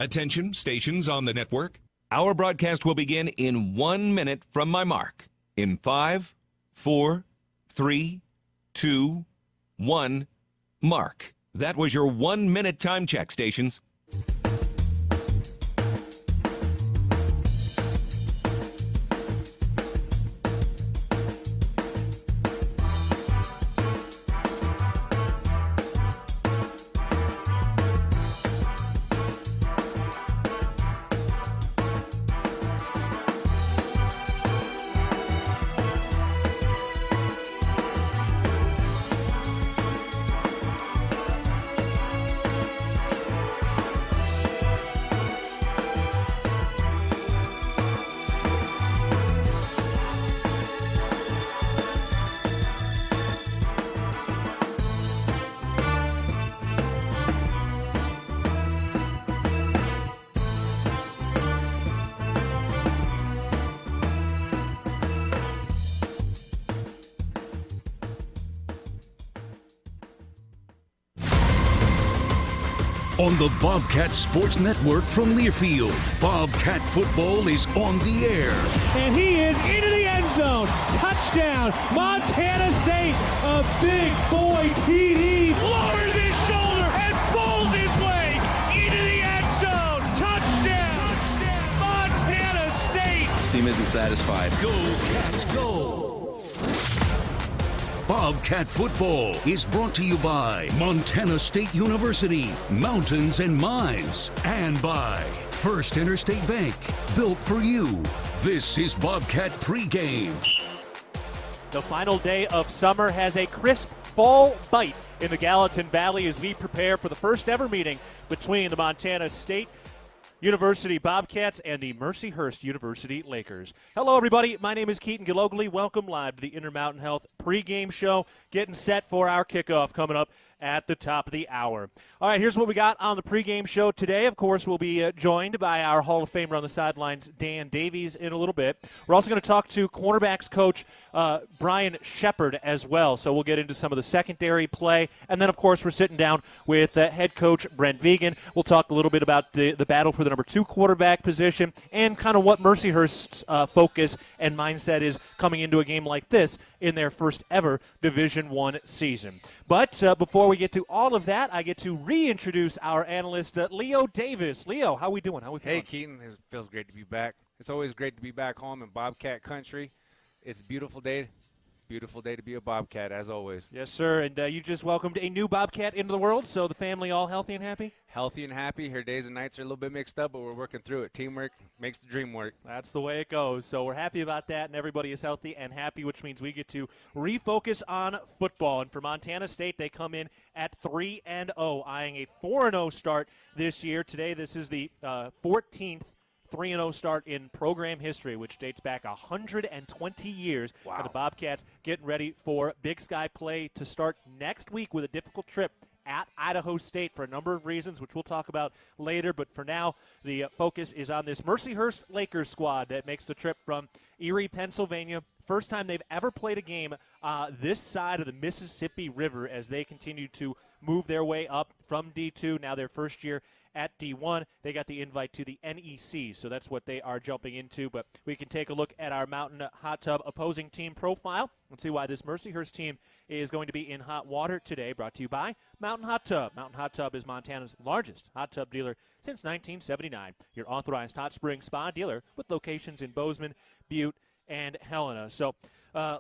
Attention, stations on the network. Our broadcast will begin in 1 minute from my mark. In 5, 4, 3, 2, 1, mark. That was your 1 minute time check, stations. On the Bobcat Sports Network from Learfield, Bobcat football is on the air. And he is into the end zone. Touchdown, Montana State. A big boy TD. Lowers his shoulder and pulls his way into the end zone. Touchdown, Montana State. This team isn't satisfied. Go, Cats, go. Bobcat football is brought to you by Montana State University, Mountains and Mines, and by First Interstate Bank, built for you. This is Bobcat Pregame. The final day of summer has a crisp fall bite in the Gallatin Valley as we prepare for the first ever meeting between the Montana State University Bobcats and the Mercyhurst University Lakers. Hello, everybody. My name is Keaton Gillogly. Welcome live to the Intermountain Health pregame show. Getting set for our kickoff coming up at the top of the hour. All right, here's what we got on the pregame show today. Of course, we'll be joined by our Hall of Famer on the sidelines, Dan Davies, in a little bit. We're also going to talk to cornerbacks coach Brian Shepard as well. So we'll get into some of the secondary play. And then, of course, we're sitting down with head coach Brent Vigen. We'll talk a little bit about the battle for the number 2 quarterback position and kind of what Mercyhurst's focus and mindset is coming into a game like this in their first ever Division I season. But before we get to all of that, I get to reintroduce our analyst, Leo Davis. Leo, how we doing? How we feeling? Hey, Keaton. It feels great to be back. It's always great to be back home in Bobcat country. It's a beautiful day. Beautiful day to be a Bobcat, as always. Yes, sir. And you just welcomed a new Bobcat into the world, so the family all healthy and happy? Healthy and happy. Her days and nights are a little bit mixed up, but we're working through it. Teamwork makes the dream work. That's the way it goes. So we're happy about that, and everybody is healthy and happy, which means we get to refocus on football. And for Montana State, they come in at 3-0, eyeing a 4-0 start this year. Today, this is the 14th 3-0 start in program history, which dates back 120 years. Wow. And the Bobcats getting ready for Big Sky play to start next week with a difficult trip at Idaho State for a number of reasons, which we'll talk about later. But for now, the focus is on this Mercyhurst Lakers squad that makes the trip from Erie, Pennsylvania. First time they've ever played a game this side of the Mississippi River as they continue to move their way up from D2, now their first year at D1. They got the invite to the NEC, so that's what they are jumping into. But we can take a look at our Mountain Hot Tub opposing team profile and see why this Mercyhurst team is going to be in hot water today, brought to you by Mountain Hot Tub. Mountain Hot Tub is Montana's largest hot tub dealer since 1979. Your authorized hot spring spa dealer with locations in Bozeman, Butte, and Helena. So,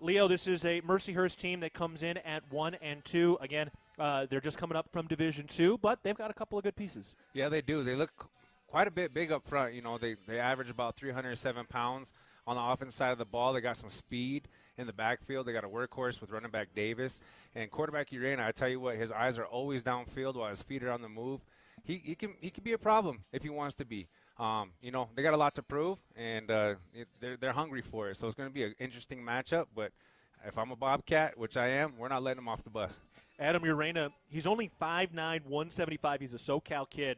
Leo, this is a Mercyhurst team that comes in at 1-2. Again, they're just coming up from Division II, but they've got a couple of good pieces. Yeah, they do. They look quite a bit big up front. You know, they average about 307 pounds on the offensive side of the ball. They got some speed in the backfield. They got a workhorse with running back Davis. And quarterback Urena, I tell you what, his eyes are always downfield while his feet are on the move. He can be a problem if he wants to be. You know, they got a lot to prove, and they're hungry for it. So it's going to be an interesting matchup. But if I'm a Bobcat, which I am, we're not letting them off the bus. Adam Urena, he's only 5'9", 175. He's a SoCal kid,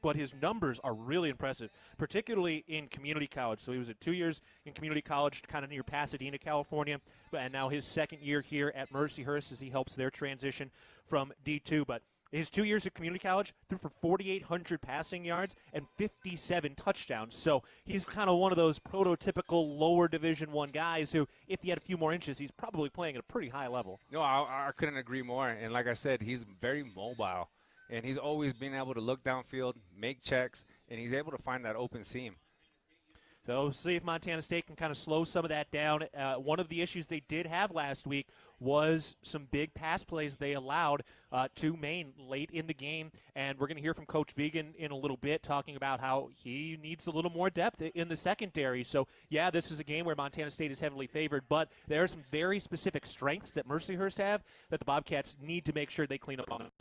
but his numbers are really impressive, particularly in community college. So he was at 2 years in community college, kind of near Pasadena, California, and now his second year here at Mercyhurst as he helps their transition from D2. But his 2 years at community college, threw for 4,800 passing yards and 57 touchdowns. So he's kind of one of those prototypical lower Division I guys who, if he had a few more inches, he's probably playing at a pretty high level. No, I couldn't agree more. And like I said, he's very mobile. And he's always been able to look downfield, make checks, and he's able to find that open seam. So we'll see if Montana State can kind of slow some of that down. One of the issues they did have last week was some big pass plays they allowed to Maine late in the game. And we're going to hear from Coach Vigen in a little bit talking about how he needs a little more depth in the secondary. So, yeah, this is a game where Montana State is heavily favored, but there are some very specific strengths that Mercyhurst have that the Bobcats need to make sure they clean up on.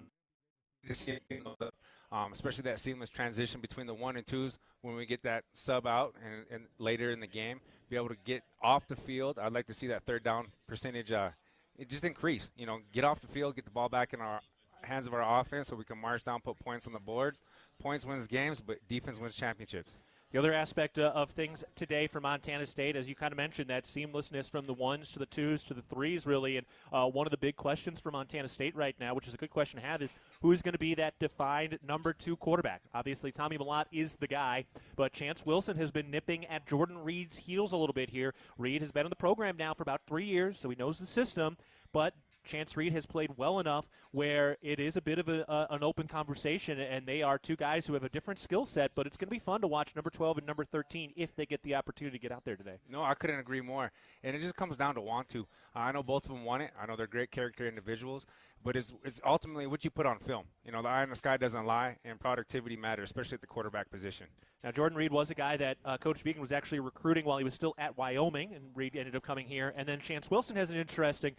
Especially that seamless transition between the 1 and 2s when we get that sub out and later in the game, be able to get off the field. I'd like to see that third down percentage it just increase. Get off the field, get the ball back in our hands of our offense so we can march down, put points on the boards. Points wins games, but defense wins championships. The other aspect of things today for Montana State, as you kind of mentioned, that seamlessness from the 1s to the 2s to the 3s, really. And one of the big questions for Montana State right now, which is a good question to have, is who's going to be that defined number 2 quarterback? Obviously, Tommy Mellott is the guy, but Chance Wilson has been nipping at Jordan Reed's heels a little bit here. Reed has been in the program now for about 3 years, so he knows the system, but Chance Reed has played well enough where it is a bit of an open conversation, and they are two guys who have a different skill set, but it's going to be fun to watch number 12 and number 13 if they get the opportunity to get out there today. No, I couldn't agree more. And it just comes down to want to. I know both of them want it. I know they're great character individuals, but it's ultimately what you put on film. The eye in the sky doesn't lie, and productivity matters, especially at the quarterback position. Now, Jordan Reed was a guy that Coach Vigen was actually recruiting while he was still at Wyoming, and Reed ended up coming here. And then Chance Wilson has an interesting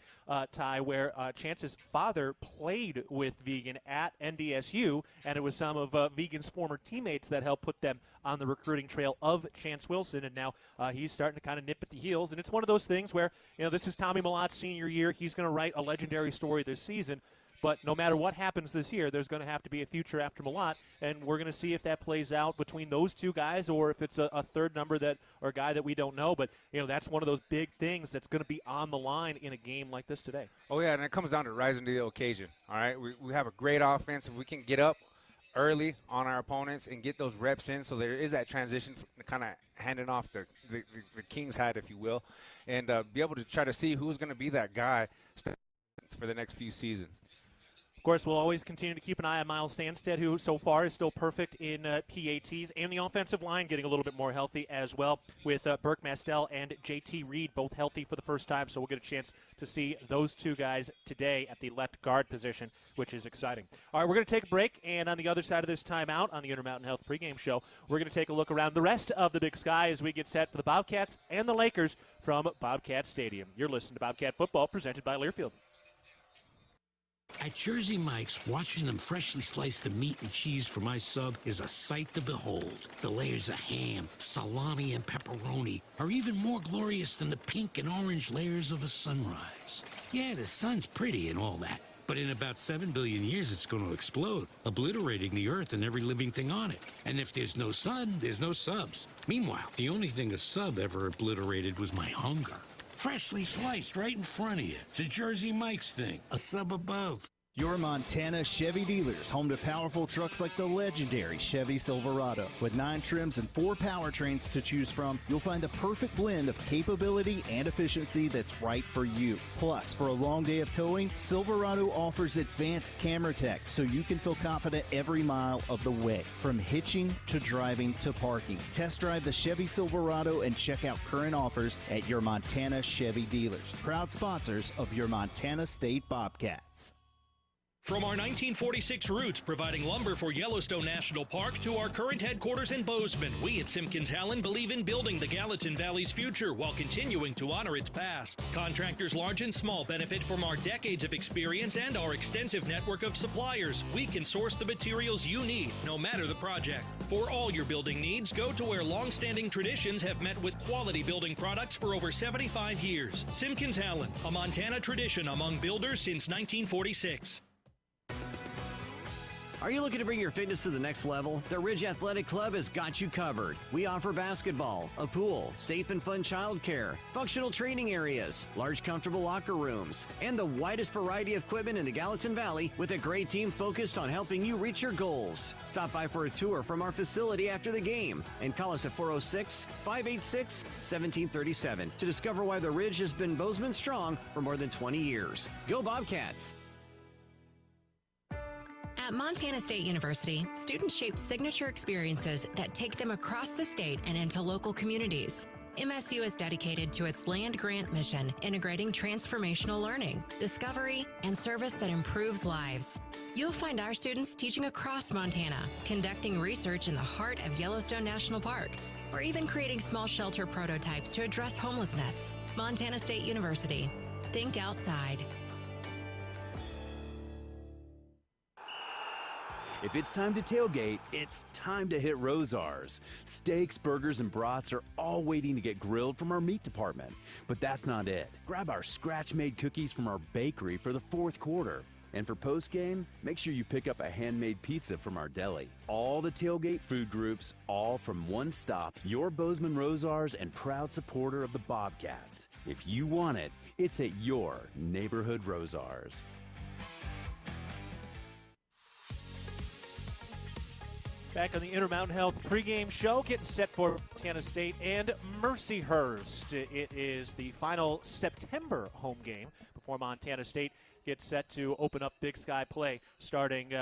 tie where Chance's father played with Vigen at NDSU, and it was some of Vigen's former teammates that helped put them on the recruiting trail of Chance Wilson, and now he's starting to kind of nip at the heels. And it's one of those things where, this is Tommy Mellott's senior year. He's going to write a legendary story this season. But no matter what happens this year, there's going to have to be a future after Mellott, and we're going to see if that plays out between those two guys or if it's a third number or a guy that we don't know. But, that's one of those big things that's going to be on the line in a game like this today. Oh, yeah, and it comes down to rising to the occasion, all right? We have a great offense. If we can get up early on our opponents and get those reps in so there is that transition kind of handing off the king's hat, if you will, and be able to try to see who's going to be that guy for the next few seasons. Of course, we'll always continue to keep an eye on Miles Stanstead, who so far is still perfect in PATs, and the offensive line getting a little bit more healthy as well, with Burke Mastel and JT Reed both healthy for the first time, so we'll get a chance to see those two guys today at the left guard position, which is exciting. All right, we're going to take a break, and on the other side of this timeout on the Intermountain Health pregame show, we're going to take a look around the rest of the Big Sky as we get set for the Bobcats and the Lakers from Bobcat Stadium. You're listening to Bobcat Football, presented by Learfield. At Jersey Mike's, watching them freshly slice the meat and cheese for my sub is a sight to behold. The layers of ham, salami, and pepperoni are even more glorious than the pink and orange layers of a sunrise. Yeah, the sun's pretty and all that, but in about 7 billion years it's going to explode, obliterating the earth and every living thing on it. And if there's no sun, there's no subs. Meanwhile, the only thing a sub ever obliterated was my hunger. Freshly sliced right in front of you. It's a Jersey Mike's thing. A sub above. Your Montana Chevy dealers, home to powerful trucks like the legendary Chevy Silverado. With 9 trims and 4 powertrains to choose from, you'll find the perfect blend of capability and efficiency that's right for you. Plus, for a long day of towing, Silverado offers advanced camera tech so you can feel confident every mile of the way. From hitching to driving to parking. Test drive the Chevy Silverado and check out current offers at your Montana Chevy dealers. Proud sponsors of your Montana State Bobcats. From our 1946 roots providing lumber for Yellowstone National Park to our current headquarters in Bozeman, we at Simpkins-Hallen believe in building the Gallatin Valley's future while continuing to honor its past. Contractors large and small benefit from our decades of experience and our extensive network of suppliers. We can source the materials you need, no matter the project. For all your building needs, go to where long-standing traditions have met with quality building products for over 75 years. Simpkins-Hallen, a Montana tradition among builders since 1946. Are you looking to bring your fitness to the next level? The Ridge Athletic Club has got you covered. We offer basketball, a pool, safe and fun childcare, functional training areas, large comfortable locker rooms, and the widest variety of equipment in the Gallatin Valley with a great team focused on helping you reach your goals. Stop by for a tour from our facility after the game and call us at 406-586-1737 to discover why the Ridge has been Bozeman strong for more than 20 years. Go Bobcats! At Montana State University, students shape signature experiences that take them across the state and into local communities. MSU is dedicated to its land-grant mission, integrating transformational learning, discovery, and service that improves lives. You'll find our students teaching across Montana, conducting research in the heart of Yellowstone National Park, or even creating small shelter prototypes to address homelessness. Montana State University. Think outside. If it's time to tailgate, it's time to hit Rosar's. Steaks, burgers, and brats are all waiting to get grilled from our meat department. But that's not it. Grab our scratch-made cookies from our bakery for the fourth quarter. And for postgame, make sure you pick up a handmade pizza from our deli. All the tailgate food groups, all from one stop. Your Bozeman Rosar's and proud supporter of the Bobcats. If you want it, it's at your neighborhood Rosar's. Back on the Intermountain Health pregame show, getting set for Montana State and Mercyhurst. It is the final September home game before Montana State gets set to open up Big Sky play starting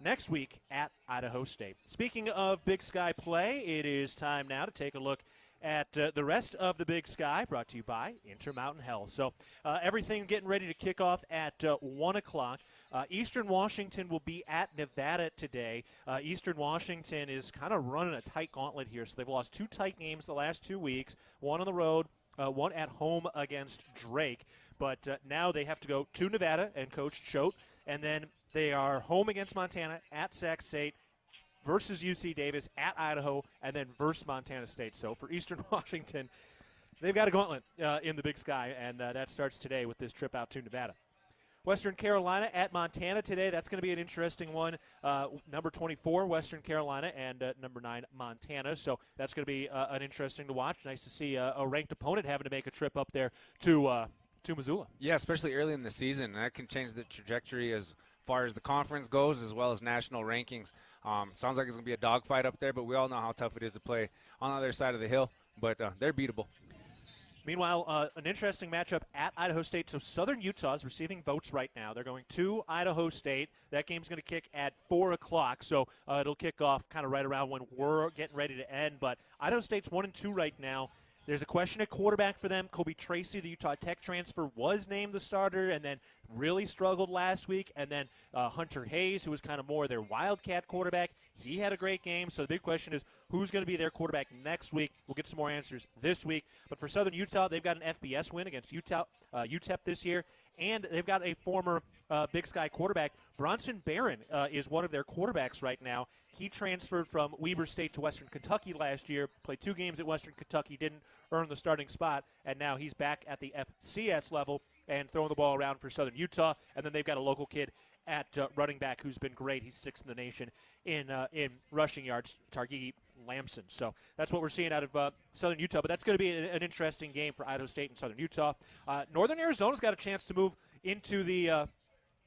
next week at Idaho State. Speaking of Big Sky play, it is time now to take a look at the rest of the Big Sky, brought to you by Intermountain Health. So everything getting ready to kick off at 1 o'clock. Eastern Washington will be at Nevada today. Eastern Washington is kind of running a tight gauntlet here. So they've lost 2 tight games the last 2 weeks, one on the road, one at home against Drake. But now they have to go to Nevada and coach Choate, and then they are home against Montana, at Sac State, versus UC Davis, at Idaho, and then versus Montana State. So for Eastern Washington, they've got a gauntlet in the Big Sky, and that starts today with this trip out to Nevada. Western Carolina at Montana today. That's going to be an interesting one. Number 24, Western Carolina, and number 9, Montana. So that's going to be an interesting to watch. Nice to see a ranked opponent having to make a trip up there to Missoula. Yeah, especially early in the season. That can change the trajectory as far as the conference goes, as well as national rankings. Sounds like it's going to be a dogfight up there, but we all know how tough it is to play on the other side of the hill. But they're beatable. Meanwhile, an interesting matchup at Idaho State. So Southern Utah is receiving votes right now. They're going to Idaho State. That game's going to kick at 4 o'clock, so it'll kick off kind of right around when we're getting ready to end. But Idaho State's 1-2 right now. There's a question at quarterback for them. Kobe Tracy, the Utah Tech transfer, was named the starter and then really struggled last week. And then Hunter Hayes, who was kind of more their Wildcat quarterback, he had a great game. So the big question is who's going to be their quarterback next week. We'll get some more answers this week. But for Southern Utah, they've got an FBS win against UTEP this year. And they've got a former Big Sky quarterback. Bronson Barron is one of their quarterbacks right now. He transferred from Weber State to Western Kentucky last year, played 2 games at Western Kentucky, didn't earn the starting spot, and now he's back at the FCS level and throwing the ball around for Southern Utah. And then they've got a local kid at running back who's been great. He's 6th in the nation in rushing yards, Targhee Lamson. So that's what we're seeing out of Southern Utah. But that's going to be an interesting game for Idaho State and Southern Utah. Northern Arizona's got a chance to move into the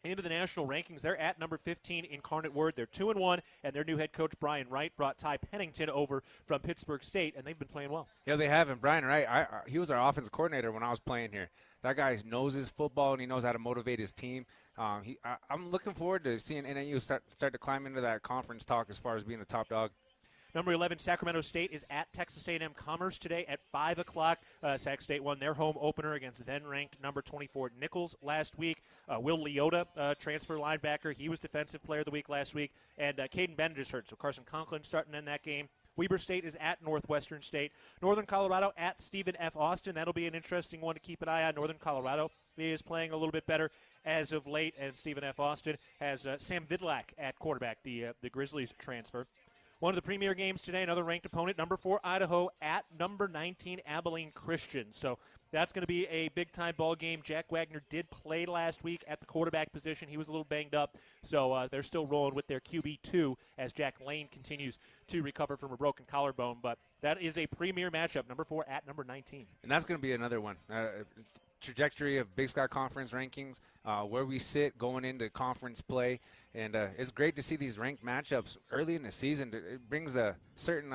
national rankings. They're at number 15, Incarnate Word. They're 2-1, and their new head coach, Brian Wright, brought Ty Pennington over from Pittsburgh State, and they've been playing well. Yeah, they have. And Brian Wright, he was our offensive coordinator when I was playing here. That guy knows his football, and he knows how to motivate his team. I'm looking forward to seeing NAU start to climb into that conference talk as far as being the top dog. Number 11, Sacramento State is at Texas A&M Commerce today at 5 o'clock. Sac State won their home opener against then-ranked number 24 Nichols last week. Will Leota, transfer linebacker, he was Defensive Player of the Week last week. And Caden Bennett is hurt, so Carson Conklin starting in that game. Weber State is at Northwestern State. Northern Colorado at Stephen F. Austin. That'll be an interesting one to keep an eye on. Northern Colorado is playing a little bit better as of late, and Stephen F. Austin has Sam Vidlak at quarterback, the Grizzlies transfer. One of the premier games today, another ranked opponent, number 4 Idaho at number 19 Abilene Christian. So That's going to be a big-time ball game. Jack Wagner did play last week at the quarterback position. He was a little banged up, so they're still rolling with their QB2 as Jack Lane continues to recover from a broken collarbone. But that is a premier matchup, number 4 at number 19. And that's going to be another one. Trajectory of Big Sky Conference rankings, where we sit going into conference play. And it's great to see these ranked matchups early in the season. It brings a certain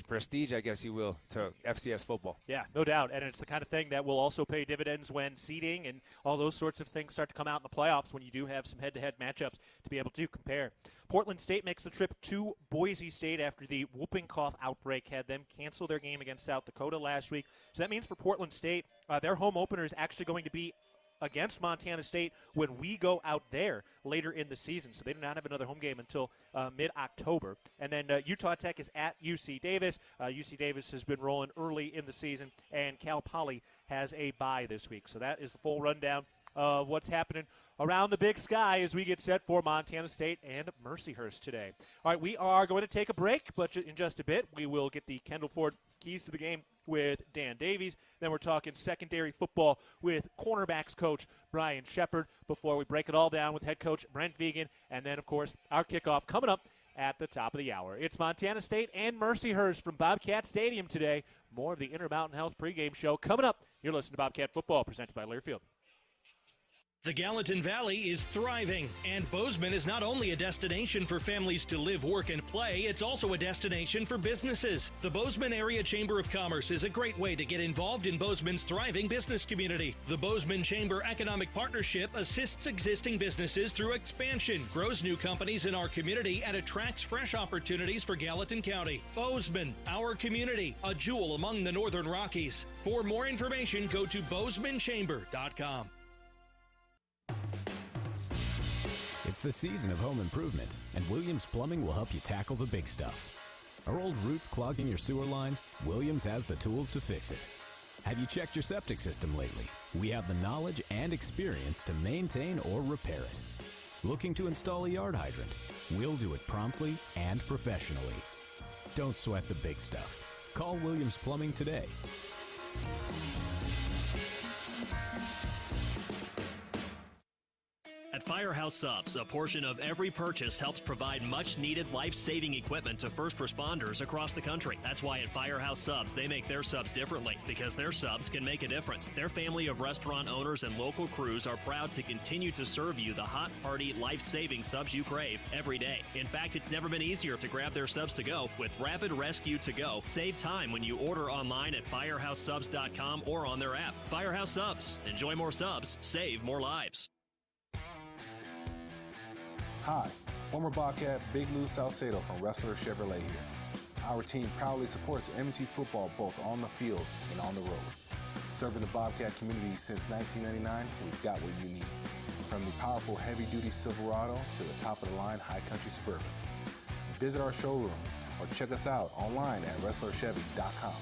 prestige, I guess you will, to FCS football. Yeah, no doubt. And it's the kind of thing that will also pay dividends when seeding and all those sorts of things start to come out in the playoffs when you do have some head-to-head matchups to be able to compare. Portland State makes the trip to Boise State after the whooping cough outbreak had them cancel their game against South Dakota last week. So that means for Portland State, their home opener is actually going to be against Montana State when we go out there later in the season. So they do not have another home game until mid-October. And then Utah Tech is at UC Davis. UC Davis has been rolling early in the season, and Cal Poly has a bye this week. So that is the full rundown of what's happening around the Big Sky as we get set for Montana State and Mercyhurst today. All right, we are going to take a break, but in just a bit we will get the Kendall Ford keys to the game with Dan Davies. Then we're talking secondary football with cornerbacks coach Brian Shepard before we break it all down with head coach Brent Vigen. And then, of course, our kickoff coming up at the top of the hour. It's Montana State and Mercyhurst from Bobcat Stadium today. More of the Intermountain Health pregame show coming up. You're listening to Bobcat Football, presented by Learfield. The Gallatin Valley is thriving, and Bozeman is not only a destination for families to live, work, and play, it's also a destination for businesses. The Bozeman Area Chamber of Commerce is a great way to get involved in Bozeman's thriving business community. The Bozeman Chamber Economic Partnership assists existing businesses through expansion, grows new companies in our community, and attracts fresh opportunities for Gallatin County. Bozeman, our community, a jewel among the Northern Rockies. For more information, go to bozemanchamber.com. It's the season of home improvement, and Williams Plumbing will help you tackle the big stuff. Are old roots clogging your sewer line? Williams has the tools to fix it. Have you checked your septic system lately? We have the knowledge and experience to maintain or repair it. Looking to install a yard hydrant? We'll do it promptly and professionally. Don't sweat the big stuff. Call Williams Plumbing today. At Firehouse Subs, a portion of every purchase helps provide much-needed life-saving equipment to first responders across the country. That's why at Firehouse Subs, they make their subs differently, because their subs can make a difference. Their family of restaurant owners and local crews are proud to continue to serve you the hot, hearty, life-saving subs you crave every day. In fact, it's never been easier to grab their subs to go with Rapid Rescue to Go. Save time when you order online at firehousesubs.com or on their app. Firehouse Subs. Enjoy more subs. Save more lives. Hi, former Bobcat Big Lou Salcedo from Wrestler Chevrolet here. Our team proudly supports MSU football both on the field and on the road. Serving the Bobcat community since 1999, we've got what you need. From the powerful heavy-duty Silverado to the top-of-the-line high-country Suburban. Visit our showroom or check us out online at WrestlerChevy.com.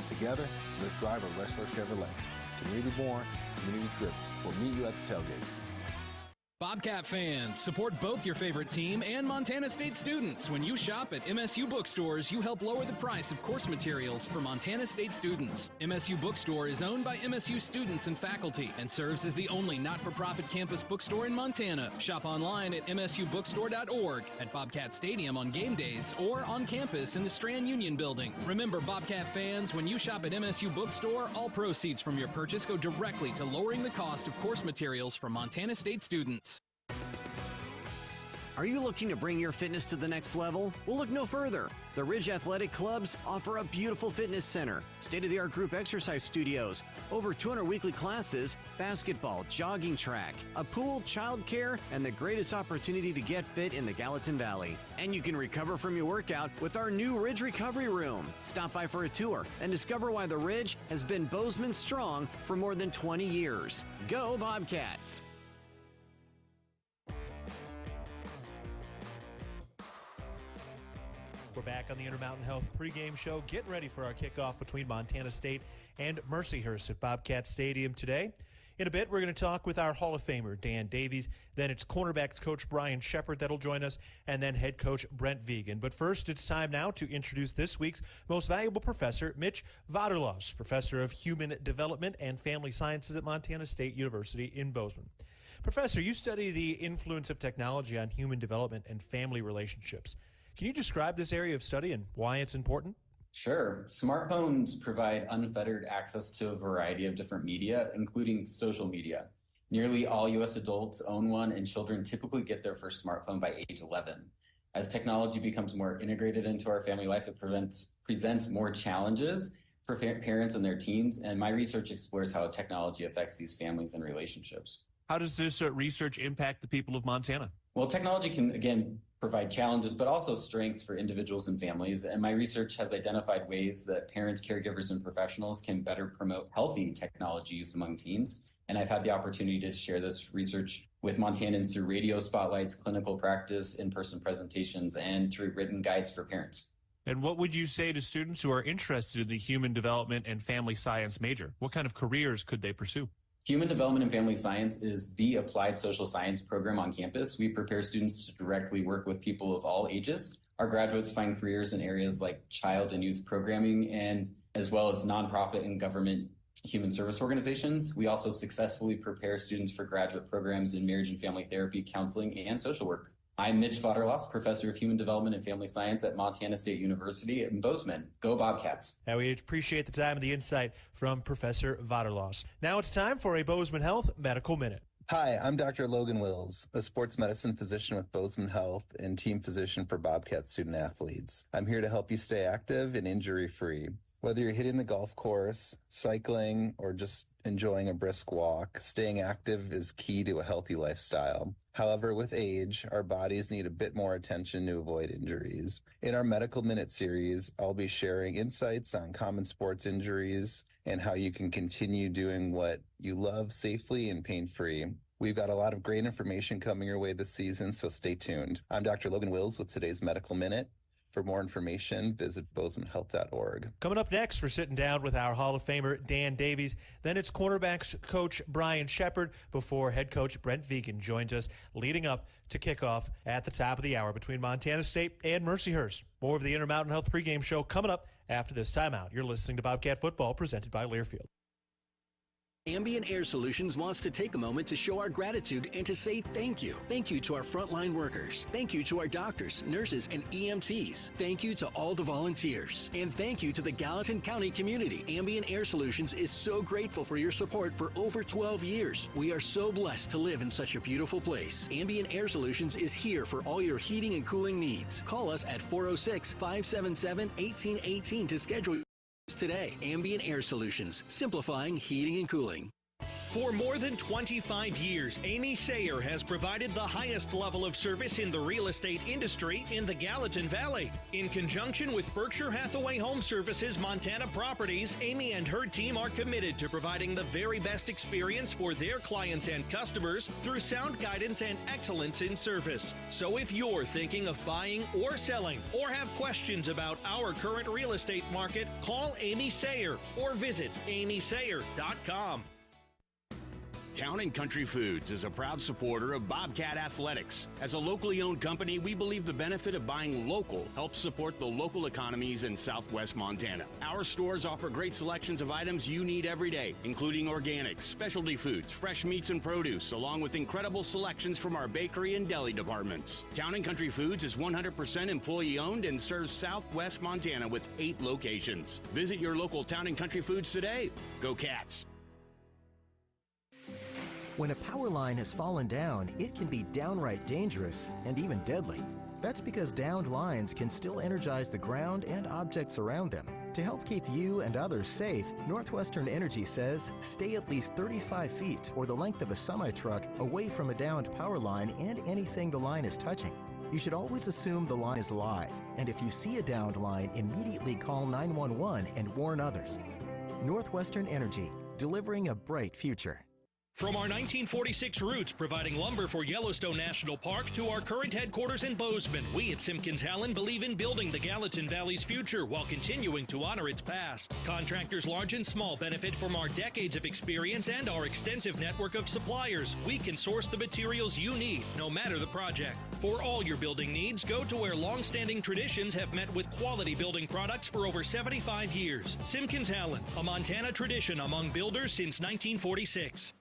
Together, let's drive a Wrestler Chevrolet. Community born, community driven. We'll meet you at the tailgate. Bobcat fans, support both your favorite team and Montana State students. When you shop at MSU bookstores, you help lower the price of course materials for Montana State students. MSU Bookstore is owned by MSU students and faculty and serves as the only not-for-profit campus bookstore in Montana. Shop online at msubookstore.org, at Bobcat Stadium on game days, or on campus in the Strand Union Building. Remember, Bobcat fans, when you shop at MSU Bookstore, all proceeds from your purchase go directly to lowering the cost of course materials for Montana State students. Are you looking to bring your fitness to the next level? Well, look no further. The Ridge Athletic Clubs offer a beautiful fitness center, state-of-the-art group exercise studios, over 200 weekly classes, basketball, jogging track, a pool, childcare, and the greatest opportunity to get fit in the Gallatin Valley. And you can recover from your workout with our new Ridge Recovery Room. Stop by for a tour and discover why the Ridge has been Bozeman strong for more than 20 years. Go Bobcats! We're back on the Intermountain Health pregame show. Getting ready for our kickoff between Montana State and Mercyhurst at Bobcat Stadium today. In a bit, we're going to talk with our Hall of Famer, Dan Davies. Then it's cornerbacks coach Brian Shepard that'll join us, and then head coach Brent Vigen. But first, it's time now to introduce this week's most valuable professor, Mitch Vaterlos, professor of human development and family sciences at Montana State University in Bozeman. Professor, you study the influence of technology on human development and family relationships. Can you describe this area of study and why it's important? Sure. Smartphones provide unfettered access to a variety of different media, including social media. Nearly all U.S. adults own one, and children typically get their first smartphone by age 11. As technology becomes more integrated into our family life, it presents more challenges for parents and their teens, and my research explores how technology affects these families and relationships. How does this research impact the people of Montana? Well, technology can, again, provide challenges, but also strengths for individuals and families. And my research has identified ways that parents, caregivers, and professionals can better promote healthy technology use among teens. And I've had the opportunity to share this research with Montanans through radio spotlights, clinical practice, in-person presentations, and through written guides for parents. And what would you say to students who are interested in the human development and family science major? What kind of careers could they pursue? Human Development and Family Science is the applied social science program on campus. We prepare students to directly work with people of all ages. Our graduates find careers in areas like child and youth programming, and as well as nonprofit and government human service organizations. We also successfully prepare students for graduate programs in marriage and family therapy, counseling, and social work. I'm Mitch Vaterlos, professor of human development and family science at Montana State University in Bozeman. Go Bobcats. Now, we appreciate the time and the insight from Professor Vaterlos. Now it's time for a Bozeman Health Medical Minute. Hi, I'm Dr. Logan Wills, a sports medicine physician with Bozeman Health and team physician for Bobcat student athletes. I'm here to help you stay active and injury-free. Whether you're hitting the golf course, cycling, or just enjoying a brisk walk, staying active is key to a healthy lifestyle. However, with age, our bodies need a bit more attention to avoid injuries. In our Medical Minute series, I'll be sharing insights on common sports injuries and how you can continue doing what you love safely and pain-free. We've got a lot of great information coming your way this season, so stay tuned. I'm Dr. Logan Wills with today's Medical Minute. For more information, visit bozemanhealth.org. Coming up next, we're sitting down with our Hall of Famer, Dan Davies. Then it's cornerbacks coach Brian Shepard before head coach Brent Vigen joins us leading up to kickoff at the top of the hour between Montana State and Mercyhurst. More of the Intermountain Health pregame show coming up after this timeout. You're listening to Bobcat Football presented by Learfield. Ambient Air Solutions wants to take a moment to show our gratitude and to say thank you. Thank you to our frontline workers. Thank you to our doctors, nurses, and EMTs. Thank you to all the volunteers. And thank you to the Gallatin County community. Ambient Air Solutions is so grateful for your support for over 12 years. We are so blessed to live in such a beautiful place. Ambient Air Solutions is here for all your heating and cooling needs. Call us at 406-577-1818 to schedule today. Ambient Air Solutions, simplifying heating and cooling. For more than 25 years, Amy Sayer has provided the highest level of service in the real estate industry in the Gallatin Valley. In conjunction with Berkshire Hathaway Home Services Montana Properties, Amy and her team are committed to providing the very best experience for their clients and customers through sound guidance and excellence in service. So if you're thinking of buying or selling or have questions about our current real estate market, call Amy Sayer or visit amysayer.com. Town & Country Foods is a proud supporter of Bobcat Athletics. As a locally owned company, we believe the benefit of buying local helps support the local economies in southwest Montana. Our stores offer great selections of items you need every day, including organics, specialty foods, fresh meats and produce, along with incredible selections from our bakery and deli departments. Town & Country Foods is 100% employee-owned and serves southwest Montana with 8 locations. Visit your local Town & Country Foods today. Go Cats! When a power line has fallen down, it can be downright dangerous and even deadly. That's because downed lines can still energize the ground and objects around them. To help keep you and others safe, Northwestern Energy says stay at least 35 feet or the length of a semi-truck away from a downed power line and anything the line is touching. You should always assume the line is live, and if you see a downed line, immediately call 911 and warn others. Northwestern Energy, delivering a bright future. From our 1946 roots providing lumber for Yellowstone National Park to our current headquarters in Bozeman, we at Simpkins Hallen believe in building the Gallatin Valley's future while continuing to honor its past. Contractors large and small benefit from our decades of experience and our extensive network of suppliers. We can source the materials you need, no matter the project. For all your building needs, go to where long-standing traditions have met with quality building products for over 75 years. Simpkins Hallen, a Montana tradition among builders since 1946.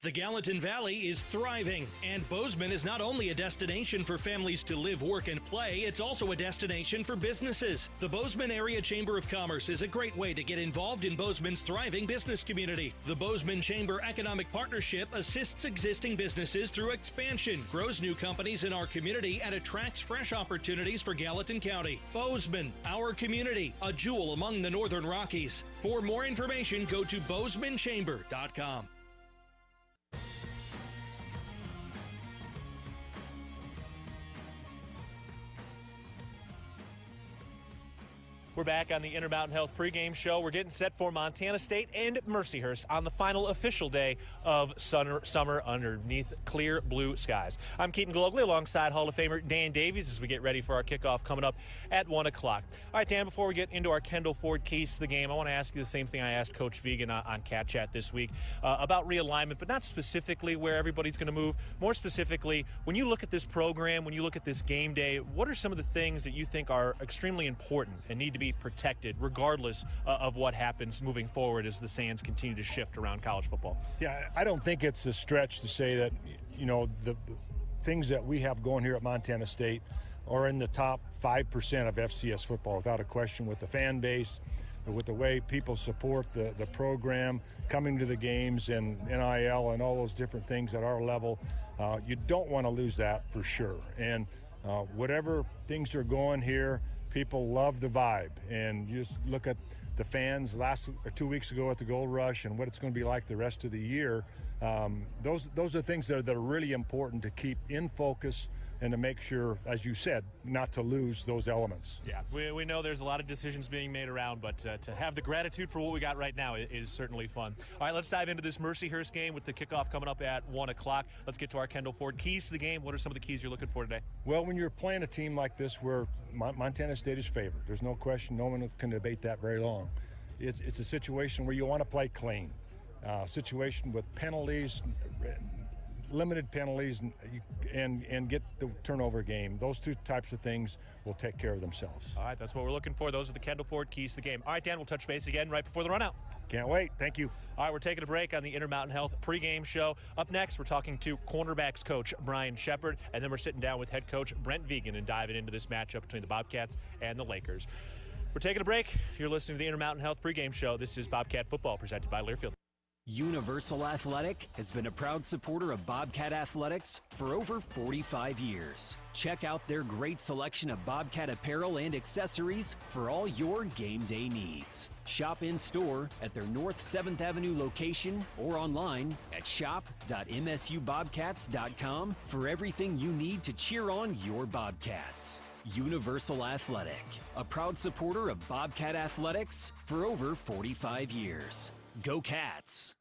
The Gallatin Valley is thriving, and Bozeman is not only a destination for families to live, work, and play, it's also a destination for businesses. The Bozeman Area Chamber of Commerce is a great way to get involved in Bozeman's thriving business community. The Bozeman Chamber Economic Partnership assists existing businesses through expansion, grows new companies in our community, and attracts fresh opportunities for Gallatin County. Bozeman, our community, a jewel among the Northern Rockies. For more information, go to BozemanChamber.com. We're back on the Intermountain Health pregame show. We're getting set for Montana State and Mercyhurst on the final official day of summer underneath clear blue skies. I'm Keaton Gillogly alongside Hall of Famer Dan Davies as we get ready for our kickoff coming up at 1 o'clock. All right, Dan, before we get into our Kendall Ford keys to the game, I want to ask you the same thing I asked Coach Vigen on Cat Chat this week about realignment, but not specifically where everybody's going to move. More specifically, when you look at this program, when you look at this game day, what are some of the things that you think are extremely important and need to be protected regardless of what happens moving forward as the sands continue to shift around college football? Yeah, I don't think it's a stretch to say that, you know, the things that we have going here at Montana State are in the top 5% of FCS football without a question, with the fan base, with the way people support the program, coming to the games and NIL and all those different things at our level. You don't want to lose that for sure. And whatever things are going here, people love the vibe, and you just look at the fans 2 weeks ago at the Gold Rush and what it's going to be like the rest of the year. Those are things that are really important to keep in focus and to make sure, as you said, not to lose those elements. Yeah, we know there's a lot of decisions being made around, but to have the gratitude for what we got right now is certainly fun. All right, let's dive into this Mercyhurst game with the kickoff coming up at 1 o'clock. Let's get to our Kendall Ford keys to the game. What are some of the keys you're looking for today? Well, when you're playing a team like this where Montana State is favored, there's no question, no one can debate that very long. It's a situation where you want to play clean. Situation with penalties, limited penalties, and get the turnover game. Those two types of things will take care of themselves. All right, that's what we're looking for. Those are the Kendall Ford keys to the game. All right, Dan, we'll touch base again right before the run out. Can't wait. Thank you. All right, we're taking a break on the Intermountain Health pregame show. Up next, we're talking to cornerbacks coach Brian Shepard, and then we're sitting down with head coach Brent Vigen and diving into this matchup between the Bobcats and the Lakers. We're taking a break. You're listening to the Intermountain Health pregame show. This is Bobcat Football presented by Learfield. Universal Athletic has been a proud supporter of Bobcat Athletics for over 45 years. Check out their great selection of Bobcat apparel and accessories for all your game day needs. Shop in-store at their North 7th Avenue location or online at shop.msubobcats.com for everything you need to cheer on your Bobcats. Universal Athletic, a proud supporter of Bobcat Athletics for over 45 years. Go Cats!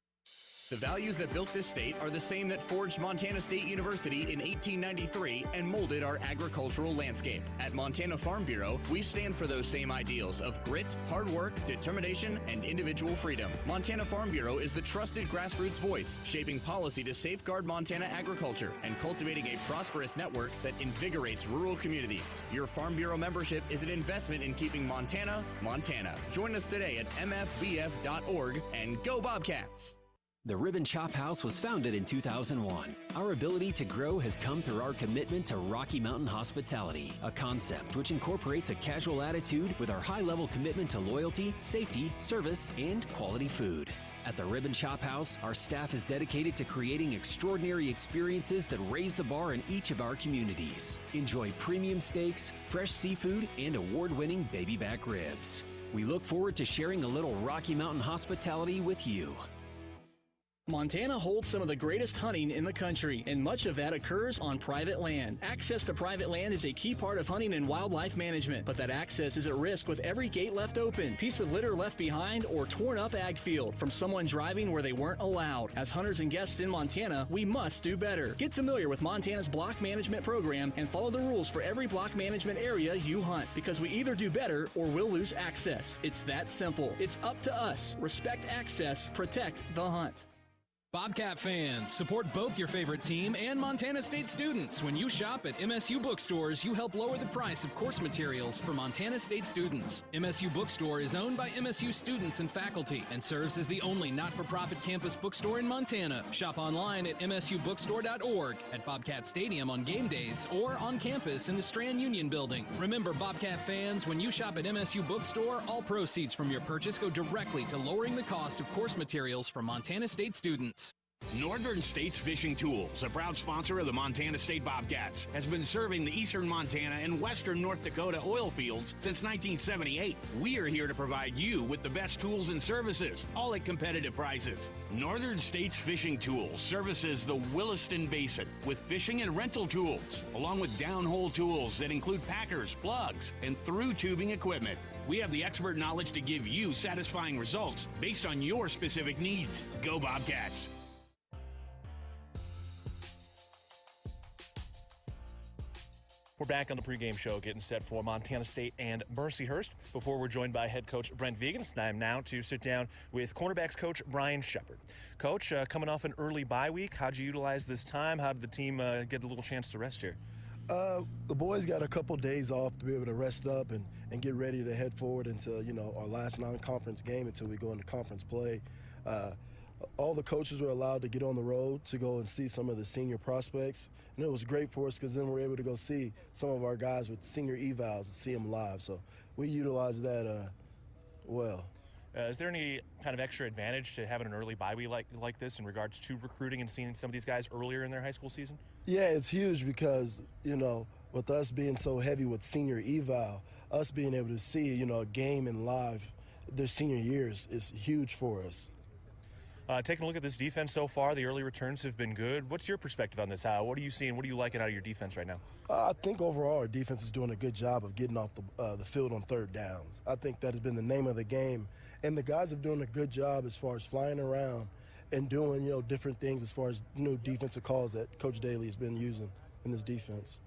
The values that built this state are the same that forged Montana State University in 1893 and molded our agricultural landscape. At Montana Farm Bureau, we stand for those same ideals of grit, hard work, determination, and individual freedom. Montana Farm Bureau is the trusted grassroots voice, shaping policy to safeguard Montana agriculture and cultivating a prosperous network that invigorates rural communities. Your Farm Bureau membership is an investment in keeping Montana, Montana. Join us today at mfbf.org and go Bobcats! The Ribbon Chop House was founded in 2001. Our ability to grow has come through our commitment to Rocky Mountain hospitality, a concept which incorporates a casual attitude with our high-level commitment to loyalty, safety, service, and quality food. At the Ribbon Chop House, our staff is dedicated to creating extraordinary experiences that raise the bar in each of our communities. Enjoy premium steaks, fresh seafood, and award-winning baby back ribs. We look forward to sharing a little Rocky Mountain hospitality with you. Montana holds some of the greatest hunting in the country, and much of that occurs on private land. Access to private land is a key part of hunting and wildlife management, but that access is at risk with every gate left open, piece of litter left behind, or torn up ag field from someone driving where they weren't allowed. As hunters and guests in Montana, we must do better. Get familiar with Montana's block management program and follow the rules for every block management area you hunt, because we either do better or we'll lose access. It's that simple. It's up to us. Respect access, protect the hunt. Bobcat fans, support both your favorite team and Montana State students. When you shop at MSU bookstores, you help lower the price of course materials for Montana State students. MSU Bookstore is owned by MSU students and faculty and serves as the only not-for-profit campus bookstore in Montana. Shop online at msubookstore.org, at Bobcat Stadium on game days, or on campus in the Strand Union building. Remember, Bobcat fans, when you shop at MSU Bookstore, all proceeds from your purchase go directly to lowering the cost of course materials for Montana State students. Northern States Fishing Tools, a proud sponsor of the Montana State Bobcats, has been serving the eastern Montana and western North Dakota oil fields since 1978. We are here to provide you with the best tools and services, all at competitive prices. Northern States Fishing Tools services the Williston Basin with fishing and rental tools, along with downhole tools that include packers, plugs, and through tubing equipment. We have the expert knowledge to give you satisfying results based on your specific needs. Go Bobcats! We're back on the pregame show, getting set for Montana State and Mercyhurst. Before we're joined by head coach Brent Vigen, it's time now to sit down with cornerbacks coach Brian Shepard. Coach, coming off an early bye week, how'd you utilize this time? How did the team get a little chance to rest here? The boys got a couple days off to be able to rest up and get ready to head forward into, our last non-conference game until we go into conference play. All the coaches were allowed to get on the road to go and see some of the senior prospects, and it was great for us because then we're able to go see some of our guys with senior evals and see them live. So we utilized that well. Is there any kind of extra advantage to having an early bye week like this in regards to recruiting and seeing some of these guys earlier in their high school season? Yeah, it's huge because, with us being so heavy with senior eval, us being able to see, a game in live their senior years is huge for us. Taking a look at this defense so far, the early returns have been good. What's your perspective on this? What are you seeing? What are you liking out of your defense right now? I think overall our defense is doing a good job of getting off the field on third downs. I think that has been the name of the game. And the guys are doing a good job as far as flying around and doing, different things as far as new defensive calls that Coach Daly has been using in this defense.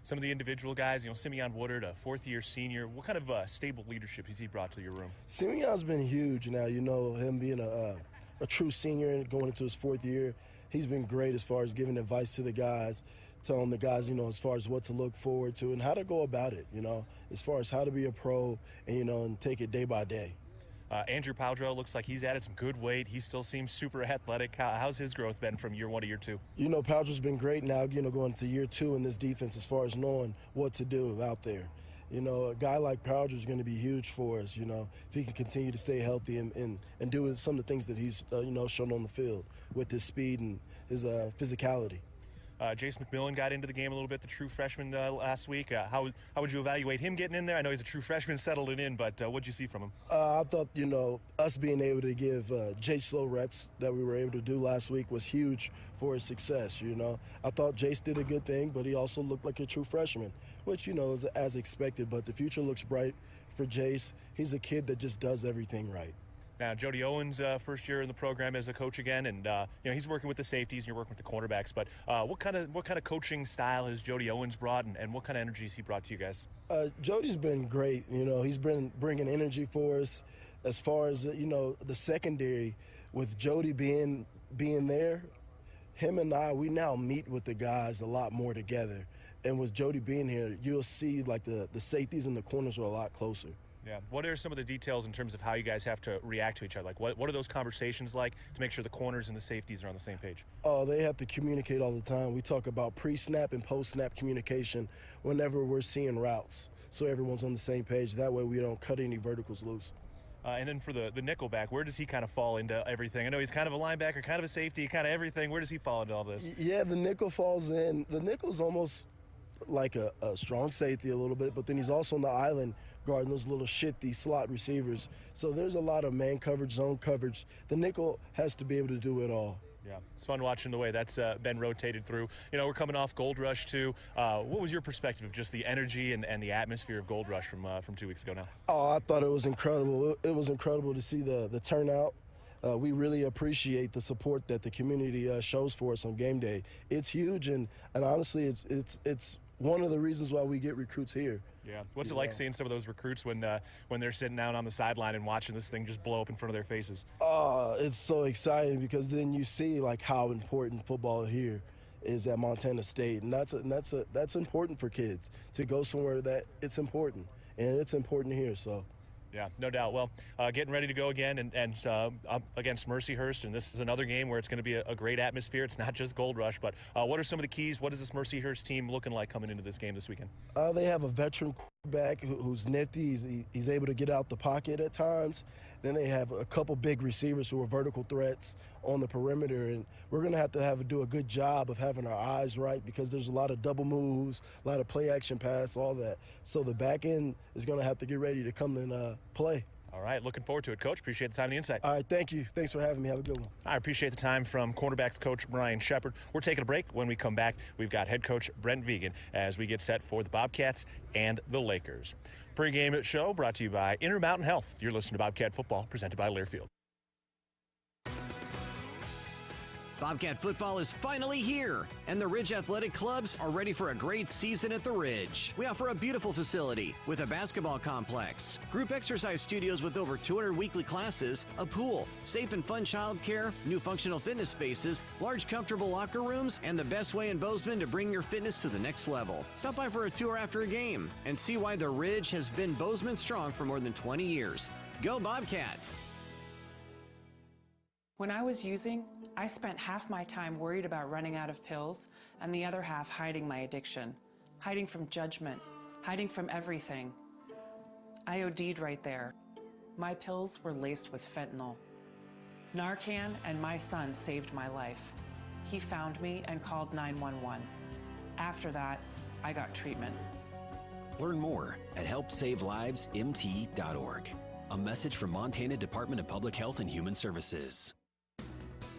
Some of the individual guys, Simeon Woodard, a fourth-year senior, what kind of stable leadership has he brought to your room? Simeon's been huge now, him being a true senior and going into his fourth year. He's been great as far as giving advice to the guys, telling the guys, as far as what to look forward to and how to go about it, as far as how to be a pro and, and take it day by day. Andrew Powdrell looks like he's added some good weight. He still seems super athletic. How's his growth been from year one to year two? Powdrell's been great now, going into year two in this defense as far as knowing what to do out there. A guy like Powdrell is going to be huge for us, if he can continue to stay healthy and do some of the things that he's, shown on the field with his speed and his physicality. Jace McMillan got into the game a little bit, the true freshman last week. How would you evaluate him getting in there? I know he's a true freshman, settled it in, but what'd you see from him? I thought, us being able to give Jace slow reps that we were able to do last week was huge for his success, I thought Jace did a good thing, but he also looked like a true freshman, which, is as expected, but the future looks bright for Jace. He's a kid that just does everything right. Now, Jody Owens, first year in the program as a coach again, and he's working with the safeties and you're working with the cornerbacks. But what kind of coaching style has Jody Owens brought, and what kind of energy has he brought to you guys? Jody's been great. He's been bringing energy for us. As far as the secondary, with Jody being there, him and we now meet with the guys a lot more together. And with Jody being here, you'll see like the safeties and the corners are a lot closer. Yeah. What are some of the details in terms of how you guys have to react to each other? Like, what are those conversations like to make sure the corners and the safeties are on the same page? Oh, they have to communicate all the time. We talk about pre-snap and post-snap communication whenever we're seeing routes, so everyone's on the same page. That way we don't cut any verticals loose. And then for the nickelback, where does he kind of fall into everything? I know he's kind of a linebacker, kind of a safety, kind of everything. Where does he fall into all this? Yeah, the nickel falls in. The nickel's almost like a strong safety a little bit, but then he's also on the island guarding those little shifty slot receivers. So there's a lot of man coverage, zone coverage. The nickel has to be able to do it all. Yeah, it's fun watching the way that's been rotated through. You know, we're coming off Gold Rush, too. What was your perspective of just the energy and the atmosphere of Gold Rush from 2 weeks ago now? Oh, I thought it was incredible. It was incredible to see the turnout. We really appreciate the support that the community shows for us on game day. It's huge, and honestly, it's one of the reasons why we get recruits here. Yeah. What's it like seeing some of those recruits when they're sitting down on the sideline and watching this thing just blow up in front of their faces? It's so exciting because then you see like how important football here is at Montana State, and that's important for kids to go somewhere that it's important, and it's important here. So. Yeah, no doubt. Well, getting ready to go again and up against Mercyhurst, and this is another game where it's going to be a great atmosphere. It's not just Gold Rush, but what are some of the keys? What is this Mercyhurst team looking like coming into this game this weekend? They have a veteran quarterback who's nifty. He's able to get out the pocket at times. Then they have a couple big receivers who are vertical threats on the perimeter, and we're going to have to do a good job of having our eyes right because there's a lot of double moves, a lot of play-action pass, all that. So the back end is going to have to get ready to come and play. All right, looking forward to it, Coach. Appreciate the time and the insight. All right, thank you. Thanks for having me. Have a good one. I appreciate the time from cornerbacks coach Brian Shepard. We're taking a break. When we come back, we've got head coach Brent Vigen as we get set for the Bobcats and the Lakers. Pre-game show brought to you by Intermountain Health. You're listening to Bobcat Football, presented by Learfield. Bobcat football is finally here, and the Ridge Athletic Clubs are ready for a great season at the Ridge. We offer a beautiful facility with a basketball complex, group exercise studios with over 200 weekly classes, a pool, safe and fun childcare, new functional fitness spaces, large comfortable locker rooms, and the best way in Bozeman to bring your fitness to the next level. Stop by for a tour after a game and see why the Ridge has been Bozeman strong for more than 20 years. Go Bobcats! When I was using, I spent half my time worried about running out of pills and the other half hiding my addiction, hiding from judgment, hiding from everything. I OD'd right there. My pills were laced with fentanyl. Narcan and my son saved my life. He found me and called 911. After that, I got treatment. Learn more at helpsavelivemt.org. A message from Montana Department of Public Health and Human Services.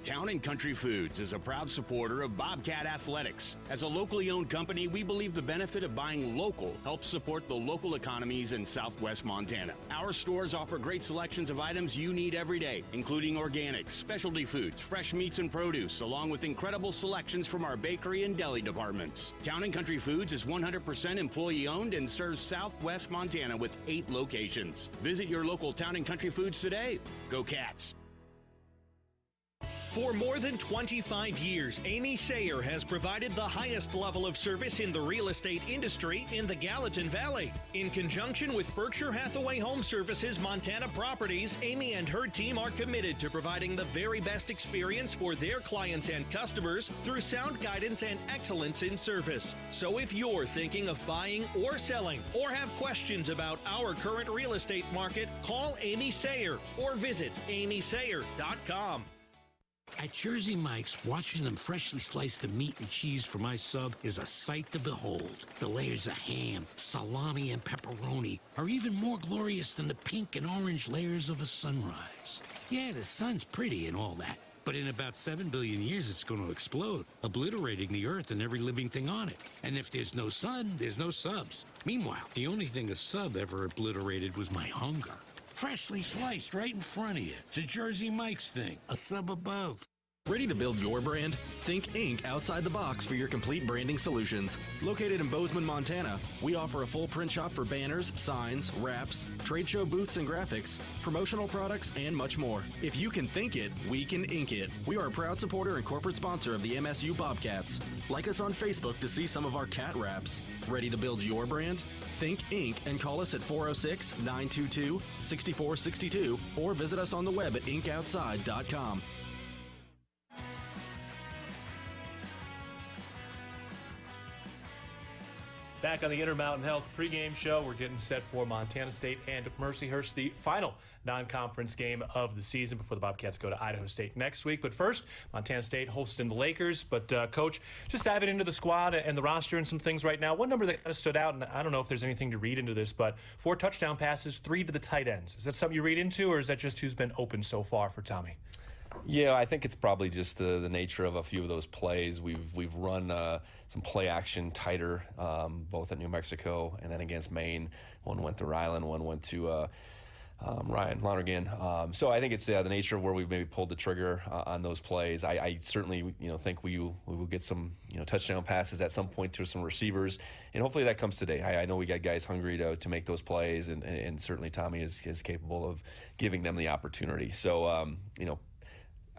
Town & Country Foods is a proud supporter of Bobcat Athletics. As a locally owned company, we believe the benefit of buying local helps support the local economies in southwest Montana. Our stores offer great selections of items you need every day, including organics, specialty foods, fresh meats and produce, along with incredible selections from our bakery and deli departments. Town & Country Foods is 100% employee-owned and serves southwest Montana with 8 locations. Visit your local Town & Country Foods today. Go Cats! For more than 25 years, Amy Sayer has provided the highest level of service in the real estate industry in the Gallatin Valley. In conjunction with Berkshire Hathaway Home Services Montana Properties, Amy and her team are committed to providing the very best experience for their clients and customers through sound guidance and excellence in service. So if you're thinking of buying or selling or have questions about our current real estate market, call Amy Sayer or visit amysayer.com. At Jersey Mike's, watching them freshly slice the meat and cheese for my sub is a sight to behold. The layers of ham, salami, and pepperoni are even more glorious than the pink and orange layers of a sunrise. Yeah, the sun's pretty and all that, but in about 7 billion years it's going to explode, obliterating the earth and every living thing on it. And if there's no sun, there's no subs. Meanwhile, the only thing a sub ever obliterated was my hunger. Freshly sliced right in front of you. It's a Jersey Mike's thing. A sub above. Ready to build your brand? Think Inc. outside the box for your complete branding solutions. Located in Bozeman, Montana, we offer a full print shop for banners, signs, wraps, trade show booths and graphics, promotional products, and much more. If you can think it, we can ink it. We are a proud supporter and corporate sponsor of the MSU Bobcats. Like us on Facebook to see some of our cat wraps. Ready to build your brand? Think Inc. and call us at 406-922-6462 or visit us on the web at inkoutside.com. Back on the Intermountain Health pregame show, we're getting set for Montana State and Mercyhurst, the final non-conference game of the season before the Bobcats go to Idaho State next week. But first, Montana State hosting the Lakers. But, Coach, just diving into the squad and the roster and some things right now. One number that kind of stood out, and I don't know if there's anything to read into this, but 4 touchdown passes, 3 to the tight ends. Is that something you read into, or is that just who's been open so far for Tommy? Yeah, I think it's probably just the nature of a few of those plays. We've run some play action tighter, both at New Mexico and then against Maine. One went to Ryland, one went to Ryan Lonergan. So I think it's the nature of where we've maybe pulled the trigger on those plays. I certainly think we will get some touchdown passes at some point to some receivers, and hopefully that comes today. I know we got guys hungry to make those plays, and certainly Tommy is capable of giving them the opportunity. So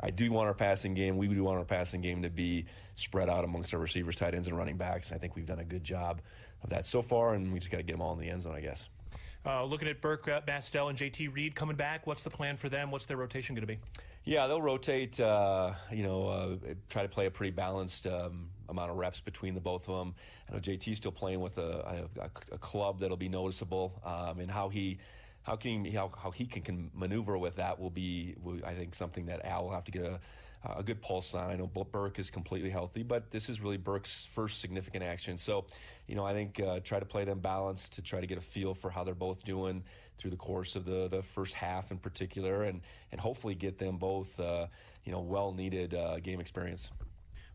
I do want our passing game. We do want our passing game to be spread out amongst our receivers, tight ends, and running backs. I think we've done a good job of that so far, and we just got to get them all in the end zone, I guess. Looking at Burke, Mastel, and JT Reed coming back, what's the plan for them? What's their rotation going to be? Yeah, they'll rotate, try to play a pretty balanced amount of reps between the both of them. I know JT's still playing with a club that'll be noticeable, and how he can maneuver with that will be, I think, something that Al will have to get a good pulse on. I know Burke is completely healthy, but this is really Burke's first significant action. So, I think try to play them balanced to try to get a feel for how they're both doing through the course of the first half in particular, and hopefully get them both, well-needed game experience.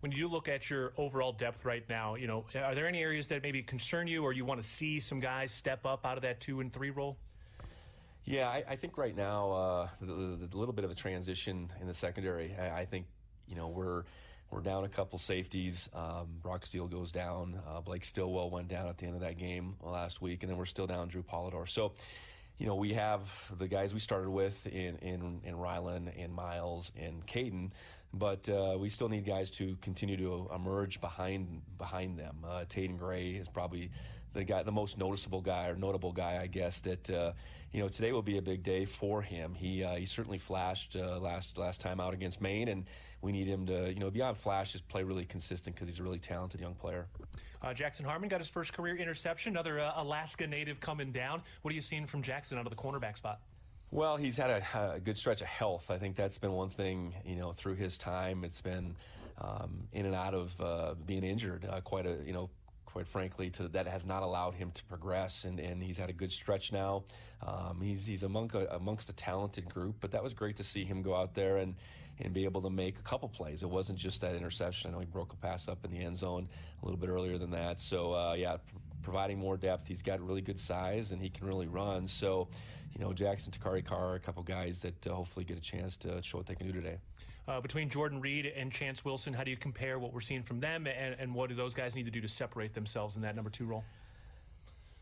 When you look at your overall depth right now, are there any areas that maybe concern you, or you want to see some guys step up out of that 2 and 3 role? Yeah, I think right now the little bit of a transition in the secondary. I think we're down a couple safeties. Brock Steele goes down. Blake Stillwell went down at the end of that game last week, and then we're still down Drew Polidor. So, we have the guys we started with in Ryland and Miles and Caden, but we still need guys to continue to emerge behind them. Taden Gray is probably the most noticeable guy, or notable guy, I guess, that today will be a big day for him. He certainly flashed last time out against Maine, and we need him to beyond flash, just play really consistent because he's a really talented young player. Jackson Harmon got his first career interception, another Alaska native coming down. What are you seeing from Jackson out of the cornerback spot? Well, he's had a good stretch of health. I think that's been one thing through his time. It's been in and out of being injured quite frankly, that has not allowed him to progress, and he's had a good stretch now. He's amongst a talented group, but that was great to see him go out there and be able to make a couple plays. It wasn't just that interception. I know he broke a pass up in the end zone a little bit earlier than that. So, providing more depth. He's got really good size, and he can really run. So, Jackson, Takari Carr, a couple guys that hopefully get a chance to show what they can do today. Between Jordan Reed and Chance Wilson, how do you compare what we're seeing from them, and what do those guys need to do to separate themselves in that number 2 role?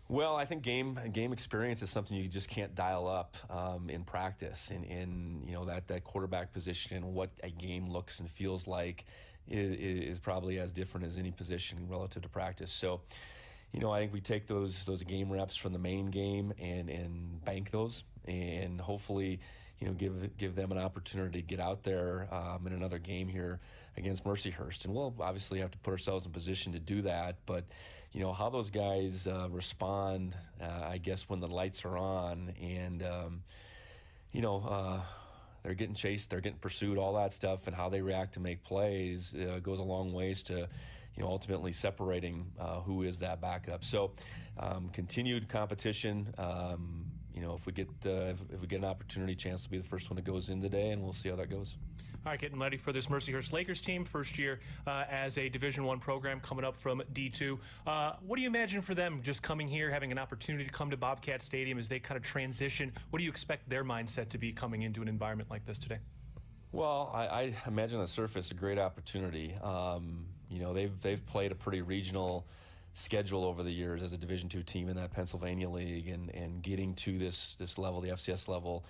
Well, I think game experience is something you just can't dial up in practice. In that quarterback position and what a game looks and feels like is probably as different as any position relative to practice. So, I think we take those game reps from the main game and bank those, and hopefully, give them an opportunity to get out there in another game here against Mercyhurst. And we'll obviously have to put ourselves in position to do that. But, how those guys respond, I guess, when the lights are on and, they're getting chased, they're getting pursued, all that stuff, and how they react to make plays goes a long ways to, ultimately separating who is that backup. So continued competition. If we get an opportunity, chance to be the first one that goes in today, and we'll see how that goes. All right, getting ready for this Mercyhurst Lakers team, first year as a Division I program coming up from D2. What do you imagine for them just coming here, having an opportunity to come to Bobcat Stadium as they kind of transition? What do you expect their mindset to be coming into an environment like this today? Well, I imagine on the surface a great opportunity. They've played a pretty regional schedule over the years as a Division II team in that Pennsylvania League, and getting to this level, the FCS level,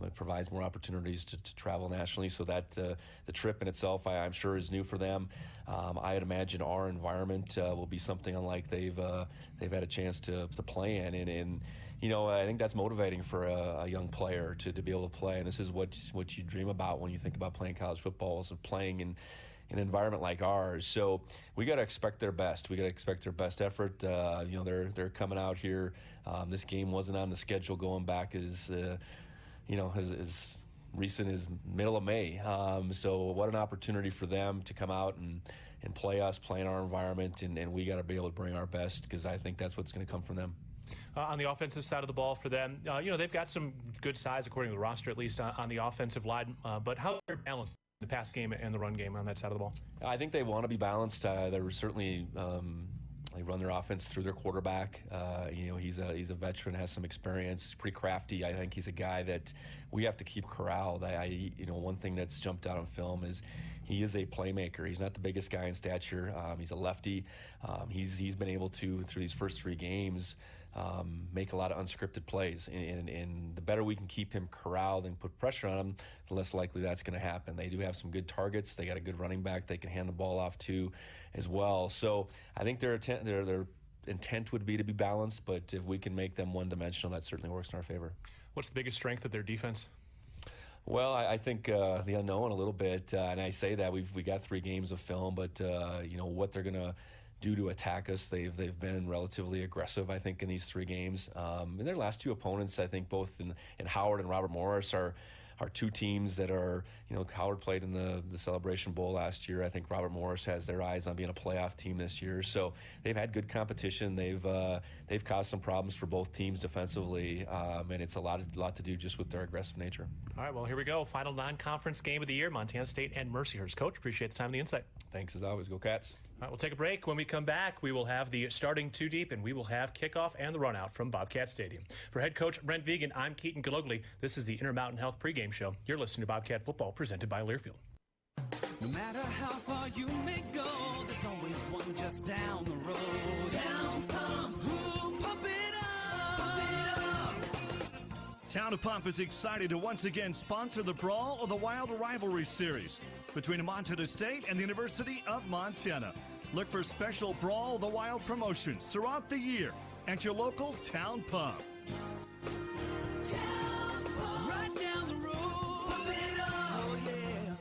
it provides more opportunities to travel nationally. So that the trip in itself, I'm sure, is new for them. I'd imagine our environment will be something unlike they've had a chance to play in, and I think that's motivating for a young player to be able to play. And this is what you dream about when you think about playing college football, is playing in an environment like ours. So we got to expect their best. We got to expect their best effort. They're coming out here. This game wasn't on the schedule going back as recent as middle of May. So what an opportunity for them to come out and play us, play in our environment, and we got to be able to bring our best, because I think that's what's going to come from them. On the offensive side of the ball for them, they've got some good size according to the roster, at least on the offensive line. But how they're balanced the pass game and the run game on that side of the ball? I think they want to be balanced. They're certainly they run their offense through their quarterback. He's a veteran, has some experience, pretty crafty. I think he's a guy that we have to keep corralled. One thing that's jumped out on film is he is a playmaker. He's not the biggest guy in stature. He's a lefty. He's been able to, through these first 3 games, make a lot of unscripted plays. And the better we can keep him corralled and put pressure on him, the less likely that's going to happen. They do have some good targets. They got a good running back they can hand the ball off to as well. So I think their intent would be to be balanced, but if we can make them one-dimensional, that certainly works in our favor. What's the biggest strength of their defense? Well, I think the unknown a little bit, and I say that we got 3 games of film, but what they're going to do to attack us, they've been relatively aggressive, I think, in these 3 games. And their last 2 opponents, I think, both in Howard and Robert Morris, are 2 teams that are, Howard played in the Celebration Bowl last year. I think Robert Morris has their eyes on being a playoff team this year. So they've had good competition. They've caused some problems for both teams defensively, and it's a lot to do just with their aggressive nature. All right, well, here we go. Final non-conference game of the year, Montana State and Mercyhurst. Coach, appreciate the time and the insight. Thanks, as always. Go Cats. All right, we'll take a break. When we come back, we will have the starting 2 deep, and we will have kickoff and the run out from Bobcat Stadium. For head coach Brent Vigen, I'm Keaton Gillogly. This is the Intermountain Health pregame show. You're listening to Bobcat Football, presented by Learfield. No matter how far you may go, there's always one just down the road. Town Pump, who pump it up, pump it up. Town of Pump is excited to once again sponsor the Brawl of the Wild Rivalry Series between Montana State and the University of Montana. Look for special Brawl of the Wild promotions throughout the year at your local Town Pump. Town Pump, right down the road, pump it up, oh yeah.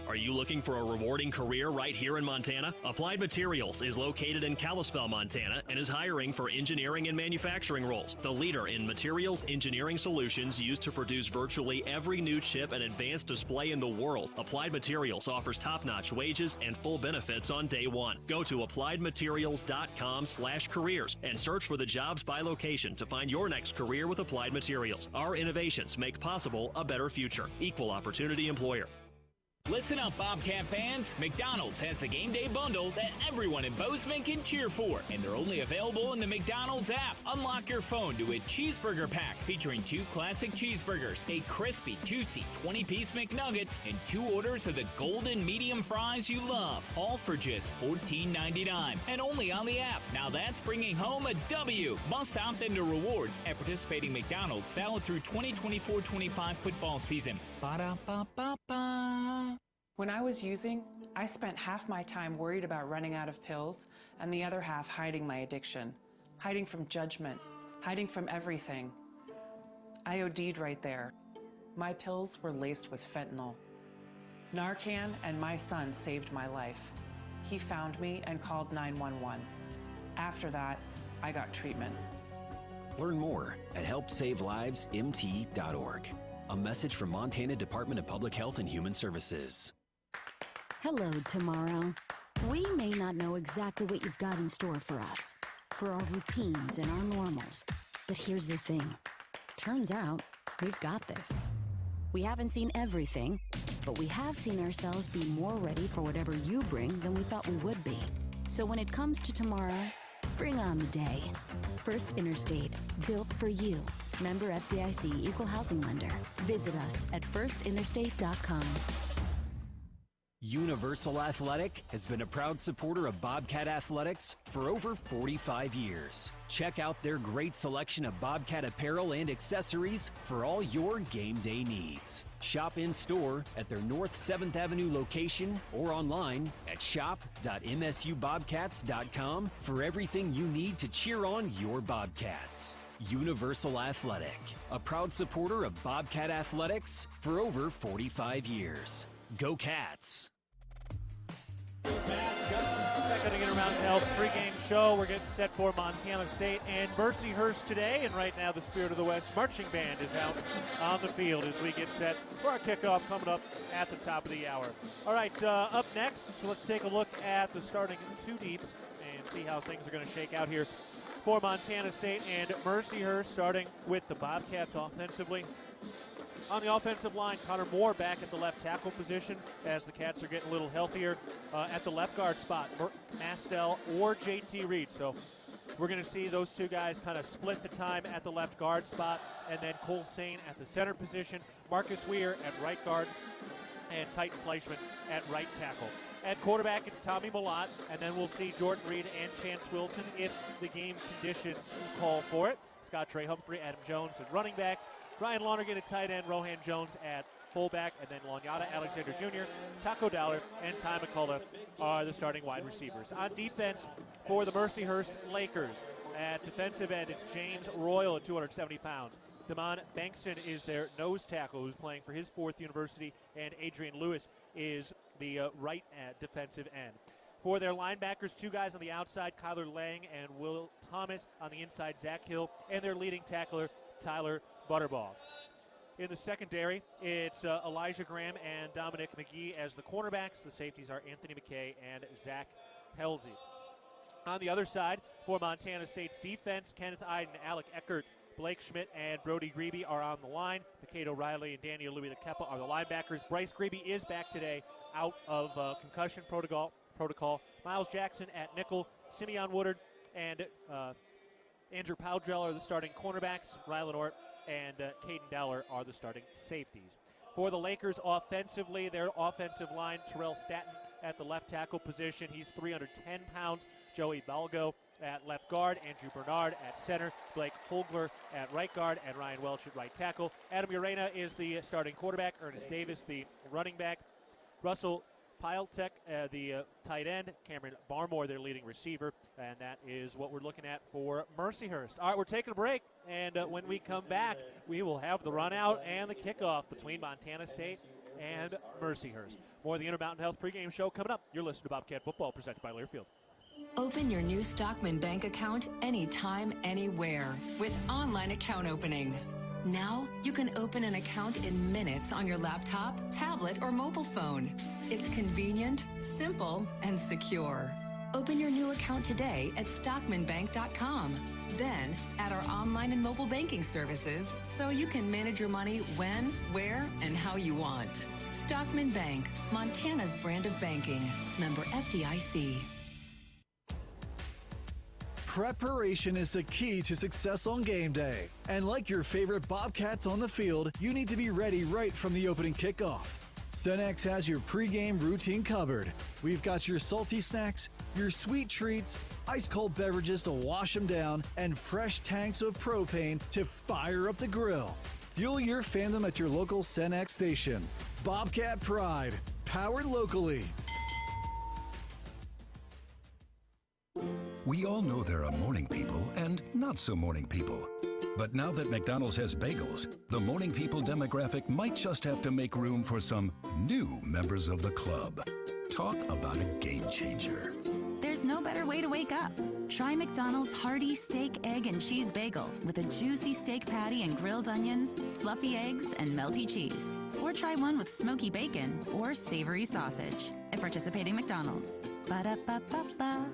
Are you looking for a rewarding career right here in Montana? Applied Materials is located in Kalispell, Montana, and is hiring for engineering and manufacturing roles. The leader in materials engineering solutions used to produce virtually every new chip and advanced display in the world. Applied Materials offers top-notch wages and full benefits on day one. Go to appliedmaterials.com/careers and search for the jobs by location to find your next career with Applied Materials. Our innovations make possible a better future. Equal opportunity employer. Listen up, Bobcat fans. McDonald's has the game day bundle that everyone in Bozeman can cheer for, and they're only available in the McDonald's app. Unlock your phone to a cheeseburger pack featuring 2 classic cheeseburgers, a crispy, juicy 20-piece McNuggets, and 2 orders of the golden medium fries you love, all for just $14.99, and only on the app. Now that's bringing home a W. Must opt into rewards at participating McDonald's, valid through 2024-25 football season. Ba-da-ba-ba-ba. When I was using, I spent half my time worried about running out of pills and the other half hiding my addiction, hiding from judgment, hiding from everything. I OD'd right there. My pills were laced with fentanyl. Narcan and my son saved my life. He found me and called 911. After that, I got treatment. Learn more at helpsavelivemt.org. A message from Montana Department of Public Health and Human Services. Hello, tomorrow. We may not know exactly what you've got in store for us, for our routines and our normals. But here's the thing. Turns out, we've got this. We haven't seen everything, but we have seen ourselves be more ready for whatever you bring than we thought we would be. So when it comes to tomorrow, bring on the day. First Interstate, built for you. Member FDIC, Equal Housing Lender. Visit us at firstinterstate.com. Universal Athletic has been a proud supporter of Bobcat Athletics for over 45 years. Check out their great selection of Bobcat apparel and accessories for all your game day needs. Shop in-store at their North 7th Avenue location or online at shop.msubobcats.com for everything you need to cheer on your Bobcats. Universal Athletic, a proud supporter of Bobcat Athletics for over 45 years. Go Cats! Back on the Intermountain Health pregame show. We're getting set for Montana State and Mercyhurst today. And right now, the Spirit of the West marching band is out on the field as we get set for our kickoff coming up at the top of the hour. All right, up next, so let's take a look at the starting 2 deeps and see how things are going to shake out here for Montana State and Mercyhurst, starting with the Bobcats offensively. On the offensive line, Connor Moore back at the left tackle position as the Cats are getting a little healthier. At the left guard spot, Mastel or JT Reed. So we're going to see those two guys kind of split the time at the left guard spot, and then Cole Sane at the center position, Marcus Weir at right guard, and Titan Fleischman at right tackle. At quarterback, it's Tommy Malott, and then we'll see Jordan Reed and Chance Wilson if the game conditions call for it. Scott Trey Humphrey, Adam Jones at running back, Ryan Lonergan at tight end, Rohan Jones at fullback, and then Lanyata Alexander Jr., Taco Dowler, and Ty McCullough are the starting wide receivers. On defense for the Mercyhurst Lakers, at defensive end, it's James Royal at 270 pounds. Damon Bankson is their nose tackle, who's playing for his fourth university, and Adrian Lewis is the right defensive end. For their linebackers, two guys on the outside, Kyler Lang and Will Thomas. On the inside, Zach Hill, and their leading tackler, Tyler Butterball. In the secondary, it's Elijah Graham and Dominic McGee as the cornerbacks. The safeties are Anthony McKay and Zach Halsey. On the other side, for Montana State's defense, Kenneth Iden, Alec Eckert, Blake Schmidt, and Brody Grebe are on the line. McKade O'Reilly and Daniel Louis Kepa are the linebackers. Bryce Grebe is back today out of concussion protocol. Miles Jackson at nickel. Simeon Woodard and Andrew Powdrell are the starting cornerbacks. Rylan Ort and Caden Dowler are the starting safeties. For the Lakers offensively, their offensive line, Terrell Staton at the left tackle position. He's 310 pounds. Joey Balgo at left guard, Andrew Bernard at center, Blake Holgler at right guard, and Ryan Welch at right tackle. Adam Urena is the starting quarterback, Ernest Davis the running back, Russell Piletek, the tight end, Cameron Barmore, their leading receiver, and that is what we're looking at for Mercyhurst. All right, we're taking a break, and when we come back, we will have the run out and the kickoff between Montana State and Mercyhurst. More of the Intermountain Health pregame show coming up. You're listening to Bobcat Football, presented by Learfield. Open your new Stockman Bank account anytime, anywhere with online account opening. Now, you can open an account in minutes on your laptop, tablet, or mobile phone. It's convenient, simple, and secure. Open your new account today at stockmanbank.com. Then, add our online and mobile banking services so you can manage your money when, where, and how you want. Stockman Bank, Montana's brand of banking. Member FDIC. Preparation is the key to success on game day. And like your favorite Bobcats on the field, you need to be ready right from the opening kickoff. Cenex has your pregame routine covered. We've got your salty snacks, your sweet treats, ice-cold beverages to wash them down, and fresh tanks of propane to fire up the grill. Fuel your fandom at your local Cenex station. Bobcat Pride, powered locally. We all know there are morning people and not so morning people. But now that McDonald's has bagels, the morning people demographic might just have to make room for some new members of the club. Talk about a game changer. There's no better way to wake up. Try McDonald's hearty steak, egg, and cheese bagel with a juicy steak patty and grilled onions, fluffy eggs, and melty cheese. Or try one with smoky bacon or savory sausage at participating McDonald's. Ba-da-ba-ba-ba.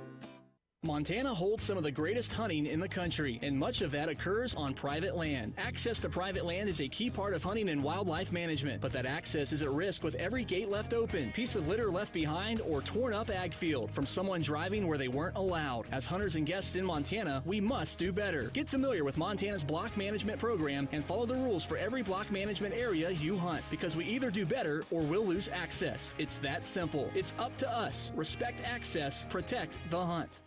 Montana holds some of the greatest hunting in the country, and much of that occurs on private land. Access to private land is a key part of hunting and wildlife management, but that access is at risk with every gate left open, piece of litter left behind, or torn up ag field from someone driving where they weren't allowed. As hunters and guests in Montana, we must do better. Get familiar with Montana's block management program and follow the rules for every block management area you hunt, because we either do better or we'll lose access. It's that simple. It's up to us. Respect access, protect the hunt.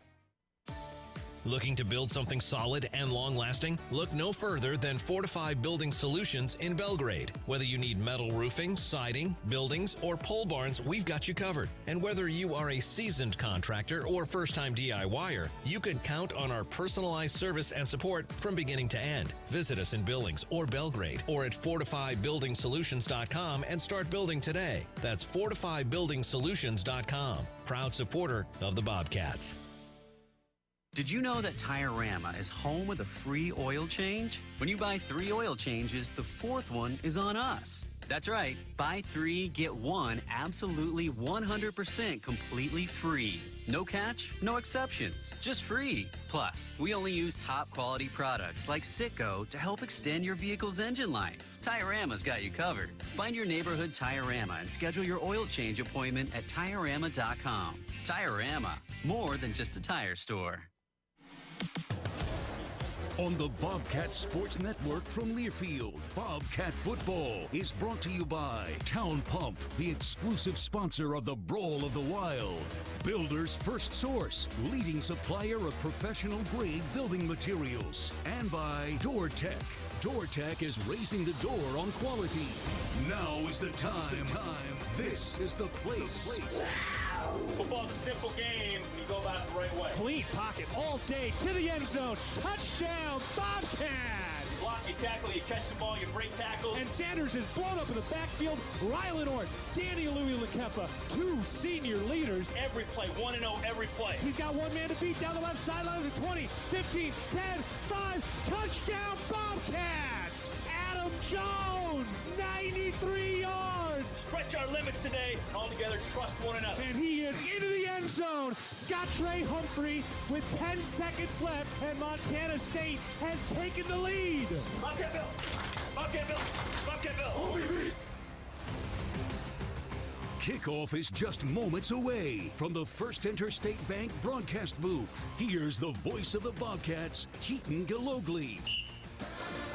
Looking to build something solid and long-lasting? Look no further than Fortify Building Solutions in Belgrade. Whether you need metal roofing, siding, buildings, or pole barns, we've got you covered. And whether you are a seasoned contractor or first-time DIYer, you can count on our personalized service and support from beginning to end. Visit us in Billings or Belgrade or at FortifyBuildingSolutions.com and start building today. That's FortifyBuildingSolutions.com. Proud supporter of the Bobcats. Did you know that Tire-Rama is home with a free oil change? When you buy 3 oil changes, the 4th one is on us. That's right. Buy 3, get 1 absolutely 100% completely free. No catch, no exceptions, just free. Plus, we only use top quality products like Sitco to help extend your vehicle's engine life. Tire-Rama's got you covered. Find your neighborhood Tire-Rama and schedule your oil change appointment at Tire-Rama.com. Tire-Rama, more than just a tire store. On the Bobcat Sports Network from Learfield, Bobcat Football is brought to you by Town Pump, the exclusive sponsor of the Brawl of the Wild. Builder's First Source, leading supplier of professional-grade building materials. And by DoorTech. DoorTech is raising the door on quality. Now is the time. This is the place. Football's a simple game. You go about it the right way. Clean pocket all day to the end zone. Touchdown, Bobcats! Block, you tackle, you catch the ball, you break tackles. And Sanders is blown up in the backfield. Rylan Orr, Danny Louie-Lakempa, 2 senior leaders. Every play, 1-0 every play. He's got one man to beat down the left sideline of the 20, 15, 10, 5. Touchdown, Bobcats! Adam Jones, 93 yards. Stretch our limits today. All together, trust one another. And he is into the end zone. Scott Trey Humphrey with 10 seconds left, and Montana State has taken the lead. Bobcat Bill! Bobcat Bill! Bobcat Bill! Kickoff is just moments away from the First Interstate Bank broadcast booth. Here's the voice of the Bobcats, Keaton Gillogly.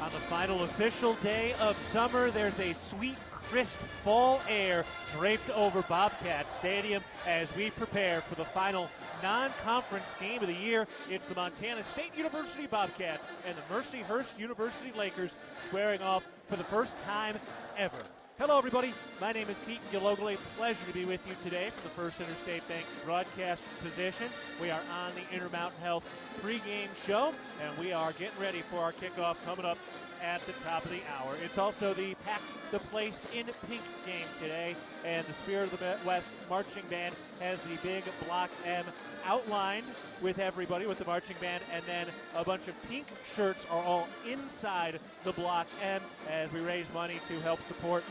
On the final official day of summer, there's a sweet, crisp fall air draped over Bobcat Stadium as we prepare for the final non-conference game of the year. It's the Montana State University Bobcats and the Mercyhurst University Lakers squaring off for the first time ever. Hello, everybody. My name is Keaton Gillogly. Pleasure to be with you today from the First Interstate Bank broadcast position. We are on the Intermountain Health pregame show, and we are getting ready for our kickoff coming up at the top of the hour. It's also the Pack the Place in Pink game today, and the Spirit of the West Marching Band has the big Block M outlined with everybody, with the marching band, and then a bunch of pink shirts are all inside the Block M as we raise money to help support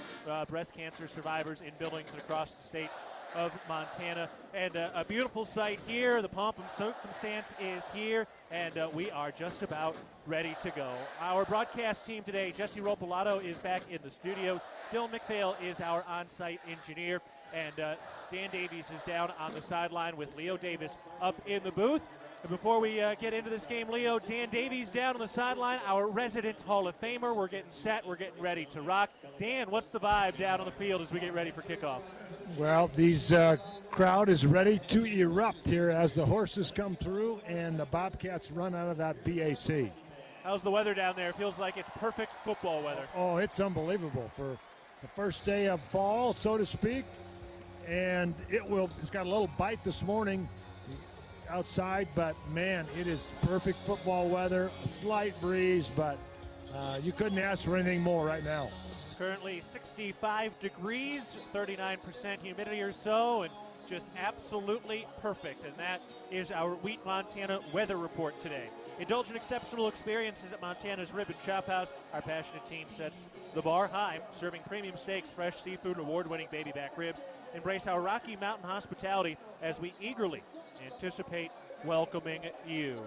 breast cancer survivors in buildings across the state of Montana. And a beautiful sight here. The pomp and circumstance is here, and we are just about ready to go. Our broadcast team today, Jesse Ropolato is back in the studios. Dylan McPhail is our on-site engineer, and Dan Davies is down on the sideline with Leo Davis up in the booth. And before we get into this game, Leo, Dan Davies down on the sideline, our resident Hall of Famer. We're getting set. We're getting ready to rock. Dan, what's the vibe down on the field as we get ready for kickoff? Well, these crowd is ready to erupt here as the horses come through and the Bobcats run out of that BAC. How's the weather down there? It feels like it's perfect football weather. Oh, it's unbelievable for the first day of fall, so to speak. And it's got a little bite this morning outside, but man, it is perfect football weather. A slight breeze, but you couldn't ask for anything more right now. Currently 65 degrees, 39% humidity or so, and just absolutely perfect. And that is our Wheat Montana weather report today. Indulge in exceptional experiences at Montana's Rib and Chop House. Our passionate team sets the bar high, serving premium steaks, fresh seafood, award-winning baby back ribs. Embrace our Rocky Mountain hospitality as we eagerly anticipate welcoming you.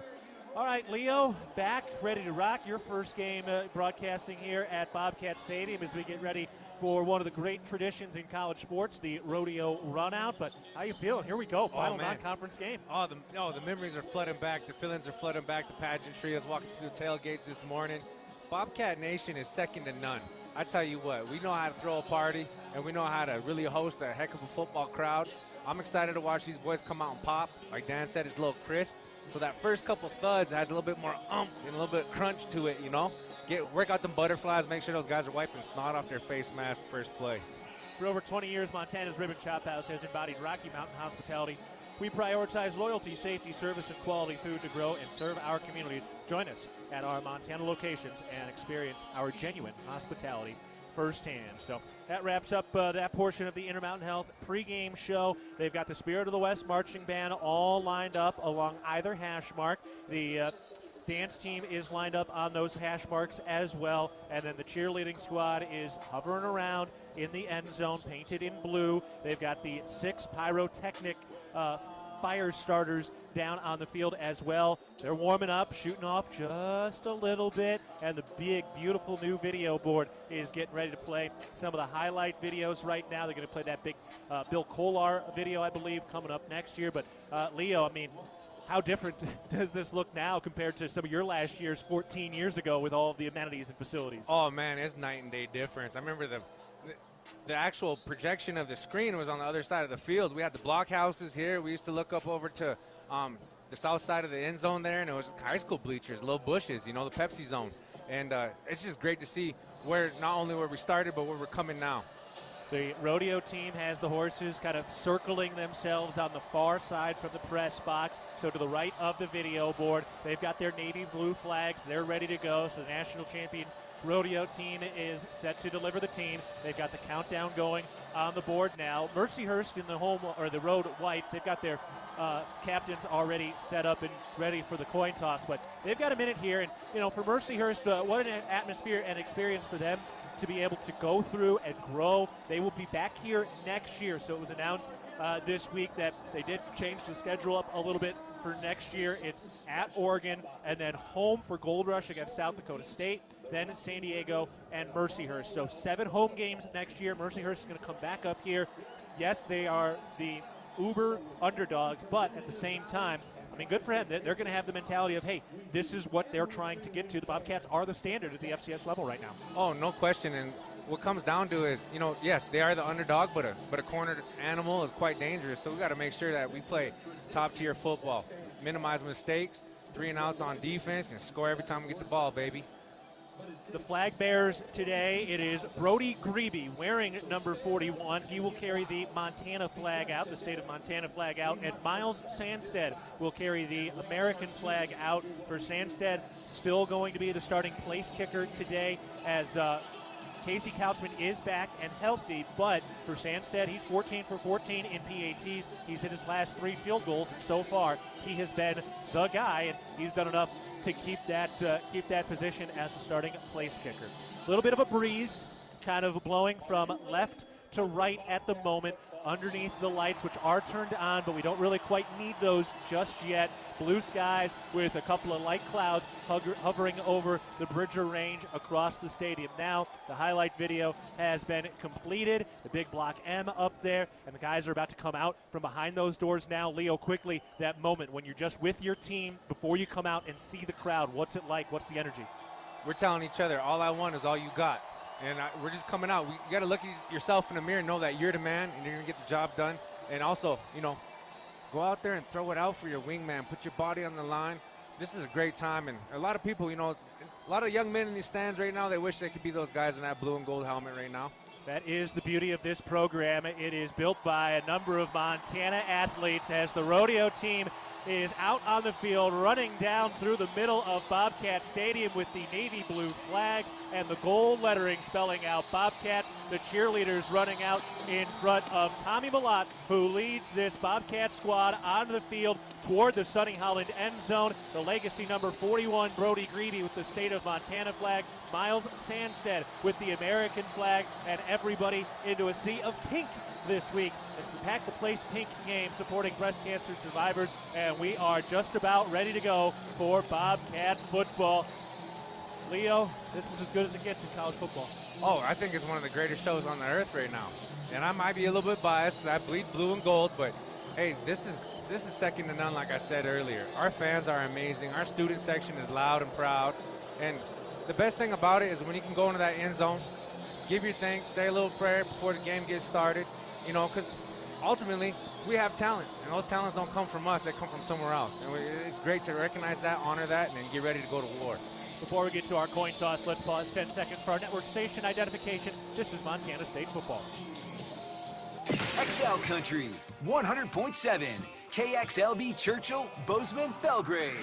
All right, Leo, back, ready to rock. Your first game broadcasting here at Bobcat Stadium as we get ready for one of the great traditions in college sports, the rodeo runout. But how you feeling? Here we go, final non-conference game. The memories are flooding back. The feelings are flooding back. The pageantry. I was walking through the tailgates this morning. Bobcat Nation is second to none. I tell you what, we know how to throw a party, and we know how to really host a heck of a football crowd. I'm excited to watch these boys come out and pop. Like Dan said, it's a little crisp. So that first couple thuds has a little bit more oomph and a little bit of crunch to it, you know. Work out them butterflies, make sure those guys are wiping snot off their face mask first play. For over 20 years, Montana's Rib and Chop House has embodied Rocky Mountain hospitality. We prioritize loyalty, safety, service, and quality food to grow and serve our communities. Join us at our Montana locations and experience our genuine hospitality firsthand. So that wraps up that portion of the Intermountain Health pregame show. They've got the Spirit of the West Marching Band all lined up along either hash mark. The dance team is lined up on those hash marks as well. And then the cheerleading squad is hovering around in the end zone, painted in blue. They've got the 6 pyrotechnic fire starters down on the field as well. They're warming up, shooting off just a little bit, and the big, beautiful new video board is getting ready to play some of the highlight videos right now. They're going to play that big Bill Kolar video, I believe, coming up next year. But, Leo, I mean, how different does this look now compared to some of your last years 14 years ago with all of the amenities and facilities? Oh, man, it's night and day difference. I remember the actual projection of the screen was on the other side of the field. We had the block houses here. We used to look up over to the south side of the end zone there, and it was high school bleachers, little bushes, the Pepsi zone. And it's just great to see where not only where we started, but where we're coming now. The rodeo team has the horses kind of circling themselves on the far side from the press box. So to the right of the video board, they've got their navy blue flags. They're ready to go. So the national champion rodeo team is set to deliver the team. They've got the countdown going on the board now. Mercyhurst in the home or the road whites, they've got their captains already set up and ready for the coin toss. But they've got a minute here, and for Mercyhurst, what an atmosphere and experience for them to be able to go through and grow. They will be back here next year. So it was announced this week that they did change the schedule up a little bit for next year. It's at Oregon and then home for Gold Rush against South Dakota State, then San Diego and Mercyhurst. So 7 home games next year. Mercyhurst is going to come back up here. Yes, they are the uber underdogs, but at the same time, I mean, good for them. They're going to have the mentality of, hey, this is what they're trying to get to. The Bobcats are the standard at the FCS level right now. Oh, no question. And what comes down to is, yes, they are the underdog, but a cornered animal is quite dangerous. So we got to make sure that we play top-tier football, minimize mistakes, 3 and outs on defense, and score every time we get the ball, baby. The flag bearers today, it is Brody Grebe wearing number 41. He will carry the Montana flag out, the state of Montana flag out, and Miles Sandstead will carry the American flag out. For Sandstead, still going to be the starting place kicker today as Casey Kautzman is back and healthy, but for Sandstead, he's 14 for 14 in PATs. He's hit his last 3 field goals, and so far he has been the guy, and he's done enough to keep that position as the starting place kicker. A little bit of a breeze, kind of blowing from left to right at the moment underneath the lights, which are turned on, but we don't really quite need those just yet. Blue skies with a couple of light clouds hovering over the Bridger Range across the stadium. Now the highlight video has been completed. The big block M up there, and the guys are about to come out from behind those doors now. Leo, quickly, that moment when you're just with your team before you come out and see the crowd, what's it like? What's the energy? We're telling each other, all I want is all you got. And we're just coming out. You got to look at yourself in the mirror and know that you're the man and you're going to get the job done. And also, go out there and throw it out for your wingman. Put your body on the line. This is a great time. And a lot of people, a lot of young men in these stands right now, they wish they could be those guys in that blue and gold helmet right now. That is the beauty of this program. It is built by a number of Montana athletes as the rodeo team is out on the field, running down through the middle of Bobcat Stadium with the navy blue flags and the gold lettering spelling out Bobcats. The cheerleaders running out in front of Tommy Malott, who leads this Bobcat squad onto the field toward the Sonny Holland end zone. The legacy number 41, Brody Grebe, with the state of Montana flag. Miles Sandstead with the American flag, and everybody into a sea of pink this week. It's the Pack the Place Pink game supporting breast cancer survivors, and we are just about ready to go for Bobcat football. Leo, this is as good as it gets in college football. Oh, I think it's one of the greatest shows on the earth right now. And I might be a little bit biased because I bleed blue and gold, but hey, this is second to none, like I said earlier. Our fans are amazing. Our student section is loud and proud. And the best thing about it is when you can go into that end zone, give your thanks, say a little prayer before the game gets started, because ultimately we have talents, and those talents don't come from us, they come from somewhere else. And it's great to recognize that, honor that, and then get ready to go to war. Before we get to our coin toss, let's pause 10 seconds for our network station identification. This is Montana State football. XL Country 100.7, KXLB Churchill, Bozeman, Belgrade.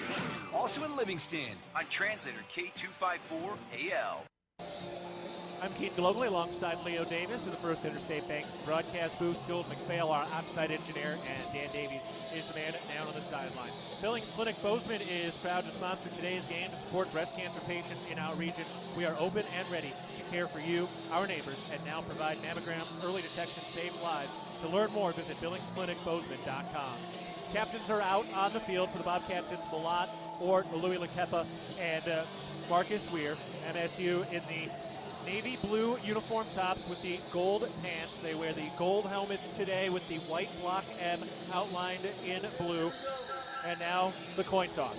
Also in Livingston on translator K254AL. I'm Keaton Gillogly alongside Leo Davis in the First Interstate Bank broadcast booth. Bill McPhail, our on-site engineer, and Dan Davies is the man down on the sideline. Billings Clinic Bozeman is proud to sponsor today's game to support breast cancer patients in our region. We are open and ready to care for you, our neighbors, and now provide mammograms. Early detection saves lives. To learn more, visit BillingsClinicBozeman.com. Captains are out on the field for the Bobcats. It's Malott, Ort, Louis Lakepa, and Marcus Weir. MSU in the navy blue uniform tops with the gold pants. They wear the gold helmets today with the white block M outlined in blue. And now the coin toss.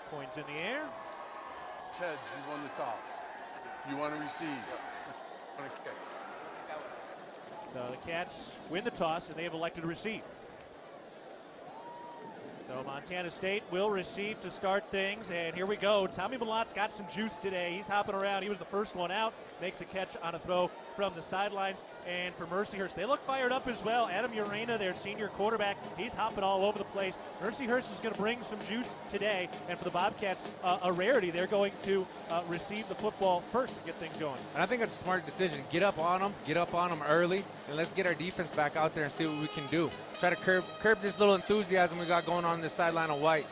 Coins in the air. Teds, you won the toss. You want to receive. You want to kick. So the Cats win the toss, and they have elected to receive. So Montana State will receive to start things, and here we go. Tommy Malott's got some juice today. He's hopping around. He was the first one out. Makes a catch on a throw from the sidelines. And for Mercyhurst, they look fired up as well. Adam Urena, their senior quarterback, he's hopping all over the place. Mercyhurst is going to bring some juice today, and for the Bobcats, a rarity. They're going to receive the football first to get things going. And I think it's a smart decision. Get up on them early, and let's get our defense back out there and see what we can do. Try to curb this little enthusiasm we got going on this sideline of white.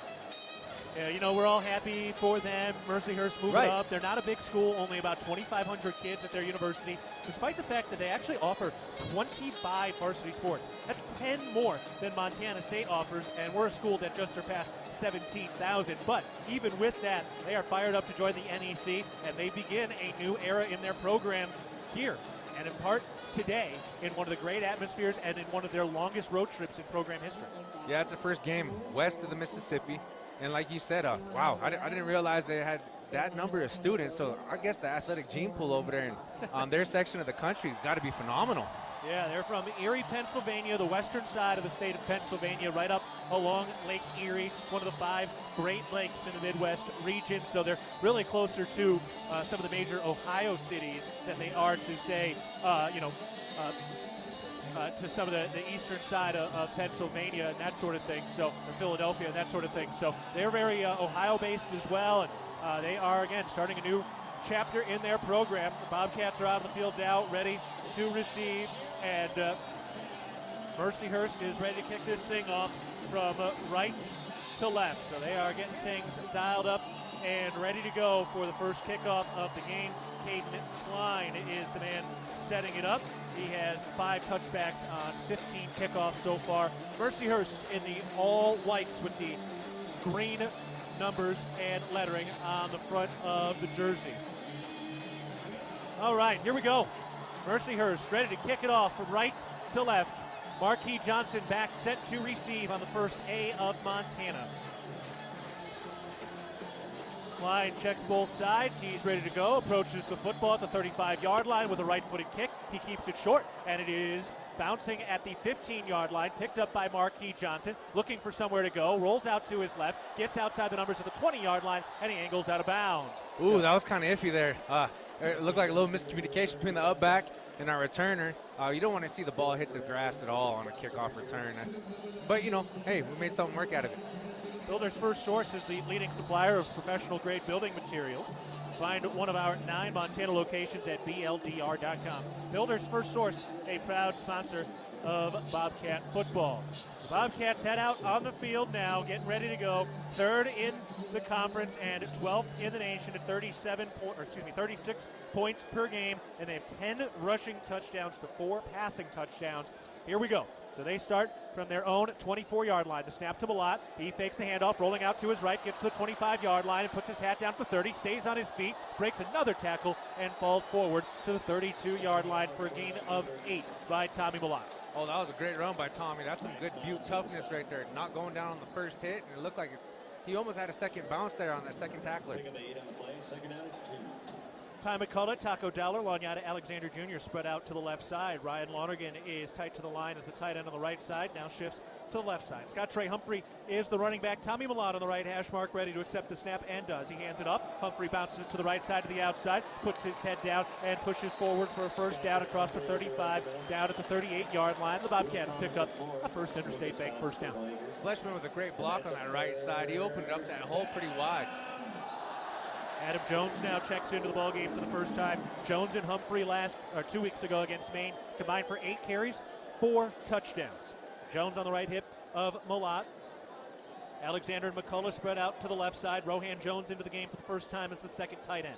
Yeah, you know, we're all happy for them. Mercyhurst moving up. They're not a big school, only about 2,500 kids at their university, despite the fact that they actually offer 25 varsity sports. That's 10 more than Montana State offers, and we're a school that just surpassed 17,000. But even with that, they are fired up to join the NEC, and they begin a new era in their program here, and in part today, in one of the great atmospheres and in one of their longest road trips in program history. Yeah, it's the first game west of the Mississippi. And like you said, wow, I didn't realize they had that number of students. So I guess the athletic gene pool over there in their section of the country has got to be phenomenal. Yeah, they're from Erie, Pennsylvania, the western side of the state of Pennsylvania, right up along Lake Erie, one of the 5 Great Lakes in the Midwest region. So they're really closer to some of the major Ohio cities than they are to, say, to some of the eastern side of Pennsylvania and that sort of thing, so or Philadelphia and that sort of thing. So they're very Ohio-based as well, and they are, again, starting a new chapter in their program. The Bobcats are out on the field now, ready to receive, and Mercyhurst is ready to kick this thing off from right to left. So they are getting things dialed up and ready to go for the first kickoff of the game. Caden Klein is the man setting it up. He has 5 touchbacks on 15 kickoffs so far. Mercyhurst in the all whites with the green numbers and lettering on the front of the jersey. All right, here we go. Mercyhurst ready to kick it off from right to left. Marquis Johnson back, set to receive on the first A of Montana. Klein checks both sides. He's ready to go. Approaches the football at the 35-yard line with a right-footed kick. He keeps it short, and it is bouncing at the 15-yard line. Picked up by Marquis Johnson. Looking for somewhere to go. Rolls out to his left. Gets outside the numbers at the 20-yard line, and he angles out of bounds. Ooh, that was kind of iffy there. It looked like a little miscommunication between the up back and our returner. You don't want to see the ball hit the grass at all on a kickoff return. But, hey, we made something work out of it. Builder's First Source is the leading supplier of professional-grade building materials. Find one of our 9 Montana locations at BLDR.com. Builder's First Source, a proud sponsor of Bobcat football. The Bobcats head out on the field now, getting ready to go. 3rd in the conference and 12th in the nation at 36 points per game, and they have 10 rushing touchdowns to 4 passing touchdowns. Here we go. So they start from their own 24-yard line. The snap to Malott. He fakes the handoff, rolling out to his right, gets to the 25-yard line and puts his hat down for 30, stays on his feet, breaks another tackle, and falls forward to the 32-yard line for a gain of 8 by Tommy Malott. Oh, that was a great run by Tommy. That's some good butte toughness right there. Not going down on the first hit, and it looked like he almost had a second bounce there on that second tackler. Ty McCullough, Taco Dollar, Wanyata Alexander Jr. spread out to the left side. Ryan Lonergan is tight to the line as the tight end on the right side. Now shifts to the left side. Scott Trey Humphrey is the running back. Tommy Millot on the right hash mark, ready to accept the snap, and does. He hands it up. Humphrey bounces it to the right side to the outside, puts his head down, and pushes forward for a first down across the 35, down at the 38-yard line. The Bobcats pick up a First Interstate Bank first down. Fleshman with a great block on that right side. He opened up that hole pretty wide. Adam Jones now checks into the ballgame for the first time. Jones and Humphrey 2 weeks ago against Maine combined for 8 carries, 4 touchdowns. Jones on the right hip of Millot. Alexander and McCullough spread out to the left side. Rohan Jones into the game for the first time as the second tight end.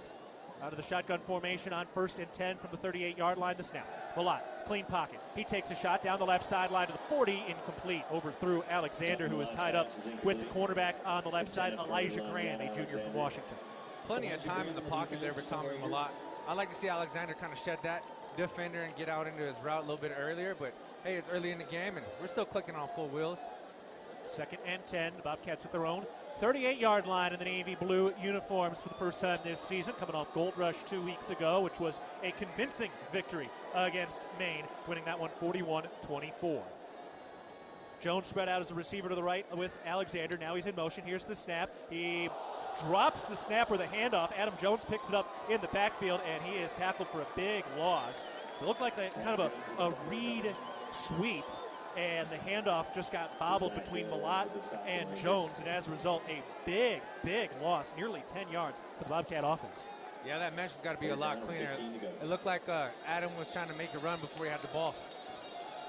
Out of the shotgun formation on 1st and 10 from the 38-yard line, the snap. Millot, clean pocket. He takes a shot down the left sideline to the 40, incomplete. Overthrew Alexander, who is tied up with the cornerback on the left side, Elijah Grand, a junior from Washington. Plenty of time in the pocket there for Tommy Millot. I'd like to see Alexander kind of shed that defender and get out into his route a little bit earlier, but hey, it's early in the game and we're still clicking on full wheels. 2nd and 10, the Bobcats at their own 38-yard line in the navy blue uniforms for the first time this season, coming off Gold Rush 2 weeks ago, which was a convincing victory against Maine, winning that one 41-24. Jones spread out as a receiver to the right with Alexander. Now he's in motion. Here's the snap. He drops the snap or the handoff. Adam Jones picks it up in the backfield, and he is tackled for a big loss. So it looked like kind of a read sweep, and the handoff just got bobbled between Millot and Jones, and as a result, a big, big loss, nearly 10 yards for the Bobcat offense. Yeah, that mesh has got to be a lot cleaner. It looked like Adam was trying to make a run before he had the ball.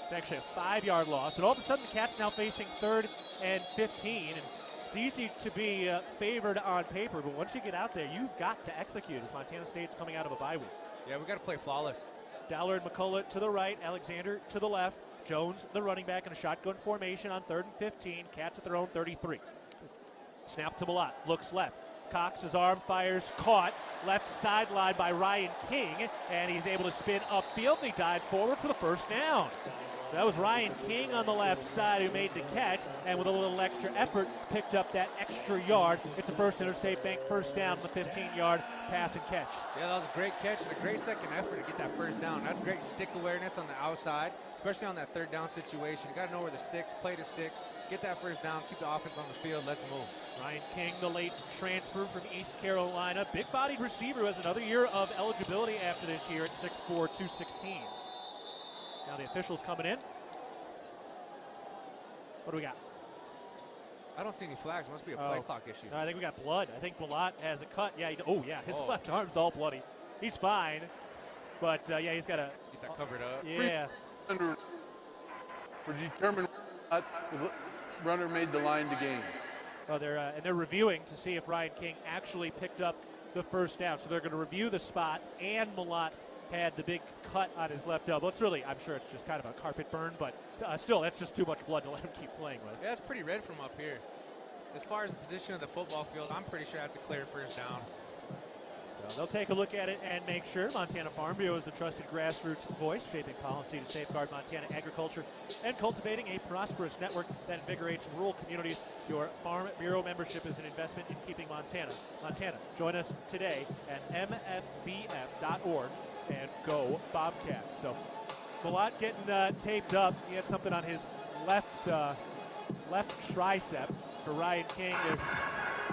It's actually a 5-yard loss, and all of a sudden the Cats now facing 3rd and 15, and it's easy to be favored on paper, but once you get out there, you've got to execute as Montana State's coming out of a bye week. Yeah, we got to play flawless. Dollar and McCullough to the right, Alexander to the left. Jones, the running back, in a shotgun formation on 3rd and 15. Cats at their own 33. Snap to Millot, looks left. Cox, his arm fires, caught. Left sideline by Ryan King, and he's able to spin upfield, and he dives forward for the first down. So that was Ryan King on the left side who made the catch, and with a little extra effort, picked up that extra yard. It's a First Interstate Bank first down on the 15-yard pass and catch. Yeah, that was a great catch and a great second effort to get that first down. That's great stick awareness on the outside, especially on that 3rd down situation. You got to know where the sticks, play the sticks, get that first down, keep the offense on the field, let's move. Ryan King, the late transfer from East Carolina, big-bodied receiver who has another year of eligibility after this year at 6'4", 216. Now the officials coming in. What do we got? I don't see any flags. Must be a play clock issue. No, I think we got blood. I think Millot has a cut. Yeah, his left arm's all bloody. He's fine, but yeah, he's got to get that covered up. Yeah. For determined the runner made the line to gain. Oh, they're reviewing to see if Ryan King actually picked up the first down. So they're going to review the spot, and Millot had the big cut on his left elbow. It's really, I'm sure it's just kind of a carpet burn, but still, that's just too much blood to let him keep playing with. Yeah, it's pretty red from up here. As far as the position of the football field, I'm pretty sure that's a clear first down. So they'll take a look at it and make sure. Montana Farm Bureau is the trusted grassroots voice, shaping policy to safeguard Montana agriculture and cultivating a prosperous network that invigorates rural communities. Your Farm Bureau membership is an investment in keeping Montana. Join us today at mfbf.org and go Bobcats. So Millot getting taped up. He had something on his left tricep for Ryan King.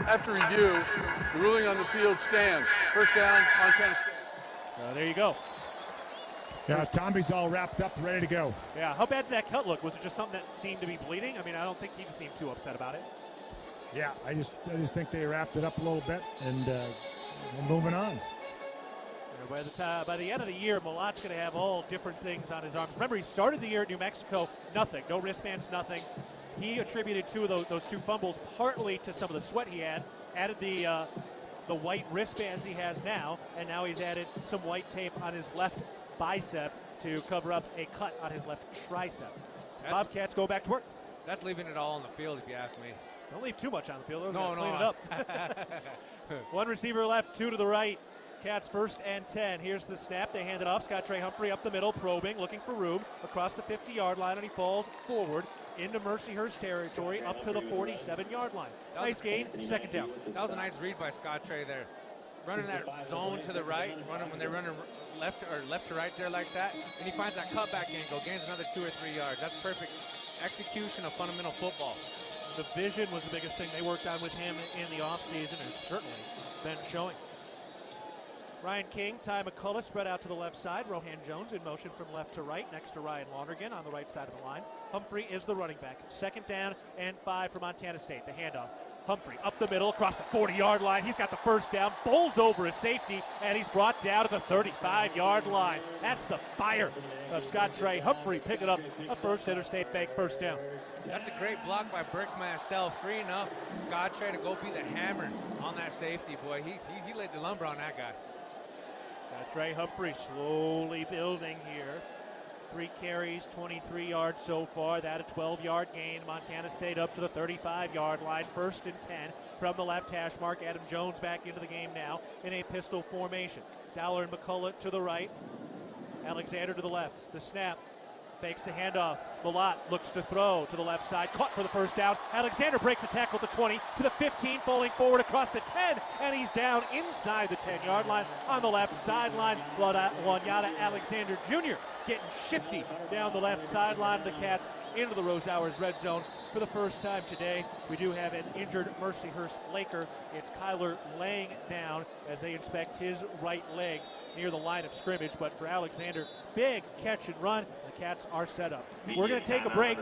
After review, the ruling on the field stands. First down, Montana State. So there you go. Yeah, Tommy's all wrapped up, ready to go. Yeah, how bad did that cut look? Was it just something that seemed to be bleeding? I mean, I don't think he seemed too upset about it. Yeah, I just think they wrapped it up a little bit, and we're moving on. By the end of the year, Millot's going to have all different things on his arms. Remember, he started the year at New Mexico, nothing, no wristbands, nothing. He attributed two of those 2 fumbles partly to some of the sweat he had, added the white wristbands he has now, and now he's added some white tape on his left bicep to cover up a cut on his left tricep. So Bobcats go back to work. That's leaving it all on the field, if you ask me. Don't leave too much on the field. No, clean it up. 1 receiver left, 2 to the right. Cats 1st and 10. Here's the snap. They hand it off. Scott Trey Humphrey up the middle, probing, looking for room across the 50-yard line, and he falls forward into Mercyhurst territory up to the 47-yard line. Nice gain, 2nd down. That was a nice read by Scott Trey there. running that zone to the right, when they're running left to right there like that, and he finds that cutback angle, gains another 2 or 3 yards. That's perfect execution of fundamental football. The vision was the biggest thing they worked on with him in the offseason, and it's certainly been showing. Ryan King, Ty McCullough spread out to the left side. Rohan Jones in motion from left to right next to Ryan Lonergan on the right side of the line. Humphrey is the running back. 2nd down and 5 for Montana State. The handoff. Humphrey up the middle across the 40-yard line. He's got the first down, bowls over a safety, and he's brought down to the 35-yard line. That's the fire of Scott Trey. Humphrey picking up a First Interstate Bank first down. That's a great block by Berkman Estelle, freeing up Scott Trey to go be the hammer on that safety. Boy, he laid the lumber on that guy. Scott Trey Humphrey slowly building here. 3 carries, 23 yards so far. That a 12-yard gain. Montana State up to the 35-yard line. 1st and 10 from the left hash mark. Adam Jones back into the game now in a pistol formation. Dowler and McCullough to the right. Alexander to the left. The snap. Fakes the handoff. Malott looks to throw to the left side. Caught for the first down. Alexander breaks a tackle to 20, to the 15, falling forward across the 10, and he's down inside the 10-yard line on the left sideline. Wanyata Alexander Jr. getting shifty down the left sideline of the Cats into the Rose Hours red zone for the first time today. We do have an injured Mercyhurst Laker. It's Kyler laying down as they inspect his right leg near the line of scrimmage. But for Alexander, big catch and run. The Cats are set up. We're going to take a break.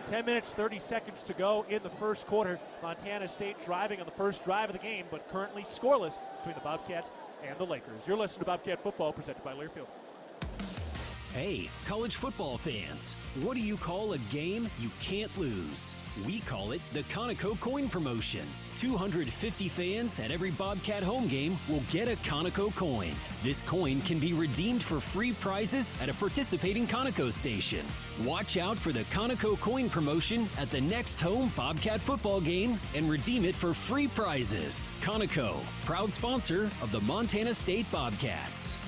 10 minutes, 30 seconds to go in the first quarter. Montana State driving on the first drive of the game, but currently scoreless between the Bobcats and the Lakers. You're listening to Bobcat Football, presented by Learfield. Hey, college football fans, what do you call a game you can't lose? We call it the Conoco Coin Promotion. 250 fans at every Bobcat home game will get a Conoco coin. This coin can be redeemed for free prizes at a participating Conoco station. Watch out for the Conoco Coin Promotion at the next home Bobcat football game and redeem it for free prizes. Conoco, proud sponsor of the Montana State Bobcats.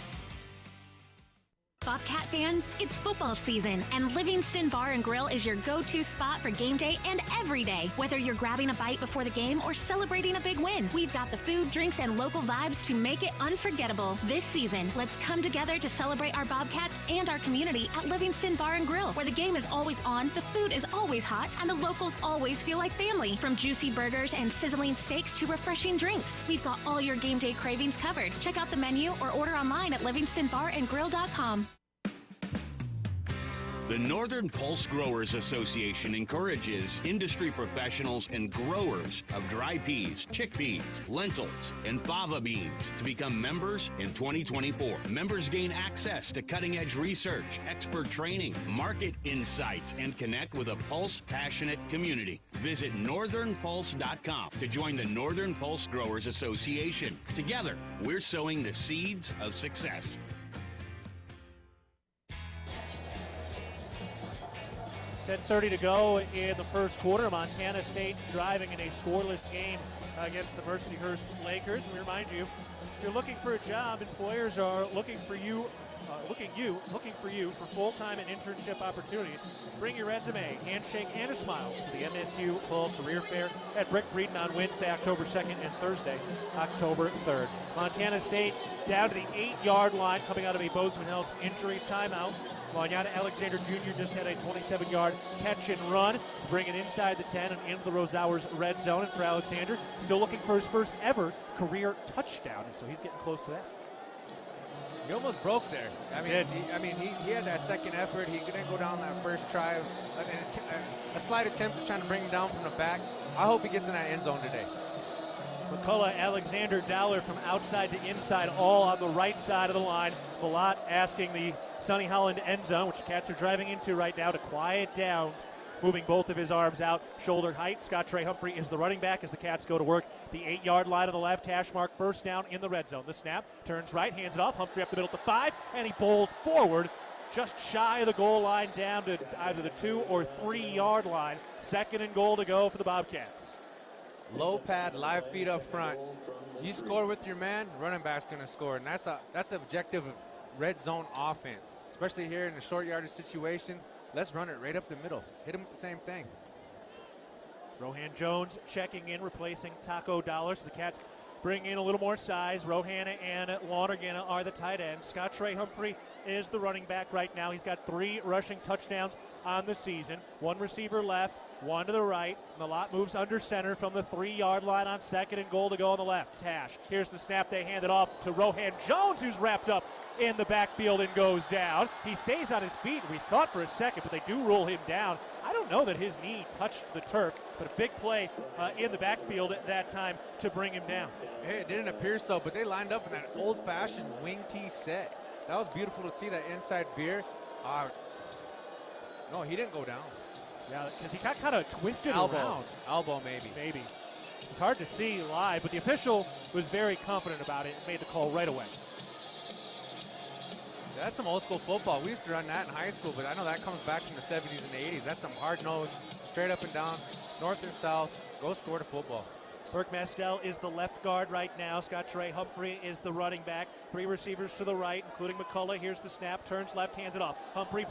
Bobcat fans, it's football season, and Livingston Bar and Grill is your go-to spot for game day and every day. Whether you're grabbing a bite before the game or celebrating a big win, we've got the food, drinks, and local vibes to make it unforgettable. This season, let's come together to celebrate our Bobcats and our community at Livingston Bar and Grill, where the game is always on, the food is always hot, and the locals always feel like family. From juicy burgers and sizzling steaks to refreshing drinks, we've got all your game day cravings covered. Check out the menu or order online at livingstonbarandgrill.com. The Northern Pulse Growers Association encourages industry professionals and growers of dry peas, chickpeas, lentils, and fava beans to become members in 2024. Members gain access to cutting-edge research, expert training, market insights, and connect with a Pulse-passionate community. Visit northernpulse.com to join the Northern Pulse Growers Association. Together, we're sowing the seeds of success. 10:30 to go in the first quarter. Montana State driving in a scoreless game against the Mercyhurst Lakers. We remind you, if you're looking for a job, employers are looking for you for full-time and internship opportunities. Bring your resume, handshake, and a smile to the MSU Fall Career Fair at Brick Breeden on Wednesday, October 2nd, and Thursday, October 3rd. Montana State down to the 8-yard line coming out of a Bozeman Health injury timeout. Wanyata Alexander Jr. just had a 27-yard catch and run to bring it inside the 10 and into the Rose Hours red zone. And for Alexander, still looking for his first ever career touchdown, and so he's getting close to that. He almost broke there. He had that second effort. He didn't go down that first try. A slight attempt at trying to bring him down from the back. I hope he gets in that end zone today. McCullough, Alexander, Dowler from outside to inside, all on the right side of the line. Malott asking the Sonny Holland end zone, which the Cats are driving into right now, to quiet down, moving both of his arms out, shoulder height. Scott Trey Humphrey is the running back as the Cats go to work. The 8-yard line of the left, hash mark, first down in the red zone. The snap, turns right, hands it off. Humphrey up the middle to 5, and he bowls forward just shy of the goal line down to either the 2 or 3-yard line. 2nd and goal to go for the Bobcats. Low pad, live feet up front. You score with your man, running back's going to score. And that's the objective of red zone offense, especially here in a short yardage situation. Let's run it right up the middle. Hit him with the same thing. Rohan Jones checking in, replacing Taco Dowler. So the Cats bring in a little more size. Rohan and Lonergan are the tight ends. Scott Trey Humphrey is the running back right now. He's got 3 rushing touchdowns on the season. 1 receiver left, 1 to the right. And the lot moves under center from the 3-yard line on 2nd and goal to go on the left. Hash. Here's the snap. They hand it off to Rohan Jones, who's wrapped up in the backfield and goes down. He stays on his feet. We thought for a second, but they do roll him down. I don't know that his knee touched the turf, but a big play in the backfield at that time to bring him down. Hey, it didn't appear so, but they lined up in that old-fashioned wing T set. That was beautiful to see, that inside veer. No, he didn't go down. Yeah, because he got kind of twisted around. Elbow, maybe. Maybe. It's hard to see live, but the official was very confident about it and made the call right away. That's some old school football. We used to run that in high school, but I know that comes back from the 70s and the 80s. That's some hard nose, straight up and down, north and south. Go score to football. Burke Mastel is the left guard right now. Scott Trey Humphrey is the running back. 3 receivers to the right, including McCullough. Here's the snap, turns left, hands it off. Humphrey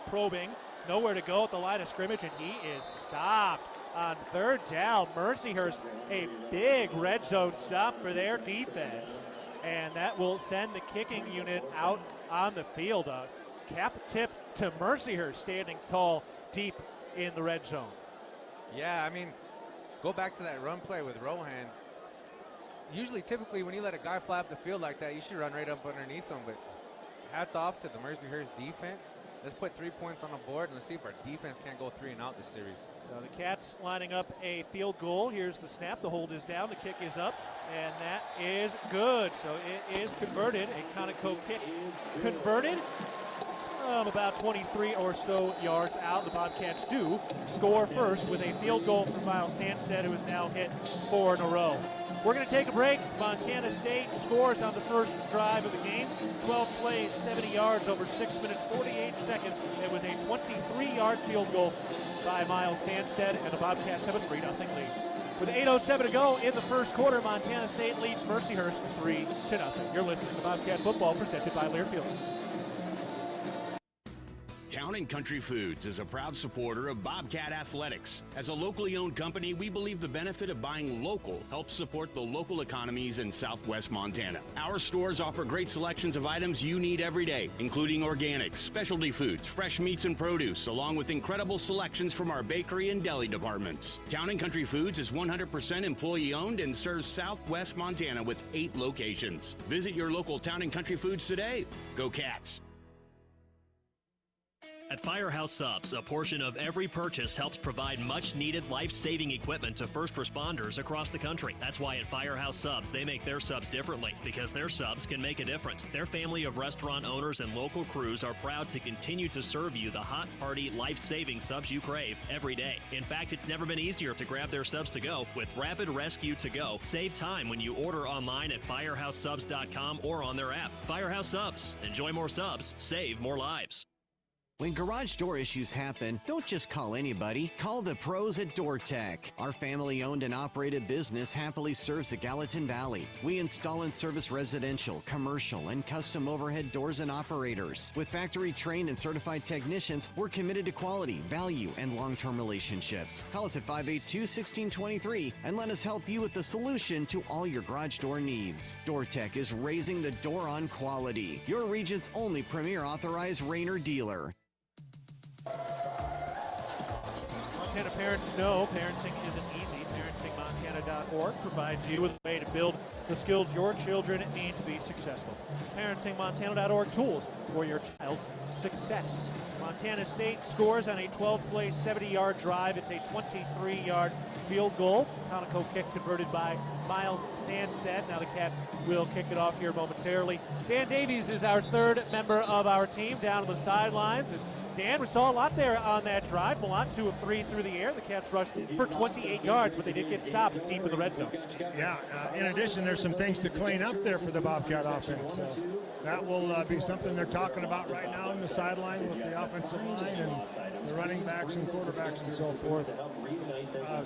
probing, nowhere to go at the line of scrimmage, and he is stopped on 3rd down. Mercyhurst, a big red zone stop for their defense, and that will send the kicking unit out on the field. A cap tip to Mercyhurst, standing tall deep in the red zone. Yeah, I mean, go back to that run play with Rohan. Usually, typically, when you let a guy flap the field like that, you should run right up underneath him. But hats off to the Mercyhurst defense. Let's put 3 points on the board, and let's see if our defense can't go 3 and out this series. So the Cats lining up a field goal. Here's the snap. The hold is down. The kick is up, and that is good. So it is converted. A Conoco kick converted. About 23 or so yards out. The Bobcats do score first with a field goal from Miles Stanstead, who has now hit 4 in a row. We're going to take a break. Montana State scores on the first drive of the game. 12 plays, 70 yards over 6 minutes, 48 seconds. It was a 23-yard field goal by Miles Stanstead, and the Bobcats have a 3-0 lead. With 8:07 to go in the first quarter, Montana State leads Mercyhurst 3-0. You're listening to Bobcat Football, presented by Learfield. Town & Country Foods is a proud supporter of Bobcat Athletics. As a locally owned company, we believe the benefit of buying local helps support the local economies in southwest Montana. Our stores offer great selections of items you need every day, including organics, specialty foods, fresh meats and produce, along with incredible selections from our bakery and deli departments. Town & Country Foods is 100% employee-owned and serves southwest Montana with 8 locations. Visit your local Town & Country Foods today. Go Cats! At Firehouse Subs, a portion of every purchase helps provide much-needed life-saving equipment to first responders across the country. That's why at Firehouse Subs, they make their subs differently, because their subs can make a difference. Their family of restaurant owners and local crews are proud to continue to serve you the hot, hearty, life-saving subs you crave every day. In fact, it's never been easier to grab their subs to go with Rapid Rescue to Go. Save time when you order online at firehousesubs.com or on their app. Firehouse Subs. Enjoy more subs. Save more lives. When garage door issues happen, don't just call anybody. Call the pros at DoorTech. Our family-owned and operated business happily serves the Gallatin Valley. We install and service residential, commercial, and custom overhead doors and operators. With factory-trained and certified technicians, we're committed to quality, value, and long-term relationships. Call us at 582-1623 and let us help you with the solution to all your garage door needs. DoorTech is raising the door on quality. Your region's only premier authorized Rainer dealer. Montana parents know parenting isn't easy. ParentingMontana.org provides you with a way to build the skills your children need to be successful. ParentingMontana.org tools for your child's success. Montana State scores on a 12-play, 70-yard drive. It's a 23-yard field goal. Conoco kick converted by Miles Stanstead. Now the Cats will kick it off here momentarily. Dan Davies is our 3rd member of our team down on the sidelines. And Dan, we saw a lot there on that drive. Milan 2 of 3 through the air. The Cats rushed for 28 yards, but they did get stopped deep in the red zone. Yeah, in addition, there's some things to clean up there for the Bobcat offense. So that will be something they're talking about right now in the sideline with the offensive line and the running backs and quarterbacks and so forth.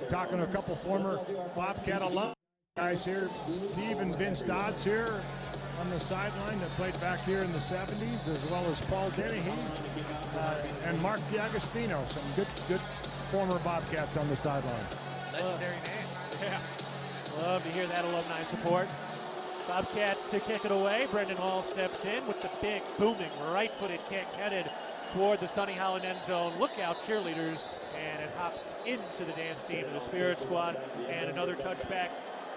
Talking to a couple former Bobcat alum guys here, Steve and Vince Dodds here on the sideline that played back here in the 70s, as well as Paul Dennehy and Mark D'Agostino, some good former Bobcats on the sideline. Legendary names. Yeah. Love to hear that alumni support. Bobcats to kick it away. Brendan Hall steps in with the big, booming, right-footed kick headed toward the Sonny Holland end zone. Look out, cheerleaders. And it hops into the dance team of the Spirit Squad. And another touchback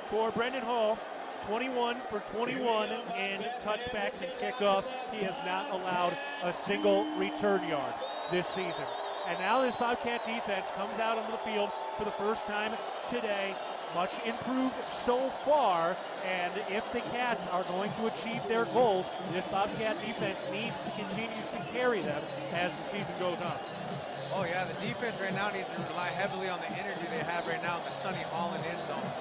for Brendan Hall. 21 for 21 in touchbacks and kickoffs. He has not allowed a single return yard this season. And now this Bobcat defense comes out onto the field for the first time today. Much improved so far, and if the Cats are going to achieve their goals, this Bobcat defense needs to continue to carry them as the season goes on. Oh yeah, the defense right now needs to rely heavily on the energy they have right now in the Sonny Holland end zone.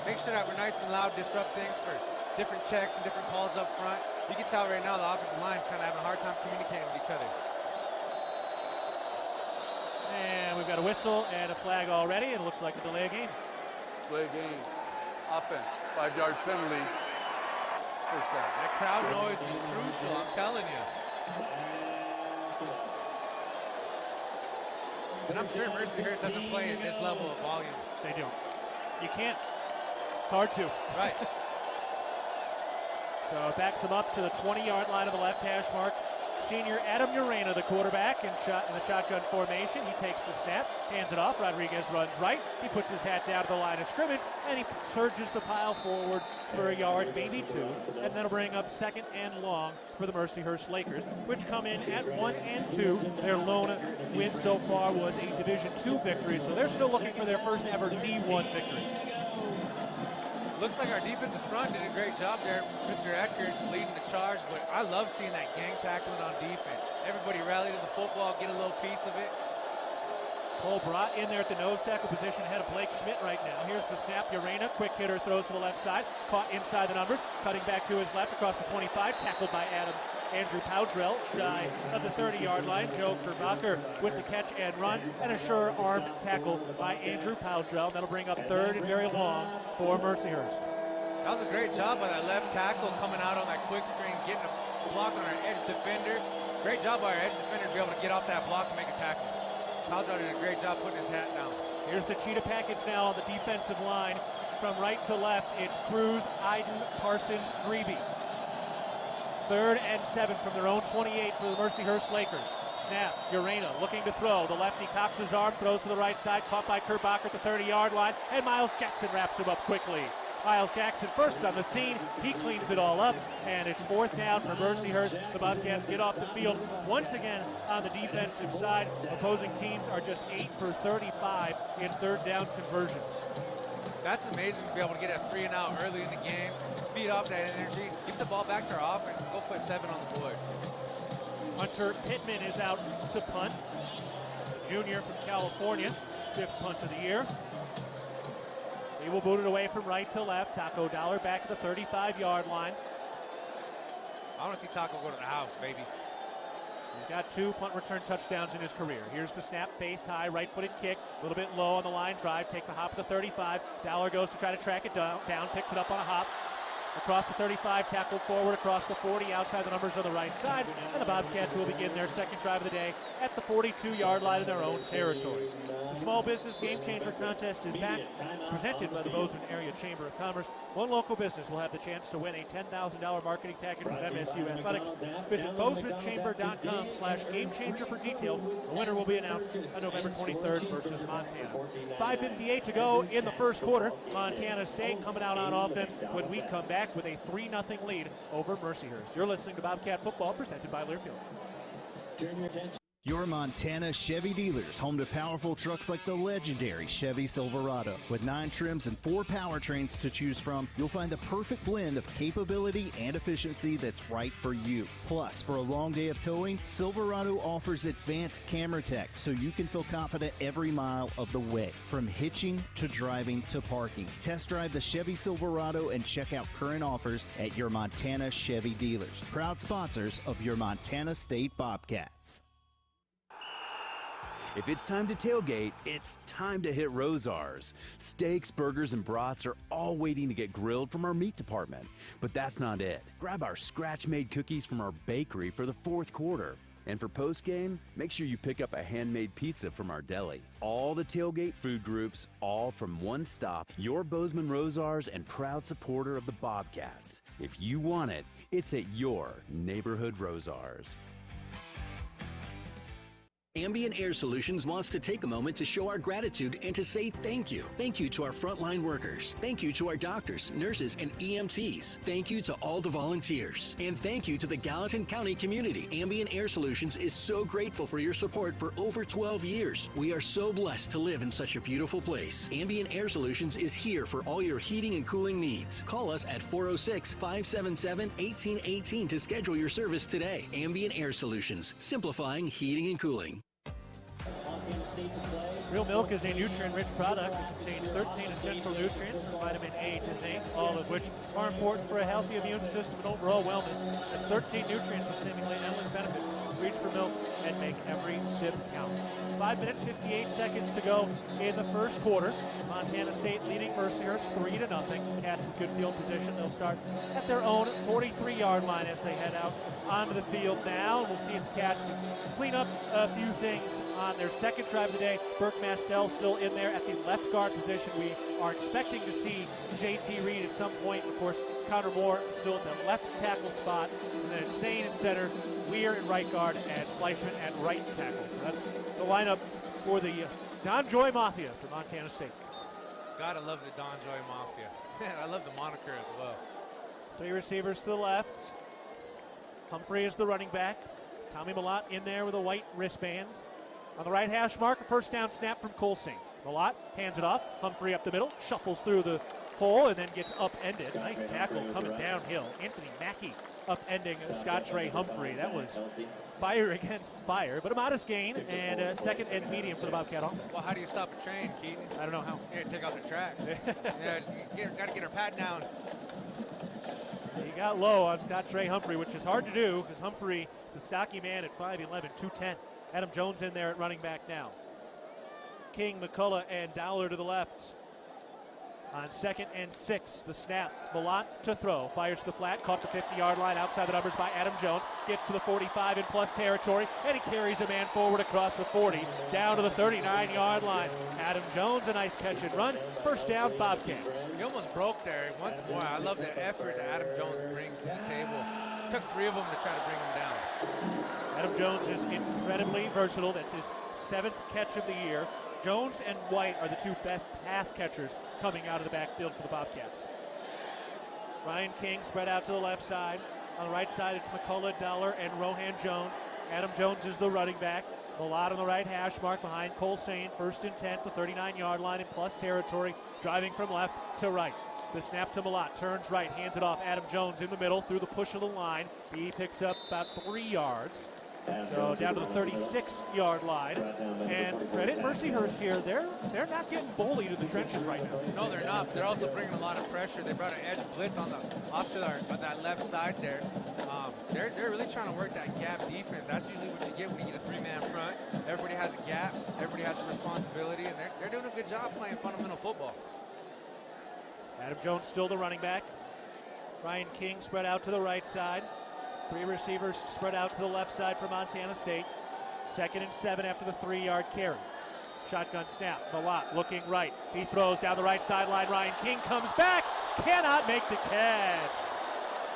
Make sure that we're nice and loud, disrupt things for different checks and different calls up front. You can tell right now the offensive line is kind of having a hard time communicating with each other. And we've got a whistle and a flag already, and it looks like a delay of game. Play game. Offense. 5-yard penalty. First down. That crowd noise is crucial, I'm telling you. And I'm sure Mercyhurst doesn't play at this level of volume. They do. You can't. It's hard to. Right. So it backs him up to the 20-yard line of the left hash mark. Senior Adam Urena, the quarterback, in the shotgun formation. He takes the snap, hands it off. Rodriguez runs right. He puts his hat down to the line of scrimmage, and he surges the pile forward for a yard, maybe two. And that'll bring up 2nd and long for the Mercyhurst Lakers, which come in at 1-2. Their lone win so far was a Division II victory, so they're still looking for their first ever D1 victory. Looks like our defensive front did a great job there. Mr. Eckert leading the charge, but I love seeing that gang tackling on defense. Everybody rally to the football, get a little piece of it. Cole brought in there at the nose tackle position ahead of Blake Schmidt right now. Here's the snap. Urena, quick hitter, throws to the left side. Caught inside the numbers. Cutting back to his left across the 25. Tackled by Andrew Powdrell, shy of the 30-yard line. Joe Kerbacher with the catch and run, and a sure arm tackle by Andrew Powdrell. That'll bring up 3rd and very long for Mercyhurst. That was a great job by that left tackle coming out on that quick screen, getting a block on our edge defender. Great job by our edge defender to be able to get off that block and make a tackle. Powdrell did a great job putting his hat down. Here's the cheetah package now on the defensive line. From right to left, it's Cruz, Iden, Parsons, Grebe. 3rd and 7 from their own 28 for the Mercyhurst Lakers. Snap, Urena looking to throw. The lefty cocks his arm, throws to the right side, caught by Kerbacher at the 30-yard line, and Miles Jackson wraps him up quickly. Miles Jackson first on the scene. He cleans it all up, and it's 4th down for Mercyhurst. The Bobcats get off the field once again on the defensive side. Opposing teams are just 8 for 35 in 3rd down conversions. That's amazing to be able to get a 3-and-out early in the game, feed off that energy, give the ball back to our offense, go put 7 on the board. Hunter Pittman is out to punt. Junior from California, 5th punt of the year. He will boot it away from right to left. Taco Dollar back at the 35-yard line. I want to see Taco go to the house, baby. He's got 2 punt return touchdowns in his career. Here's the snap, faced high, right-footed kick, a little bit low on the line drive, takes a hop at the 35. Dollar goes to try to track it down, picks it up on a hop. Across the 35, tackled forward across the 40, outside the numbers on the right side, and the Bobcats will begin their 2nd drive of the day at the 42-yard line in their own territory. The Small Business Game Changer Contest is back, presented by the Bozeman Area Chamber of Commerce. One local business will have the chance to win a $10,000 marketing package with MSU Athletics. Visit bozemanchamber.com/gamechanger for details. The winner will be announced on November 23rd versus Montana. 5:58 to go in the first quarter. Montana State coming out on offense when we come back with a 3-0 lead over Mercyhurst. You're listening to Bobcat Football, presented by Learfield. Your Montana Chevy dealers, home to powerful trucks like the legendary Chevy Silverado. With 9 trims and 4 powertrains to choose from, you'll find the perfect blend of capability and efficiency that's right for you. Plus, for a long day of towing, Silverado offers advanced camera tech so you can feel confident every mile of the way. From hitching to driving to parking. Test drive the Chevy Silverado and check out current offers at your Montana Chevy dealers. Proud sponsors of your Montana State Bobcats. If it's time to tailgate, it's time to hit Rosar's. Steaks, burgers, and brats are all waiting to get grilled from our meat department. But that's not it. Grab our scratch-made cookies from our bakery for the 4th quarter. And for postgame, make sure you pick up a handmade pizza from our deli. All the tailgate food groups, all from one stop. Your Bozeman Rosars and proud supporter of the Bobcats. If you want it, it's at your neighborhood Rosars. Ambient Air Solutions wants to take a moment to show our gratitude and to say thank you. Thank you to our frontline workers. Thank you to our doctors, nurses, and EMTs. Thank you to all the volunteers. And thank you to the Gallatin County community. Ambient Air Solutions is so grateful for your support for over 12 years. We are so blessed to live in such a beautiful place. Ambient Air Solutions is here for all your heating and cooling needs. Call us at 406-577-1818 to schedule your service today. Ambient Air Solutions, simplifying heating and cooling. Real milk is a nutrient-rich product that contains 13 essential nutrients from vitamin A to zinc, all of which are important for a healthy immune system and overall wellness. That's 13 nutrients with seemingly endless benefits. Reach for milk and make every sip count. 5 minutes, 58 seconds to go in the first quarter. Montana State leading Mercyhurst 3-0. Cats with good field position. They'll start at their own 43-yard line as they head out onto the field now. And we'll see if the Cats can clean up a few things on their second drive of the day. Burke Mastel still in there at the left guard position. We are expecting to see J.T. Reed at some point. Of course, Connor Moore still at the left tackle spot. And then it's Sane in center, Weir in right guard, and Fleischman at right tackle. So that's the lineup for the Don Joy Mafia for Montana State. Gotta love the Don Joy Mafia. I love the moniker as well. 3 receivers to the left. Humphrey is the running back. Tommy Malott in there with the white wristbands. On the right hash mark, a first down snap from Colsing. Malott hands it off. Humphrey up the middle, shuffles through the hole, and then gets upended. Nice tackle coming downhill. Anthony Mackey upending Scott Trey Humphrey. That was fire against fire, but a modest gain and second and medium for the Bobcat offense. Well, how do you stop a train, Keaton? I don't know how. You gotta take out the tracks. Gotta get her pad down. He got low on Scott Trey Humphrey, which is hard to do because Humphrey is a stocky man at 5'11", 210. Adam Jones in there at running back now. King, McCullough, and Dowler to the left. On 2nd and 6, the snap. Malott to throw. Fires to the flat. Caught the 50-yard line outside the numbers by Adam Jones. Gets to the 45 in plus territory. And he carries a man forward across the 40. Down to the 39-yard line. Adam Jones, a nice catch and run. First down, Bobcats. He almost broke there once more. I love the effort that Adam Jones brings to the table. It took 3 of them to try to bring him down. Adam Jones is incredibly versatile. That's his 7th catch of the year. Jones and White are the 2 best pass catchers coming out of the backfield for the Bobcats. Ryan King spread out to the left side. On the right side, it's McCullough, Dollar, and Rohan Jones. Adam Jones is the running back. Malott on the right hash mark behind Cole Sane. 1st and 10, the 39-yard line in plus territory, driving from left to right. The snap to Malott, turns right, hands it off. Adam Jones in the middle through the push of the line. He picks up about 3 yards. So down to the 36-yard line. And credit Mercyhurst here. They're not getting bullied in the trenches right now. No, they're not. They're also bringing a lot of pressure. They brought an edge blitz on that left side there. They're really trying to work that gap defense. That's usually what you get when you get a 3-man front. Everybody has a gap. Everybody has a responsibility, and they're doing a good job playing fundamental football. Adam Jones still the running back. Ryan King spread out to the right side. 3 receivers spread out to the left side for Montana State. 2nd and 7 after the 3-yard carry. Shotgun snap. Malott looking right. He throws down the right sideline. Ryan King comes back. Cannot make the catch.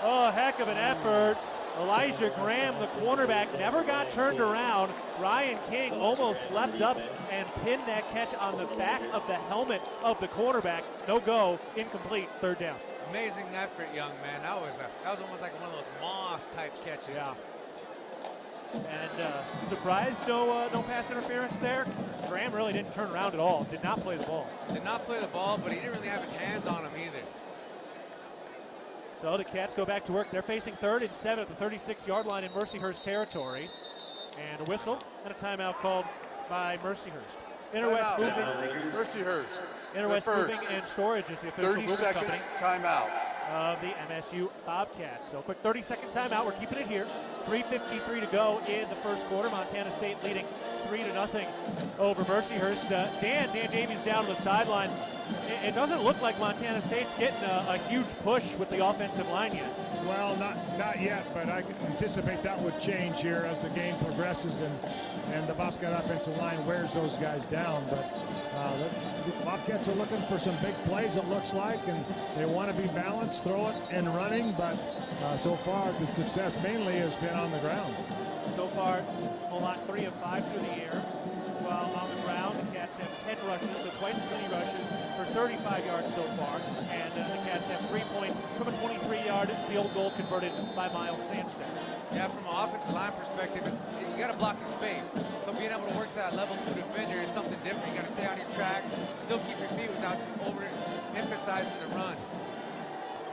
Oh, heck of an effort. Elijah Graham, the cornerback, never got turned around. Ryan King almost leapt up and pinned that catch on the back of the helmet of the cornerback. No go. Incomplete. 3rd down. Amazing effort, young man. That was almost like one of those Moss type catches. Yeah. And surprised, no pass interference there. Graham really didn't turn around at all. Did not play the ball. Did not play the ball, but he didn't really have his hands on him either. So the Cats go back to work. They're facing 3rd and 7 at the 36-yard line in Mercyhurst territory. And a whistle and a timeout called by Mercyhurst. Interwest Moving. Mercyhurst. Interwest Moving and Storage is the official moving company. 30-second timeout. of the MSU Bobcats. So quick 30-second timeout. We're keeping it here. 3:53 to go in the first quarter. Montana State leading 3-0 over Mercyhurst. Dan Davies down to the sideline. It doesn't look like Montana State's getting a huge push with the offensive line yet. Well, not yet, but I can anticipate that would change here as the game progresses and the Bobcat offensive line wears those guys down. But the Bobcats are looking for some big plays, it looks like, and they want to be balanced, throw it and running, but so far the success mainly has been on the ground. So far, Malott 3 of 5 through the air. While on the ground, the Cats have 10 rushes, so twice as many rushes for 35 yards so far. And the Cats have 3 points from a 23-yard field goal converted by Miles Sandstad. Yeah, from an offensive line perspective, you got to block in space. So being able to work to that level 2 defender is something different. You got to stay on your tracks, still keep your feet without over-emphasizing the run.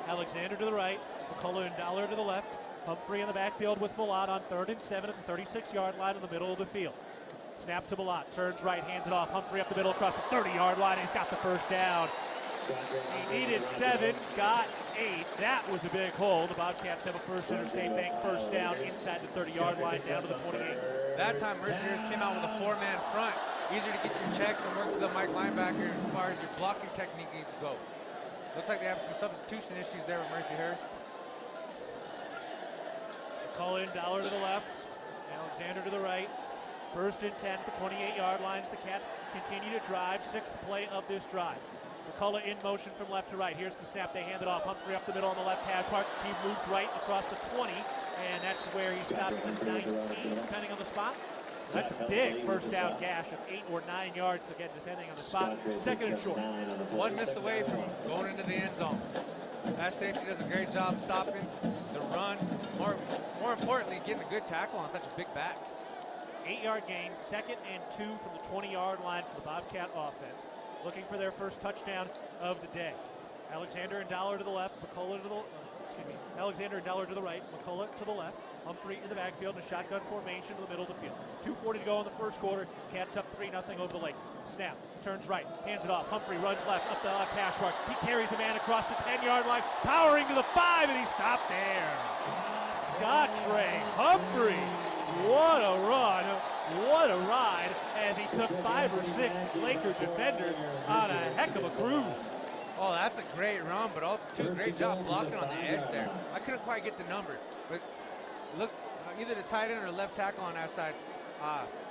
Alexander to the right, McCullough and Dollar to the left. Humphrey in the backfield with Malott on 3rd and 7 at the 36-yard line in the middle of the field. Snap to Malott, turns right, hands it off. Humphrey up the middle across the 30-yard line, and he's got the first down. He needed 7, got 8. That was a big hole. The Bobcats have a First Interstate Bank first down inside the 30-yard line down to the 28. That time, Mercyhurst came out with a 4-man front. Easier to get your checks and work to the Mike linebacker as far as your blocking technique needs to go. Looks like they have some substitution issues there with Mercyhurst. Call in Dollar to the left, Alexander to the right. 1st and 10 for 28-yard lines. The Cats continue to drive. 6th play of this drive. McCullough in motion from left to right. Here's the snap. They hand it off. Humphrey up the middle on the left hash mark. He moves right across the 20, and that's where he stopped at the 19, depending on the spot. That's a big first down gash of 8 or 9 yards, again, depending on the spot. 2nd and short. 1 miss away from going into the end zone. That safety does a great job stopping the run. More importantly, getting a good tackle on such a big back. 8-yard gain, 2nd and 2 from the 20-yard line for the Bobcat offense. Looking for their first touchdown of the day. Alexander and Dollar to the left, Alexander and Dollar to the right, McCullough to the left. Humphrey in the backfield in a shotgun formation in the middle of the field. 2:40 to go in the first quarter. Cats up 3-0 over the Lakers. Snap, turns right, hands it off. Humphrey runs left, up the left hash mark. He carries a man across the 10-yard line, powering to the 5, and he stopped there. Scott Trey Humphrey, what a run, what a ride, as he took 5 or 6 Laker defenders on a heck of a cruise. Oh, that's a great run, but also too great job blocking on the edge there. I couldn't quite get the number, but it looks either the tight end or left tackle on that side.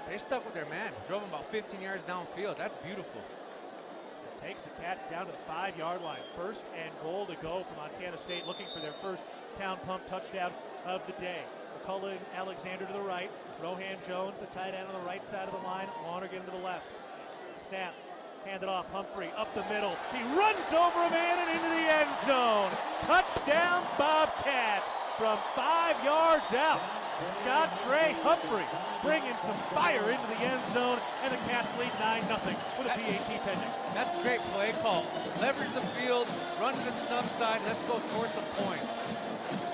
They stuck with their man, drove him about 15 yards downfield. That's beautiful. So it takes the Cats down to the 5-yard line. 1st and goal to go for Montana State, looking for their first town pump touchdown of the day. McCullough and Alexander to the right. Rohan Jones, the tight end on the right side of the line. Lonergan to the left. Snap. Hand it off. Humphrey up the middle. He runs over a man and into the end zone. Touchdown Bobcats from 5 yards out. Scott Trey Humphrey bringing some fire into the end zone, and the Cats lead 9-0 with a PAT pending. That's a great play call. Leverage the field, run to the snub side, let's go score some points.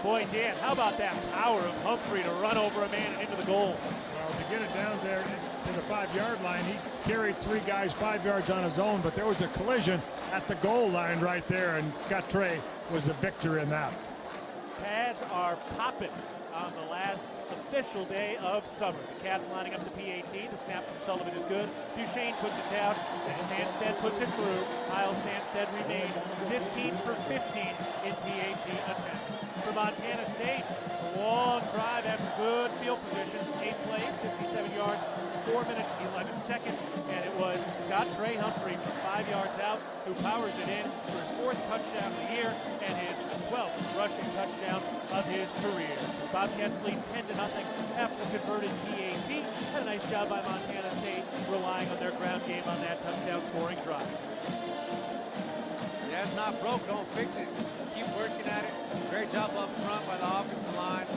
Boy, Dan, how about that power of Humphrey to run over a man and into the goal? Well, to get it down there to the 5-yard line, he carried 3 guys 5 yards on his own, but there was a collision at the goal line right there, and Scott Trey was a victor in that. Pads are popping on the last official day of summer. The Cats lining up the PAT. The snap from Sullivan is good. Duchesne puts it down. Sandstead puts it through. Miles Sandstead remains 15 for 15 in PAT attempts. For Montana State, long drive after good field position. 8 plays, 57 yards, 4 minutes, 11 seconds. And it was Scott Trey Humphrey from 5 yards out who powers it in for his 4th touchdown of the year and his 12th rushing touchdown of his career. So Bobcats lead 10-0 after the converted PAT. And a nice job by Montana State relying on their ground game on that touchdown scoring drive. Yeah, it's not broke, don't fix it. Keep working at it. Great job up front by the offensive line.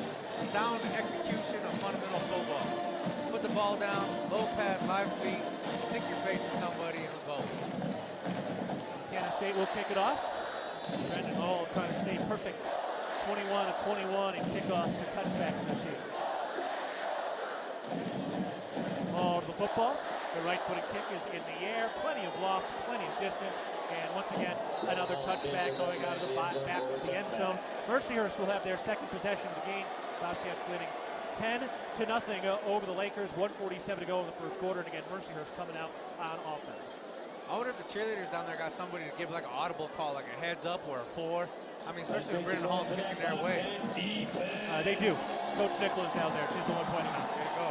Sound execution of fundamental football. Put the ball down, low pad, live feet, stick your face in somebody and go. Montana State will kick it off. Brendan Hall trying to stay perfect. 21 of 21 in kickoffs to touchbacks this year. Ball to the football. The right-footed kick is in the air. Plenty of loft, plenty of distance. And once again, another touchback going out of the back of the end zone. Mercyhurst will have their second possession of the game. Bobcats leading 10-0 over the Lakers. 1:47 to go in the first quarter. And again, Mercyhurst coming out on offense. I wonder if the cheerleaders down there got somebody to give like an audible call, like a heads up or a 4. I mean, especially when Brennan Hall's kicking their way. They do. Coach Nicola's down there. She's the one pointing out. There you go.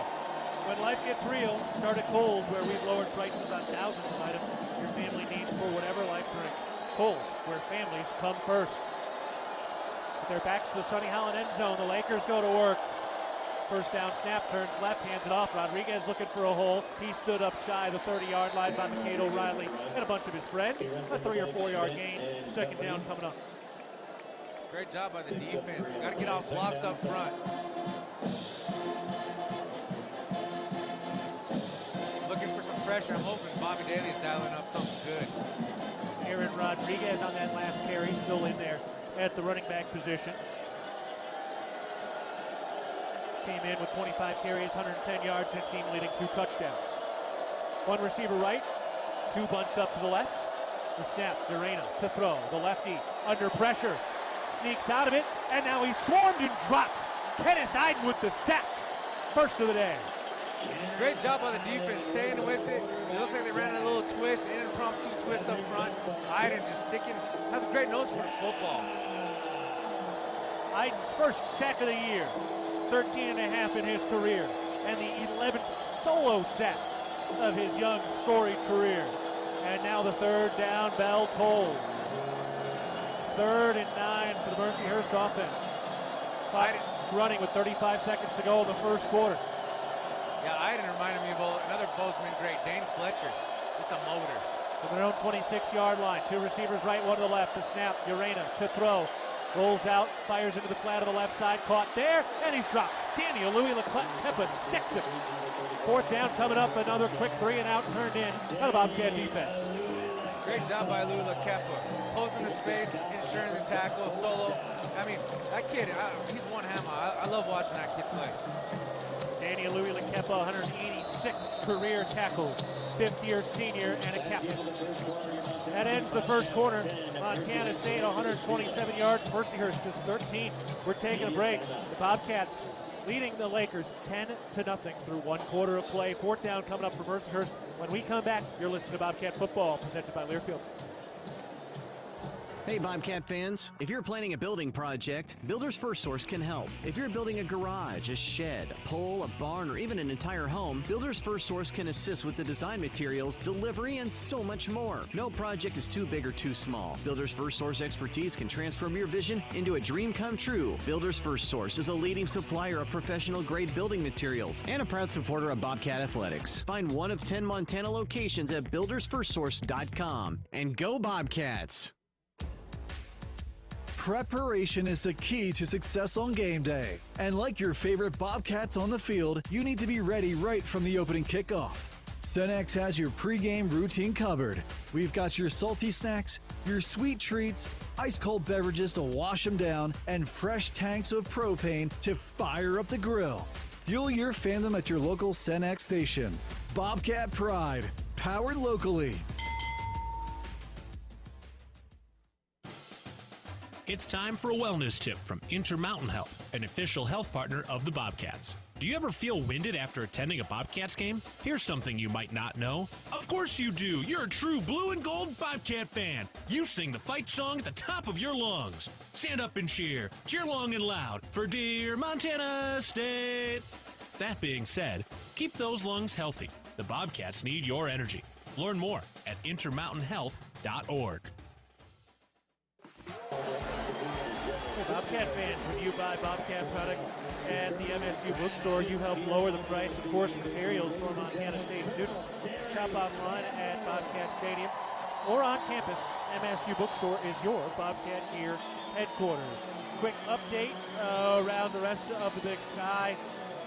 When life gets real, start at Kohl's, where we've lowered prices on thousands of items your family needs for whatever life brings. Kohl's, where families come first. With their backs to the Sonny Holland end zone, the Lakers go to work. First down snap, turns left, hands it off. Rodriguez looking for a hole. He stood up shy of the 30-yard line by McCade O'Reilly and a bunch of his friends. A 3 or 4 yard gain. Second down coming up. Great job by the defense. Got to get off blocks up front. Looking for some pressure. I'm hoping Bobby Davies dialing up something good. Aaron Rodriguez on that last carry, still in there at the running back position. Came in with 25 carries, 110 yards, and team leading 2 touchdowns. One receiver right, 2 bunched up to the left. The snap, Urena to throw. The lefty under pressure, sneaks out of it, and now he's swarmed and dropped. Kenneth Iden with the sack. First of the day. Great job by the defense, staying with it. It looks like they ran a little twist, an impromptu twist up front. Iden just sticking, has a great nose for the football. Iden's first sack of the year. 13.5 in his career, and the 11th solo sack of his young, storied career. And now the third down bell tolls. 3rd and 9 for the Mercyhurst offense. Iden running with 35 seconds to go in the first quarter. Yeah, Iden reminded me of another Bozeman great, Dane Fletcher. Just a motor. From their own 26-yard line, 2 receivers right, 1 to the left. The snap, Urena to throw. Rolls out, fires into the flat of the left side, caught there, and he's dropped. Danny Louis-Lekepa sticks him. 4th down coming up, another quick 3 and out turned in by the Bobcat defense. Great job by Louis-Lekepa. Closing the space, ensuring the tackle, solo. I mean, that kid, he's one hammer. I love watching that kid play. Danny Louis-Lekepa, 186 career tackles, 5th-year senior and a captain. That ends the first quarter. Montana State 127 yards. Mercyhurst just 13. We're taking a break. The Bobcats leading the Lakers 10-0 through 1 quarter of play. 4th down coming up for Mercyhurst. When we come back, you're listening to Bobcat Football, presented by Learfield. Hey Bobcat fans, if you're planning a building project, Builders First Source can help. If you're building a garage, a shed, a pole, a barn, or even an entire home, Builders First Source can assist with the design materials, delivery, and so much more. No project is too big or too small. Builders First Source expertise can transform your vision into a dream come true. Builders First Source is a leading supplier of professional-grade building materials and a proud supporter of Bobcat Athletics. Find one of 10 Montana locations at buildersfirstsource.com. And go Bobcats! Preparation is the key to success on game day. And like your favorite Bobcats on the field, you need to be ready right from the opening kickoff. Cenex has your pregame routine covered. We've got your salty snacks, your sweet treats, ice-cold beverages to wash them down, and fresh tanks of propane to fire up the grill. Fuel your fandom at your local Cenex station. Bobcat Pride, powered locally. It's time for a wellness tip from Intermountain Health, an official health partner of the Bobcats. Do you ever feel winded after attending a Bobcats game? Here's something you might not know. Of course you do. You're a true blue and gold Bobcat fan. You sing the fight song at the top of your lungs. Stand up and cheer. Cheer long and loud for dear Montana State. That being said, keep those lungs healthy. The Bobcats need your energy. Learn more at intermountainhealth.org. Bobcat fans, when you buy Bobcat products at the MSU bookstore, you help lower the price of course materials for Montana State students. Shop online at Bobcat Stadium or on campus. MSU bookstore is your Bobcat gear headquarters. Quick update around the rest of the Big Sky.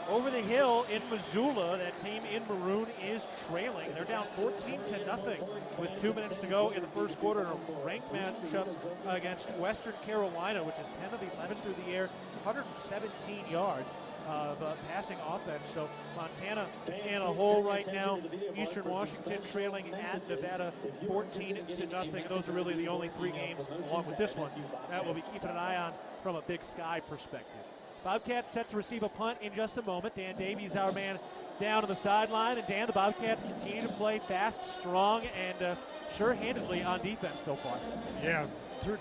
over the hill in Missoula. That team in maroon is trailing. They're down 14-0 with 2 minutes to go in the first quarter in a ranked matchup against Western Carolina, which is 10 of 11 through the air, 117 yards of passing offense. So Montana in a hole right now. Eastern Washington trailing at Nevada 14-0. Those are really the only 3 games, along with this one, that we'll be keeping an eye on from a Big Sky perspective. Bobcats set to receive a punt in just a moment. Dan Davies, our man, down on the sideline. And Dan, the Bobcats continue to play fast, strong, and sure-handedly on defense so far. Yeah,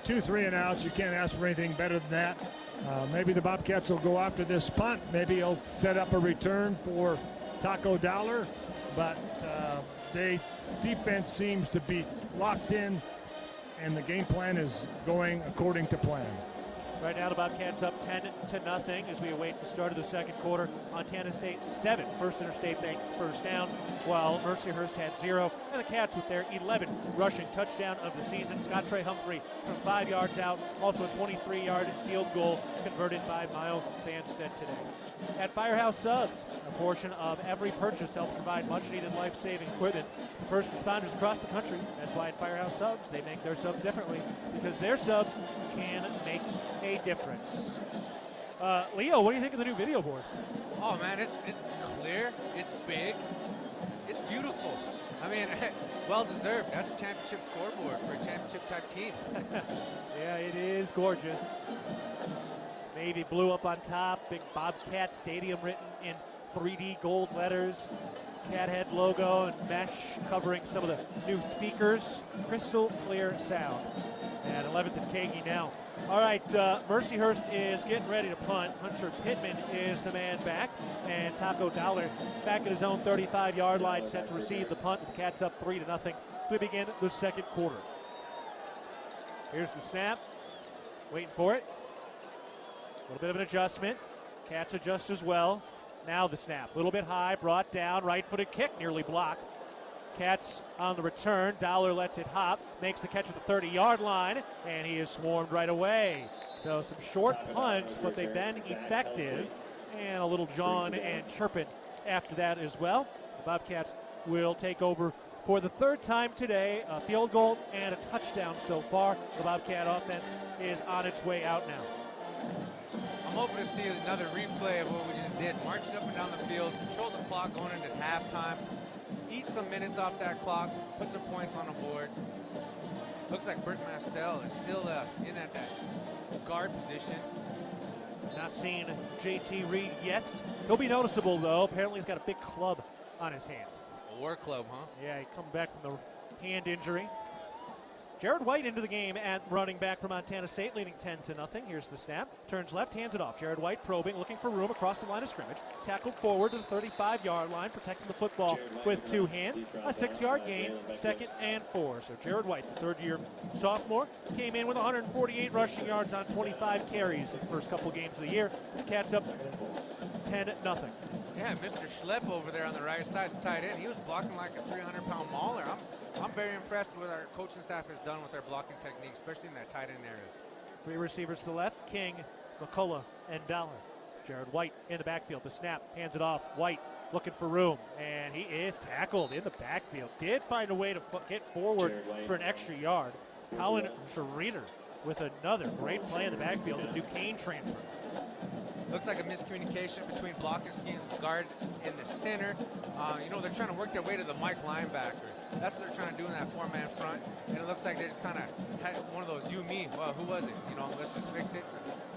2 3 and outs. You can't ask for anything better than that. Maybe the Bobcats will go after this punt. Maybe he'll set up a return for Taco Dollar. But defense seems to be locked in, and the game plan is going according to plan. Right now, the Bobcats up 10-0 as we await the start of the second quarter. Montana State 7 First Interstate Bank first downs, while Mercyhurst had 0. And the Cats with their 11th rushing touchdown of the season. Scott Trey Humphrey from 5 yards out, also a 23-yard field goal converted by Miles Sandstead today. At Firehouse Subs, a portion of every purchase helps provide much-needed life-saving equipment for first responders across the country. That's why at Firehouse Subs, they make their subs differently, because their subs can make a difference. Leo, what do you think of the new video board? Oh man, it's clear, it's big, it's beautiful. I mean, well deserved. That's a championship scoreboard for a championship type team. Yeah, it is gorgeous. Navy blue up on top, big Bobcat Stadium written in 3D gold letters. Cathead logo and mesh covering some of the new speakers. Crystal clear sound. And 11th and Kagi now. All right, Mercyhurst is getting ready to punt. Hunter Pittman is the man back. And Taco Dollar back at his own 35-yard line, set to receive the punt. The Cats up 3-0 as we begin the second quarter. Here's the snap. Waiting for it. A little bit of an adjustment. Cats adjust as well. Now the snap. A little bit high, brought down. Right-footed kick, nearly blocked. Cats on the return. Dollar lets it hop, makes the catch at the 30-yard line, and he is swarmed right away. So some short punts, but they've been effective. And a little jawing and chirping after that as well. So the Bobcats will take over for the 3rd time today. A field goal and a touchdown so far. The Bobcat offense is on its way out now. I'm hoping to see another replay of what we just did. Marching up and down the field, control the clock going into halftime, eat some minutes off that clock, put some points on the board. Looks like Bert Mastel is still in at that guard position. Not seeing JT Reed yet. He'll be noticeable, though. Apparently he's got a big club on his hand. A war club, huh? Yeah, he come back from the hand injury. Jared White into the game at running back for Montana State, leading 10-0. Here's the snap. Turns left, hands it off. Jared White probing, looking for room across the line of scrimmage. Tackled forward to the 35-yard line, protecting the football with 2 hands. A 6-yard gain, 2nd and 4. So Jared White, the 3rd-year sophomore, came in with 148 rushing yards on 25 carries in the first couple games of the year. The Cats up 10-0. Yeah, Mr. Schlepp over there on the right side, the tight end, he was blocking like a 300-pound mauler. I'm very impressed with what our coaching staff has done with their blocking technique, especially in that tight end area. 3 receivers to the left, King, McCullough, and Dollar. Jared White in the backfield. The snap, hands it off. White looking for room, and he is tackled in the backfield. Did find a way to get forward for an extra yard. Colin Schrader with another great play in the backfield, the Duquesne transfer. Looks like a miscommunication between blocking schemes, the guard in the center. They're trying to work their way to the Mike linebacker. That's what they're trying to do in that 4-man front. And it looks like they just kind of had one of those you, me. Well, who was it? Let's just fix it.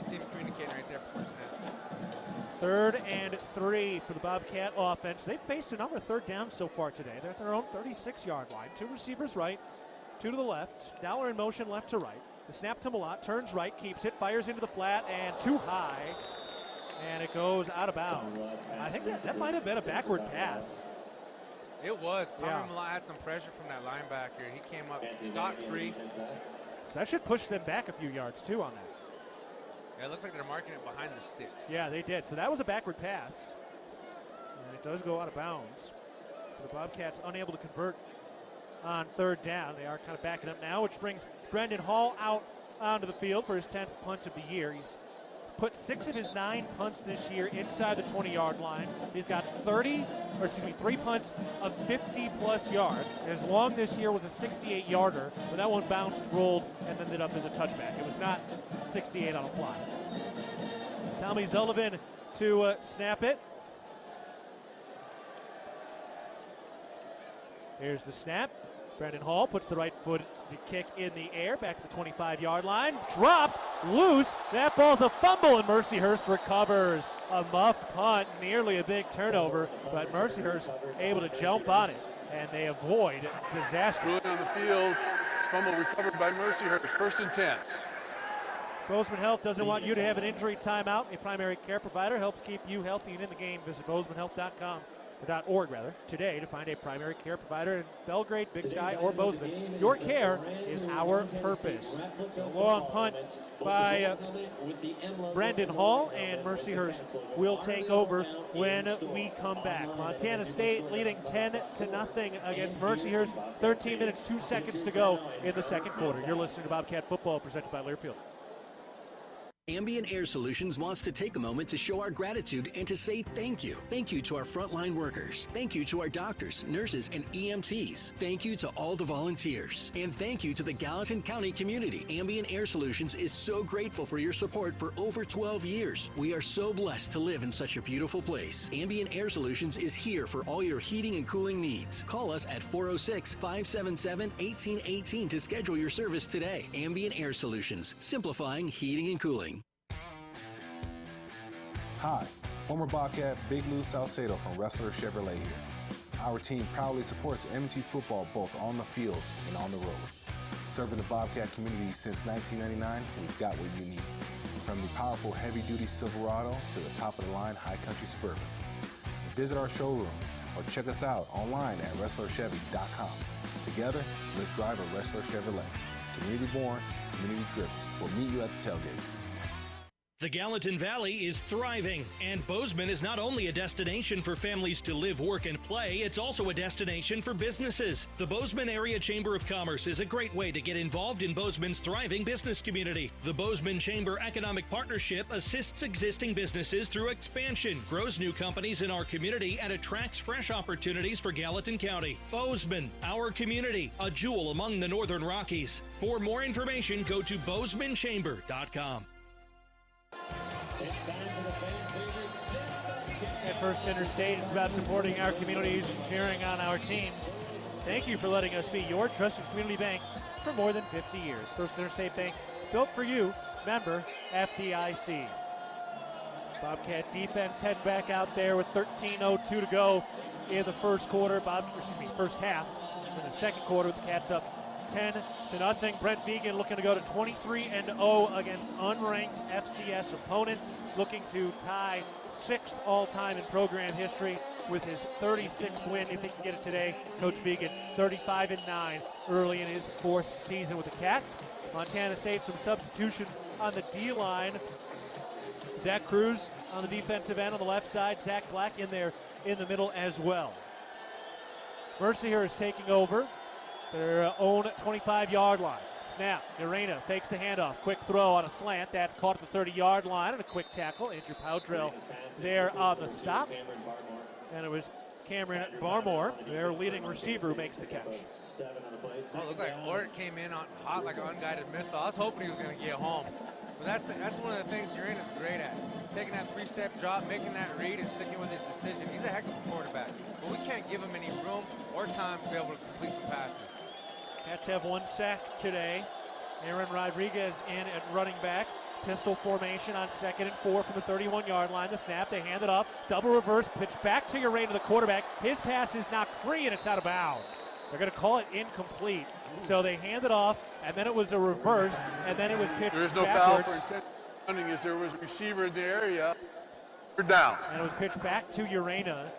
You see him communicating right there before snap. 3rd and 3 for the Bobcat offense. They've faced a number of 3rd downs so far today. They're at their own 36-yard line. 2 receivers right, 2 to the left. Dollar in motion left to right. The snap to Malott, turns right, keeps it, fires into the flat, and too high. And it goes out of bounds. I think that might have been a backward pass. It was. Yeah. Malott had some pressure from that linebacker. He came up scot-free. So that should push them back a few yards, too, on that. Yeah, it looks like they're marking it behind the sticks. Yeah, they did. So that was a backward pass. And it does go out of bounds. So the Bobcats unable to convert on 3rd down. They are kind of backing up now, which brings Brendan Hall out onto the field for his 10th punt of the year. He's put 6 of his 9 punts this year inside the 20-yard line. He's got 3 punts of 50-plus yards. His long this year was a 68-yarder, but that one bounced, rolled, and ended up as a touchback. It was not 68 on a fly. Tommy Sullivan to snap it. Here's the snap. Brandon Hall puts the right foot kick in the air, back to the 25-yard line. Drop, loose. That ball's a fumble, and Mercyhurst recovers. A muffed punt, nearly a big turnover, but Mercyhurst able to jump on it, and they avoid disaster. Ruling on the field. It's fumble recovered by Mercyhurst. 1st and 10. Bozeman Health doesn't want you to have an injury timeout. A primary care provider helps keep you healthy and in the game. Visit BozemanHealth.org today to find a primary care provider in Belgrade, Big Sky, or Bozeman. Your care is our purpose. So long punt by Brandon Hall, and Mercyhurst will take over when we come back. Montana State leading 10-0 against Mercyhurst. 13 minutes, 2 seconds to go in the second quarter. You're listening to Bobcat Football, presented by Learfield. Ambient Air Solutions wants to take a moment to show our gratitude and to say thank you. Thank you to our frontline workers. Thank you to our doctors, nurses, and EMTs. Thank you to all the volunteers. And thank you to the Gallatin County community. Ambient Air Solutions is so grateful for your support for over 12 years. We are so blessed to live in such a beautiful place. Ambient Air Solutions is here for all your heating and cooling needs. Call us at 406-577-1818 to schedule your service today. Ambient Air Solutions, simplifying heating and cooling. Hi, former Bobcat Big Lou Salcedo from Wrestler Chevrolet here. Our team proudly supports MSU football both on the field and on the road. Serving the Bobcat community since 1999, we've got what you need. From the powerful heavy-duty Silverado to the top-of-the-line high-country Suburban. Visit our showroom or check us out online at WrestlerChevy.com. Together, let's drive a Wrestler Chevrolet. Community-born, community-driven. We'll meet you at the tailgate. The Gallatin Valley is thriving, and Bozeman is not only a destination for families to live, work, and play, it's also a destination for businesses. The Bozeman Area Chamber of Commerce is a great way to get involved in Bozeman's thriving business community. The Bozeman Chamber Economic Partnership assists existing businesses through expansion, grows new companies in our community, and attracts fresh opportunities for Gallatin County. Bozeman, our community, a jewel among the Northern Rockies. For more information, go to BozemanChamber.com. At First Interstate, it's about supporting our communities and cheering on our teams. Thank you for letting us be your trusted community bank for more than 50 years. First Interstate Bank, built for you, member FDIC. Bobcat defense head back out there with 13:02 to go in the first quarter. First half. In the second quarter, the Cats up 10-0. Brent Vigen looking to go to 23-0 against unranked FCS opponents, looking to tie 6th all-time in program history with his 36th win, if he can get it today. Coach Vigen, 35-9 early in his 4th season with the Cats. Montana State, some substitutions on the D-line. Zach Cruz on the defensive end on the left side. Zach Black in there in the middle as well. Mercyhurst taking over their own 25-yard line. Snap. Narena fakes the handoff. Quick throw on a slant. That's caught at the 30-yard line, and a quick tackle. Andrew Powdrell there on the stop. And it was Cameron Barmore, their leading receiver, who makes the catch. Oh, it looked like Ort came in on hot like an unguided missile. I was hoping he was going to get home. But that's one of the things Duran is great at. Taking that 3-step drop, making that read, and sticking with his decision. He's a heck of a quarterback. But we can't give him any room or time to be able to complete some passes. Cats have 1 sack today. Aaron Rodriguez in at running back. Pistol formation on 2nd and 4 from the 31-yard line. The snap, they hand it off. Double reverse, pitch back to Urena, the quarterback. His pass is knocked free, and it's out of bounds. They're going to call it incomplete. So they hand it off, and then it was a reverse, and then it was pitched backwards. There is no foul for intentional running as there was a receiver in the area. They're down. And it was pitched back to Urena.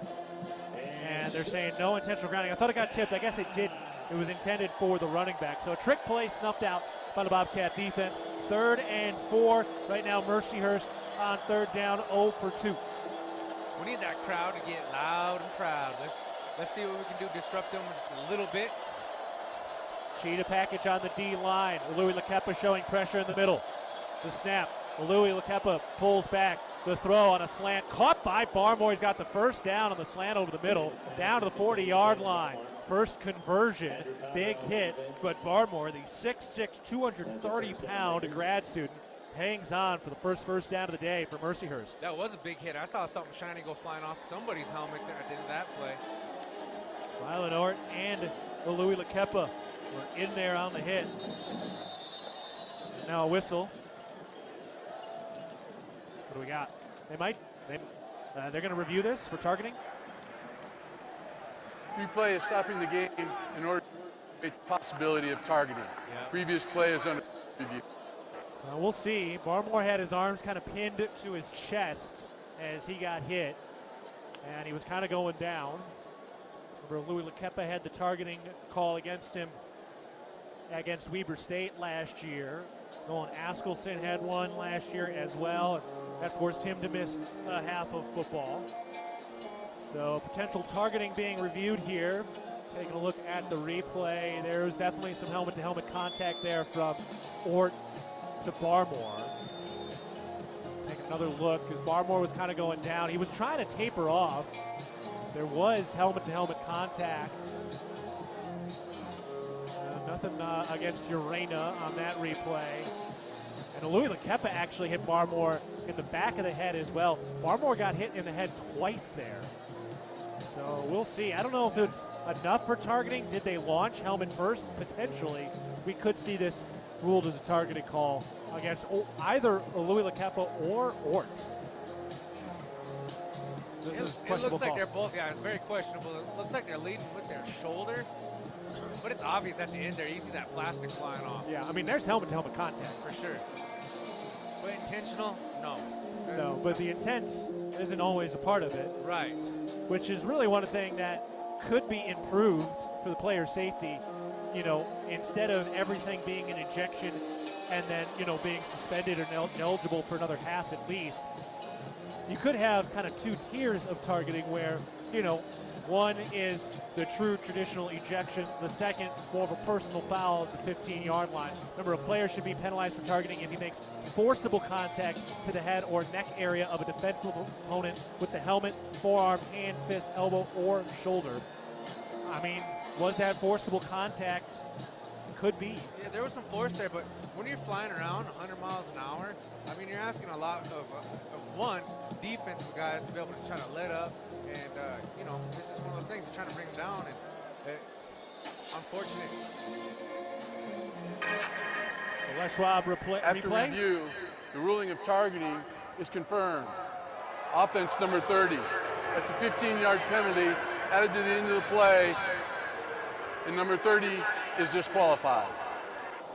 And they're saying no intentional grounding. I thought it got tipped. I guess it didn't. It was intended for the running back. So a trick play snuffed out by the Bobcat defense. 3rd and 4. Right now, Mercyhurst on 3rd down, 0 for 2. We need that crowd to get loud and proud. Let's see what we can do, disrupt them just a little bit. Cheetah package on the D-line. Louis Lakepa showing pressure in the middle. The snap. Louis Lakepa pulls back. The throw on a slant, caught by Barmore. He's got the first down on the slant over the middle, down to the 40-yard line. First conversion, big hit, but Barmore, the 6'6", 230-pound grad student, hangs on for the first down of the day for Mercyhurst. That was a big hit. I saw something shiny go flying off somebody's helmet there at the end of that play. Rylan Ort and Louis Lakepa were in there on the hit. And now a whistle. What do we got? They're going to review this for targeting. Replay is stopping the game in order to create the possibility of targeting. Yeah. Previous play is under review. We'll see. Barmore had his arms kind of pinned to his chest as he got hit, and he was kind of going down. Remember, Louis Lakepa had the targeting call against him against Weber State last year. Nolan Askelson had one last year as well, and that forced him to miss half of football. So potential targeting being reviewed here. Taking a look at the replay, there's definitely some helmet-to-helmet contact there from Ort to Barmore. Take another look because Barmore was kind of going down. He was trying to taper off. There was helmet-to-helmet contact. Nothing against Urena on that replay. And Louis Lakepa actually hit Barmore in the back of the head as well. Barmore got hit in the head twice there. So we'll see. I don't know if it's enough for targeting. Did they launch helmet first? Potentially. We could see this ruled as a targeting call against either Louis Lakepa or Ort. It looks like they're both, it's very questionable. It looks like they're leading with their shoulder, but it's obvious at the end there. You see that plastic flying off. Yeah, I mean, there's helmet-to-helmet contact. For sure. But intentional? No. No, but the intent isn't always a part of it. Right. Which is really one thing that could be improved for the player's safety. You know, instead of everything being an ejection and then, being suspended or eligible for another half at least, you could have kind of two tiers of targeting where, one is the true traditional ejection, the second more of a personal foul at the 15-yard line. Remember, a player should be penalized for targeting if he makes forcible contact to the head or neck area of a defensive opponent with the helmet, forearm, hand, fist, elbow, or shoulder. I mean, was that forcible contact? Could be. Yeah, there was some force there, but when you're flying around 100 miles an hour, I mean, you're asking a lot of one, defensive guys to be able to try to let up, and, this is one of those things, you're trying to bring them down, and unfortunate. So Les Schwab replay. After review, the ruling of targeting is confirmed. Offense number 30. That's a 15-yard penalty added to the end of the play, and number 30 is disqualified.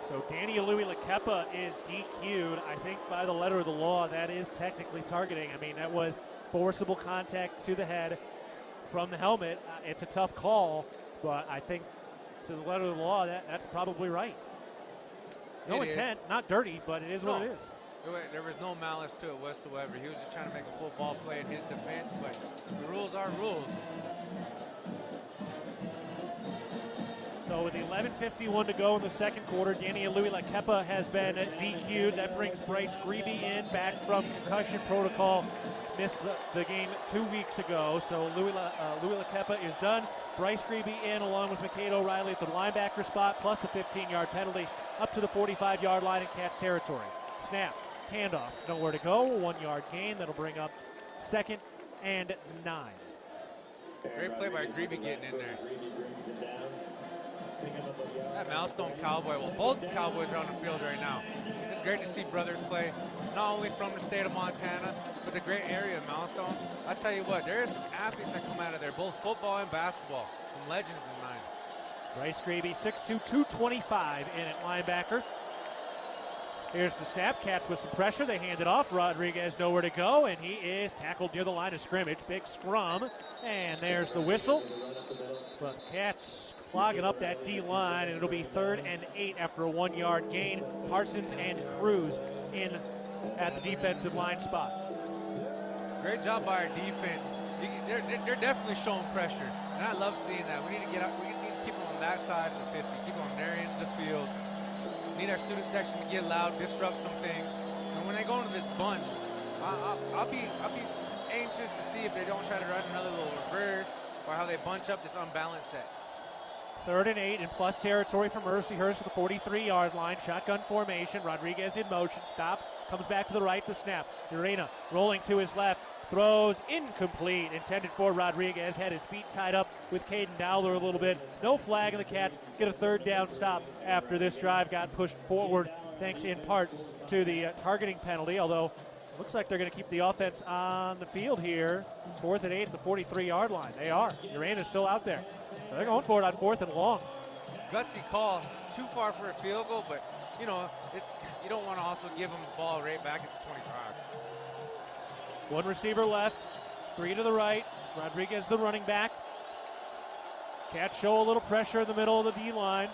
So Danny Louis Lakepa is DQ'd. I think by the letter of the law, that is technically targeting. I mean, that was forcible contact to the head from the helmet. It's a tough call, but I think to the letter of the law, that's probably right. No intent, not dirty, but it is what it is. There was no malice to it whatsoever. He was just trying to make a football play in his defense, but the rules are rules. So with 11:51 to go in the second quarter, Danny Louis Lakepa has been DQ'd. That brings Bryce Grebe in, back from concussion protocol. Missed the game 2 weeks ago. So Louis Lakepa is done. Bryce Grebe in along with McCade O'Reilly at the linebacker spot, plus a 15-yard penalty up to the 45-yard line in Cats territory. Snap, handoff, nowhere to go. 1 yard gain. That'll bring up 2nd and 9. Great play by Grebe getting in there. That Milestone Cowboy, well, both the Cowboys are on the field right now. It's great to see brothers play, not only from the state of Montana, but the great area of Milestone. I tell you what, there are some athletes that come out of there, both football and basketball. Some legends in mind. Bryce Grebe, 6'2", 225 in at linebacker. Here's the snap. Cats with some pressure. They hand it off. Rodriguez nowhere to go, and he is tackled near the line of scrimmage. Big scrum, and there's the whistle. But Cats clogging up that D-line, and it'll be 3rd and 8 after a 1 yard gain. Parsons and Cruz in at the defensive line spot. Great job by our defense. They're definitely showing pressure, and I love seeing that. We need to get up. We need to keep them on that side of the 50, keep them on their end of the field. Need our student section to get loud, disrupt some things. And And when they go into this bunch, I'll be anxious to see if they don't try to run another little reverse or how they bunch up this unbalanced set. 3rd and 8 in plus territory for Mercyhurst at the 43-yard line. Shotgun formation. Rodriguez in motion. Stops. Comes back to the right. The snap. Urena rolling to his left. Throws incomplete. Intended for Rodriguez. Had his feet tied up with Caden Dowler a little bit. No flag, and the Cats get a 3rd down stop after this drive got pushed forward thanks in part to the targeting penalty, although it looks like they're going to keep the offense on the field here. 4th and 8 at the 43-yard line. They are. Urena's still out there. So they're going for it on 4th and long. Gutsy call. Too far for a field goal, but, you know, you don't want to also give them the ball right back at the 25. 1 receiver left. 3 to the right. Rodriguez the running back. Cats show a little pressure in the middle of the D-line.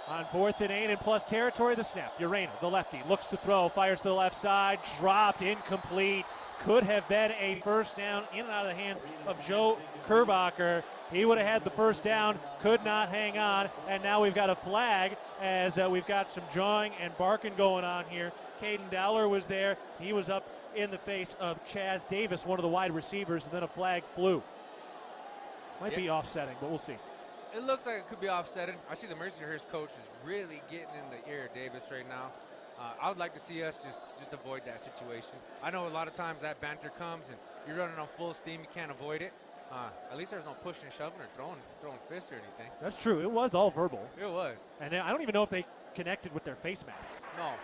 On 4th and 8 in plus territory, the snap. Urena, the lefty, looks to throw, fires to the left side, dropped, incomplete. Could have been a first down in and out of the hands of Joe Kerbacher. He would have had the first down, could not hang on, and now we've got a flag as we've got some jawing and barking going on here. Caden Dowler was there. He was up in the face of Chaz Davis, one of the wide receivers, and then a flag flew. Might be offsetting, but we'll see. It looks like it could be offsetting. I see the Mercyhurst coach is really getting in the ear of Davis right now. I would like to see us just avoid that situation. I know a lot of times that banter comes and you're running on full steam, you can't avoid it. At least there's no pushing and shoving or throwing fists or anything. That's true. It was all verbal. It was. And I don't even know if they connected with their face masks. No. All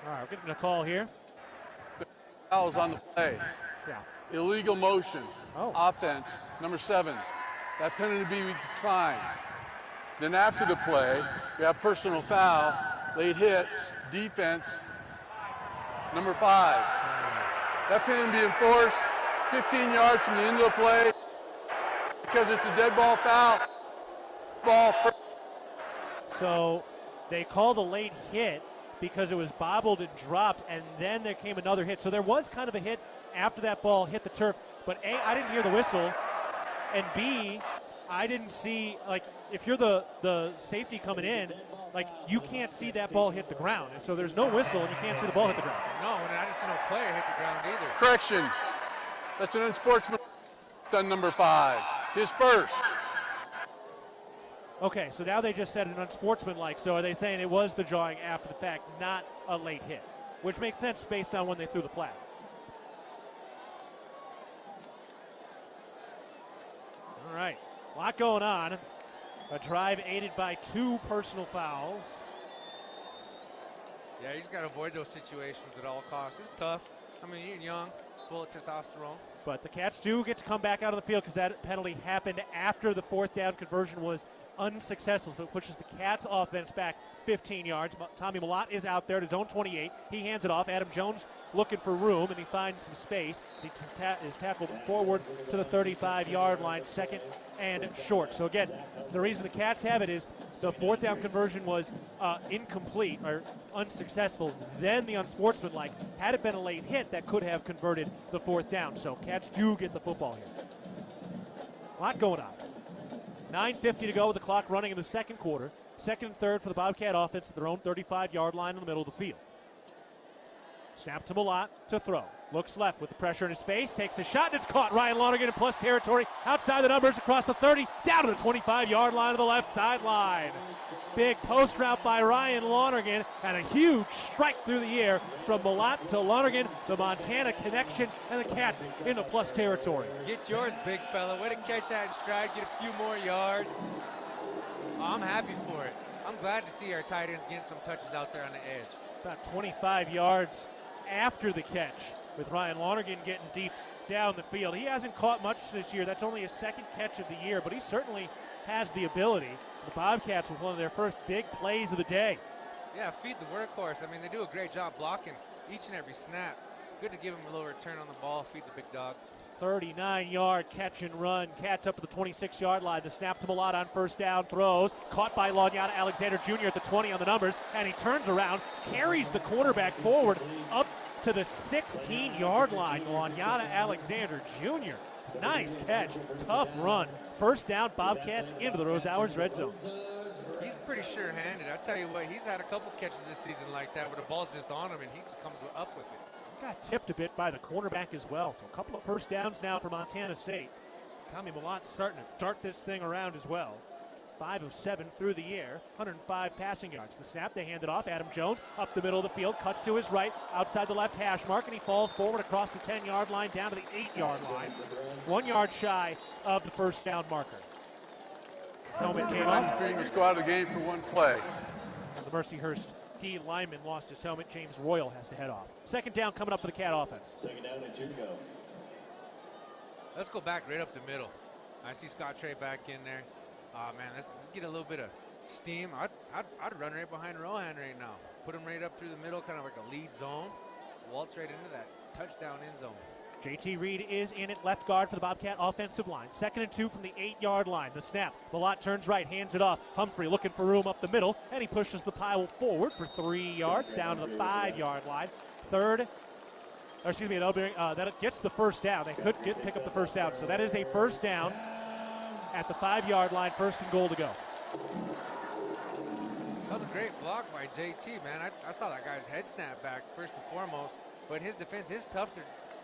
right, we're getting a call here. Fouls on the play. Yeah. Illegal motion. Offense, number 7. That penalty be declined. Then after the play, we have personal foul, late hit, defense, number 5. That penalty be enforced 15 yards from the end of the play because it's a dead ball foul. So they called a late hit because it was bobbled and dropped, and then there came another hit. So there was kind of a hit after that ball hit the turf, but A, I didn't hear the whistle, and B, I didn't see, like, if you're the safety coming in, like, you can't see that ball hit the ground. And so there's no whistle, and you can't see the ball hit the ground. No, and I didn't see no player hit the ground either. Correction. That's an unsportsmanlike on number 5. His first. Okay, so now they just said an unsportsmanlike. So are they saying it was the jawing after the fact, not a late hit? Which makes sense based on when they threw the flag. All right, a lot going on. A drive aided by 2 personal fouls. Yeah, you just got to avoid those situations at all costs. It's tough. I mean, you're young, full of testosterone. But the Cats do get to come back out of the field because that penalty happened after the 4th down conversion was unsuccessful. So it pushes the Cats offense back 15 yards. Tommy Malott is out there at his own 28. He hands it off. Adam Jones looking for room, and he finds some space as he is tackled forward to the 35-yard line, 2nd and short. So again, the reason the Cats have it is the 4th down conversion was incomplete or unsuccessful. Then the unsportsmanlike. Had it been a late hit, that could have converted the 4th down. So Cats do get the football here. A lot going on. 9:50 to go with the clock running in the second quarter. 2nd and 3rd for the Bobcat offense at their own 35-yard line in the middle of the field. Snap to Malott to throw. Looks left with the pressure in his face. Takes a shot, and it's caught. Ryan Lonergan in plus territory. Outside the numbers, across the 30, down to the 25-yard line of the left sideline. Big post route by Ryan Lonergan, and a huge strike through the air from Malott to Lonergan. The Montana connection, and the Cats into plus territory. Get yours, big fella. Way to catch that in stride, get a few more yards. Oh, I'm happy for it. I'm glad to see our tight ends getting some touches out there on the edge. About 25 yards after the catch, with Ryan Lonergan getting deep down the field. He hasn't caught much this year. That's only his 2nd catch of the year, but he certainly has the ability. The Bobcats with one of their first big plays of the day. Yeah, feed the workhorse. I mean, they do a great job blocking each and every snap. Good to give him a little return on the ball, feed the big dog. 39-yard catch and run. Cats up to the 26-yard line. The snap to Malott on 1st down. Throws. Caught by Lanyata Alexander Jr. at the 20 on the numbers. And he turns around, carries the quarterback forward up to the 16-yard line. Lanyata Alexander Jr. Nice catch. Tough run. 1st down, Bobcats into the Rose Hours red zone. He's pretty sure-handed. I tell you what, he's had a couple catches this season like that where the ball's just on him and he just comes up with it. Got tipped a bit by the quarterback as well. So a couple of first downs now for Montana State. Tommy Malot's starting to dart this thing around as well. 5 of 7 through the air, 105 passing yards. The snap, they hand it off. Adam Jones up the middle of the field, cuts to his right, outside the left hash mark, and he falls forward across the 10-yard line down to the 8-yard line. 1 yard shy of the first down marker. Helmet came off. Just go out of the game for one play. And the Mercyhurst D lineman lost his helmet. James Royal has to head off. Second down coming up for the Cat offense. Second down at Juco. Let's go back right up the middle. I see Scott Trey back in there. Man, let's get a little bit of steam. I'd run right behind Rohan right now. Put him right up through the middle, kind of like a lead zone. Waltz right into that touchdown end zone. JT Reed is in at left guard for the Bobcat offensive line. 2nd and 2 from the 8-yard line. The snap. Malott turns right, hands it off. Humphrey looking for room up the middle, and he pushes the pile forward for 3 yards down to the 5-yard line. That gets the first down. They could pick up the first down. So that is a first down at the 5-yard line, 1st and goal to go. That was a great block by JT, man. I saw that guy's head snap back first and foremost, but in his defense, it's tough to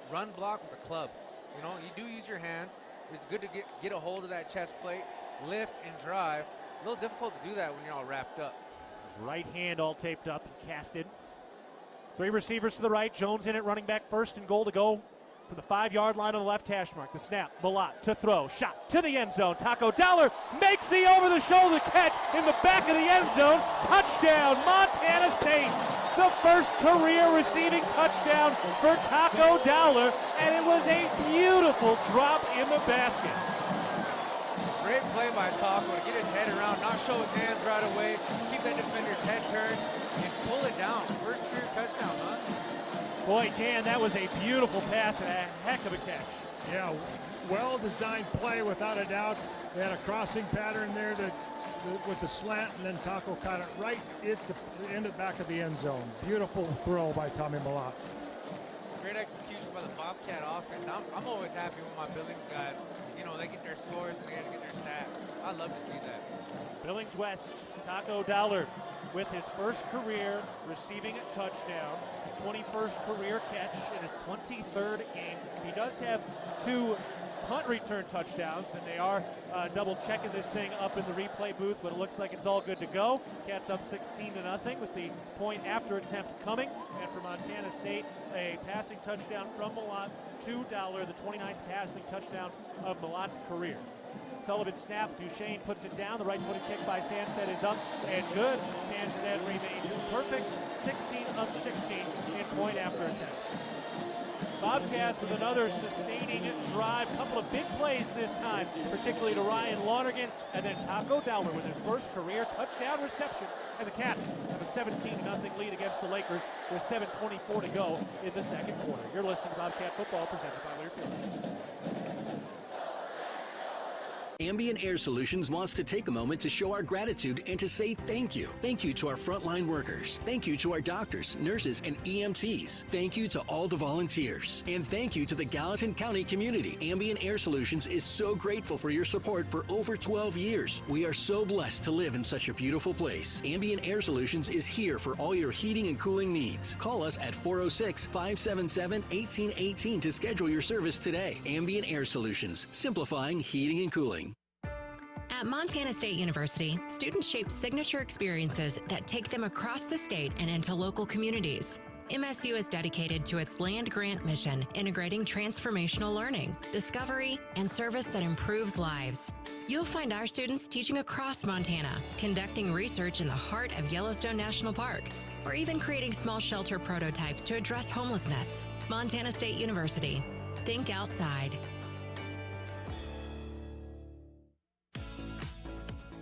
run block with a club. You know, you do use your hands. It's good to get a hold of that chest plate, lift and drive. A little difficult to do that when you're all wrapped up. His right hand all taped up and casted. 3 receivers to the right. Jones in it, running back, 1st and goal to go from the 5-yard line on the left hash mark. The snap, Malott to throw, shot to the end zone. Taco Dowler makes the over-the-shoulder catch in the back of the end zone. Touchdown, Montana State. The first career receiving touchdown for Taco Dowler, and it was a beautiful drop in the basket. Great play by Taco to get his head around, not show his hands right away, keep that defender's head turned, and pull it down. First career touchdown, huh? Boy, Dan, that was a beautiful pass and a heck of a catch. Yeah, well-designed play without a doubt. They had a crossing pattern there with the slant, and then Taco caught it right in the back of the end zone. Beautiful throw by Tommy Malott. Great execution by the Bobcat offense. I'm always happy with my Billings guys. You know, they get their scores and they get their stats. I love to see that. Billings West, Taco Dowler with his first career receiving a touchdown, his 21st career catch in his 23rd game. He does have 2 punt return touchdowns, and they are double checking this thing up in the replay booth, but it looks like it's all good to go. Cats up 16-0 with the point after attempt coming. And for Montana State, a passing touchdown from Malott to Dowler, the 29th passing touchdown of Malott's career. Sullivan snap, Duchesne puts it down. The right-footed kick by Sandstead is up and good. Sandstead remains perfect, 16 of 16 in point after attempts. Bobcats with another sustaining drive. Couple of big plays this time, particularly to Ryan Lonergan, and then Taco Dowler with his first career touchdown reception. And the Cats have a 17-0 lead against the Lakers with 7:24 to go in the second quarter. You're listening to Bobcat Football presented by Learfield. Ambient Air Solutions wants to take a moment to show our gratitude and to say thank you. Thank you to our frontline workers. Thank you to our doctors, nurses, and EMTs. Thank you to all the volunteers. And thank you to the Gallatin County community. Ambient Air Solutions is so grateful for your support for over 12 years. We are so blessed to live in such a beautiful place. Ambient Air Solutions is here for all your heating and cooling needs. Call us at 406-577-1818 to schedule your service today. Ambient Air Solutions, simplifying heating and cooling. At Montana State University, students shape signature experiences that take them across the state and into local communities. MSU is dedicated to its land grant mission, integrating transformational learning, discovery, and service that improves lives. You'll find our students teaching across Montana, conducting research in the heart of Yellowstone National Park, or even creating small shelter prototypes to address homelessness. Montana State University. Think outside.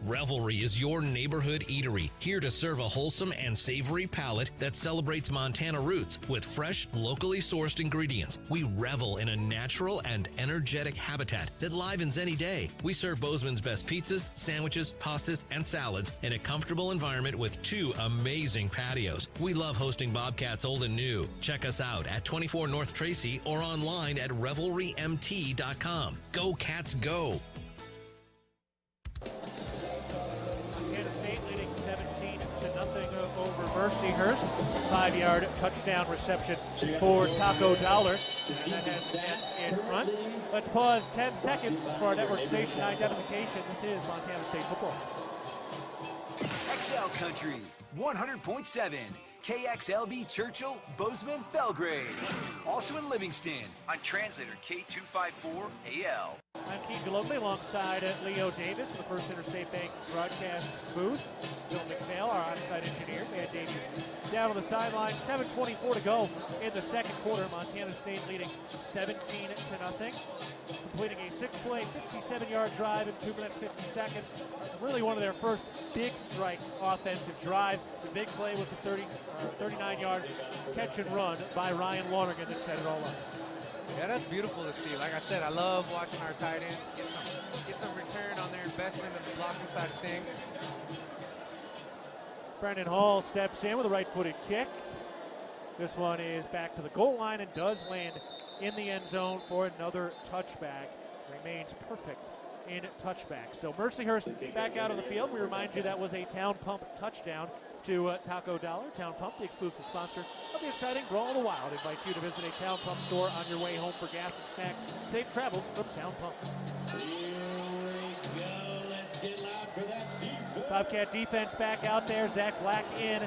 Revelry is your neighborhood eatery, here to serve a wholesome and savory palate that celebrates Montana roots with fresh, locally sourced ingredients. We revel in a natural and energetic habitat that livens any day. We serve Bozeman's best pizzas, sandwiches, pastas, and salads in a comfortable environment with 2 amazing patios. We love hosting Bobcats old and new. Check us out at 24 North Tracy or online at revelrymt.com. Go Cats, go! Montana State Mercyhurst. 5-yard touchdown reception for Taco Dollar. And that has the Jets in front. Let's pause 10 seconds for our network station identification. This is Montana State football. XL Country, 100.7. KXLB Churchill, Bozeman, Belgrade. Also in Livingston on translator K254AL. I'm Keaton Gillogly alongside Leo Davis in the First Interstate Bank broadcast booth. Bill McPhail, our on-site engineer. Dad Davies down on the sideline. 7:24 to go in the second quarter. Montana State leading 17-0. Completing a 6-play, 57-yard drive in 2 minutes, 50 seconds. Really one of their first big strike offensive drives. The big play was the 39-yard catch and run by Ryan Lonergan that set it all up. Yeah, that's beautiful to see. Like I said, I love watching our tight ends get some return on their investment in the blocking side of things. Brendan Hall steps in with a right-footed kick. This one is back to the goal line and does land in the end zone for another touchback. Remains perfect in touchbacks. So Mercyhurst back out on the field. We remind you that was a Town Pump touchdown to Taco Dollar. Town Pump, the exclusive sponsor of the exciting Brawl of the Wild, invites you to visit a Town Pump store on your way home for gas and snacks. Safe travels from Town Pump. Bobcat defense back out there. Zach Black in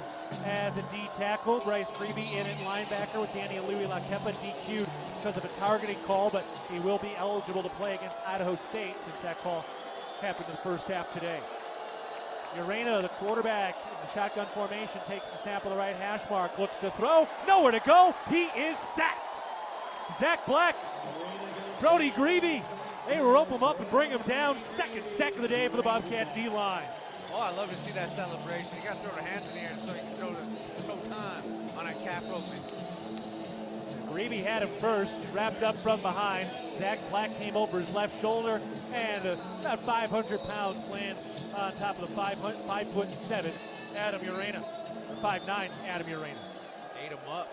as a D tackle. Bryce Grebe in at linebacker with Danny Louis-Lakepa DQ'd because of a targeting call, but he will be eligible to play against Idaho State since that call happened in the first half today. Urena, the quarterback, in the shotgun formation, takes the snap of the right hash mark, looks to throw, nowhere to go. He is sacked. Zach Black, Brody Grebe, they rope him up and bring him down. Second sack of the day for the Bobcat D-line. Oh, I love to see that celebration. You got to throw the hands in the air so you can show time on that calf roping. Grebe had him first, wrapped up from behind. Zach Black came over his left shoulder, and about 500 pounds lands on top of the 5'7" Adam Urena. 5'9" Adam Urena. Ate him up.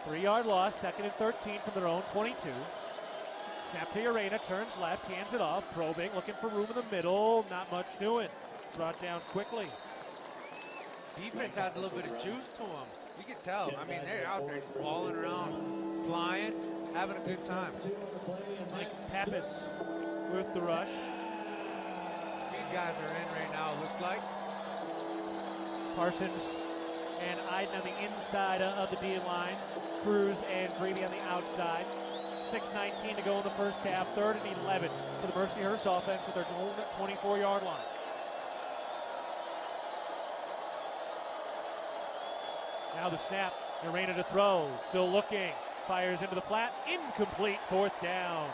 3-yard loss, 2nd and 13 from their own 22. Snap to Urena, turns left, hands it off, probing, looking for room in the middle, not much doing. Brought down quickly. Defense has a little bit of juice to them. You can tell. I mean, they're out there just balling around, flying, having a good time. Mike Pappas with the rush. Speed guys are in right now, it looks like. Parsons and Iden on the inside of the D-line. Cruz and Grebe on the outside. 6:19 to go in the first half. 3rd and 11 for the Mercyhurst offense at their own 24-yard line. Now the snap, Urena to throw, still looking, fires into the flat, incomplete, 4th down.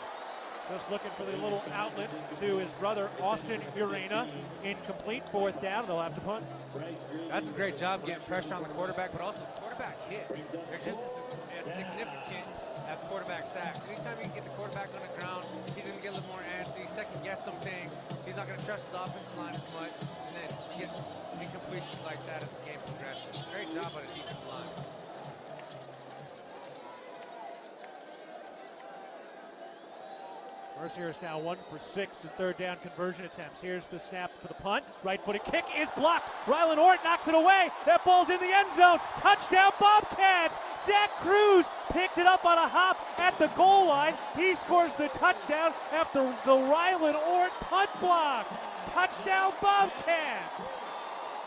Just looking for the little outlet to his brother, Austin Urena, incomplete, 4th down, they'll have to punt. That's a great job getting pressure on the quarterback, but also quarterback hits. They're just as significant as quarterback sacks. Anytime you can get the quarterback on the ground, he's going to get a little more antsy, second guess some things. He's not going to trust his offensive line as much, and then he gets incompletions like that as the game progresses. Great job on the defensive line. Mercyhurst now 1 for 6 in 3rd down conversion attempts. Here's the snap for the punt. Right-footed kick is blocked. Rylan Ort knocks it away. That ball's in the end zone. Touchdown Bobcats. Zach Cruz picked it up on a hop at the goal line. He scores the touchdown after the Rylan Ort punt block. Touchdown Bobcats.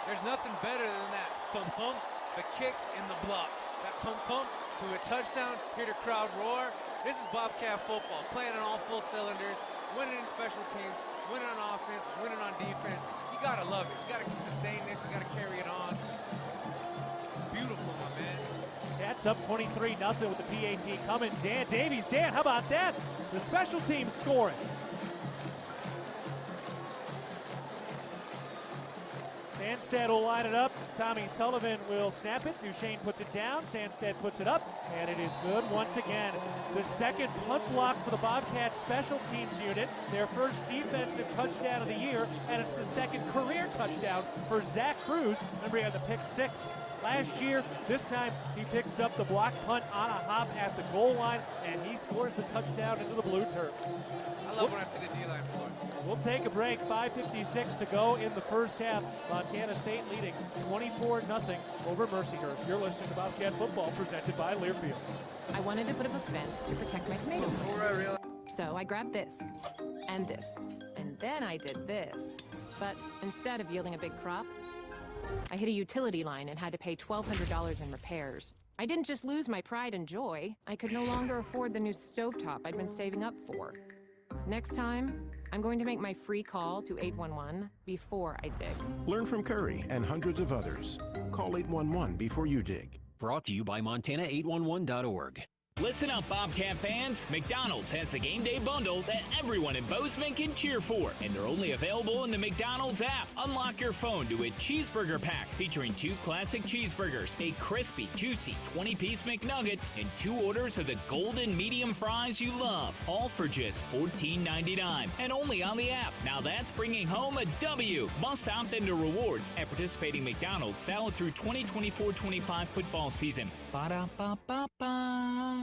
There's nothing better than that thump-thump, the kick and the block. That thump-thump to a touchdown, hear the crowd roar. This is Bobcat football, playing on all full cylinders, winning in special teams, winning on offense, winning on defense. You gotta love it. You gotta sustain this, you gotta carry it on. Beautiful, my man. Cats up 23-0 with the PAT coming. Dan Davies, Dan, how about that? The special teams scoring. Sandstead will line it up. Tommy Sullivan will snap it. Duchesne puts it down. Sandstead puts it up, and it is good once again. The second punt block for the Bobcat special teams unit. Their first defensive touchdown of the year, and it's the second career touchdown for Zach Cruz. Remember, he had the pick 6 last year. This time, he picks up the block punt on a hop at the goal line, and he scores the touchdown into the blue turf. I love when I see the D-line score. We'll take a break. 5:56 to go in the first half. Montana Montana State leading 24-0 over Mercyhurst. You're listening to Bobcat Football presented by Learfield. I wanted to put up a fence to protect my tomato plants. So I grabbed this, and then I did this. But instead of yielding a big crop, I hit a utility line and had to pay $1,200 in repairs. I didn't just lose my pride and joy, I could no longer afford the new stovetop I'd been saving up for. Next time, I'm going to make my free call to 811 before I dig. Learn from Curry and hundreds of others. Call 811 before you dig. Brought to you by Montana811.org. Listen up, Bobcat fans. McDonald's has the game day bundle that everyone in Bozeman can cheer for, and they're only available in the McDonald's app. Unlock your phone to a cheeseburger pack featuring 2 classic cheeseburgers, a crispy, juicy 20-piece McNuggets, and 2 orders of the golden medium fries you love, all for just $14.99, and only on the app. Now that's bringing home a W. Must opt into rewards at participating McDonald's, valid through 2024-25 football season. Ba-da-ba-ba-ba.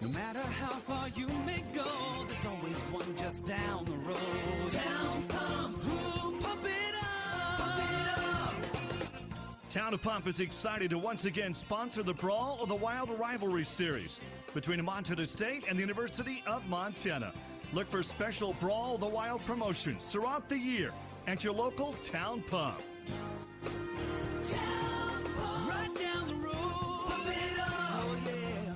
No matter how far you may go, there's always one just down the road. Town Pump, who'll pump it up, pump it up. Town of Pump is excited to once again sponsor the Brawl of the Wild Rivalry Series between Montana State and the University of Montana. Look for special Brawl of the Wild promotions throughout the year at your local Town Pump. Town Pump, right down the road, pump it up, oh yeah.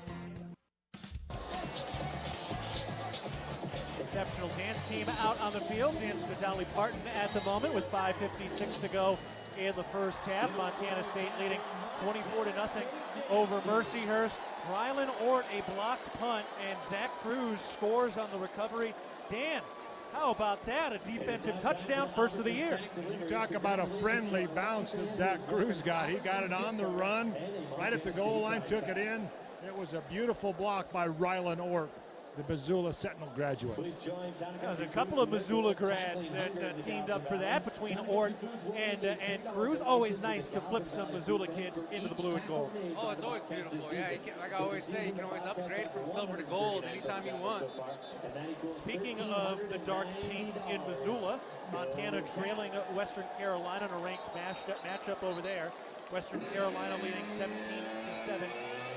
Exceptional dance team out on the field, dancing to Dolly Parton at the moment with 5:56 to go in the first half. Montana State leading 24-0 over Mercyhurst. Rylan Ort a blocked punt, and Zach Cruz scores on the recovery. Dan, how about that? A defensive touchdown, first of the year. You talk about a friendly bounce that Zach Cruz got. He got it on the run, right at the goal line, took it in. It was a beautiful block by Rylan Ort, the Missoula Sentinel graduate. There's a couple of Missoula grads that teamed up for that between Ort and Cruz. Always nice to flip some Missoula kids into the blue and gold. Oh, it's always beautiful. Yeah, like I always say, you can always upgrade from silver to gold anytime you want. Speaking of the dark pink in Missoula, Montana trailing Western Carolina in a ranked matchup over there. Western Carolina leading 17-7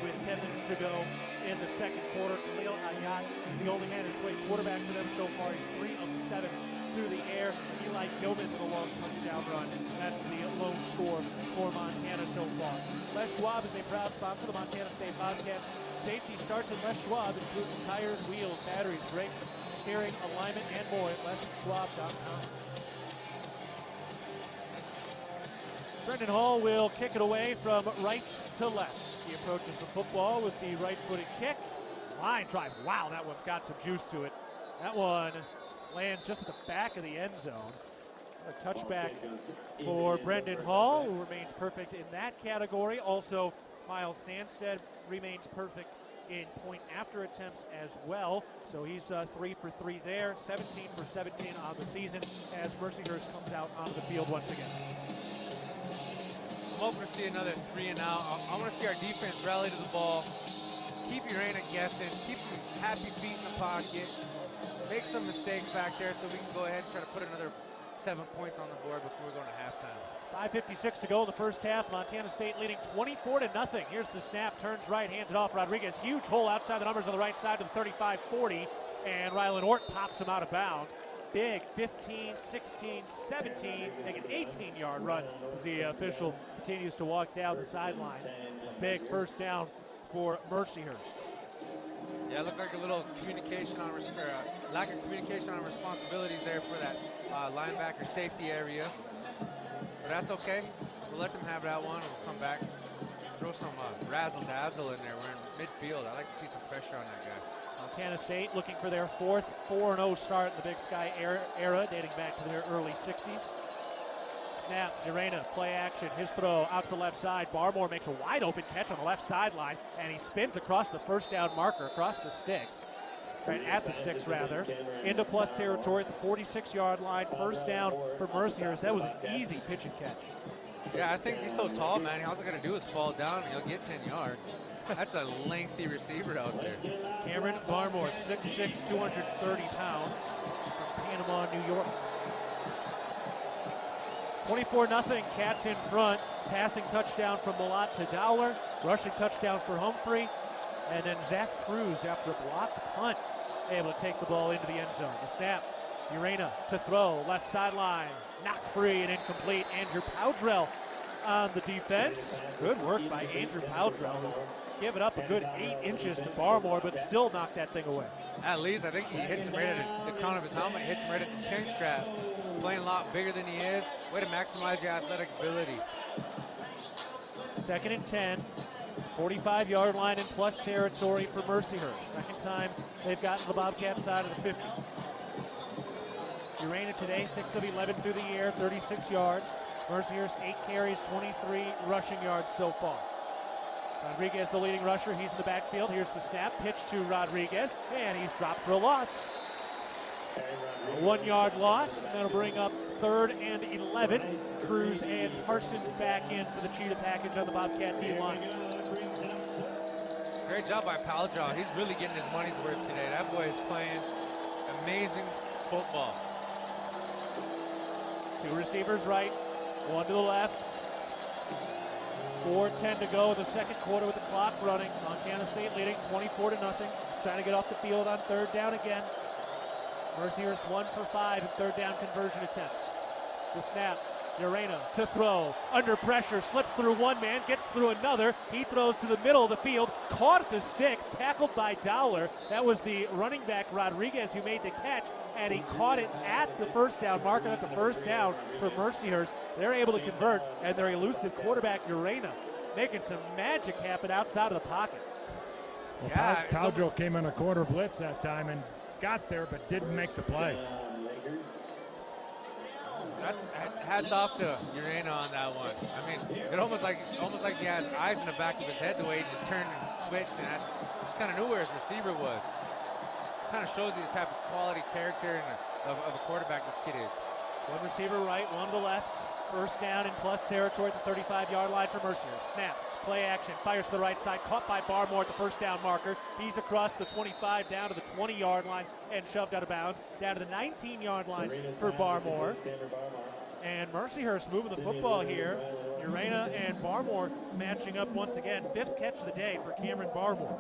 with 10 minutes to go in the second quarter. Khalil Ayat is the only man who's played quarterback for them so far. He's 3 of 7 through the air. Eli Gilman with a long touchdown run. That's the lone score for Montana so far. Les Schwab is a proud sponsor of the Montana State Bobcats. Safety starts at Les Schwab, including tires, wheels, batteries, brakes, steering, alignment, and more at leschwab.com. Brendan Hall will kick it away from right to left. He approaches the football with the right-footed kick. Line drive. Wow, that one's got some juice to it. That one lands just at the back of the end zone. A touchback for Brendan Hall, who remains perfect in that category. Also, Miles Stanstead remains perfect in point after attempts as well. So he's 3 for 3 there, 17 for 17 on the season as Mercyhurst comes out onto the field once again. I'm hoping to see another 3 and out. I want to see our defense rally to the ball, keep Urena guessing, keep them happy feet in the pocket, make some mistakes back there so we can go ahead and try to put another 7 points on the board before we go into halftime. 5:56 to go in the first half. Montana State leading 24-0. Here's the snap, turns right, hands it off. Rodriguez, huge hole outside the numbers on the right side to the 35-40, and Rylan Ort pops him out of bounds. Big 15, 16, 17, make an 18-yard run as the official continues to walk down the sideline. It's a big first down for Mercyhurst. Yeah, it looked like a little communication on lack of communication on responsibilities there for that linebacker safety area. But that's okay. We'll let them have that one. We'll come back, throw some razzle-dazzle in there. We're in midfield. I like to see some pressure on that guy. Montana State looking for their 4th 4-0 start in the Big Sky era, dating back to their early 60s. Snap, Urena, play action, his throw out to the left side. Barmore makes a wide open catch on the left sideline, and he spins across the first down marker, across the sticks. Right at the sticks, rather. Into plus territory at the 46-yard line. First down for Mercyhurst. That was an easy pitch and catch. Yeah, I think he's so tall, man. All he's got to do is fall down, and he'll get 10 yards. That's a lengthy receiver out there. Cameron Barmore, 6'6", 230 pounds, from Panama, New York. 24-0, Cats in front. Passing touchdown from Malott to Dowler. Rushing touchdown for Humphrey. And then Zach Cruz, after a blocked punt, able to take the ball into the end zone. The snap. Urena to throw. Left sideline. Knocked free and incomplete. Andrew Powdrell on the defense. Good work by Andrew Powdrell, who's given up a good 8 inches to Barmore, but still knocked that thing away. At least I think he hits him right at the crown of his helmet, hits him right at the chin strap. Playing a lot bigger than he is. Way to maximize your athletic ability. 2nd and 10. 45-yard line in plus territory for Mercyhurst. Second time they've gotten the Bobcat side of the 50. Urena today, 6 of 11 through the air, 36 yards. Mercyhurst, 8 carries, 23 rushing yards so far. Rodriguez, the leading rusher, he's in the backfield. Here's the snap, pitch to Rodriguez, and he's dropped for a loss. A 1-yard loss. That'll bring up 3rd and 11. Cruz and Parsons back in for the cheetah package on the Bobcat D line. Great job by Powdrell. He's really getting his money's worth today. That boy is playing amazing football. 2 receivers right, 1 to the left. 4:10 to go in the second quarter with the clock running. Montana State leading 24-0. Trying to get off the field on 3rd down again. Mercyhurst 1 for 5 in 3rd down conversion attempts. The snap. Urena to throw. Under pressure. Slips through one man. Gets through another. He throws to the middle of the field. Caught at the sticks. Tackled by Dowler. That was the running back Rodriguez who made the catch. And he caught it at the first down marker. That's a first down for Mercyhurst. They're able to convert. And their elusive quarterback Urena making some magic happen outside of the pocket. Well, yeah, Powdrell came in a quarter blitz that time and got there but didn't make the play. That's hats off to Urena on that one. I mean, it almost like he has eyes in the back of his head the way he just turned and switched, and just kind of knew where his receiver was. Kind of shows you the type of quality character of a quarterback this kid is. 1 receiver right, 1 to the left. First down in plus territory at the 35-yard line for Mercyhurst. Snap, play action, fires to the right side, caught by Barmore at the first down marker. He's across the 25 down to the 20-yard line and shoved out of bounds. Down to the 19-yard line for Barmore. And Mercyhurst moving the football here. Urena and Barmore matching up once again. 5th catch of the day for Cameron Barmore.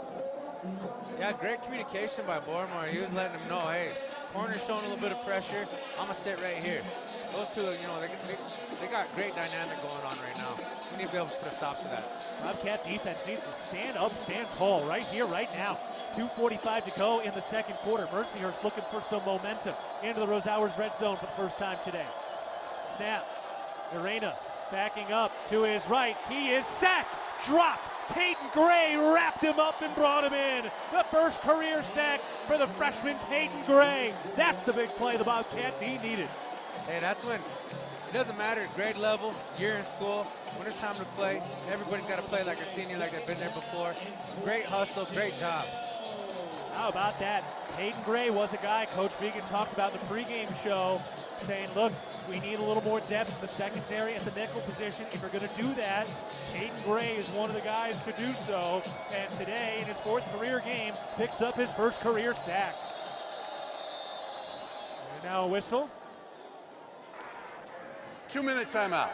Yeah, great communication by Barmore. He was letting him know, hey, corner's showing a little bit of pressure. I'm going to sit right here. Those two, you know, they got great dynamic going on right now. We need to be able to put a stop to that. Bobcat defense needs to stand up, stand tall right here, right now. 2:45 to go in the second quarter. Mercyhurst looking for some momentum into the Rosauers red zone for the first time today. Snap. Urena backing up to his right. He is sacked. Dropped. Tayton Gray wrapped him up and brought him in. The first career sack for the freshman Tayton Gray. That's the big play the Bobcat D needed. Hey, that's when it doesn't matter grade level, year in school. When it's time to play, everybody's got to play like a senior, like they've been there before. Great hustle, great job. How about that? Tayton Gray was a guy Coach Vigen talked about in the pregame show, saying, look, we need a little more depth in the secondary at the nickel position. If you're going to do that, Tayton Gray is one of the guys to do so. And today, in his 4th career game, picks up his first career sack. And now a whistle. 2-minute timeout.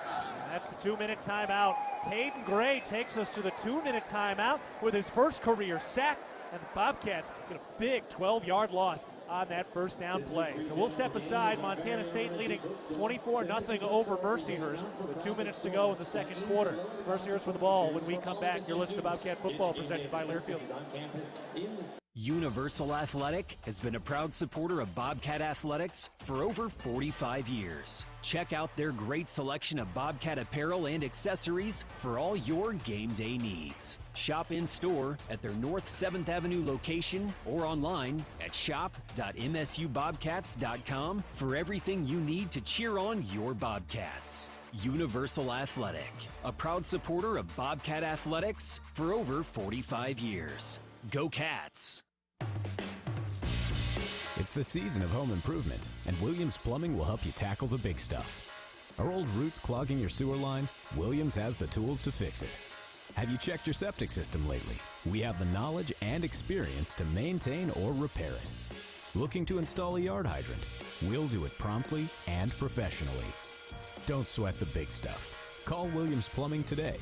That's the 2-minute timeout. Tayton Gray takes us to the 2-minute timeout with his first career sack. And the Bobcats get a big 12-yard loss on that first down play. So we'll step aside. Montana State leading 24-0 over Mercyhurst with 2 minutes to go in the second quarter. Mercyhurst with the ball. When we come back, you're listening to Bobcat Football presented by Learfield. Universal Athletic has been a proud supporter of Bobcat Athletics for over 45 years. Check out their great selection of Bobcat apparel and accessories for all your game day needs. Shop in store at their North 7th Avenue location or online at shop.msubobcats.com for everything you need to cheer on your Bobcats. Universal Athletic, a proud supporter of Bobcat Athletics for over 45 years. Go Cats! It's the season of home improvement, and Williams Plumbing will help you tackle the big stuff. Are old roots clogging your sewer line? Williams has the tools to fix it. Have you checked your septic system lately? We have the knowledge and experience to maintain or repair it. Looking to install a yard hydrant? We'll do it promptly and professionally. Don't sweat the big stuff. Call Williams Plumbing today.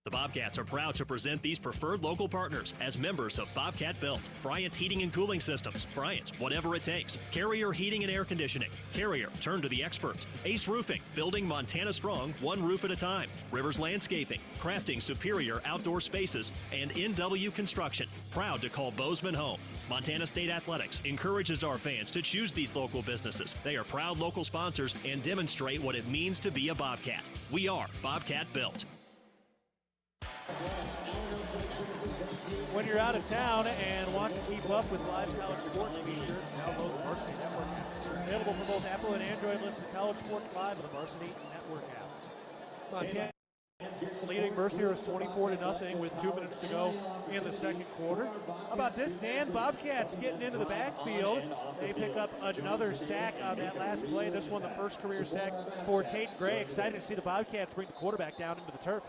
The Bobcats are proud to present these preferred local partners as members of Bobcat Built, Bryant Heating and Cooling Systems, Bryant, whatever it takes, Carrier Heating and Air Conditioning, Carrier, turn to the experts, Ace Roofing, building Montana strong, one roof at a time, Rivers Landscaping, crafting superior outdoor spaces, and NW Construction, proud to call Bozeman home. Montana State Athletics encourages our fans to choose these local businesses. They are proud local sponsors and demonstrate what it means to be a Bobcat. We are Bobcat Built. When you're out of town and want to keep up with live college sports, be sure to download the Varsity Network app. Available for both Apple and Android. Listen to college sports live on the Varsity Network app. Montana leading Mercyhurst 24-0 with 2 minutes to go in the second quarter. How about this, Dan? Bobcats getting into the backfield. They pick up another sack on that last play. This one, the first career sack for Tate Gray. Excited to see the Bobcats bring the quarterback down into the turf.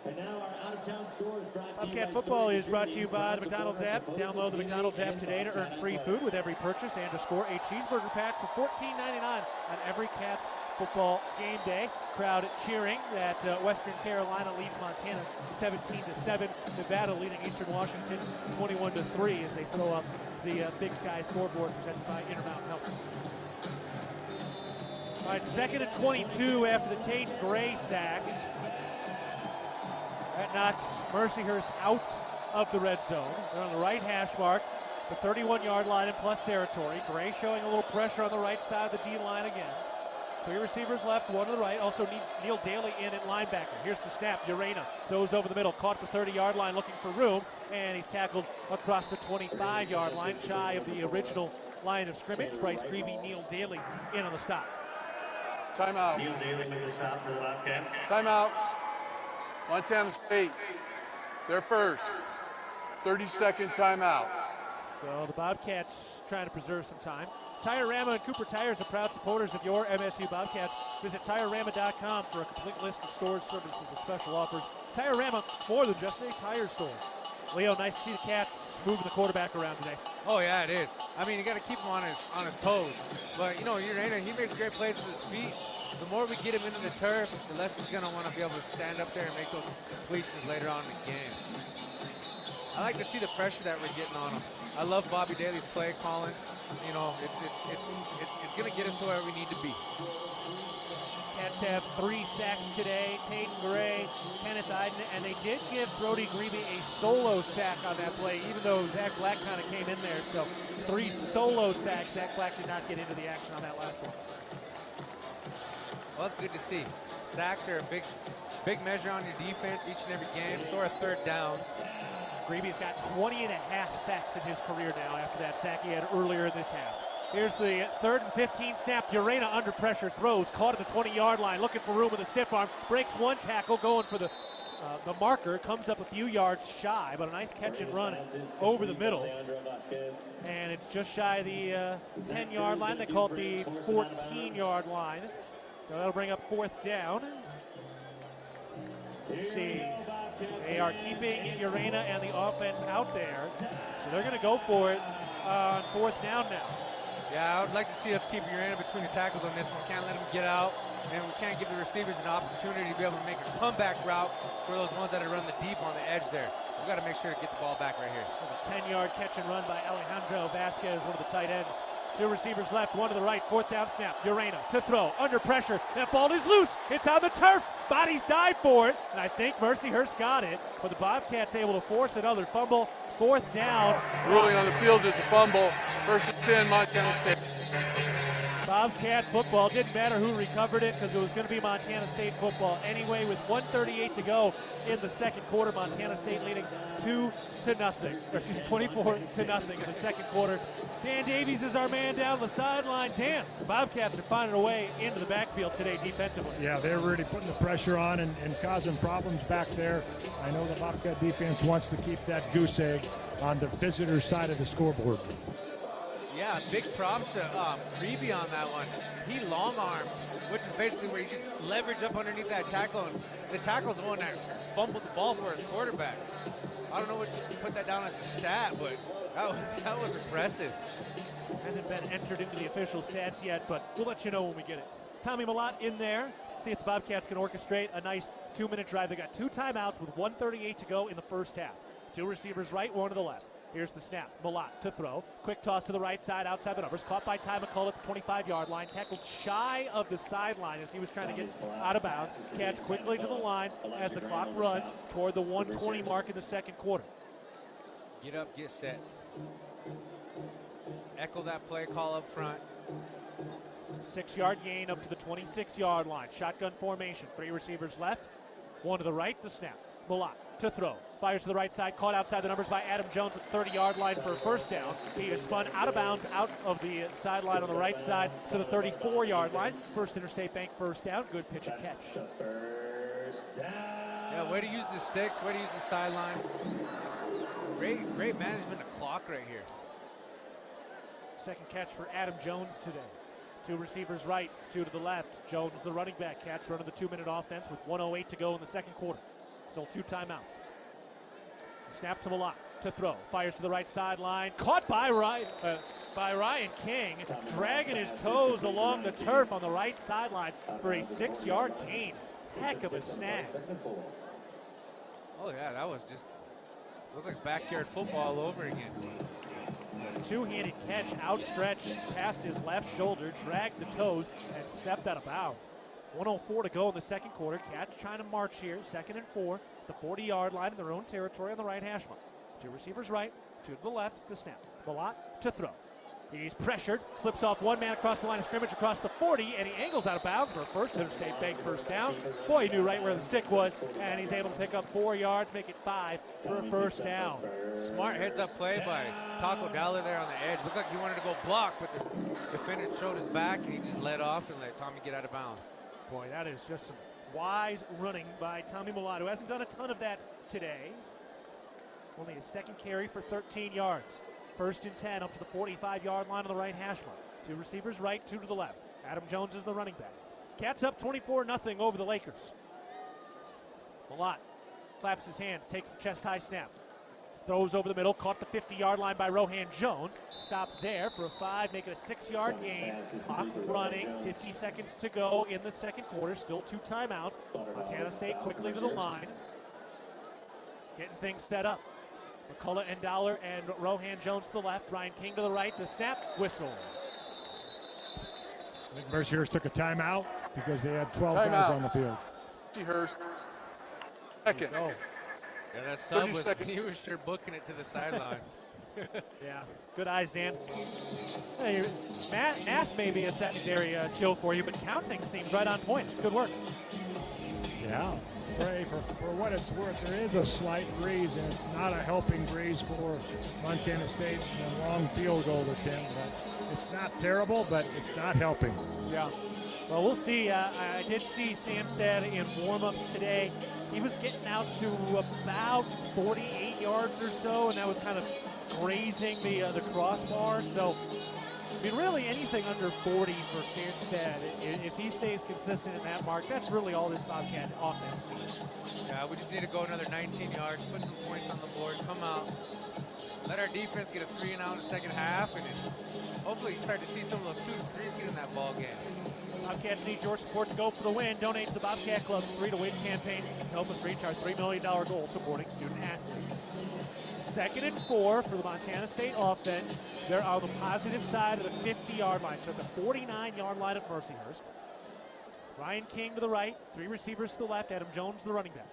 And now our out-of-town scores brought to Bobcat football is brought to you by the McDonald's app. Download the McDonald's app today to earn free food with every purchase and to score a cheeseburger pack for $14.99 on every Cats football game day. Crowd cheering that Western Carolina leads Montana 17-7. Nevada leading Eastern Washington 21-3 as they throw up the Big Sky scoreboard presented by Intermountain Health. All right, 2nd and 22 after the Tate Gray sack. That knocks Mercyhurst out of the red zone. They're on the right hash mark, the 31-yard line in plus territory. Gray showing a little pressure on the right side of the D-line again. 3 receivers left, 1 to the right. Also Neil Daly in at linebacker. Here's the snap. Urena throws over the middle, caught the 30-yard line looking for room, and he's tackled across the 25-yard line, shy of the original line of scrimmage. Bryce Greavy, Neil Daly in on the stop. Timeout. Neil Daly with the stop for the Bobcats. Timeout. Montana State, they're first. 30-second timeout. So the Bobcats trying to preserve some time. Tire-Rama and Cooper Tires are proud supporters of your MSU Bobcats. Visit TireRama.com for a complete list of stores, services, and special offers. Tire-Rama, more than just a tire store. Leo, nice to see the Cats moving the quarterback around today. Oh, yeah, it is. I mean, you got to keep him on his toes. But, you know, Urena, he makes great plays with his feet. The more we get him into the turf, the less he's going to want to be able to stand up there and make those completions later on in the game. I like to see the pressure that we're getting on him. I love Bobby Daly's play calling. You know, it's going to get us to where we need to be. Cats have 3 sacks today. Tate Gray, Kenneth Iden, and they did give Brody Greavy a solo sack on that play, even though Zach Black kind of came in there. So 3 solo sacks. Zach Black did not get into the action on that last one. Well, that's good to see. Sacks are a big measure on your defense each and every game. So are third downs. Greavy's got 20.5 sacks in his career now after that sack he had earlier in this half. Here's the 3rd and 15 snap. Urena under pressure throws, caught at the 20-yard line, looking for room with a stiff arm. Breaks 1 tackle, going for the marker. Comes up a few yards shy, but a nice catch and run over the middle. And it's just shy of the 10-yard line. They call it the 14-yard line. So that'll bring up 4th down. Let's see. They are keeping Urena and the offense out there. So they're going to go for it on 4th down now. Yeah, I would like to see us keep Urena between the tackles on this one. Can't let him get out, and we can't give the receivers an opportunity to be able to make a comeback route for those ones that are running the deep on the edge there. We've got to make sure to get the ball back right here. There's a 10-yard catch and run by Alejandro Vasquez, one of the tight ends. 2 receivers left, 1 to the right, 4th down snap. Urena to throw, under pressure. That ball is loose. It's on the turf. Bodies dive for it, and I think Mercyhurst got it, but the Bobcats able to force another fumble. 4th down. Ruling on the field is a fumble. 1st and 10, Montana State. Bobcat football. Didn't matter who recovered it because it was going to be Montana State football anyway. With 1:38 to go in the second quarter, Montana State leading 24-0 in the second quarter. Dan Davies is our man down the sideline. Dan, the Bobcats are finding a way into the backfield today defensively. Yeah, they're really putting the pressure on and causing problems back there. I know the Bobcat defense wants to keep that goose egg on the visitor side of the scoreboard. Yeah, big props to Greavy on that one. He long arm, which is basically where you just leverage up underneath that tackle, and the tackle's the one that fumbled the ball for his quarterback. I don't know what you can put that down as a stat, but That was impressive. Hasn't been entered into the official stats yet, but we'll let you know when we get it. Tommy Malott in there. See if the Bobcats can orchestrate a nice 2-minute drive. They got 2 timeouts with 1:38 to go in the first half. 2 receivers right, 1 to the left. Here's the snap. Malott to throw. Quick toss to the right side, outside the numbers. Caught by Ty McCullough at the 25-yard line. Tackled shy of the sideline as he was trying to get out of bounds. Cats quickly to the line as the clock runs toward the 1:20 mark in the second quarter. Get up, get set. Echo that play call up front. 6-yard gain up to the 26-yard line. Shotgun formation. 3 receivers left. 1 to the right. The snap. Malott to throw. Fires to the right side. Caught outside the numbers by Adam Jones at the 30-yard line for a first down. He is spun out of bounds out of the sideline on the right side to the 34-yard line. First Interstate Bank first down. Good pitch and catch. Yeah, way to use the sticks. Way to use the sideline. Great management of clock right here. Second catch for Adam Jones today. 2 receivers right, 2 to the left. Jones, the running back. Cats running the 2-minute offense with 1:08 to go in the second quarter. Still 2 timeouts. Snap to Malott to throw. Fires to the right sideline. Caught by Ryan King. Dragging his toes along the turf on the right sideline for a 6-yard gain. Heck of a snag. Oh, yeah, that was just looked like backyard football all over again. A 2-handed catch, outstretched past his left shoulder, dragged the toes, and stepped out of bounds. 1:04 to go in the second quarter. Cats trying to march here. 2nd and 4. The 40-yard line in their own territory on the right hash mark. 2 receivers right, 2 to the left. The snap. Malott to throw. He's pressured, slips off 1 man across the line of scrimmage across the 40, and he angles out of bounds for a first Interstate Bank first down. Boy, he knew right where the stick was, and he's able to pick up 4 yards, make it 5 for a first down. Smart heads-up play by Taco Dollar there on the edge. Looked like he wanted to go block, but the defender showed his back, and he just let off and let Tommy get out of bounds. Boy, that is just some wise running by Tommy Malott, who hasn't done a ton of that today. Only his 2nd carry for 13 yards. 1st and 10 up to the 45-yard line on the right hash mark. 2 receivers right, 2 to the left. Adam Jones is the running back. Cats up 24-0 over the Lakers. Malott claps his hands, takes the chest high snap. Throws over the middle, caught the 50-yard line by Rohan Jones. Stopped there for a 5, make it a 6-yard gain. Clock running, 50 seconds to go in the second quarter. Still 2 timeouts. Montana State quickly to the line. Getting things set up. McCullough and Dollar and Rohan Jones to the left. Ryan King to the right. The snap, whistle. I think Mercyhurst took a timeout because they had 12 guys on the field. Mercyhurst, 2nd. Yeah, that sub was, he was sure booking it to the sideline. Yeah, good eyes, Dan. Hey, math may be a secondary skill for you, but counting seems right on point. It's good work. Yeah. Pray for what it's worth. There is a slight breeze, and it's not a helping breeze for Montana State. A long field goal attempt, but it's not terrible, but it's not helping. Yeah. Well, we'll see. I did see Sandstad in warm-ups today. He was getting out to about 48 yards or so, and that was kind of grazing the crossbar. So, I mean, really anything under 40 for Sandstad, if he stays consistent in that mark, that's really all this Bobcat offense needs. Yeah, we just need to go another 19 yards, put some points on the board, come out, let our defense get a 3 and out in the second half, and then hopefully start to see some of those 2s and 3s get in that ball game. Bobcats need your support to go for the win. Donate to the Bobcat Club's 3 to Win campaign to help us reach our $3 million goal supporting student athletes. 2nd and 4 for the Montana State offense. They're on the positive side of the 50-yard line, so at the 49-yard line of Mercyhurst. Ryan King to the right, 3 receivers to the left, Adam Jones the running back.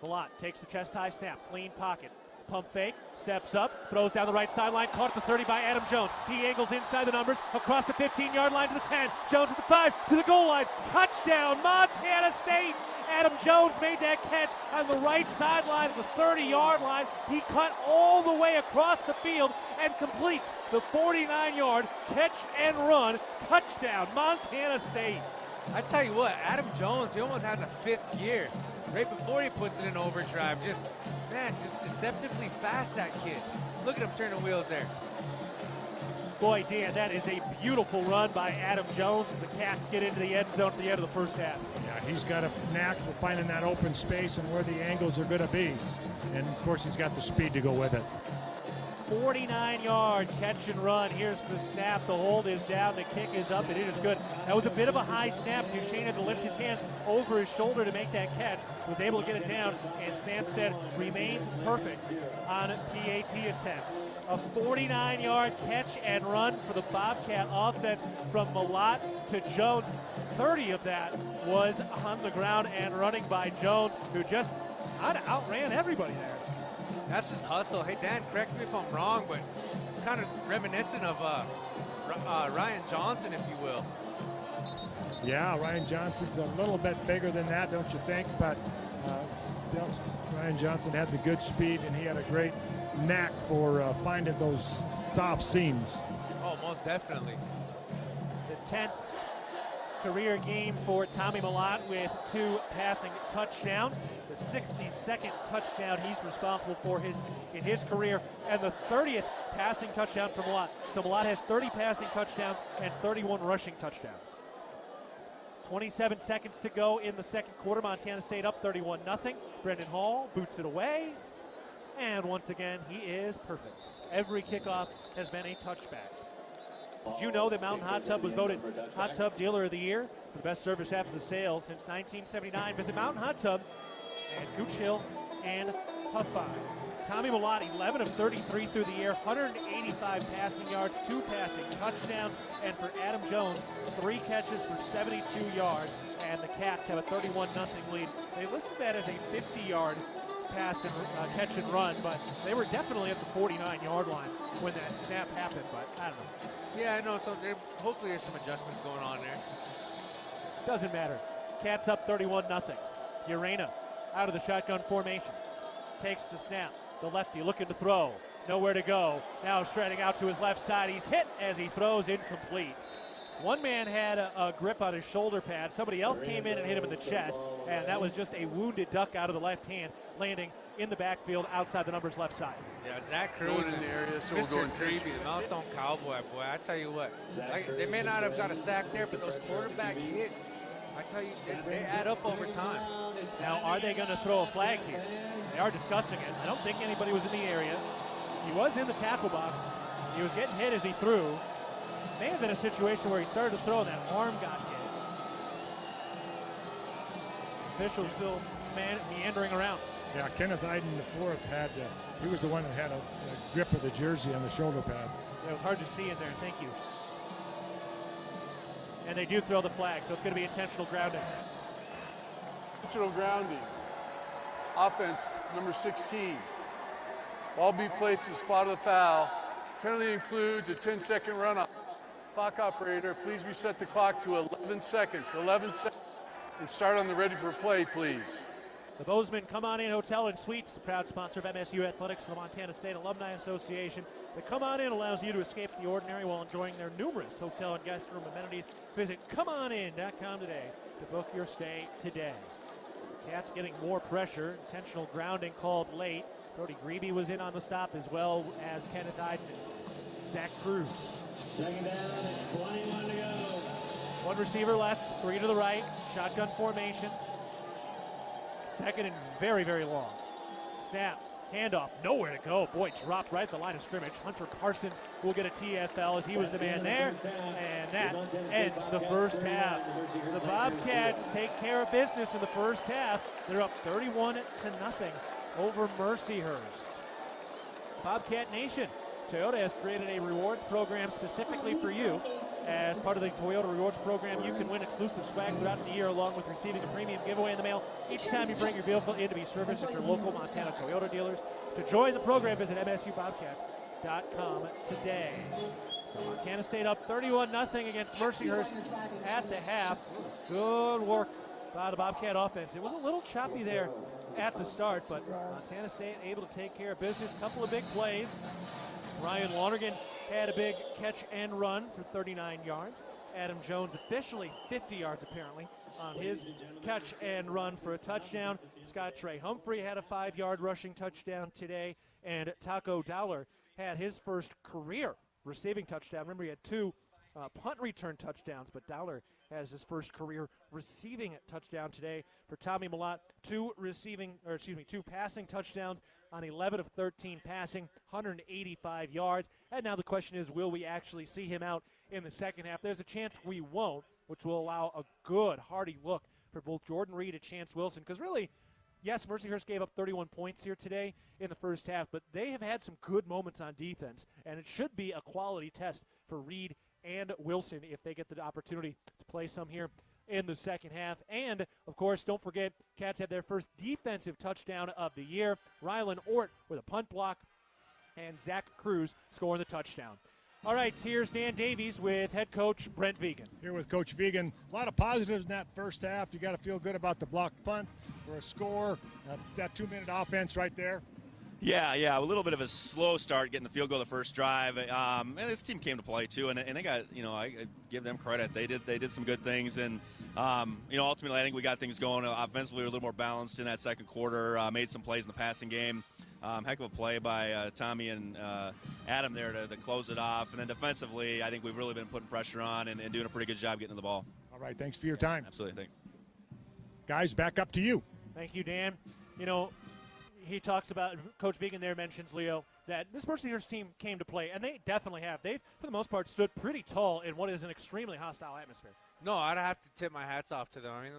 Malott takes the chest-high snap, clean pocket. Pump fake, steps up, throws down the right sideline, caught at the 30 by Adam Jones. He angles inside the numbers, across the 15-yard line to the 10. Jones at the 5, to the goal line. Touchdown, Montana State! Adam Jones made that catch on the right sideline of the 30-yard line. He cut all the way across the field and completes the 49-yard catch and run. Touchdown, Montana State. I tell you what, Adam Jones, he almost has a 5th gear. Right before he puts it in overdrive, just deceptively fast, that kid. Look at him turning wheels there. Boy, Dan, that is a beautiful run by Adam Jones as the Cats get into the end zone at the end of the first half. Yeah, he's got a knack for finding that open space and where the angles are going to be. And, of course, he's got the speed to go with it. 49-yard catch and run. Here's the snap. The hold is down. The kick is up, and it is good. That was a bit of a high snap. Duchesne had to lift his hands over his shoulder to make that catch. Was able to get it down, and Sanstead remains perfect on PAT attempts. A 49-yard catch and run for the Bobcat offense from Malott to Jones. 30 of that was on the ground and running by Jones, who just kind of outran everybody there. That's just hustle. Hey, Dan, correct me if I'm wrong, but kind of reminiscent of Ryan Johnson, if you will. Yeah, Ryan Johnson's a little bit bigger than that, don't you think? But still, Ryan Johnson had the good speed, and he had a great knack for finding those soft seams. Oh, most definitely. The 10th career game for Tommy Malott with 2 passing touchdowns. The 62nd touchdown he's responsible for in his career, and the 30th passing touchdown for Malott. So Malott has 30 passing touchdowns and 31 rushing touchdowns. 27 seconds to go in the second quarter. Montana State up 31-0. Brendan Hall boots it away. And once again, he is perfect. Every kickoff has been a touchback. Did you know that Mountain Hot Tub was voted Hot Tub Dealer of the Year for the best service after the sale since 1979? Visit Mountain Hot Tub and Gooch Hill and Huffine. Tommy Malott, 11 of 33 through the air, 185 passing yards, 2 passing touchdowns, and for Adam Jones, 3 catches for 72 yards, and the Cats have a 31-0 lead. They listed that as a 50-yard pass and catch and run, but they were definitely at the 49-yard line when that snap happened, but I don't know. Yeah, I know, so hopefully there's some adjustments going on there. Doesn't matter. Cats up 31-0. Urena out of the shotgun formation. Takes the snap. The lefty looking to throw. Nowhere to go. Now striding out to his left side. He's hit as he throws incomplete. One man had a grip on his shoulder pad. Somebody else came in and hit him in the chest, and that was just a wounded duck out of the left hand, landing in the backfield outside the numbers left side. Yeah, Zach Cruz Going in the area, so Mr. we're going Creepy, the milestone cowboy, boy. I tell you what, they may not have got a sack there, but those quarterback hits, I tell you, they add up over time. Now, are they going to throw a flag here? They are discussing it. I don't think anybody was in the area. He was in the tackle box. He was getting hit as he threw. May have been a situation where he started to throw and that arm got hit. Officials still meandering around. Yeah, Kenneth Iden IV had, he was the one that had a grip of the jersey on the shoulder pad. It was hard to see in there, thank you. And they do throw the flag, so it's going to be intentional grounding. Intentional grounding. Offense, number 16. Ball be placed at the spot of the foul. Penalty includes a 10-second runoff. Clock operator, please reset the clock to 11 seconds. 11 seconds. And start on the ready for play, please. The Bozeman Come On In Hotel and Suites, the proud sponsor of MSU Athletics and the Montana State Alumni Association. The Come On In allows you to escape the ordinary while enjoying their numerous hotel and guest room amenities. Visit ComeOnIn.com today to book your stay today. So Cats getting more pressure. Intentional grounding called late. Brody Grebe was in on the stop as well as Kenneth Iden and Zach Cruz. Second down and 21 to go. One receiver left, 3 to the right, shotgun formation. Second and very, very long. Snap, handoff, nowhere to go. Boy, dropped right at the line of scrimmage. Hunter Parsons will get a TFL as he was the man there. And that ends the first half. The Bobcats take care of business in the first half. They're up 31-0 over Mercyhurst. Bobcat Nation. Toyota has created a rewards program specifically for you. As part of the Toyota Rewards program, you can win exclusive swag throughout the year along with receiving a premium giveaway in the mail each time you bring your vehicle in to be serviced at your local Montana Toyota dealers. To join the program, visit MSUBobcats.com today. So Montana State up 31-0 against Mercyhurst at the half. Good work by the Bobcat offense. It was a little choppy there at the start, but Montana State able to take care of business. Couple of big plays. Ryan Lonergan had a big catch and run for 39 yards. Adam Jones officially 50 yards apparently on his catch and run for a touchdown. Scott Trey Humphrey had a 5-yard rushing touchdown today, and Taco Dowler had his first career receiving touchdown. Remember, he had 2 punt return touchdowns, but Dowler has his first career receiving touchdown today for Tommy Malott. 2 passing touchdowns on 11 of 13 passing, 185 yards. And now the question is, will we actually see him out in the second half? There's a chance we won't, which will allow a good, hearty look for both Jordan Reed and Chance Wilson. Because really, yes, Mercyhurst gave up 31 points here today in the first half, but they have had some good moments on defense, and it should be a quality test for Reed and Wilson if they get the opportunity to play some here in the second half. And, of course, don't forget, Cats had their first defensive touchdown of the year. Rylan Ort with a punt block, and Zach Cruz scoring the touchdown. All right, here's Dan Davies with head coach Brent Vigen. Here with Coach Vigen. A lot of positives in that first half. You got to feel good about the blocked punt for a score. That 2-minute offense right there. Yeah, a little bit of a slow start getting the field goal the first drive. And this team came to play too, and they got, I give them credit. They did some good things, and ultimately I think we got things going offensively. We were a little more balanced in that second quarter. Made some plays in the passing game. Heck of a play by Tommy and Adam there to close it off. And then defensively, I think we've really been putting pressure on and doing a pretty good job getting to the ball. All right, thanks for your time. Absolutely, thanks. Guys, back up to you. Thank you, Dan. He talks about, Coach Vigen there mentions, Leo, that this Mercyhurst team came to play, and they definitely have. They've, for the most part, stood pretty tall in what is an extremely hostile atmosphere. No, I'd have to tip my hats off to them. I mean,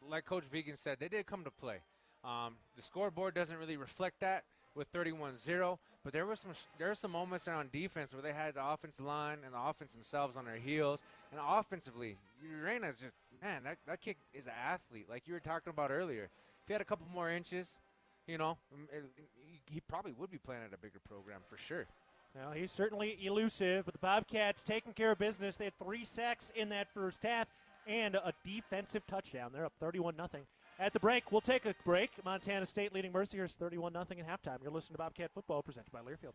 like Coach Vigen said, they did come to play. The scoreboard doesn't really reflect that with 31-0, but there were some moments on defense where they had the offensive line and the offense themselves on their heels. And offensively, Urena's just, man, that kid is an athlete, like you were talking about earlier. If he had a couple more inches, he probably would be playing at a bigger program for sure. Well, he's certainly elusive, but the Bobcats taking care of business. They had 3 sacks in that first half and a defensive touchdown. They're up 31-0. At the break, we'll take a break. Montana State leading Mercyhurst 31-0 at halftime. You're listening to Bobcat Football presented by Learfield.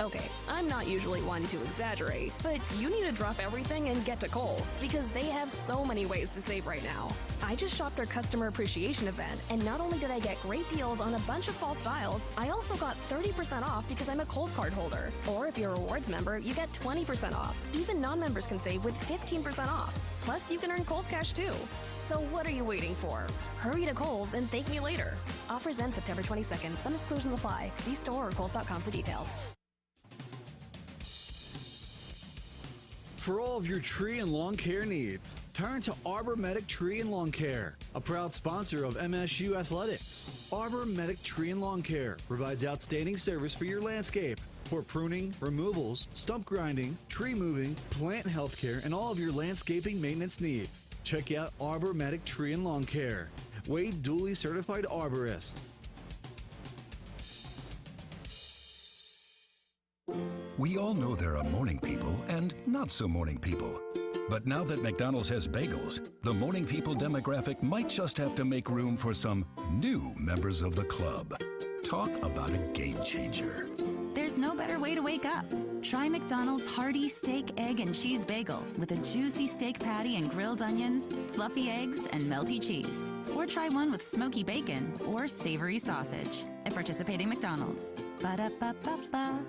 Okay, I'm not usually one to exaggerate, but you need to drop everything and get to Kohl's because they have so many ways to save right now. I just shopped their customer appreciation event, and not only did I get great deals on a bunch of fall styles, I also got 30% off because I'm a Kohl's card holder. Or if you're a rewards member, you get 20% off. Even non-members can save with 15% off. Plus, you can earn Kohl's cash too. So what are you waiting for? Hurry to Kohl's and thank me later. Offers end September 22nd. Some exclusions apply. See store or Kohl's.com for details. For all of your tree and lawn care needs, turn to Arbor Medic Tree and Lawn Care, a proud sponsor of MSU Athletics. Arbor Medic Tree and Lawn Care provides outstanding service for your landscape. For pruning, removals, stump grinding, tree moving, plant health care, and all of your landscaping maintenance needs. Check out Arbor Medic Tree and Lawn Care. Wade duly certified arborist. We all know there are morning people and not so morning people. But now that McDonald's has bagels, the morning people demographic might just have to make room for some new members of the club. Talk about a game changer. There's no better way to wake up. Try McDonald's hearty steak, egg, and cheese bagel with a juicy steak patty and grilled onions, fluffy eggs, and melty cheese. Or try one with smoky bacon or savory sausage at participating McDonald's. Ba-da-ba-ba-ba.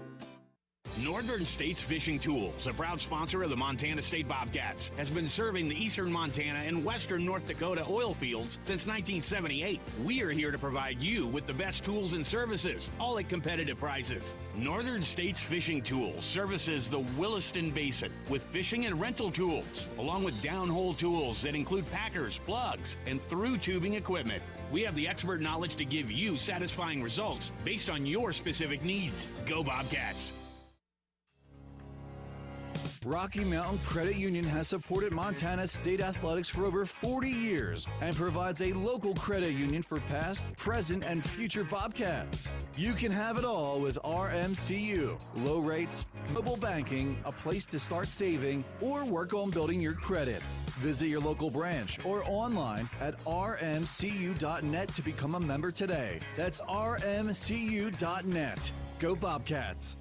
Northern States Fishing Tools, a proud sponsor of the Montana State Bobcats, has been serving the eastern Montana and western North Dakota oil fields since 1978. We are here to provide you with the best tools and services, all at competitive prices. Northern States Fishing Tools services the Williston Basin with fishing and rental tools, along with downhole tools that include packers, plugs, and through tubing equipment. We have the expert knowledge to give you satisfying results based on your specific needs. Go Bobcats! Rocky Mountain Credit Union has supported Montana State Athletics for over 40 years and provides a local credit union for past, present, and future Bobcats. You can have it all with RMCU. Low rates, mobile banking, a place to start saving, or work on building your credit. Visit your local branch or online at rmcu.net to become a member today. That's rmcu.net. Go Bobcats.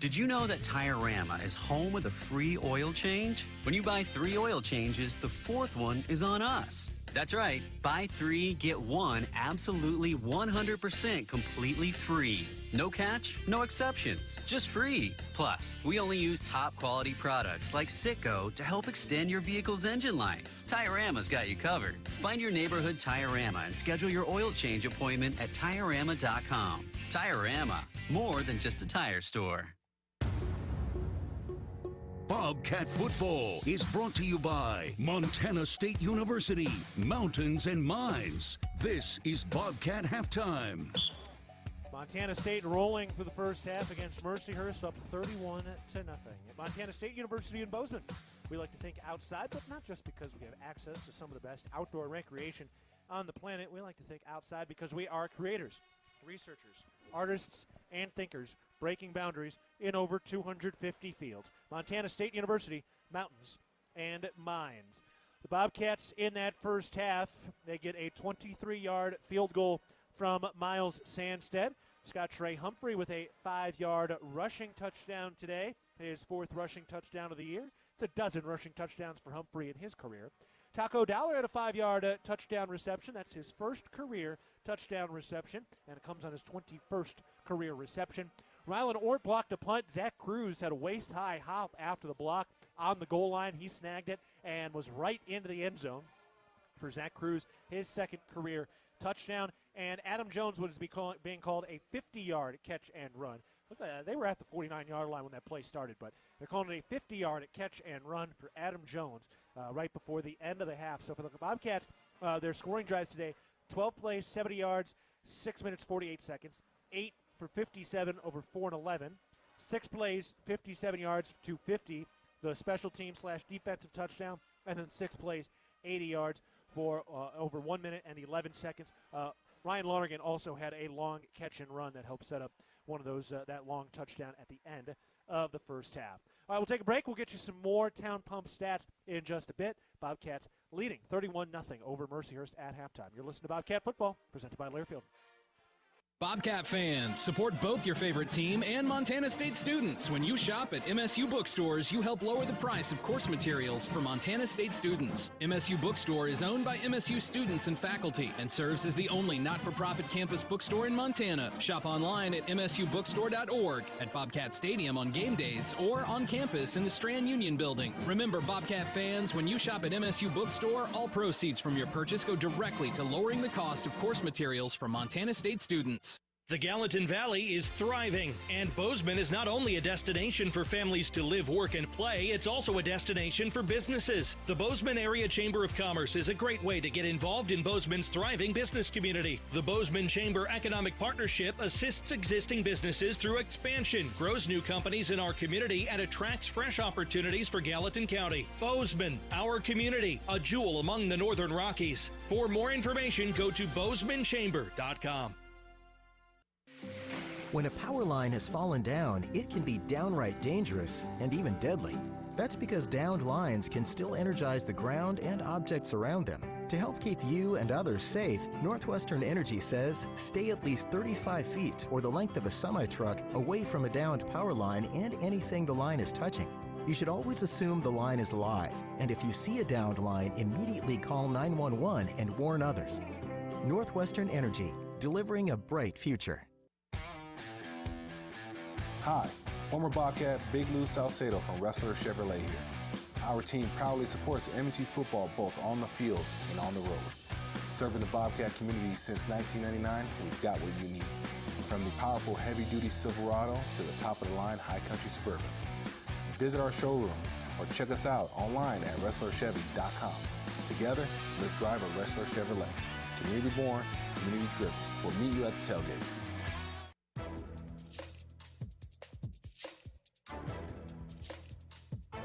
Did you know that Tire-Rama is home of the free oil change? When you buy 3 oil changes, the 4th one is on us. That's right. Buy 3, get 1 absolutely 100% completely free. No catch, no exceptions, just free. Plus, we only use top quality products like Citgo to help extend your vehicle's engine life. Tiorama's got you covered. Find your neighborhood Tiorama and schedule your oil change appointment at Tiorama.com. Tiorama, more than just a tire store. Bobcat football is brought to you by Montana State University, Mountains and Mines. This is Bobcat Halftime. Montana State rolling for the first half against Mercyhurst, up 31-0. At Montana State University in Bozeman, we like to think outside, but not just because we have access to some of the best outdoor recreation on the planet. We like to think outside because we are creators, researchers, artists, and thinkers breaking boundaries in over 250 fields. Montana State University, Mountains and Mines. The Bobcats in that first half, they get a 23-yard field goal from Miles Sandstead. Scott Trey Humphrey with a 5-yard rushing touchdown today, his 4th rushing touchdown of the year. It's a dozen rushing touchdowns for Humphrey in his career. Taco Dollar had a 5-yard touchdown reception. That's his first career touchdown reception, and it comes on his 21st career reception. Rylan Ort blocked a punt. Zach Cruz had a waist-high hop after the block on the goal line. He snagged it and was right into the end zone for Zach Cruz, his 2nd career touchdown. And Adam Jones was being called a 50-yard catch and run. Look at that. They were at the 49-yard line when that play started, but they're calling it a 50-yard catch and run for Adam Jones right before the end of the half. So for the Bobcats, their scoring drives today, 12 plays, 70 yards, 6 minutes, 48 seconds, 8 for 57 over 4 and 11, 6 plays, 57 yards, 250, the special team / defensive touchdown, and then 6 plays, 80 yards for over 1 minute and 11 seconds. Ryan Lonergan also had a long catch and run that helped set up one of those, that long touchdown at the end of the first half. All right, we'll take a break. We'll get you some more Town Pump stats in just a bit. Bobcats leading 31-0 over Mercyhurst at halftime. You're listening to Bobcat Football, presented by Learfield. Bobcat fans, support both your favorite team and Montana State students. When you shop at MSU bookstores, you help lower the price of course materials for Montana State students. MSU Bookstore is owned by MSU students and faculty and serves as the only not-for-profit campus bookstore in Montana. Shop online at msubookstore.org, at Bobcat Stadium on game days, or on campus in the Strand Union building. Remember, Bobcat fans, when you shop at MSU Bookstore, all proceeds from your purchase go directly to lowering the cost of course materials for Montana State students. The Gallatin Valley is thriving, and Bozeman is not only a destination for families to live, work, and play, it's also a destination for businesses. The Bozeman Area Chamber of Commerce is a great way to get involved in Bozeman's thriving business community. The Bozeman Chamber Economic Partnership assists existing businesses through expansion, grows new companies in our community, and attracts fresh opportunities for Gallatin County. Bozeman, our community, a jewel among the Northern Rockies. For more information, go to bozemanchamber.com. When a power line has fallen down, it can be downright dangerous and even deadly. That's because downed lines can still energize the ground and objects around them. To help keep you and others safe, Northwestern Energy says stay at least 35 feet or the length of a semi-truck away from a downed power line and anything the line is touching. You should always assume the line is live, and if you see a downed line, immediately call 911 and warn others. Northwestern Energy, delivering a bright future. Hi, former Bobcat Big Lou Salcedo from Wrestler Chevrolet here. Our team proudly supports MSU football both on the field and on the road. Serving the Bobcat community since 1999, we've got what you need. From the powerful heavy-duty Silverado to the top-of-the-line high country Suburban. Visit our showroom or check us out online at WrestlerChevy.com. Together, let's drive a Wrestler Chevrolet. Community born, community driven. We'll meet you at the tailgate.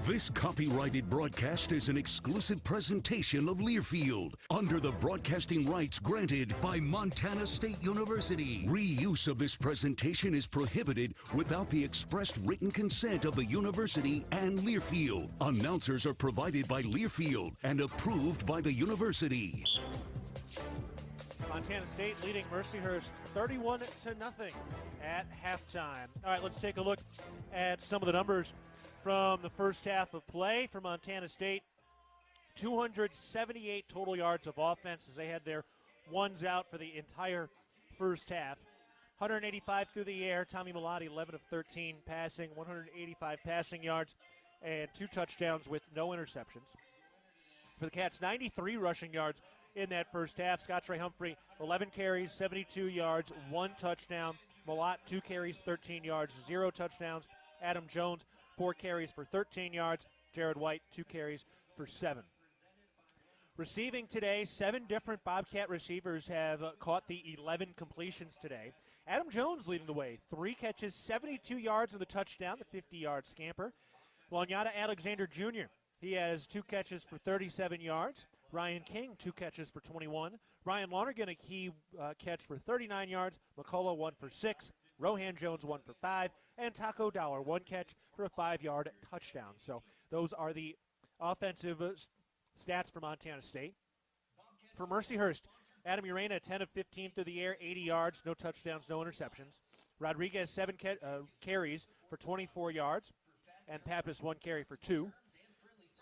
This copyrighted broadcast is an exclusive presentation of Learfield under the broadcasting rights granted by Montana State University. Reuse of this presentation is prohibited without the expressed written consent of the university and Learfield. Announcers are provided by Learfield and approved by the university. Montana State leading Mercyhurst 31-0 at halftime. All right, let's take a look at some of the numbers from the first half of play for Montana State. 278 total yards of offense as they had their ones out for the entire first half. 185 through the air. Tommy Malati, 11 of 13 passing, 185 passing yards, and 2 touchdowns with no interceptions. For the Cats, 93 rushing yards in that first half. Scott Trey Humphrey, 11 carries, 72 yards, 1 touchdown. Malott, 2 carries, 13 yards, 0 touchdowns. Adam Jones, 4 carries for 13 yards. Jared White, 2 carries for 7. Receiving today, 7 different Bobcat receivers have caught the 11 completions today. Adam Jones leading the way, 3 catches, 72 yards and the touchdown, the 50-yard scamper. Lanyata Alexander Jr., he has 2 catches for 37 yards. Ryan King, 2 catches for 21. Ryan Lonergan, a key catch for 39 yards. McCullough, 1 for 6. Rohan Jones, 1 for 5. And Taco Dollar, 1 catch for a 5-yard touchdown. So those are the offensive stats for Montana State. For Mercyhurst, Adam Urena, 10 of 15 through the air, 80 yards, no touchdowns, no interceptions. Rodriguez, 7 carries for 24 yards. And Pappas, 1 carry for 2.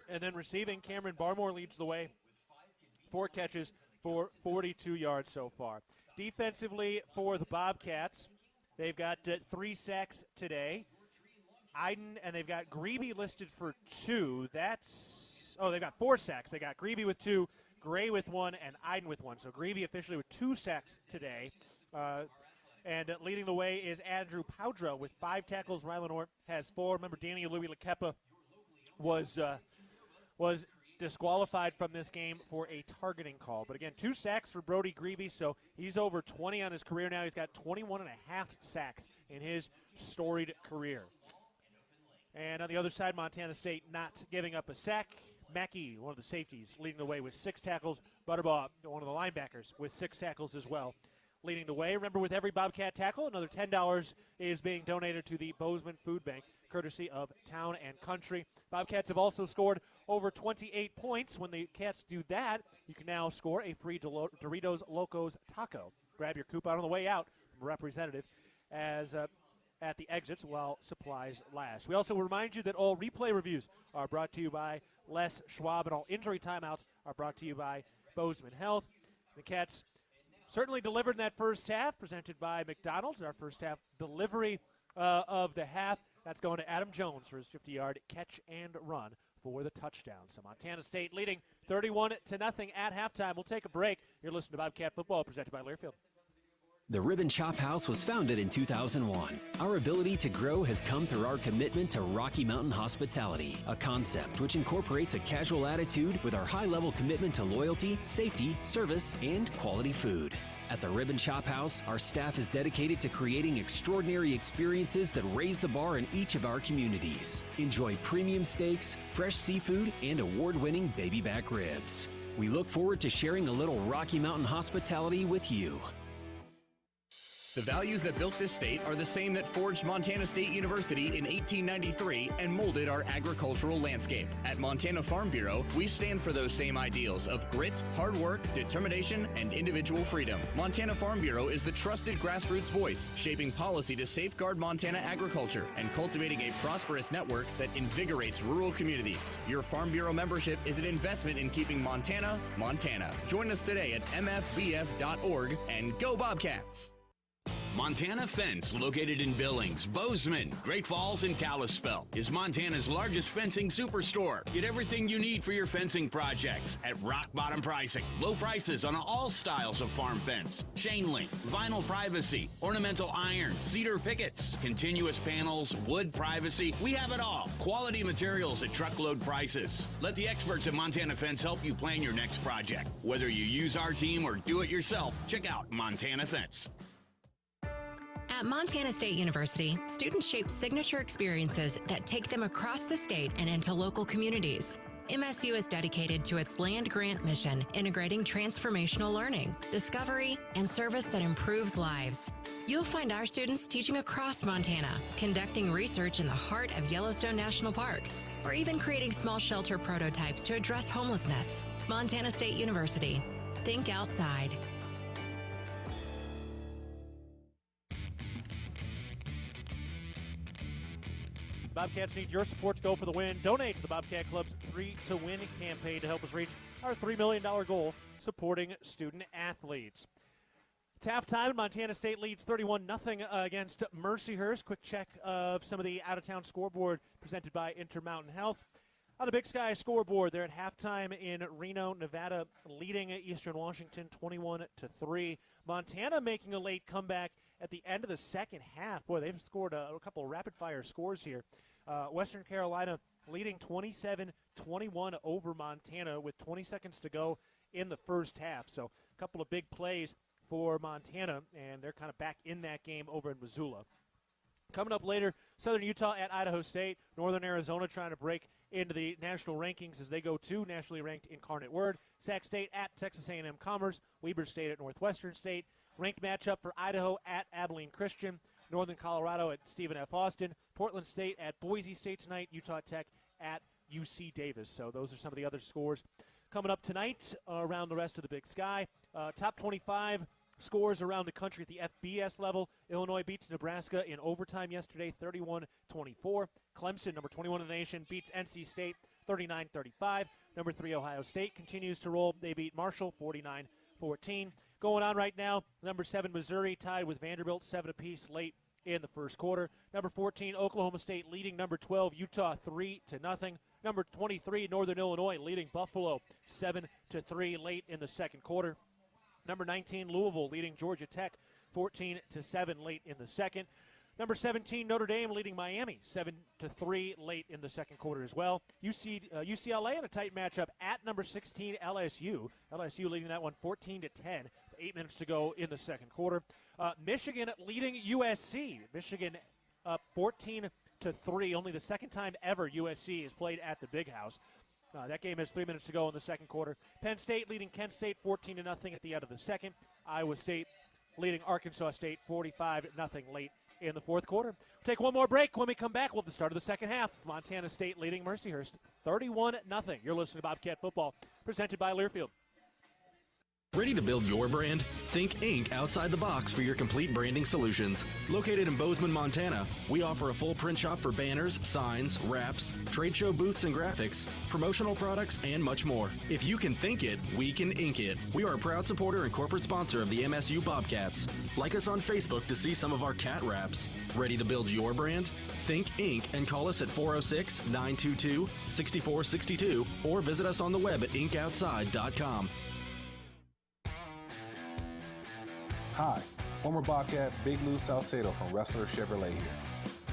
And then receiving, Cameron Barmore leads the way, 4 catches for 42 yards so far. Defensively for the Bobcats, they've got 3 sacks today. Iden, and they've got Grebe listed for 2. They've got 4 sacks. They got Grebe with 2, Gray with 1, and Iden with 1. So Grebe officially with 2 sacks today. And leading the way is Andrew Powdra with 5 tackles. Rylan Orr has 4. Remember, Danny Louis Lekepa was disqualified from this game for a targeting call. But again, 2 sacks for Brody Grebe, so he's over 20 on his career now. He's got 21 and a half sacks in his storied career. And on the other side, Montana State not giving up a sack. Mackey, one of the safeties, leading the way with 6 tackles. Butterbaugh, one of the linebackers, with 6 tackles as well, leading the way. Remember, with every Bobcat tackle, another $10 is being donated to the Bozeman Food Bank, courtesy of Town and Country. Bobcats have also scored over 28 points. When the Cats do that, you can now score a free Doritos Locos taco. Grab your coupon on the way out from a representative as at the exits while supplies last. We also remind you that all replay reviews are brought to you by Les Schwab, and all injury timeouts are brought to you by Bozeman Health. The Cats certainly delivered in that first half, presented by McDonald's. Our first half delivery of the half. That's going to Adam Jones for his 50-yard catch and run for the touchdown. So Montana State leading 31-0 at halftime. We'll take a break. You're listening to Bobcat Football, presented by Learfield. The Ribbon Chop House was founded in 2001. Our ability to grow has come through our commitment to Rocky Mountain hospitality, a concept which incorporates a casual attitude with our high-level commitment to loyalty, safety, service, and quality food. At the Ribbon Chop House, our staff is dedicated to creating extraordinary experiences that raise the bar in each of our communities. Enjoy premium steaks, fresh seafood, and award-winning baby back ribs. We look forward to sharing a little Rocky Mountain hospitality with you. The values that built this state are the same that forged Montana State University in 1893 and molded our agricultural landscape. At Montana Farm Bureau, we stand for those same ideals of grit, hard work, determination, and individual freedom. Montana Farm Bureau is the trusted grassroots voice, shaping policy to safeguard Montana agriculture and cultivating a prosperous network that invigorates rural communities. Your Farm Bureau membership is an investment in keeping Montana, Montana. Join us today at mfbf.org and go Bobcats! Montana Fence, located in Billings, Bozeman, Great Falls, and Kalispell, is Montana's largest fencing superstore. Get everything you need for your fencing projects at rock bottom pricing. Low prices on all styles of farm fence, chain link, vinyl privacy, ornamental iron, cedar pickets, continuous panels, wood privacy. We have it all. Quality materials at truckload prices. Let the experts at Montana Fence help you plan your next project. Whether you use our team or do it yourself, check out Montana Fence. At Montana State University, students shape signature experiences that take them across the state and into local communities. MSU is dedicated to its land-grant mission, integrating transformational learning, discovery, and service that improves lives. You'll find our students teaching across Montana, conducting research in the heart of Yellowstone National Park, or even creating small shelter prototypes to address homelessness. Montana State University. Think outside. Bobcats need your support to go for the win. Donate to the Bobcat Club's 3 to Win campaign to help us reach our $3 million goal supporting student athletes. It's halftime. Montana State leads 31-0 against Mercyhurst. Quick check of some of the out-of-town scoreboard presented by Intermountain Health. On the Big Sky scoreboard, they're at halftime in Reno, Nevada, leading Eastern Washington 21-3. Montana making a late comeback at the end of the second half. Boy, they've scored a couple of rapid-fire scores here. Western Carolina leading 27-21 over Montana with 20 seconds to go in the first half. So a couple of big plays for Montana, and they're kind of back in that game over in Missoula. Coming up later, Southern Utah at Idaho State. Northern Arizona trying to break into the national rankings as they go to nationally ranked Incarnate Word. Sac State at Texas A&M Commerce. Weber State at Northwestern State. Ranked matchup for Idaho at Abilene Christian. Northern Colorado at Stephen F. Austin. Portland State at Boise State tonight. Utah Tech at UC Davis. So those are some of the other scores coming up tonight around the rest of the Big Sky. Top 25 scores around the country at the FBS level. Illinois beats Nebraska in overtime yesterday, 31-24. Clemson, number 21 in the nation, beats NC State 39-35. Number 3 Ohio State continues to roll. They beat Marshall 49-14. Going on right now, number 7 Missouri tied with Vanderbilt 7 apiece late in the first quarter. Number 14 Oklahoma State leading number 12 Utah 3-0. Number 23 Northern Illinois leading Buffalo 7-3 late in the second quarter. Number 19, Louisville leading Georgia Tech 14-7 late in the second. Number 17, Notre Dame leading Miami 7-3 late in the second quarter as well. UCLA in a tight matchup at number 16, LSU. LSU leading that one 14-10. 8 minutes to go in the second quarter. Michigan leading USC. Michigan up 14-3. Only the second time ever USC has played at the Big House. That game has 3 minutes to go in the second quarter. Penn State leading Kent State 14-0 at the end of the second. Iowa State leading Arkansas State 45-0 late in the fourth quarter. We'll take one more break. When we come back, we'll have the start of the second half. Montana State leading Mercyhurst 31-0. You're listening to Bobcat Football, presented by Learfield. Ready to build your brand? Think Inc. outside the box for your complete branding solutions. Located in Bozeman, Montana, we offer a full print shop for banners, signs, wraps, trade show booths and graphics, promotional products, and much more. If you can think it, we can ink it. We are a proud supporter and corporate sponsor of the MSU Bobcats. Like us on Facebook to see some of our cat wraps. Ready to build your brand? Think Inc. and call us at 406-922-6462 or visit us on the web at inkoutside.com. Hi, former Bobcat Big Lou Salcedo from Wrestler Chevrolet here.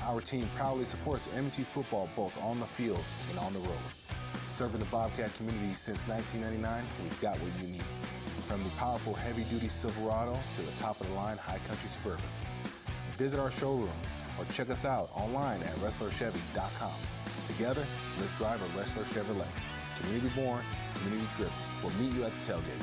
Our team proudly supports MSU football both on the field and on the road. Serving the Bobcat community since 1999, we've got what you need. From the powerful heavy-duty Silverado to the top-of-the-line high country Suburban. Visit our showroom or check us out online at WrestlerChevy.com. Together, let's drive a Wrestler Chevrolet. Community born, community driven. We'll meet you at the tailgate.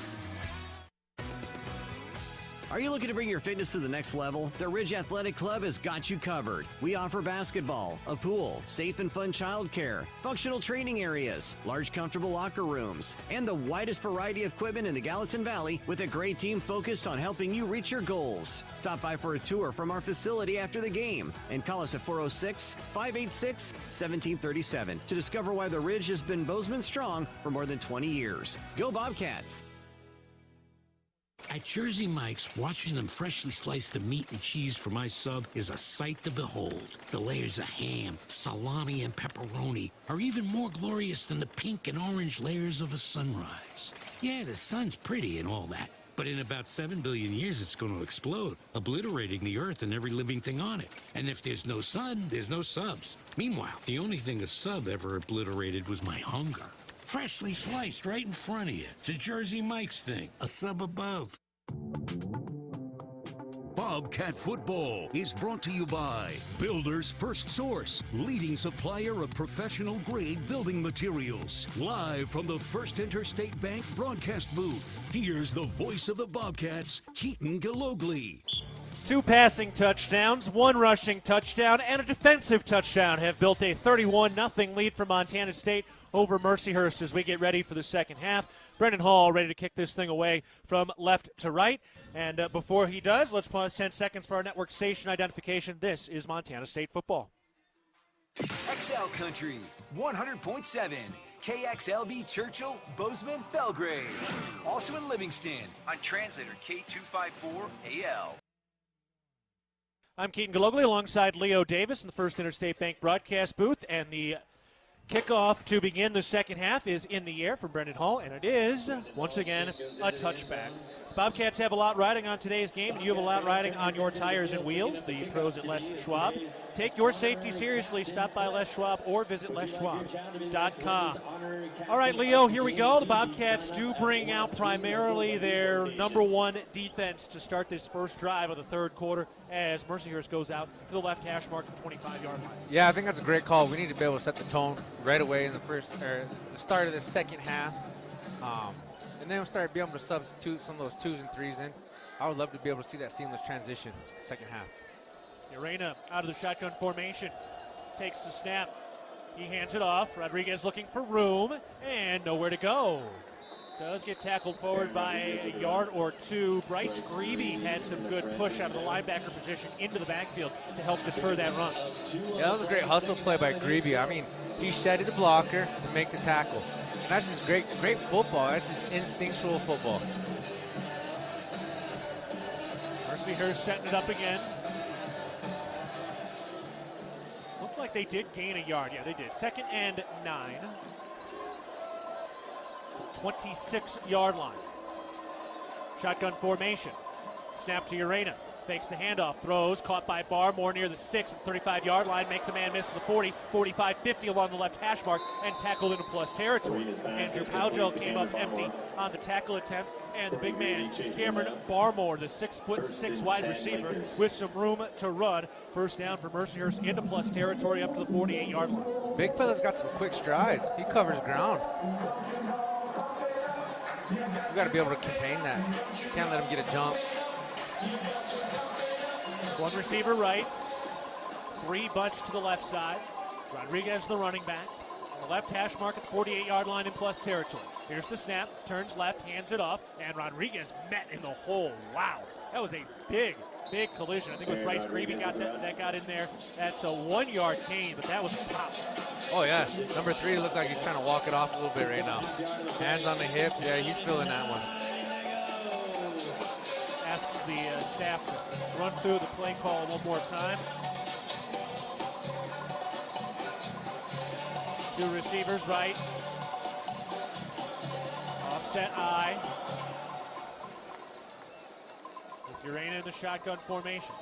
Are you looking to bring your fitness to the next level? The Ridge Athletic Club has got you covered. We offer basketball, a pool, safe and fun childcare, functional training areas, large comfortable locker rooms, and the widest variety of equipment in the Gallatin Valley with a great team focused on helping you reach your goals. Stop by for a tour from our facility after the game and call us at 406-586-1737 to discover why the Ridge has been Bozeman strong for more than 20 years. Go Bobcats! At Jersey Mike's, watching them freshly slice the meat and cheese for my sub is a sight to behold. The layers of ham, salami, and pepperoni are even more glorious than the pink and orange layers of a sunrise. Yeah, the sun's pretty and all that, but in about 7 billion years it's going to explode, obliterating the earth and every living thing on it. And if there's no sun, there's no subs. Meanwhile, the only thing a sub ever obliterated was my hunger. Freshly sliced right in front of you. It's a Jersey Mike's thing. A sub above. Bobcat Football is brought to you by Builder's First Source, leading supplier of professional-grade building materials. Live from the First Interstate Bank broadcast booth, here's the voice of the Bobcats, Keaton Gillogly. 2 passing touchdowns, 1 rushing touchdown, and a defensive touchdown have built a 31-0 lead for Montana State over Mercyhurst as we get ready for the second half. Brendan Hall ready to kick this thing away from left to right. And before he does, let's pause 10 seconds for our network station identification. This is Montana State football. XL Country 100.7. KXLB Churchill, Bozeman, Belgrade. Also in Livingston on translator K254AL. I'm Keaton Gillogly alongside Leo Davis in the First Interstate Bank broadcast booth, and the kickoff to begin the second half is in the air from Brendan Hall, and it is, once again, a touchback. Bobcats have a lot riding on today's game, and you have a lot riding on your tires and wheels. The pros at Les Schwab. Take your safety seriously. Stop by Les Schwab or visit leschwab.com. All right, Leo, here we go. The Bobcats do bring out primarily their number one defense to start this first drive of the third quarter as Mercyhurst goes out to the left hash mark of the 25-yard line. Yeah, I think that's a great call. We need to be able to set the tone right away in the start of the second half. And then we'll start being able to substitute some of those 2s and 3s in. I would love to be able to see that seamless transition second half. Urena out of the shotgun formation. Takes the snap. He hands it off. Rodriguez looking for room and nowhere to go. Does get tackled forward by a yard or two. Bryce Grebe had some good push out of the linebacker position into the backfield to help deter that run. Yeah, that was a great hustle play by Grebe. I mean, he shedded the blocker to make the tackle. And that's just great football. That's just instinctual football. Mercyhurst setting it up again. Looked like they did gain a yard. Yeah, they did. 2nd and 9. 26-yard line. Shotgun formation. Snap to Urena. Fakes the handoff. Throws. Caught by Barmore near the sticks at the 35-yard line. Makes a man miss to the 40. 45-50 along the left hash mark and tackled into plus territory. Andrew Powgel came up empty on the tackle attempt. And the big man, Cameron Barmore, the 6'6" wide receiver with some room to run. First down for Mercyhurst into plus territory up to the 48-yard line. Big fella's got some quick strides. He covers ground. You got to be able to contain that. Can't let him get a jump. One receiver right. 3 bunch to the left side. Rodriguez the running back. On the left hash mark at the 48-yard line in plus territory. Here's the snap. Turns left, hands it off, and Rodriguez met in the hole. Wow. That was a big collision. I think it was Bryce Grebe that got in there. That's a 1-yard gain, but that was a pop. Oh, yeah. Number 3 looked like he's trying to walk it off a little bit right now. Hands on the hips. Yeah, he's feeling that one. Asks the staff to run through the play call one more time. 2 receivers right. Offset I. With Urena in the shotgun formation.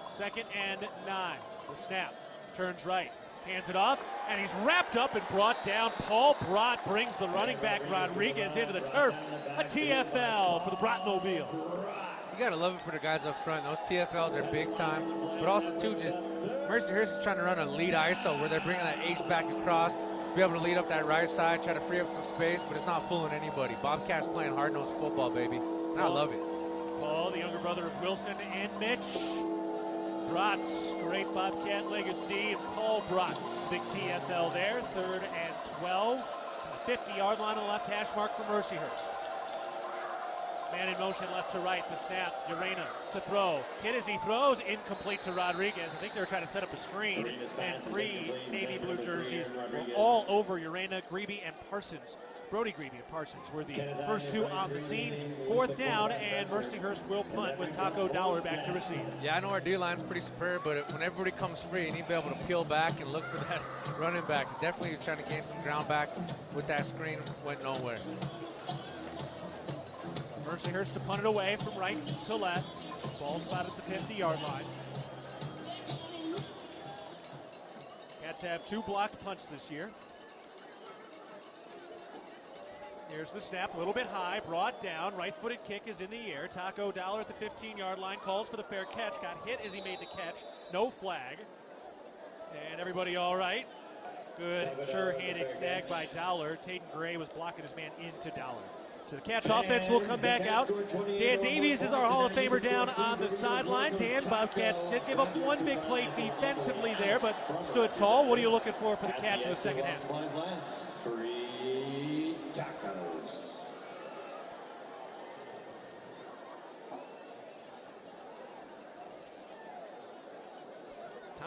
2nd and 9. The snap. Turns right. Hands it off. And he's wrapped up and brought down. Paul Brott brings the running back Rodriguez into the turf. A TFL for the Brottmobile. You got to love it for the guys up front. Those TFLs are big time. But also, too, just Mercyhurst is trying to run a lead ISO where they're bringing that H-back across, be able to lead up that right side, try to free up some space, but it's not fooling anybody. Bobcats playing hard-nosed football, baby. And I love it. Paul, the younger brother of Wilson and Mitch. Brott's great Bobcat legacy, and Paul Brott, big TFL there. 3rd and 12. 50-yard line on the left hash mark for Mercyhurst. Man in motion left to right, the snap, Urena to throw. Hit as he throws, incomplete to Rodriguez. I think they were trying to set up a screen, and 3 navy blue jerseys were all over Urena, Grebe, and Parsons. Brody Grebe and Parsons were the first 2 on the scene. 4th down, and Mercyhurst will punt with Taco Dollar back to receive. Yeah, I know our D-line's pretty superb, but when everybody comes free, you need to be able to peel back and look for that running back. Definitely trying to gain some ground back with that screen, went nowhere. Mercyhurst to punt it away from right to left. Ball spotted at the 50-yard line. Cats have 2 blocked punts this year. Here's the snap, a little bit high, brought down. Right-footed kick is in the air. Taco Dollar at the 15-yard line calls for the fair catch. Got hit as he made the catch. No flag. And everybody all right. Good, sure-handed snag by Dollar. Taden Gray was blocking his man into Dollar. So the Cats offense will come back out. Dan Davies is our Hall of Famer down on the sideline. Dan, Bobcats did give up 1 big play defensively there, but stood tall. What are you looking for the Cats in the second half? Free tacos.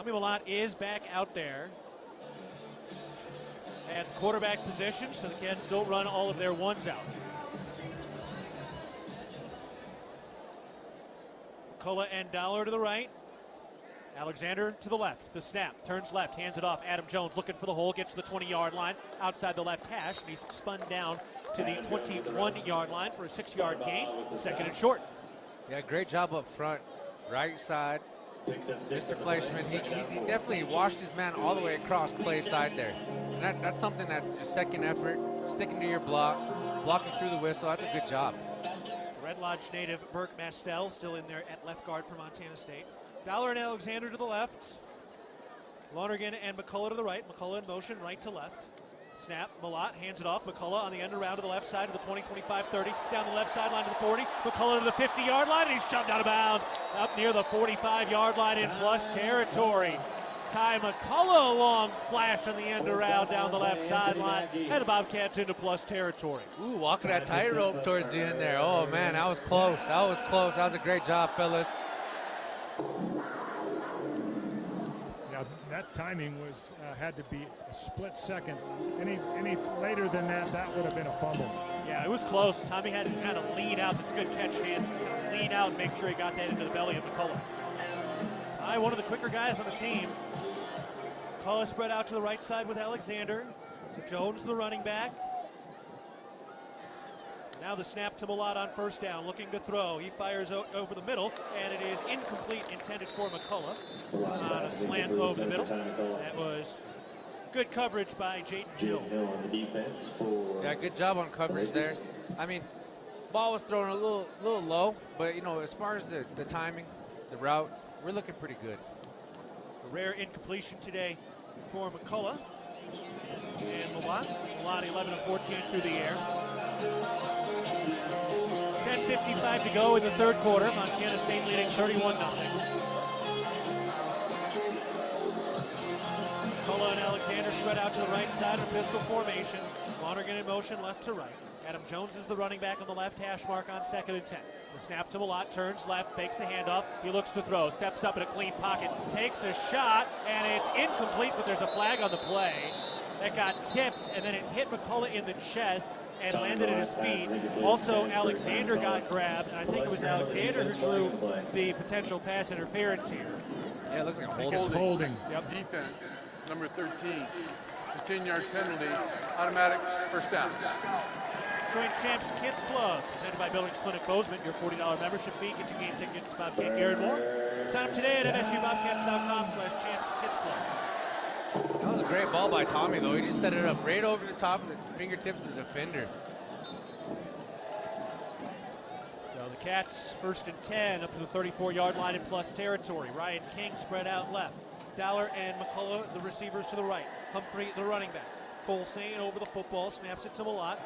Tommy Malott is back out there at the quarterback position, so the Cats still run all of their ones out. McCullough and Dollar to the right. Alexander to the left. The snap. Turns left. Hands it off. Adam Jones looking for the hole. Gets to the 20-yard line. Outside the left hash. And he's spun down to the 21-yard line for a 6-yard gain. Second and short. Yeah, great job up front. Right side. Mr. Fleischman, he definitely washed his man all the way across play side there. And that's something that's just second effort. Sticking to your block. Blocking through the whistle. That's a good job. Red Lodge native Burke Mastel still in there at left guard for Montana State. Dollar and Alexander to the left. Lonergan and McCullough to the right. McCullough in motion, right to left. Snap, Malott hands it off. McCullough on the end around to the left side of the 20, 25, 30. Down the left sideline to the 40. McCullough to the 50-yard line, and he's shoved out of bounds. Up near the 45-yard line in plus territory. Ty McCullough, a long flash on the end around down the left sideline, and the Bobcats into plus territory. Ooh, walking that tightrope towards the end there. Oh, man, that was close. That was close. That was a great job, fellas. Yeah, that timing was had to be a split second. Any later than that, that would have been a fumble. Yeah, it was close. Tommy had to kind of lean out. That's a good catch, hand. Kind of lean out and make sure he got that into the belly of McCullough. Ty, one of the quicker guys on the team. McCullough spread out to the right side with Alexander. Jones, the running back. Now the snap to Malott on first down, looking to throw. He fires over the middle, and it is incomplete, intended for McCullough on a slant over the middle. That was good coverage by Jayden Hill. Yeah, good job on coverage there. I mean, ball was thrown a little low, but, you know, as far as the timing, the routes, we're looking pretty good. A rare incompletion today for McCullough. And Malott 11 of 14 through the air. 10:55 to go in the third quarter. Montana State leading 31-0. McCullough and Alexander spread out to the right side of pistol formation. Lonergan in motion left to right. Adam Jones is the running back on the left hash mark on 2nd and 10. The snap to Malott, turns left, fakes the handoff. He looks to throw, steps up in a clean pocket, takes a shot, and it's incomplete, but there's a flag on the play. That got tipped, and then it hit McCullough in the chest and landed at his feet. Also, Alexander got grabbed, and I think it was Alexander who drew the potential pass interference here. Yeah, it looks like a holding. It's holding. Yep. Defense, number 13. It's a 10-yard penalty, automatic first down. Joint Champs Kids Club, presented by Buildings Clinic Bozeman. Your $40 membership fee gets you game tickets, Bobcat gear, and more. Sign up today at msubobcats.com/champskidsklub. That was a great ball by Tommy, though. He just set it up right over the top of the fingertips of the defender. So the Cats 1st and 10 up to the 34-yard line in plus territory. Ryan King spread out left. Dollar and McCullough, the receivers to the right. Humphrey, the running back. Cole Sane over the football, snaps it to Malott.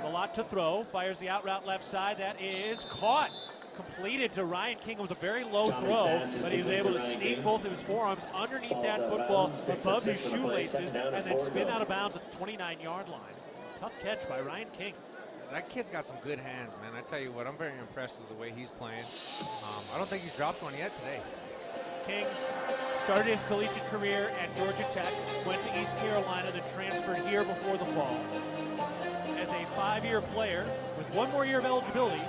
Malott to throw, fires the out route left side. That is caught. Completed to Ryan King. It was a very low throw, but he was able to sneak both of his forearms underneath that football above his shoelaces and then spin out of bounds at the 29-yard line. Tough catch by Ryan King. That kid's got some good hands, man. I tell you what, I'm very impressed with the way he's playing. I don't think he's dropped one yet today. King started his collegiate career at Georgia Tech, went to East Carolina, then transferred here before the fall. As a 5-year player with one more year of eligibility,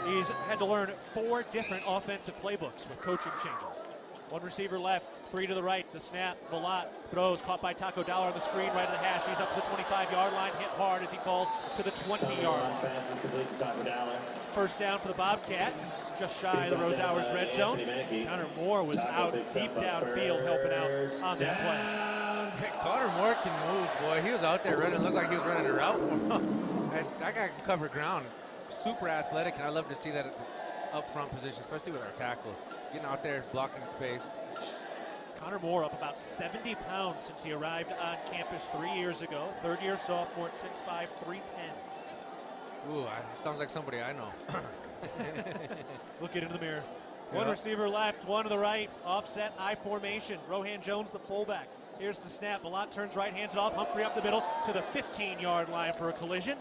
he's had to learn 4 different offensive playbooks with coaching changes. One receiver left, 3 to the right. The snap, Malott throws, caught by Taco Dollar on the screen, right of the hash. He's up to the 25-yard line, hit hard as he falls to the 20-yard line. First down for the Bobcats, just shy of the Rose Hours red zone. Connor Moore was out deep downfield helping out on that play. Hey, Connor Moore can move, boy. He was out there running, looked like he was running a route for him. That guy can cover ground. Super athletic, and I love to see that up front position, especially with our tackles. Getting out there, blocking space. Connor Moore up about 70 pounds since he arrived on campus 3 years ago. Third-year sophomore at 6'5", 310. Ooh, sounds like somebody I know. Look it into the mirror. One receiver left, one to the right. Offset I formation. Rohan Jones, the fullback. Here's the snap. Malott turns right, hands it off. Humphrey up the middle to the 15-yard line for a collision.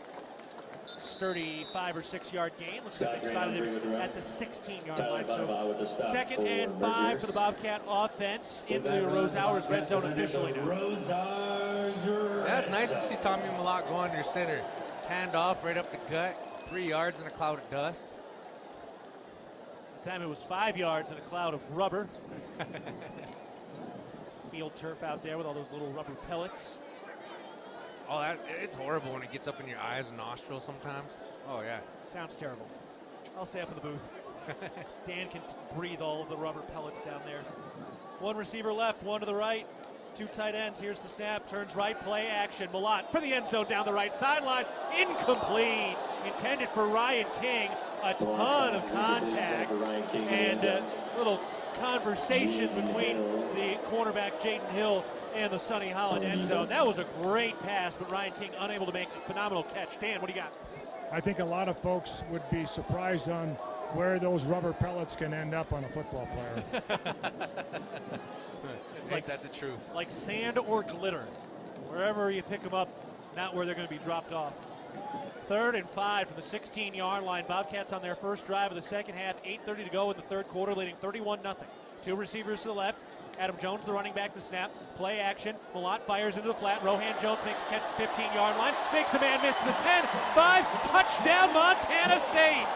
sturdy 5 or 6 yard gain. Looks like they spotted him at the 16-yard line. So 2nd and 5 for the Bobcat offense in the Rose Hours red zone officially now. Yeah, it's nice to see Tommy Malott go under center. Hand off right up the gut, 3 yards in a cloud of dust. The time it was 5 yards in a cloud of rubber. Field turf out there with all those little rubber pellets. Oh, it's horrible when it gets up in your eyes and nostrils sometimes. Oh, yeah. Sounds terrible. I'll stay up in the booth. Dan can breathe all of the rubber pellets down there. One receiver left, one to the right. 2 tight ends. Here's the snap. Turns right. Play action. Malott for the end zone down the right sideline. Incomplete. Intended for Ryan King. A ton of contact. And a little conversation between the cornerback Jaden Hill and the Sonny Holland end zone. That was a great pass, but Ryan King unable to make a phenomenal catch. Dan, what do you got? I think a lot of folks would be surprised on where those rubber pellets can end up on a football player. It's like that's the truth. Like sand or glitter. Wherever you pick them up, it's not where they're going to be dropped off. 3rd and 5 from the 16-yard line. Bobcats on their first drive of the second half. 8:30 to go in the third quarter, leading 31-0. 2 receivers to the left. Adam Jones, the running back, the snap. Play action. Malott fires into the flat. Rohan Jones makes a catch at the 15-yard line. Makes a man miss to the 10. 5. Touchdown, Montana State.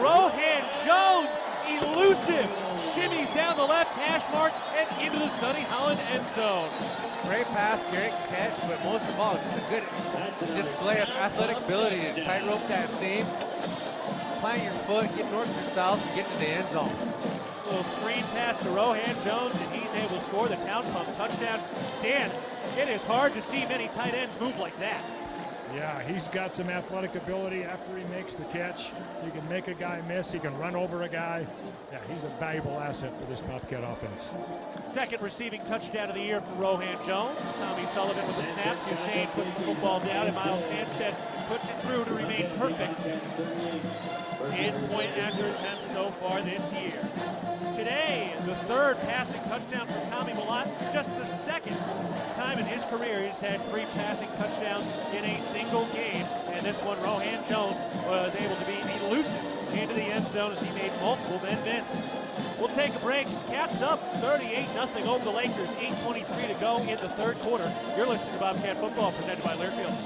Rohan Jones, elusive. Shimmies down the left hash mark and into the Sonny Holland end zone. Great pass, great catch, but most of all, just a good display of athletic ability to tightrope that seam, plant your foot, get north to south, and get into the end zone. Little screen pass to Rohan Jones, and he's able to score the town pump touchdown. Dan, it is hard to see many tight ends move like that. Yeah, he's got some athletic ability after he makes the catch. He can make a guy miss. He can run over a guy. Yeah, he's a valuable asset for this Bobcat offense. 2nd receiving touchdown of the year for Rohan Jones. Tommy Sullivan with the snap. Duchesne puts the football down, and Miles Stanstead puts it through to remain perfect in point after attempts so far this year. Today, the 3rd passing touchdown for Tommy Malott. Just the 2nd time in his career he's had 3 passing touchdowns in a single game. And this one, Rohan Jones was able to be elusive into the end zone as he made multiple men miss. We'll take a break. Cats up 38-0 over the Lakers. 8:23 to go in the third quarter. You're listening to Bobcat Football, presented by Learfield.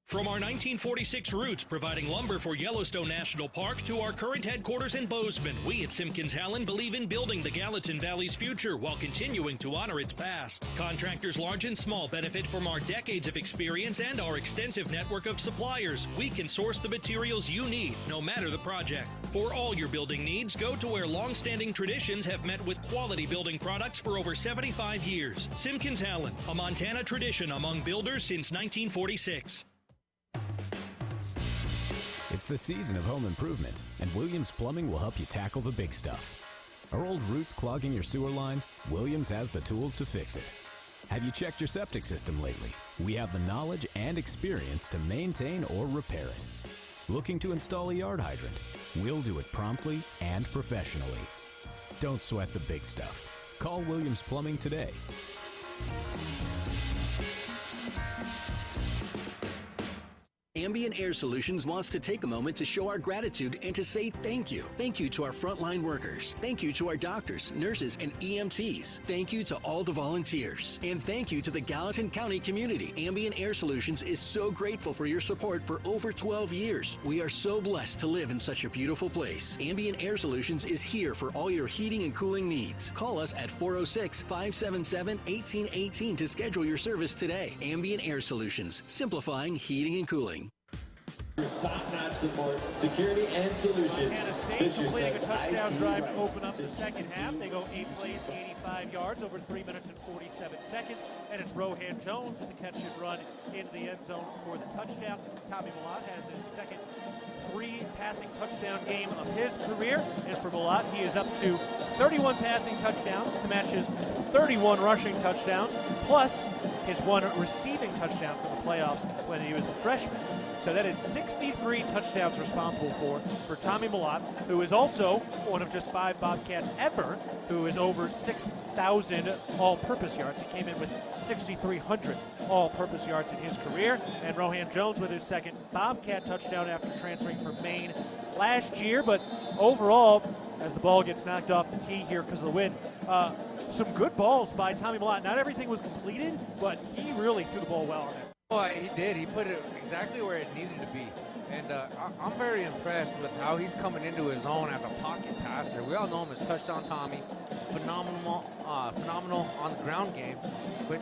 From our 1946 roots providing lumber for Yellowstone National Park to our current headquarters in Bozeman, we at Simpkins-Hallen believe in building the Gallatin Valley's future while continuing to honor its past. Contractors large and small benefit from our decades of experience and our extensive network of suppliers. We can source the materials you need, no matter the project. For all your building needs, go to where long-standing traditions have met with quality building products for over 75 years. Simpkins-Hallen, a Montana tradition among builders since 1946. It's the season of home improvement, and Williams Plumbing will help you tackle the big stuff. Are old roots clogging your sewer line? Williams has the tools to fix it. Have you checked your septic system lately? We have the knowledge and experience to maintain or repair it. Looking to install a yard hydrant? We'll do it promptly and professionally. Don't sweat the big stuff. Call Williams Plumbing today. Ambient Air Solutions wants to take a moment to show our gratitude and to say thank you. Thank you to our frontline workers. Thank you to our doctors, nurses, and EMTs. Thank you to all the volunteers. And thank you to the Gallatin County community. Ambient Air Solutions is so grateful for your support for over 12 years. We are so blessed to live in such a beautiful place. Ambient Air Solutions is here for all your heating and cooling needs. Call us at 406-577-1818 to schedule your service today. Ambient Air Solutions, simplifying heating and cooling. Top-notch support, security, and solutions. Montana State completing a touchdown drive to open up the second half. They go 8 plays, 85 yards over 3 minutes and 47 seconds. And it's Rohan Jones with the catch and run into the end zone for the touchdown. Tommy Malott has his second 3 passing touchdown game of his career. And for Malott, he is up to 31 passing touchdowns to match his 31 rushing touchdowns, plus his one receiving touchdown from the playoffs when he was a freshman. So that is 63 touchdowns responsible for Tommy Mellott, who is also one of just 5 Bobcats ever who is over 6,000 all-purpose yards. He came in with 6,300 all-purpose yards in his career. And Rohan Jones with his second Bobcat touchdown after transferring from Maine last year. But overall, as the ball gets knocked off the tee here because of the wind, some good balls by Tommy Mellott. Not everything was completed, but he really threw the ball well on there. Oh, he did. He put it exactly where it needed to be. And I'm very impressed with how he's coming into his own as a pocket passer. We all know him as Touchdown Tommy, phenomenal on the ground game. But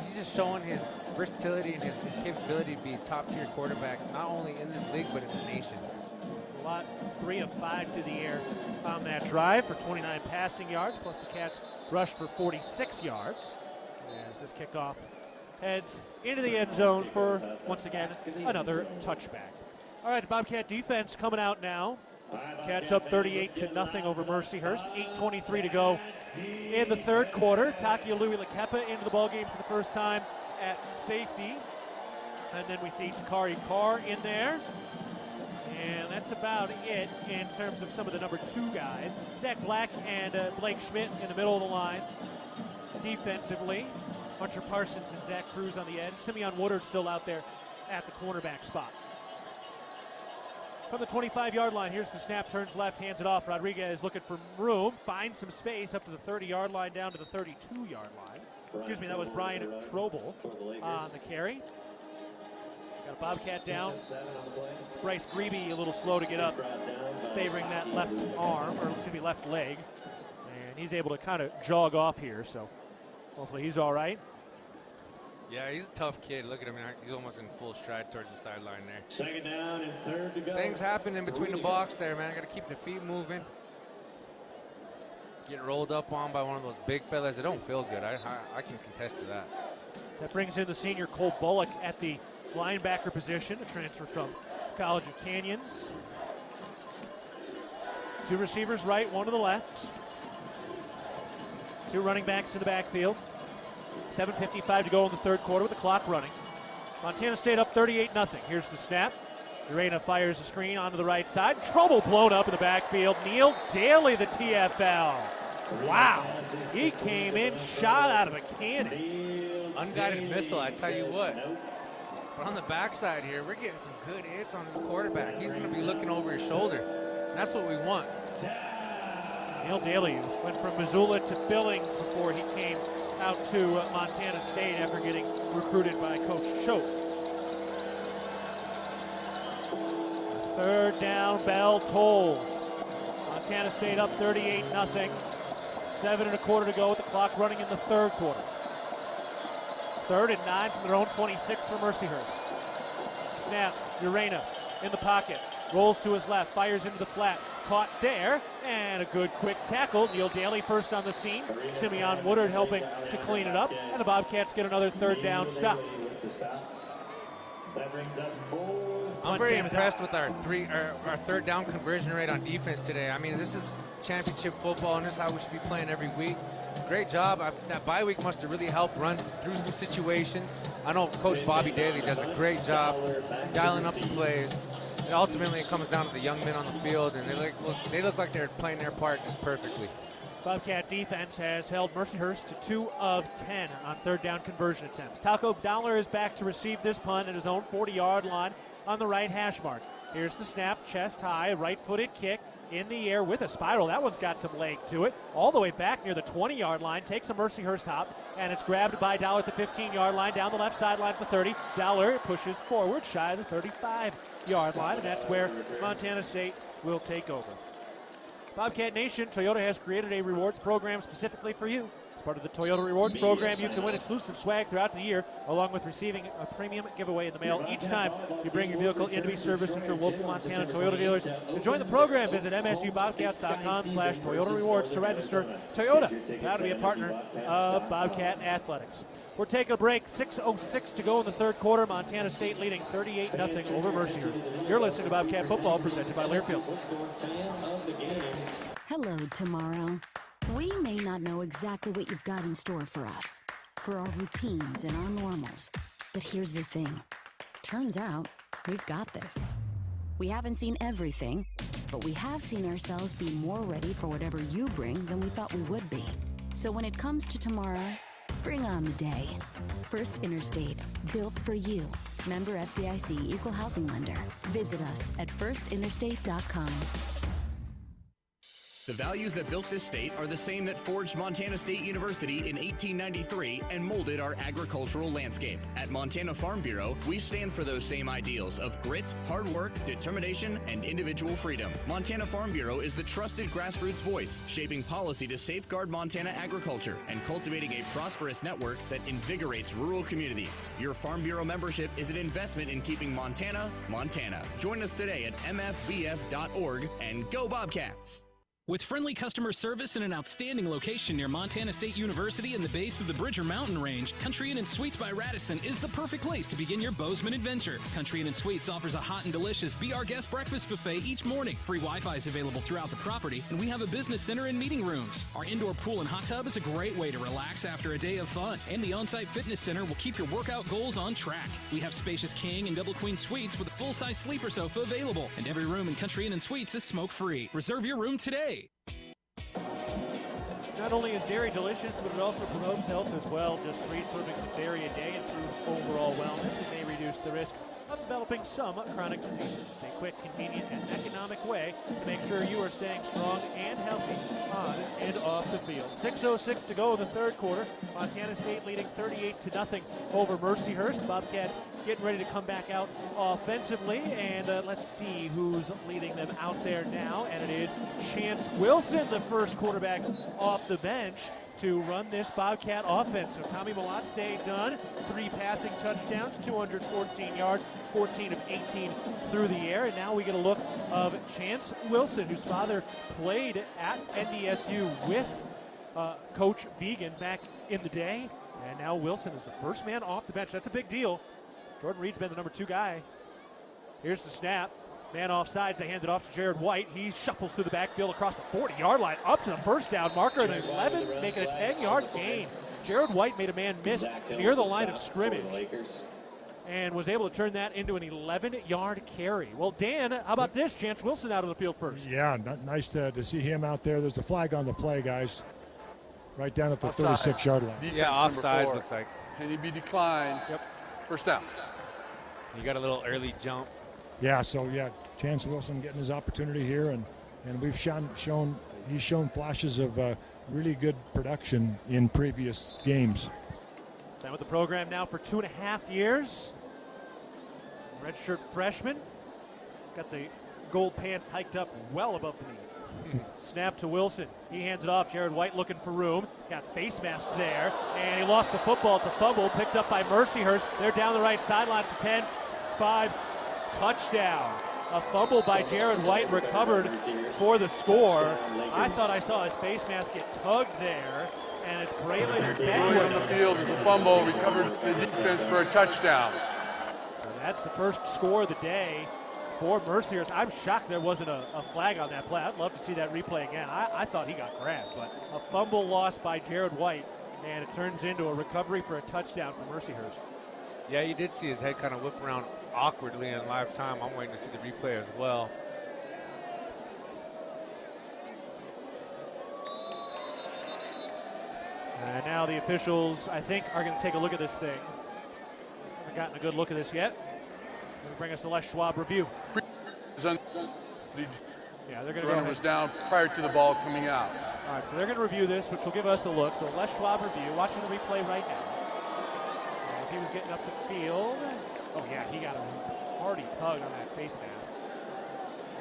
he's just showing his versatility and his capability to be a top-tier quarterback, not only in this league, but in the nation. Mellott 3 of 5 through the air on that drive for 29 passing yards, plus the Cats rushed for 46 yards. As this kickoff heads into the end zone for, once again, another touchback. All right, the Bobcat defense coming out now. Cats up 38-0 over Mercyhurst. 8:23 to go in the third quarter. Takialui Lekepa into the ballgame for the first time at safety. And then we see Takari Carr in there. And that's about it in terms of some of the number 2 guys. Zach Black and Blake Schmidt in the middle of the line. Defensively, Hunter Parsons and Zach Cruz on the edge. Simeon Woodard still out there at the cornerback spot. From the 25-yard line, here's the snap, turns left, hands it off. Rodriguez looking for room, finds some space up to the 30-yard line, down to the 32-yard line. Excuse me, that was Brian Trobel on the carry. Got a Bobcat down. Bryce Grebe a little slow to get up, favoring that left arm, or excuse me, left leg. And he's able to kind of jog off here, so hopefully he's all right. Yeah, he's a tough kid. Look at him. He's almost in full stride towards the sideline there. Second down and third to go. Things happen in between the box there, man. I got to keep the feet moving. Get rolled up on by one of those big fellas. It don't feel good. I can contest to that. That brings in the senior Cole Bullock at the linebacker position, a transfer from College of Canyons. 2 receivers right, 1 to the left. 2 running backs in the backfield. 7:55 to go in the third quarter with the clock running. Montana State up 38-0. Here's the snap. Urena fires the screen onto the right side. Trouble blown up in the backfield. Neil Daly, the TFL. Wow. He came in, shot out of a cannon. Unguided missile, I tell you what. But on the backside here, we're getting some good hits on this quarterback. He's going to be looking over his shoulder. That's what we want. Neil Daly went from Missoula to Billings before he came out to Montana State after getting recruited by Coach Choate. Third down, bell tolls. Montana State up 38-0. 7:25 to go with the clock running in the third quarter. It's 3rd and 9 from their own 26 for Mercyhurst. Snap, Urena in the pocket, rolls to his left, fires into the flat, caught there, and a good quick tackle. Neil Daly first on the scene. Simeon Woodard helping to clean it up, and the Bobcats get another 3rd down stop. I'm very impressed with our 3rd down conversion rate on defense today. I mean, this is championship football, and this is how we should be playing every week. Great job. That bye week must have really helped run through some situations. I know Coach Bobby Daly does a great job dialing up the plays. And ultimately, it comes down to the young men on the field, and they look like they're playing their part just perfectly. Bobcat defense has held Mercyhurst to 2 of 10 on 3rd down conversion attempts. Taco Dollar is back to receive this punt at his own 40-yard line on the right hash mark. Here's the snap, chest high, right-footed kick in the air with a spiral. That one's got some leg to it. All the way back near the 20-yard line, takes a Mercyhurst hop, and it's grabbed by Dollar at the 15-yard line, down the left sideline for 30. Dollar pushes forward, shy of the 35-yard line, and that's where Montana State will take over. Bobcat Nation, Toyota has created a rewards program specifically for you. As part of the Toyota Rewards program, you can win exclusive swag throughout the year, along with receiving a premium giveaway in the mail each time you bring your vehicle in to be serviced at your local Montana Toyota dealers. To join the program, visit msubobcats.com/Toyota Rewards to register. Toyota, proud to be a partner of Bobcat Athletics. We're taking a break. 6:06 to go in the third quarter. Montana State leading 38-0 over Mercyhurst. You're listening to Bobcat Football, presented by Learfield. Hello, tomorrow. We may not know exactly what you've got in store for us. for our routines and our normals. But here's the thing. Turns out, we've got this. We haven't seen everything, but we have seen ourselves be more ready for whatever you bring than we thought we would be. So when it comes to tomorrow, bring on the day. First Interstate, built for you. Member FDIC, Equal Housing Lender. Visit us at firstinterstate.com. The values that built this state are the same that forged Montana State University in 1893 and molded our agricultural landscape. At Montana Farm Bureau, we stand for those same ideals of grit, hard work, determination, and individual freedom. Montana Farm Bureau is the trusted grassroots voice, shaping policy to safeguard Montana agriculture and cultivating a prosperous network that invigorates rural communities. Your Farm Bureau membership is an investment in keeping Montana, Montana. Join us today at mfbf.org and go Bobcats! With friendly customer service and an outstanding location near Montana State University in the base of the Bridger Mountain Range, Country Inn & Suites by Radisson is the perfect place to begin your Bozeman adventure. Country Inn & Suites offers a hot and delicious Be Our Guest breakfast buffet each morning. Free Wi-Fi is available throughout the property, and we have a business center and meeting rooms. Our indoor pool and hot tub is a great way to relax after a day of fun, and the on-site fitness center will keep your workout goals on track. We have spacious king and double queen suites with a full-size sleeper sofa available, and every room in Country Inn & Suites is smoke-free. Reserve your room today. Not only is dairy delicious, but it also promotes health as well. Just 3 servings of dairy a day improves overall wellness and may reduce the risk of developing some chronic diseases. It's a quick, convenient, and economic way to make sure you are staying strong and healthy on and off the field. 6:06 to go in the third quarter. Montana State leading 38-0 over Mercyhurst. The Bobcats getting ready to come back out offensively, and let's see who's leading them out there now. And it is Chance Wilson, the first quarterback off the bench to run this Bobcat offense. So Tommy Malot's day done. 3 passing touchdowns, 214 yards, 14 of 18 through the air. And now we get a look of Chance Wilson, whose father played at NDSU with Coach Vigen back in the day. And now Wilson is the first man off the bench. That's a big deal. Jordan Reed's been the number 2 guy. Here's the snap. Man offsides, they hand it off to Jared White. He shuffles through the backfield across the 40-yard line, up to the first down marker, and 11, making a 10-yard gain. Jared White made a man miss near the line of scrimmage and was able to turn that into an 11-yard carry. Well, Dan, how about this? Chance Wilson out on the field first. Yeah, nice to see him out there. There's a flag on the play, guys. Right down at the 36-yard line. Defense yeah, offsides looks like. And he'd be declined. Yep. First down. You got a little early jump. Yeah, so yeah, Chance Wilson getting his opportunity here, and we've he's shown flashes of really good production in previous games. Been with the program now for 2.5 years. Redshirt freshman. Got the gold pants hiked up well above the knee. Snap to Wilson. He hands it off. Jared White looking for room. Got face masks there, and he lost the football. It's a fumble picked up by Mercyhurst. They're down the right sideline for 10, 5. Touchdown. A fumble by Jared White recovered for the score. I thought I saw his face mask get tugged there, and it's Braylon Going on the field is a fumble, recovered the defense for a touchdown. So that's the first score of the day for Mercyhurst. I'm shocked there wasn't a flag on that play. I'd love to see that replay again. I thought he got grabbed, but a fumble lost by Jared White, and it turns into a recovery for a touchdown for Mercyhurst. Yeah, you did see his head kind of whip around awkwardly in live time. I'm waiting to see the replay as well. And now the officials, I think, are going to take a look at this thing. Haven't gotten a good look at this yet. Going to bring us a Les Schwab review. Yeah, they're going to go was down prior to the ball coming out. All right, so they're going to review this, which will give us a look. So Les Schwab review, watching the replay right now. As he was getting up the field. Oh, yeah, he got a hearty tug on that face mask.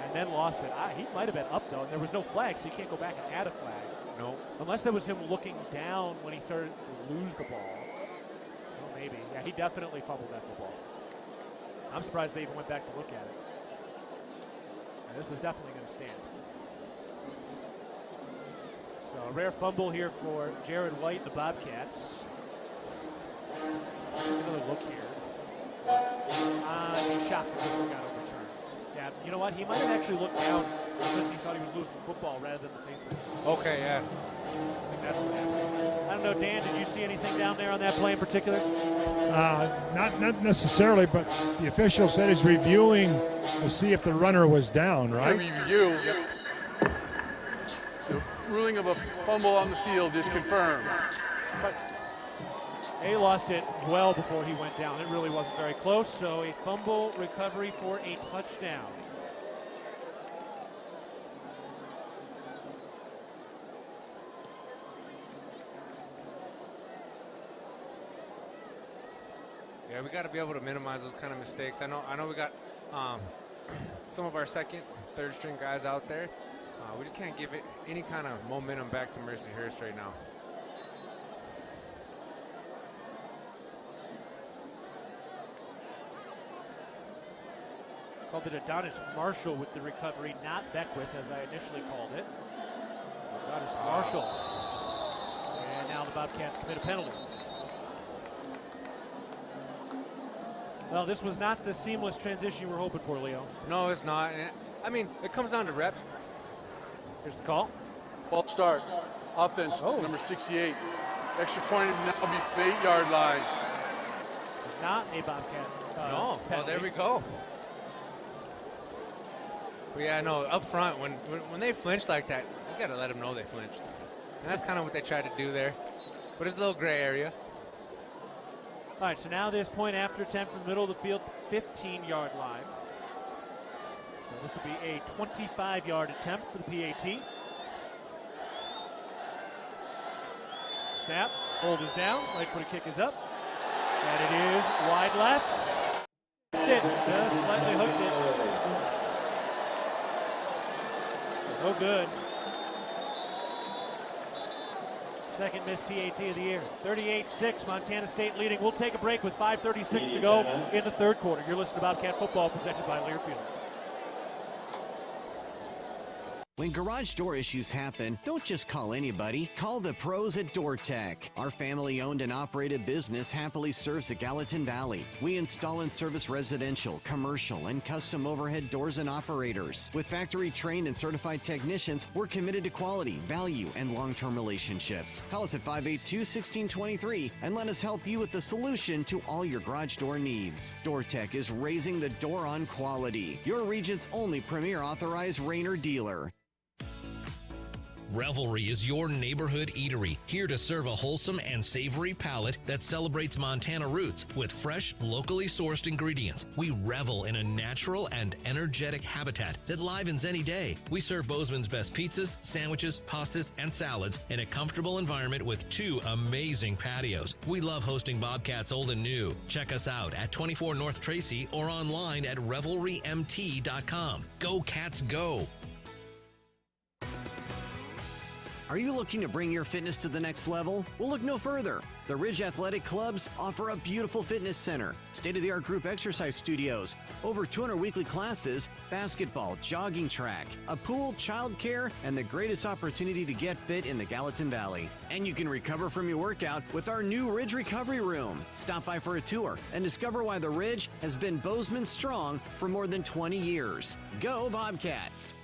And then lost it. He might have been up, though, and there was no flag, so you can't go back and add a flag. No. Unless that was him looking down when he started to lose the ball. Well, maybe. Yeah, he definitely fumbled that football. I'm surprised they even went back to look at it. And this is definitely going to stand. So a rare fumble here for Jared White and the Bobcats. Another look here. I'd be shocked if this one got overturned. Yeah, you know what? He might have actually looked down Because he thought he was losing the football rather than the face mask. Okay, yeah. I think that's what happened. I don't know, Dan, did you see anything down there on that play in particular? Not necessarily, but the official said he's reviewing to see if the runner was down, right? Review. The ruling of a fumble on the field is confirmed. He lost it well before he went down. It really wasn't very close, so a fumble recovery for a touchdown. Yeah, we got to be able to minimize those kind of mistakes. I know we got some of our second, third string guys out there. We just can't give it any kind of momentum back to Mercyhurst right now. Called it Adonis Marshall with the recovery, not Beckwith, as I initially called it. So Adonis Marshall. And now the Bobcats commit a penalty. Well, this was not the seamless transition you were hoping for, Leo. No, it's not. I mean, it comes down to reps. Here's the call. False start. Offense, number 68. Extra point will now be from the 8-yard line. Not a Bobcat. No, well, there we go. But yeah, no, up front, when they flinch like that, you got to let them know they flinched. And that's kind of what they tried to do there. But it's a little gray area. All right, so now this point after attempt from the middle of the field, 15-yard line. So this will be a 25-yard attempt for the PAT. Snap, hold is down, right footed kick is up. And it is wide left. Just slightly hooked it. So no good. Second missed PAT of the year. 38-6, Montana State leading. We'll take a break with 5:36 to go in the third quarter. You're listening to Bobcat Football presented by Learfield. When garage door issues happen, don't just call anybody. Call the pros at DoorTech. Our family-owned and operated business happily serves the Gallatin Valley. We install and service residential, commercial, and custom overhead doors and operators. With factory-trained and certified technicians, we're committed to quality, value, and long-term relationships. Call us at 582-1623 and let us help you with the solution to all your garage door needs. DoorTech is raising the door on quality. Your region's only premier authorized Rainer dealer. Revelry is your neighborhood eatery, here to serve a wholesome and savory palate that celebrates Montana roots with fresh, locally sourced ingredients. We revel in a natural and energetic habitat that livens any day. We serve Bozeman's best pizzas, sandwiches, pastas, and salads in a comfortable environment with 2 amazing patios. We love hosting Bobcats old and new. Check us out at 24 North Tracy or online at revelrymt.com. Go Cats, go! Are you looking to bring your fitness to the next level? Well, look no further. The Ridge Athletic Clubs offer a beautiful fitness center, state-of-the-art group exercise studios, over 200 weekly classes, basketball, jogging track, a pool, childcare, and the greatest opportunity to get fit in the Gallatin Valley. And you can recover from your workout with our new Ridge Recovery Room. Stop by for a tour and discover why the Ridge has been Bozeman strong for more than 20 years. Go Bobcats!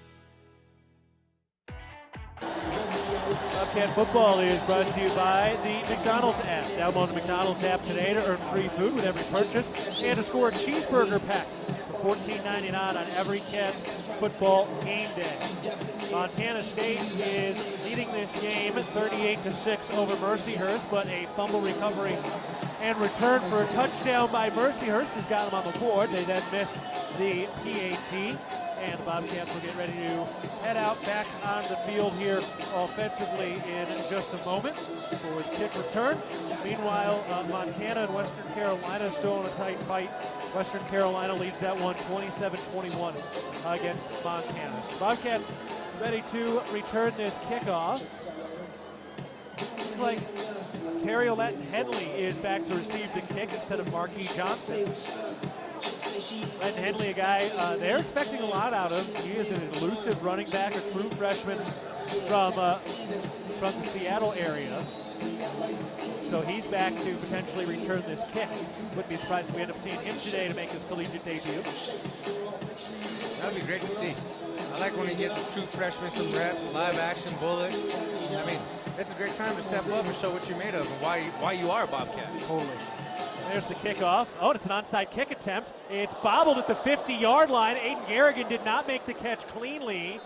Bobcat Football is brought to you by the McDonald's app. Download the McDonald's app today to earn free food with every purchase and to score a cheeseburger pack for $14.99 on every Cats football game day. Montana State is leading this game 38-6 over Mercyhurst, but a fumble recovery and return for a touchdown by Mercyhurst has got them on the board. They then missed the PAT. And the Bobcats will get ready to head out back on the field here offensively in just a moment for the kick return. Meanwhile, Montana and Western Carolina still in a tight fight. Western Carolina leads that one 27-21 against Montana. So Bobcats ready to return this kickoff. Looks like Ontario Latin Henley is back to receive the kick instead of Marquis Johnson. Latin Henley, a guy they're expecting a lot out of. He is an elusive running back, a true freshman from the Seattle area. So he's back to potentially return this kick. Wouldn't be surprised if we end up seeing him today to make his collegiate debut. That'd be great to see. I like when you get the true freshmen some reps, live action bullets. I mean, it's a great time to step up and show what you're made of and why you are a Bobcat. Totally. There's the kickoff. Oh, it's an onside kick attempt. It's bobbled at the 50-yard line. Aiden Garrigan did not make the catch cleanly.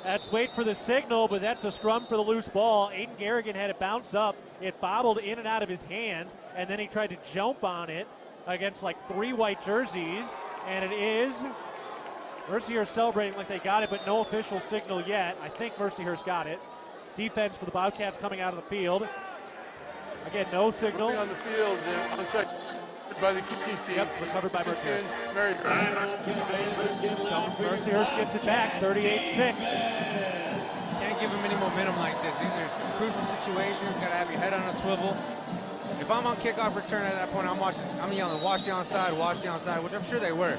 Let's wait for the signal, but that's a scrum for the loose ball. Aiden Garrigan had it bounce up. It bobbled in and out of his hands, and then he tried to jump on it against like 3 white jerseys, and it is Mercyhurst celebrating like they got it, but no official signal yet. I think Mercyhurst got it. Defense for the Bobcats coming out of the field. Again, no signal. On the field, onside by the kicking team. Yep, recovered by Mercyhurst. So Mercyhurst gets it back, 38-6. Can't give him any momentum like this. These are crucial situations. Got to have your head on a swivel. If I'm on kickoff return at that point, I'm yelling, watch the onside, which I'm sure they were.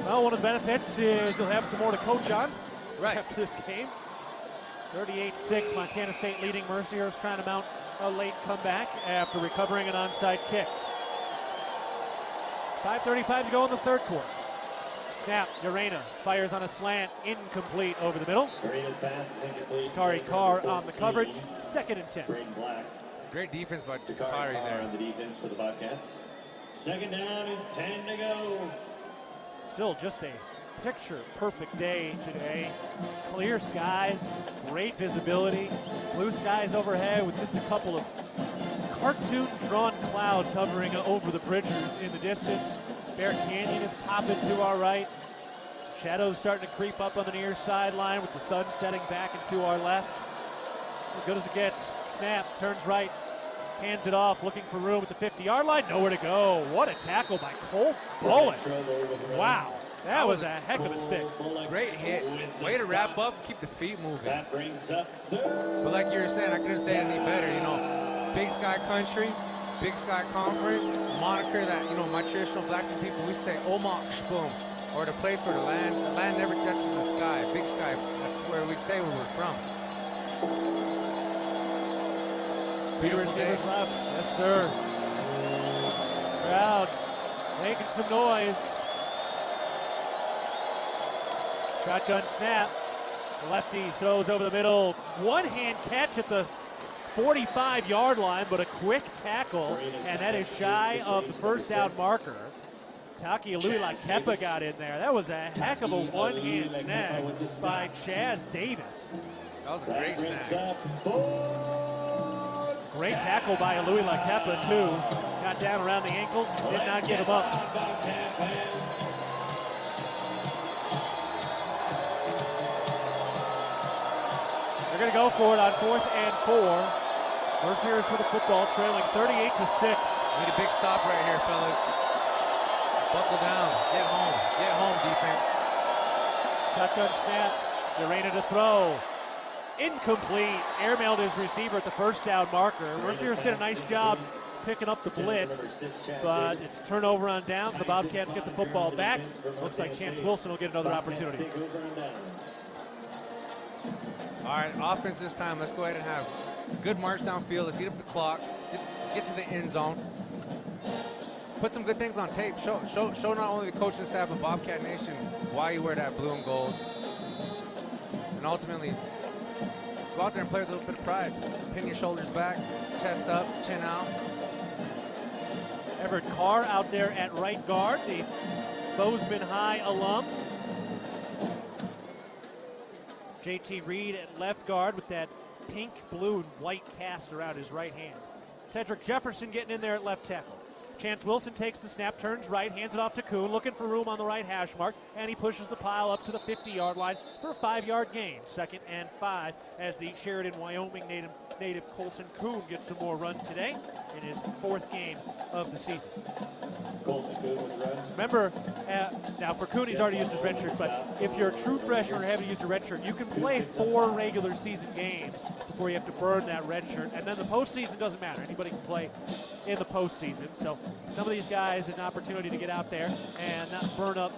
Well, one of the benefits is you'll have some more to coach on right after this game. 38-6, Montana State leading. Mercyhurst trying to mount a late comeback after recovering an onside kick. 5:35 to go in the third quarter. Snap, Urena fires on a slant, incomplete over the middle. Takari Carr on the coverage, 2nd and 10. Great defense by Takari there. On the defense for the Bobcats. 2nd down and 10 to go. Still just a picture-perfect day today. Clear skies, great visibility, blue skies overhead with just a couple of cartoon-drawn clouds hovering over the bridges in the distance. Bear Canyon is popping to our right. Shadows starting to creep up on the near sideline with the sun setting back and to our left. As good as it gets. Snap, turns right, hands it off, looking for room at the 50-yard line. Nowhere to go. What a tackle by Cole Bullen. Wow. That was a heck of a stick. Great hit. Way to wrap up, keep the feet moving. That brings up But like you were saying, I couldn't say it any better. You know, Big Sky Country, Big Sky Conference, moniker that, you know, my traditional Blackfoot people, we say Omak Shboom, or the place where the land never touches the sky. Big Sky, that's where we'd say where we're from. Peter receivers left. Yes, sir. Crowd making some noise. Shotgun snap. The lefty throws over the middle. One-hand catch at the 45-yard line, but a quick tackle, and that is shy of the first down marker. Taki Aluila-Kepa got in there. That was a heck of a one-hand snag by Chaz Davis. That was a great snag. Great tackle by Aluila-Kepa, too. Got down around the ankles, did not give him up. They're going to go for it on 4th and 4. Mercyhurst with the football, trailing 38-6. Need a big stop right here, fellas. Buckle down. Get home, defense. Shotgun snap. Urena to throw. Incomplete. Airmailed his receiver at the first down marker. Mercyhurst did a nice job picking up the blitz, but it's a turnover on downs. The Bobcats get the football back. Looks like Chance Wilson will get another opportunity. All right, offense this time. Let's go ahead and have a good march downfield. Let's heat up the clock. Let's get to the end zone. Put some good things on tape. Show not only the coaching staff of Bobcat Nation why you wear that blue and gold. And ultimately, go out there and play with a little bit of pride. Pin your shoulders back, chest up, chin out. Everett Carr out there at right guard, the Bozeman High alum. JT Reed at left guard with that pink, blue, and white cast around his right hand. Cedric Jefferson getting in there at left tackle. Chance Wilson takes the snap, turns right, hands it off to Kuhn, looking for room on the right hash mark, and he pushes the pile up to the 50-yard line for a 5-yard gain. 2nd and 5 as the Sheridan, Wyoming native Colson Kuhn gets some more run today in his 4th game of the season. Colson Kuhn with the run. Remember, now for Kuhn, he's already used his red shirt, but if you're a true freshman or haven't used a red shirt, you can play 4 regular season games before you have to burn that red shirt. And then the postseason doesn't matter. Anybody can play in the postseason. So some of these guys an opportunity to get out there and not burn up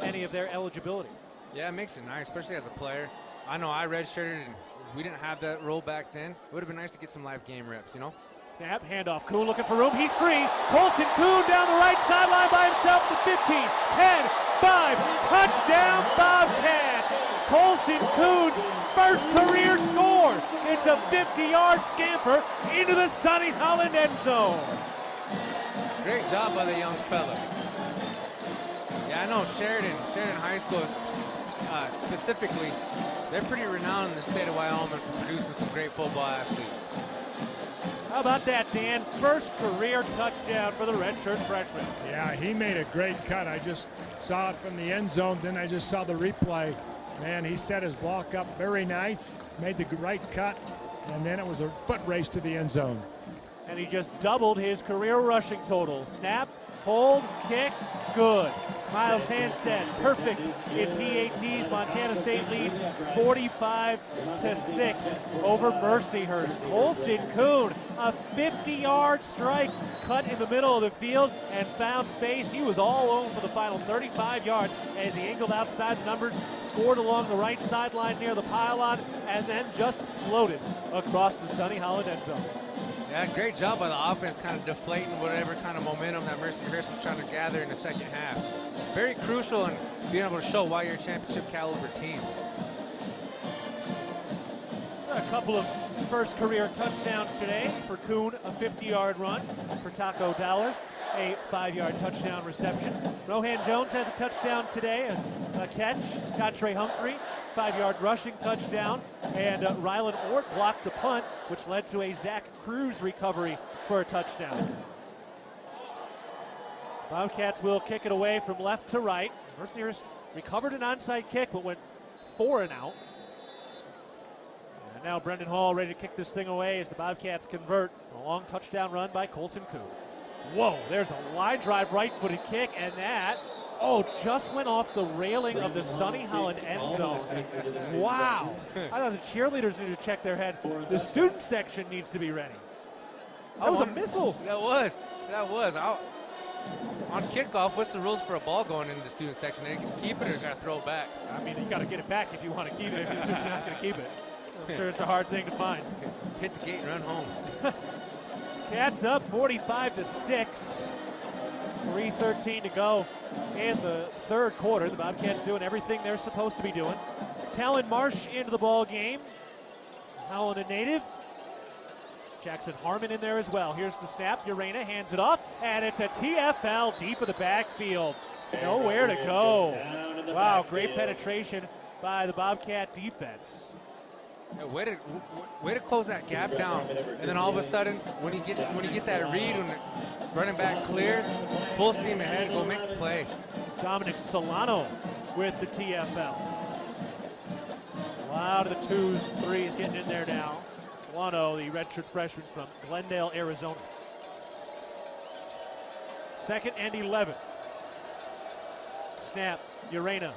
any of their eligibility. Yeah, it makes it nice, especially as a player. I know I redshirted and we didn't have that rule back then. It would have been nice to get some live game reps, you know? Snap, handoff. Kuhn looking for room. He's free. Colson Kuhn down the right sideline by himself. The 15, 10, 5. Touchdown Bobcats. Colson Coon's first career score. It's a 50-yard scamper into the Sonny Holland end zone. Great job by the young fella. Yeah, I know Sheridan High School specifically, they're pretty renowned in the state of Wyoming for producing some great football athletes. How about that, Dan? First career touchdown for the redshirt freshman. Yeah, he made a great cut. I just saw it from the end zone, then I just saw the replay. Man, he set his block up very nice, made the right cut, and then it was a foot race to the end zone. And he just doubled his career rushing total. Snap, hold, kick, good. Miles Hanstead, perfect in PATs. Montana State leads 45-6 over Mercyhurst. Colson Coon, a 50-yard strike, cut in the middle of the field and found space. He was all alone for the final 35 yards as he angled outside the numbers, scored along the right sideline near the pylon, and then just floated across the Sonny Holland end zone. Yeah, great job by the offense, kind of deflating whatever kind of momentum that Mercyhurst was trying to gather in the second half. Very crucial in being able to show why you're a championship caliber team. A couple of first career touchdowns today. For Kuhn, a 50-yard run. For Taco Dowler, a 5-yard touchdown reception. Rohan Jones has a touchdown today, a catch. Scott Trey Humphrey, 5-yard rushing touchdown. And Rylan Ort blocked a punt, which led to a Zach Cruz recovery for a touchdown. Bobcats will kick it away from left to right. Mercyhurst recovered an onside kick, but went 4 and out. And now Brendan Hall ready to kick this thing away as the Bobcats convert. A long touchdown run by Colson Coon. Whoa, there's a line drive right-footed kick, and that, just went off the railing of the Sonny Holland end zone. Wow. I thought the cheerleaders need to check their head. The student section needs to be ready. That was a missile. That was. On kickoff, what's the rules for a ball going into the student section? They can keep it or got to throw it back? I mean, you got to get it back if you want to keep it. If you're not going to keep it, I'm sure it's a hard thing to find. Hit the gate and run home. Cats up 45-6. 3:13 to go in the third quarter. The Bobcats doing everything they're supposed to be doing. Talon Marsh into the ball game. Howland, a native. Jackson Harmon in there as well. Here's the snap. Urena hands it off, and it's a TFL deep in the backfield. Nowhere to go. Wow, great penetration by the Bobcat defense. Yeah, way to close that gap down, and then all of a sudden, when you get that read, when the running back clears, full steam ahead, go make the play. Dominic Solano with the TFL. A lot of the 2s, 3s getting in there now. Solano, the redshirt freshman from Glendale, Arizona. 2nd and 11. Snap, Urena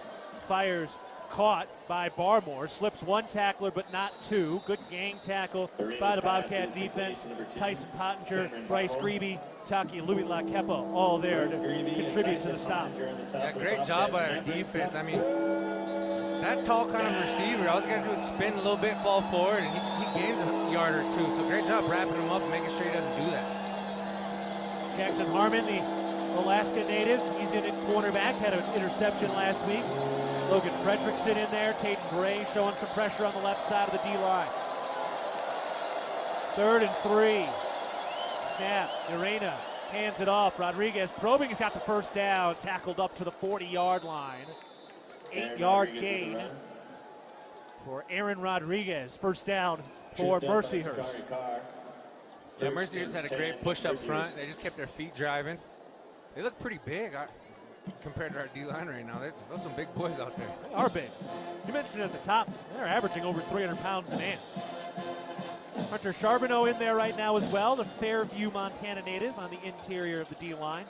fires, caught by Barmore, slips one tackler but not two. Good gang tackle by the Bobcat defense. Tyson Pottinger, Bryce Grebe, Taki Louis-Lakepa all there to contribute to the stop. Yeah, great job by our defense. I mean, that tall kind of receiver, all he's got to do is spin a little bit, fall forward, and he gains a yard or two. So great job wrapping him up and making sure he doesn't do that. Jackson Harmon, the Alaska native, he's in at cornerback, had an interception last week. Logan Fredrickson in there. Tatum Gray showing some pressure on the left side of the D-line. 3rd and 3. Snap. Urena hands it off. Rodriguez probing. He's got the first down. Tackled up to the 40-yard line. 8-yard gain for Aaron Rodriguez. First down for Mercyhurst. Yeah, Mercyhurst had a great push up front. They just kept their feet driving. They look pretty big compared to our D-line right now. There's some big boys out there. They are big. You mentioned at the top, they're averaging over 300 pounds a man. Hunter Charbonneau in there right now as well, the Fairview, Montana native on the interior of the D-line.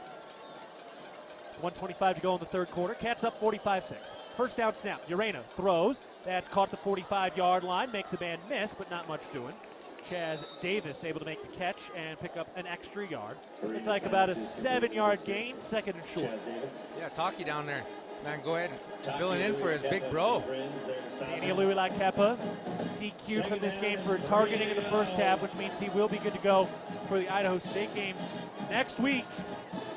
1:25 to go in the third quarter. Cats up 45-6. First down snap. Urena throws. That's caught at the 45-yard line. Makes a man miss, but not much doing. Chaz Davis able to make the catch and pick up an extra yard. Looked like about a 7-yard gain, 2nd and short. Yeah, Taki down there. Man, go ahead and filling in for his big bro. Danny Louis-Lakepa DQ'd from this game for targeting in the first half, which means he will be good to go for the Idaho State game next week.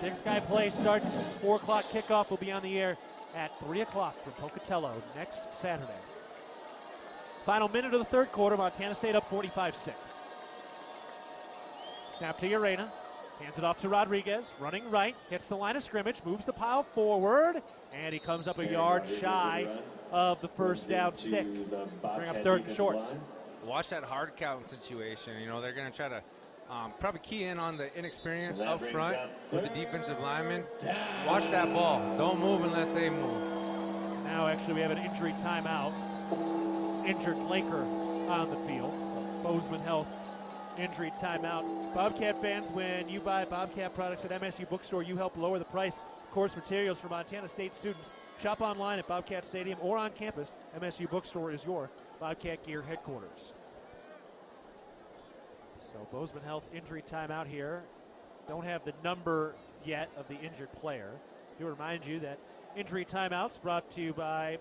Big Sky Play starts 4 o'clock kickoff. Will be on the air at 3 o'clock from Pocatello next Saturday. Final minute of the third quarter, Montana State up 45-6. Snap to Urena, hands it off to Rodriguez, running right, hits the line of scrimmage, moves the pile forward, and he comes up a yard shy of the first down stick. Bring up third and short. Watch that hard count situation. You know, they're going to try to probably key in on the inexperience up front with the defensive linemen. Watch that ball. Don't move unless they move. Now, actually, we have an injury timeout. Injured Laker on the field. So Bozeman Health injury timeout. Bobcat fans, when you buy Bobcat products at MSU Bookstore, you help lower the price of course materials for Montana State students. Shop online at Bobcat Stadium or on campus. MSU Bookstore is your Bobcat gear headquarters. So Bozeman Health injury timeout here. Don't have the number yet of the injured player. I do remind you that injury timeouts brought to you by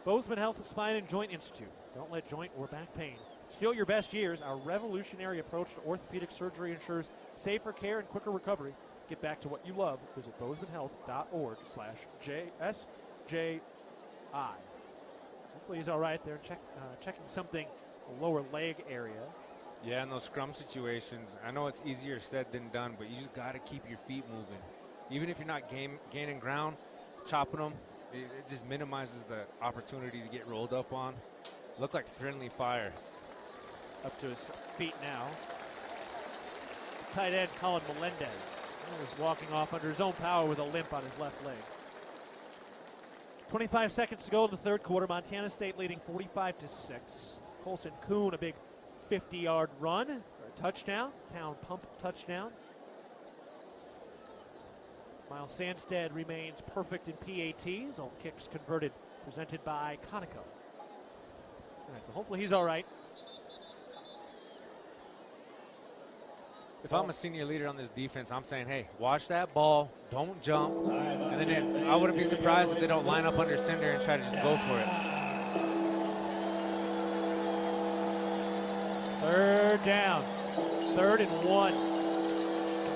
Bozeman Health Spine and Joint Institute. Don't let joint or back pain steal your best years. Our revolutionary approach to orthopedic surgery ensures safer care and quicker recovery. Get back to what you love. Visit bozemanhealth.org/JSJI. Hopefully he's all right there. Checking something, lower leg area. Yeah, in those scrum situations, I know it's easier said than done, but you just got to keep your feet moving. Even if you're not gaining ground, chopping them, it just minimizes the opportunity to get rolled up on. Look like friendly fire. Up to his feet now. Tight end Colin Melendez is walking off under his own power with a limp on his left leg. 25 seconds to go in the third quarter. Montana State leading 45-6. Colson Kuhn, a big 50-yard run for a touchdown. Town pump touchdown. Miles Sandstead remains perfect in PATs. All kicks converted, presented by Conoco. All right, so hopefully he's all right. If I'm a senior leader on this defense, I'm saying, hey, watch that ball, don't jump, and then I wouldn't be surprised if they don't line up under center and try to just go for it. Third down, 3rd and 1.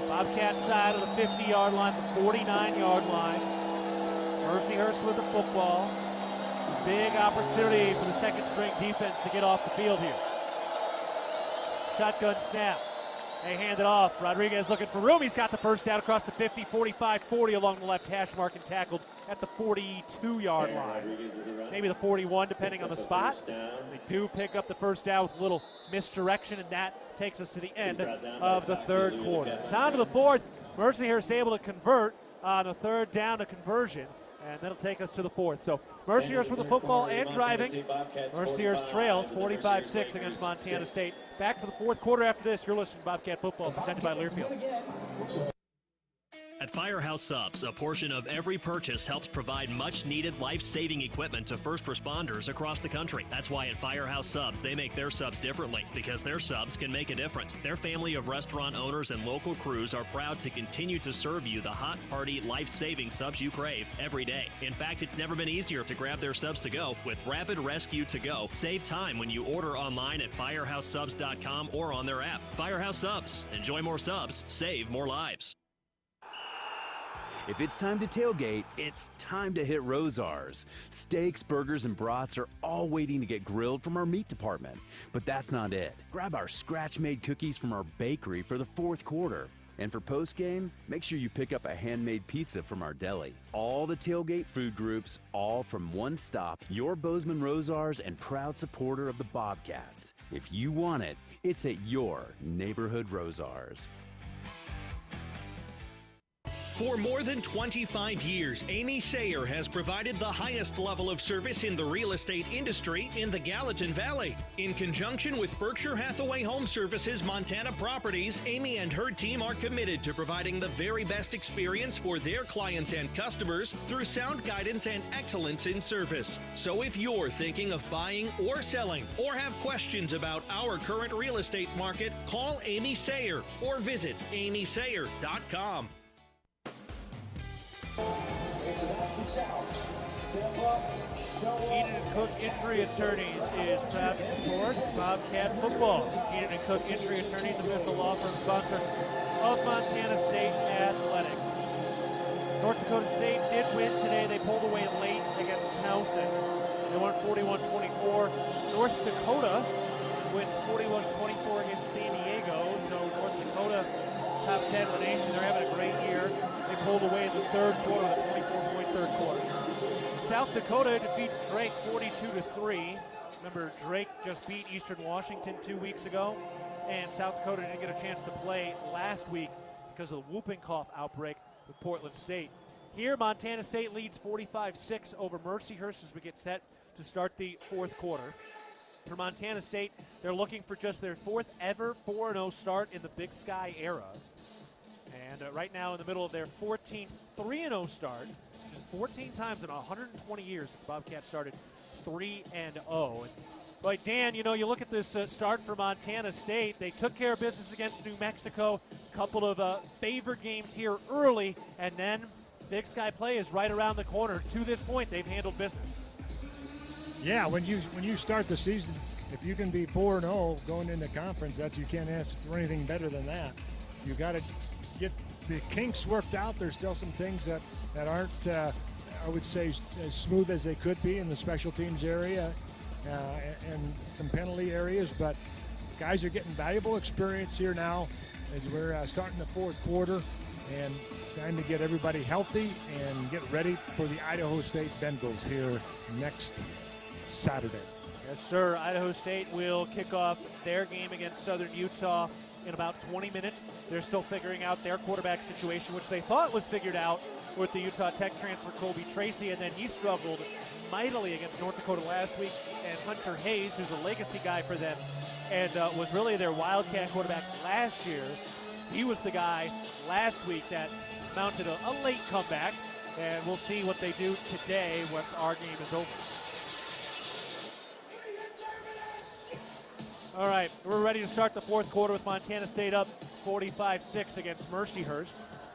Bobcat side of the 50-yard line, the 49-yard line. Mercyhurst with the football. Big opportunity for the second-string defense to get off the field here. Shotgun snap. They hand it off. Rodriguez looking for room. He's got the first down across the 50, 45, 40 along the left hash mark and tackled at the 42-yard line. Maybe the 41, depending on the spot. They do pick up the first down with a little misdirection, and that takes us to the end of the third quarter. It's on to the fourth. Mercyhurst able to convert on the third down to conversion, and that'll take us to the fourth. So Mercyhurst with the football and driving. Mercyhurst trails 45-6 against Montana State. Back for the fourth quarter after this. You're listening to Bobcat Football, presented by Learfield. At Firehouse Subs, a portion of every purchase helps provide much-needed life-saving equipment to first responders across the country. That's why at Firehouse Subs, they make their subs differently, because their subs can make a difference. Their family of restaurant owners and local crews are proud to continue to serve you the hot, hearty, life-saving subs you crave every day. In fact, it's never been easier to grab their subs to go with Rapid Rescue to Go. Save time when you order online at firehousesubs.com or on their app. Firehouse Subs. Enjoy more subs. Save more lives. If it's time to tailgate, it's time to hit Rosar's. Steaks, burgers, and brats are all waiting to get grilled from our meat department. But that's not it. Grab our scratch-made cookies from our bakery for the fourth quarter. And for postgame, make sure you pick up a handmade pizza from our deli. All the tailgate food groups, all from one stop. Your Bozeman Rosar's and proud supporter of the Bobcats. If you want it, it's at your neighborhood Rosar's. For more than 25 years, Amy Sayer has provided the highest level of service in the real estate industry in the Gallatin Valley. In conjunction with Berkshire Hathaway Home Services Montana Properties, Amy and her team are committed to providing the very best experience for their clients and customers through sound guidance and excellence in service. So if you're thinking of buying or selling or have questions about our current real estate market, call Amy Sayer or visit amysayer.com. Keaton and Cook Injury Attorneys is proud to support Bobcat Football. Keaton and Cook Injury Attorneys, official law firm sponsor of Montana State Athletics. North Dakota State did win today. They pulled away late against Towson. They won 41-24. North Dakota wins 41-24 against San Diego. So North Dakota, top 10 in the nation. They're having a great year. They pulled away in the third quarter, the 24-point third quarter. South Dakota defeats Drake 42-3. Remember, Drake just beat Eastern Washington 2 weeks ago, and South Dakota didn't get a chance to play last week because of the whooping cough outbreak with Portland State. Here, Montana State leads 45-6 over Mercyhurst as we get set to start the fourth quarter. For Montana State, they're looking for just their fourth ever 4-0 start in the Big Sky era. And right now in the middle of their 14th 3-0 start. Just 14 times in 120 years the Bobcats started 3-0. But Dan, you know, you look at this start for Montana State. They took care of business against New Mexico. A couple of favored games here early, and then Big Sky play is right around the corner. To this point, they've handled business. Yeah, when you start the season, if you can be 4-0 going into conference, that you can't ask for anything better than that. You got to get the kinks worked out. There's still some things that aren't, I would say, as smooth as they could be in the special teams area and some penalty areas. But guys are getting valuable experience here now as we're starting the fourth quarter. And it's time to get everybody healthy and get ready for the Idaho State Bengals here next Saturday. Yes, sir. Idaho State will kick off their game against Southern Utah in about 20 minutes. They're still figuring out their quarterback situation, which they thought was figured out with the Utah Tech transfer Colby Tracy, and then he struggled mightily against North Dakota last week. And Hunter Hayes, who's a legacy guy for them and was really their Wildcat quarterback last year, he was the guy last week that mounted a late comeback, and we'll see what they do today once our game is over. All right, we're ready to start the fourth quarter with Montana State up 45-6 against Mercyhurst.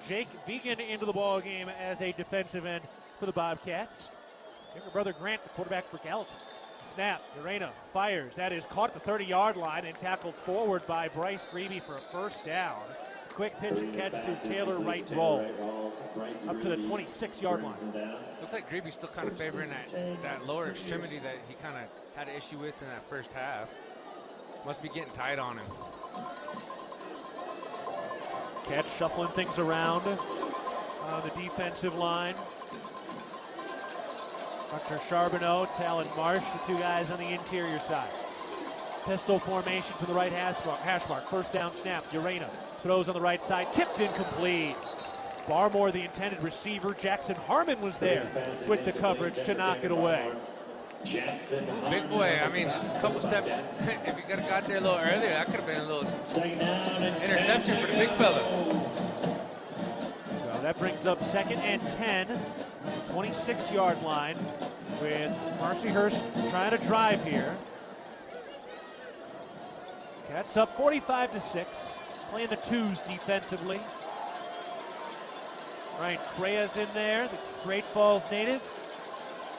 Jake Vigen into the ball game as a defensive end for the Bobcats. His younger brother Grant, the quarterback for Gallatin. Snap, Urena fires. That is caught at the 30-yard line and tackled forward by Bryce Grebe for a first down. Quick pitch and catch to Taylor Wright Rawls up to the 26-yard line. Looks like Grebe's still kind of favoring that lower extremity that he kind of had an issue with in that first half. Must be getting tight on him. Catch shuffling things around on the defensive line. Hunter Charbonneau, Talon Marsh, the two guys on the interior side. Pistol formation to the right hash mark. First down snap. Urena throws on the right side. Tipped incomplete. Barmore, the intended receiver. Jackson Harmon was there with the coverage to knock it away. Ooh, big boy. I mean, just a couple steps. If you could have got there a little earlier, that could have been a little interception for the big fella. So that brings up 2nd and 10. 26-yard line with Mercyhurst trying to drive here. Cats up 45-6. Playing the twos defensively. Ryan Crea's in there, the Great Falls native.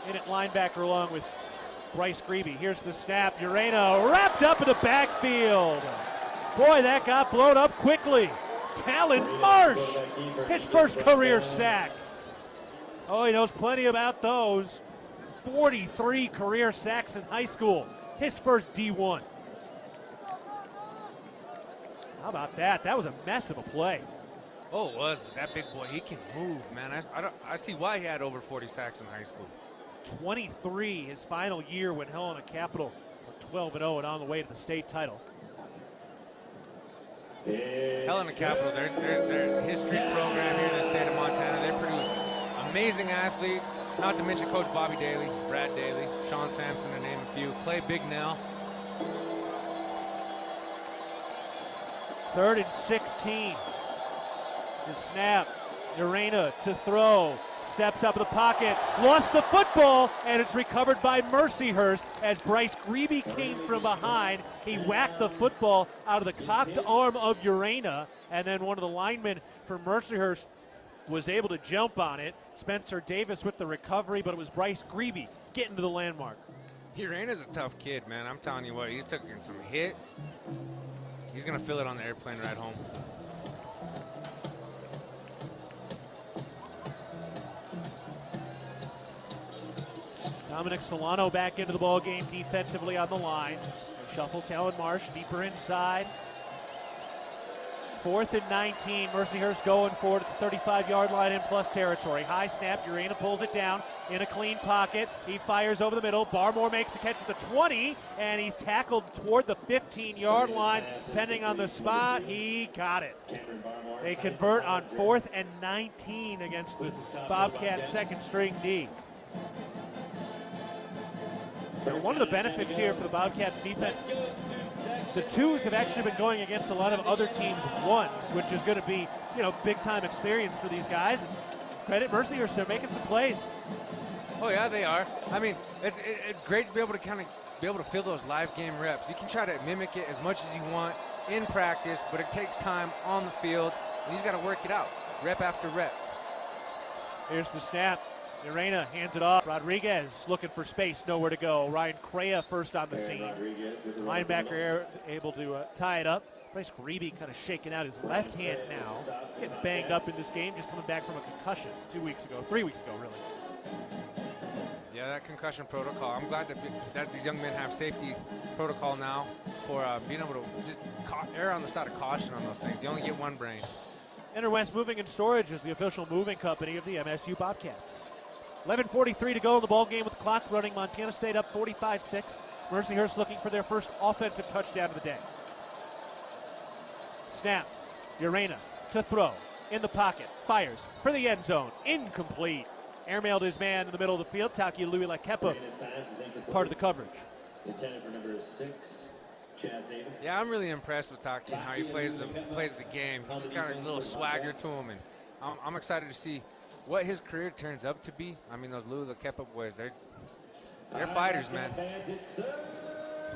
In at linebacker along with Bryce Grebe. Here's the snap. Urena wrapped up in the backfield. Boy, that got blown up quickly. Talon Marsh, his first career sack. Oh, he knows plenty about those. 43 career sacks in high school. His first D1. How about that? That was a mess of a play. Oh, it was, but that big boy, he can move, man. I see why he had over 40 sacks in high school. 23 his final year when Helena Capital were 12-0 and on the way to the state title. Helena Capital, their history program here in the state of Montana, they produce amazing athletes, not to mention Coach Bobby Daly, Brad Daly, Sean Sampson, to name a few. Clay Bignell. 3rd and 16. The snap. Urena to throw. Steps up in the pocket. Lost the football, and it's recovered by Mercyhurst as Bryce Grebe came from behind. He whacked the football out of the cocked arm of Urena, and then one of the linemen for Mercyhurst was able to jump on it. Spencer Davis with the recovery, but it was Bryce Grebe getting to the landmark. Urena's a tough kid, man. I'm telling you what, he's taking some hits. He's going to feel it on the airplane ride home. Dominic Solano back into the ball game defensively on the line. They shuffle Talon Marsh deeper inside. 4th and 19. Mercyhurst going for it at the 35-yard line in plus territory. High snap. Urena pulls it down in a clean pocket. He fires over the middle. Barmore makes the catch at the 20, and he's tackled toward the 15-yard line. Depending on the spot, he got it. They convert on 4th and 19 against the Bobcats' second-string D. One of the benefits here for the Bobcats defense, the twos have actually been going against a lot of other teams' ones, which is going to be, big-time experience for these guys. Credit Mercyhurst, they're making some plays. Oh, yeah, they are. I mean, it's great to be able to feel those live game reps. You can try to mimic it as much as you want in practice, but it takes time on the field, and he's got to work it out, rep after rep. Here's the snap. Urena hands it off. Rodriguez looking for space, nowhere to go. Ryan Crea first on the scene. Linebacker able to tie it up. Bryce Grebe kind of shaking out his left hand now. He's getting banged up in this game, just coming back from a concussion 3 weeks ago, really. Yeah, that concussion protocol. I'm glad that these young men have safety protocol now for being able to just err on the side of caution on those things. You only get one brain. Interwest Moving and Storage is the official moving company of the MSU Bobcats. 11:43 to go in the ball game with the clock running. Montana State up 45-6. Mercyhurst looking for their first offensive touchdown of the day. Snap. Urena to throw. In the pocket. Fires for the end zone. Incomplete. Airmailed his man in the middle of the field. Taki Louis Lakepa, part of the coverage. Lieutenant for number 6, Chaz Davis. Yeah, I'm really impressed with Taki and how he plays the game. He's got a little swagger to him, and I'm excited to see what his career turns up to be. I mean, those Louis Lakepa boys, they're fighters, man.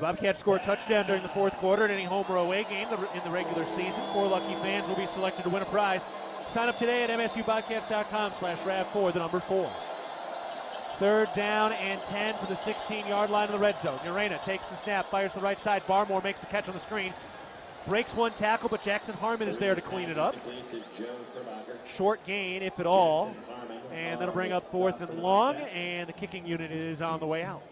Bobcats score a touchdown during the fourth quarter in any home or away game in the regular season. 4 lucky fans will be selected to win a prize. Sign up today at msubobcats.com/RAV4, the number 4. 3rd down and 10 for the 16-yard line of the red zone. Urena takes the snap, fires to the right side. Barmore makes the catch on the screen. Breaks one tackle, but Jackson Harmon is there to clean it up. Short gain, if at all. And that'll bring up 4th and long, and the kicking unit is on the way out.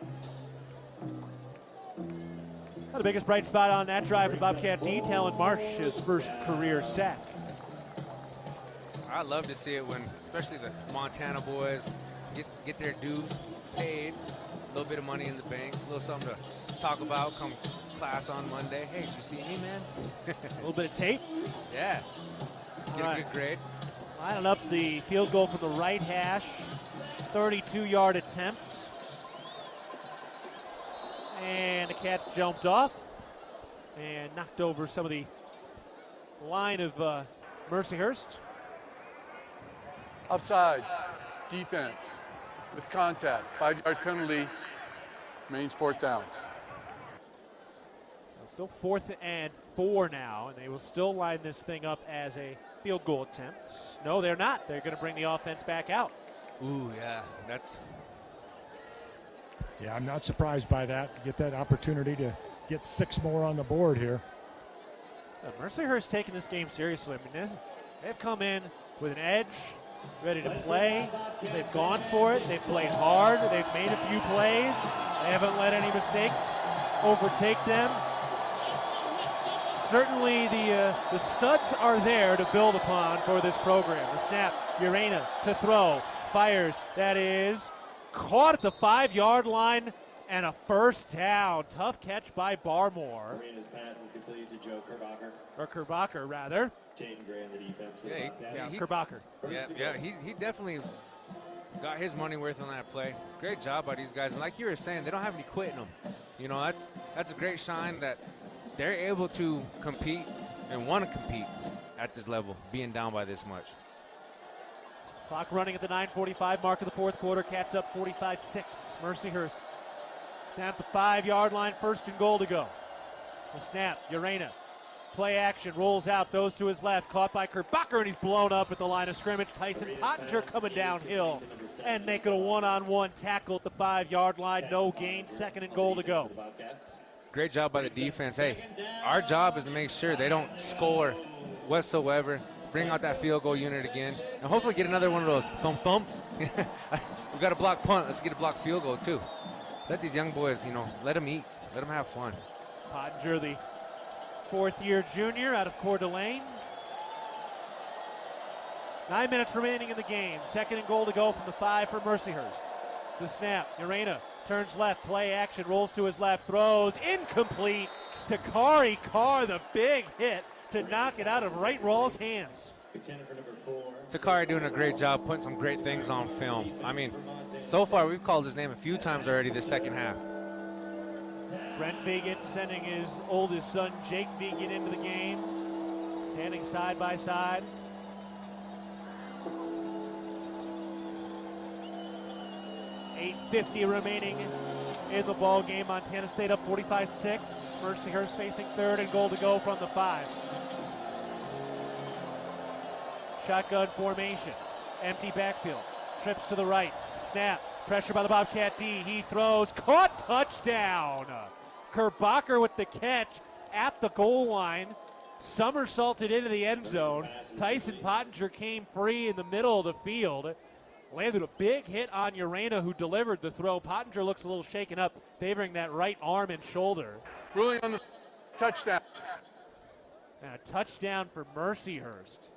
Now the biggest bright spot on that drive for Bobcat D, Talon Marsh, his first career sack. I love to see it when, especially the Montana boys, get their dues paid, a little bit of money in the bank, a little something to talk about come class on Monday. Hey, did you see me, man? A little bit of tape? Yeah. Get a good grade. Lining up the field goal from the right hash. 32-yard attempt. And the Cats jumped off and knocked over some of the line of Mercyhurst. Offsides, defense, with contact, 5-yard penalty, remains 4th down. Still 4th and 4 now, and they will still line this thing up as a field goal attempt. No, they're not. They're going to bring the offense back out. Ooh, yeah, Yeah, I'm not surprised by that. Get that opportunity to get 6 more on the board here. Mercyhurst taking this game seriously. I mean, they've come in with an edge, ready to play. They've gone for it. They've played hard. They've made a few plays. They haven't let any mistakes overtake them. Certainly the studs are there to build upon for this program. The snap, Urena to throw, fires. That is caught at the 5-yard line and a first down. Tough catch by Barmore. Urena's pass is completed to Joe Kerbacher. Or Kerbacher, rather. Jaden Gray on the defense for Kerbacher. Yeah, he definitely got his money worth on that play. Great job by these guys. And like you were saying, they don't have any quit in them. You know, that's a great sign that they're able to compete and want to compete at this level, being down by this much. Clock running at the 9:45 mark of the fourth quarter. Cats up 45-6. Mercyhurst down at the 5-yard line. 1st and goal to go. The snap, Urena. Play action, rolls out, throws to his left. Caught by Kerbacher, and he's blown up at the line of scrimmage. Tyson Pottinger coming downhill and making a one-on-one tackle at the 5-yard line. No gain. 2nd and goal to go. Great job by the defense. Hey, our job is to make sure they don't score whatsoever. bring out that field goal unit again, and hopefully get another one of those thumps. We got a block punt. Let's get a block field goal, too. Let these young boys, let them eat. Let them have fun. Pottinger, the fourth-year junior out of Coeur d'Alene. 9 minutes remaining in the game. 2nd and goal to go from the 5 for Mercyhurst. The snap. Urena turns left. Play action. Rolls to his left. Throws. Incomplete. Takari Carr, the big hit to knock it out of Wright Rawls' hands. Takari doing a great job putting some great things on film. I mean, so far we've called his name a few times already this second half. Brent Vigen sending his oldest son, Jake Vigen, into the game. Standing side by side. .850 remaining in the ball game. Montana State up 45-6. Mercyhurst facing 3rd and goal to go from the 5. Shotgun formation. Empty backfield. Trips to the right. Snap. Pressure by the Bobcat D. He throws. Caught. Touchdown. Kerbacher with the catch at the goal line. Somersaulted into the end zone. Tyson Pottinger came free in the middle of the field. Landed a big hit on Urena, who delivered the throw. Pottinger looks a little shaken up, favoring that right arm and shoulder. Ruling on the touchdown. And a touchdown for Mercyhurst.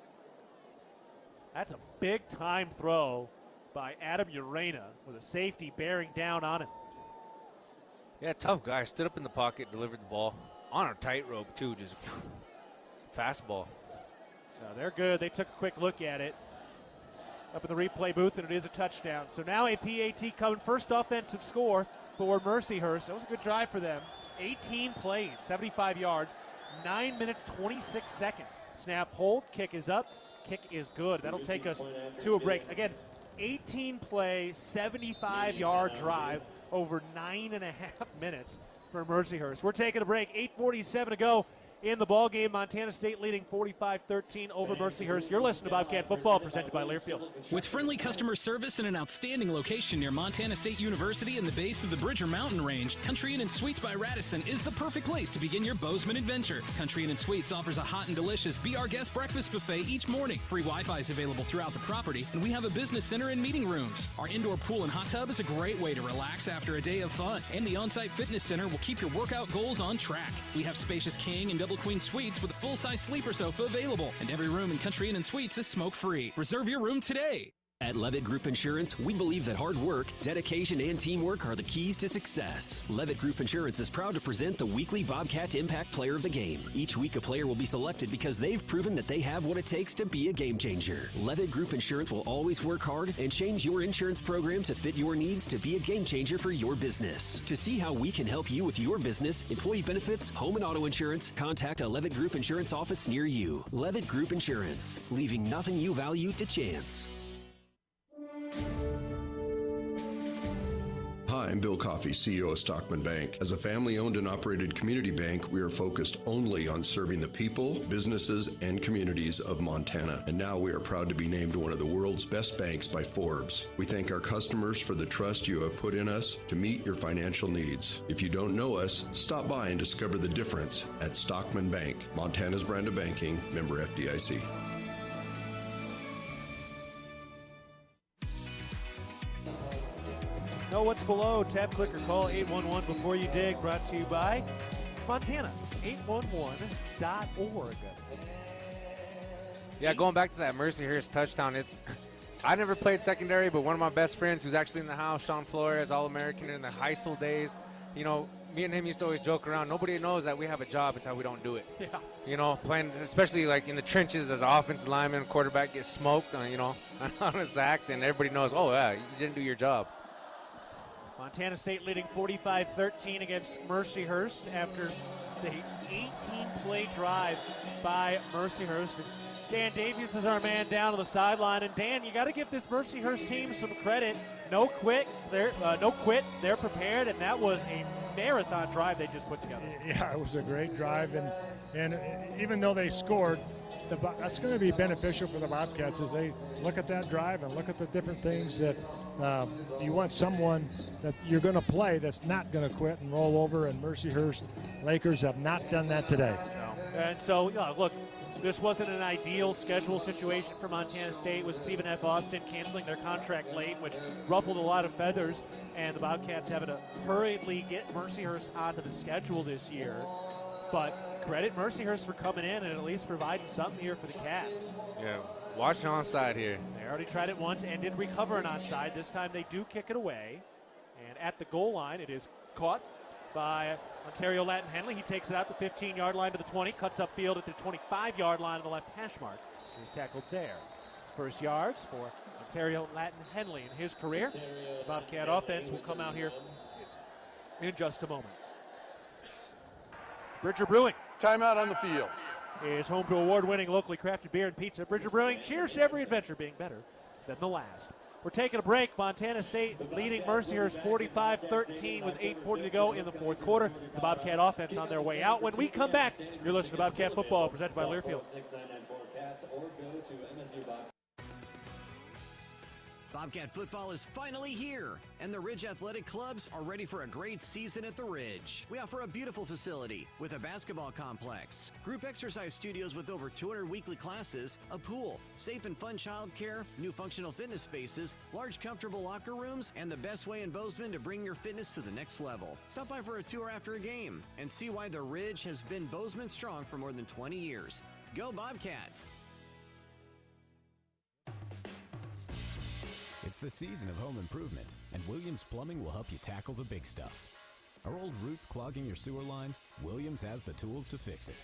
That's a big-time throw by Adam Urena with a safety bearing down on him. Yeah, tough guy. Stood up in the pocket, delivered the ball. On a tightrope, too. Just fastball. So they're good. They took a quick look at it up in the replay booth, and it is a touchdown. So now a PAT coming, first offensive score for Mercyhurst. That was a good drive for them. 18 plays, 75 yards, 9 minutes, 26 seconds. Snap, hold, kick is up, kick is good. That'll take us to a break. Again, 18-play, 75-yard drive over 9.5 minutes for Mercyhurst. We're taking a break, 8:47 to go in the ball game. Montana State leading 45-13 over Mercyhurst. You're listening to Bobcat Football, presented by Learfield. With friendly customer service and an outstanding location near Montana State University in the base of the Bridger Mountain Range, Country Inn & Suites by Radisson is the perfect place to begin your Bozeman adventure. Country Inn & Suites offers a hot and delicious Be Our Guest breakfast buffet each morning. Free Wi-Fi is available throughout the property, and we have a business center and meeting rooms. Our indoor pool and hot tub is a great way to relax after a day of fun, and the on-site fitness center will keep your workout goals on track. We have spacious king and double queen suites with a full-size sleeper sofa available, and every room in Country Inn & Suites is smoke-free. Reserve your room today. At Levitt Group Insurance, we believe that hard work, dedication, and teamwork are the keys to success. Levitt Group Insurance is proud to present the weekly Bobcat Impact Player of the Game. Each week, a player will be selected because they've proven that they have what it takes to be a game changer. Levitt Group Insurance will always work hard and change your insurance program to fit your needs to be a game changer for your business. To see how we can help you with your business, employee benefits, home and auto insurance, contact a Levitt Group Insurance office near you. Levitt Group Insurance, leaving nothing you value to chance. Hi, I'm Bill Coffey, CEO of Stockman Bank. As a family-owned and operated community bank, we are focused only on serving the people, businesses, and communities of Montana. And now we are proud to be named one of the world's best banks by Forbes. We thank our customers for the trust you have put in us to meet your financial needs. If you don't know us, stop by and discover the difference at Stockman Bank, Montana's brand of banking, member FDIC. Know what's below? Tap, click, or call 811 before you dig. Brought to you by Montana, 811.org. Yeah, going back to that Mercyhurst touchdown, I never played secondary, but one of my best friends who's actually in the house, Sean Flores, All-American in the high school days, me and him used to always joke around. Nobody knows that we have a job until we don't do it. Yeah. Playing, especially like in the trenches as an offensive lineman, quarterback gets smoked, on a sack, and everybody knows, oh, yeah, you didn't do your job. Montana State leading 45-13 against Mercyhurst after the 18-play drive by Mercyhurst. Dan Davies is our man down on the sideline. And Dan, you got to give this Mercyhurst team some credit. No quit. They're prepared, and that was a marathon drive they just put together. Yeah, it was a great drive, and even though they scored, that's going to be beneficial for the Bobcats as they look at that drive and look at the different things that you want someone that you're going to play that's not going to quit and roll over, and Mercyhurst Lakers have not done that today. And so, look, this wasn't an ideal schedule situation for Montana State, with Stephen F. Austin canceling their contract late, which ruffled a lot of feathers, and the Bobcats having to hurriedly get Mercyhurst onto the schedule this year. But credit Mercyhurst for coming in and at least providing something here for the Cats. Yeah, watch the onside here. They already tried it once and did recover an onside. This time they do kick it away. And at the goal line, it is caught by Ontario Latin Henley. He takes it out the 15-yard line to the 20, cuts upfield at the 25-yard line on the left hash mark. He's tackled there. First yards for Ontario Latin Henley in his career. The Bobcat offense will come out here in just a moment. Bridger Brewing. Timeout on the field. Is home to award-winning locally crafted beer and pizza. Bridger Brewing, cheers to every adventure being better than the last. We're taking a break. Montana State leading Mercyhurst 45-13 with 8:40 to go in the fourth quarter. The Bobcat offense on their way out. When we come back, you're listening to Bobcat Football presented by Learfield. Bobcat football is finally here, and the Ridge Athletic Clubs are ready for a great season at the Ridge. We offer a beautiful facility with a basketball complex, group exercise studios with over 200 weekly classes, a pool, safe and fun childcare, new functional fitness spaces, large comfortable locker rooms, and the best way in Bozeman to bring your fitness to the next level. Stop by for a tour after a game and see why the Ridge has been Bozeman strong for more than 20 years. Go Bobcats! It's the season of home improvement, and Williams Plumbing will help you tackle the big stuff. Are old roots clogging your sewer line? Williams has the tools to fix it.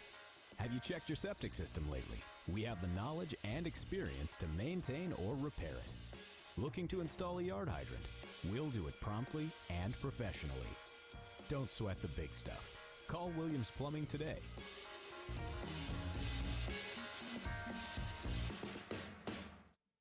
Have you checked your septic system lately? We have the knowledge and experience to maintain or repair it. Looking to install a yard hydrant? We'll do it promptly and professionally. Don't sweat the big stuff. Call Williams Plumbing today.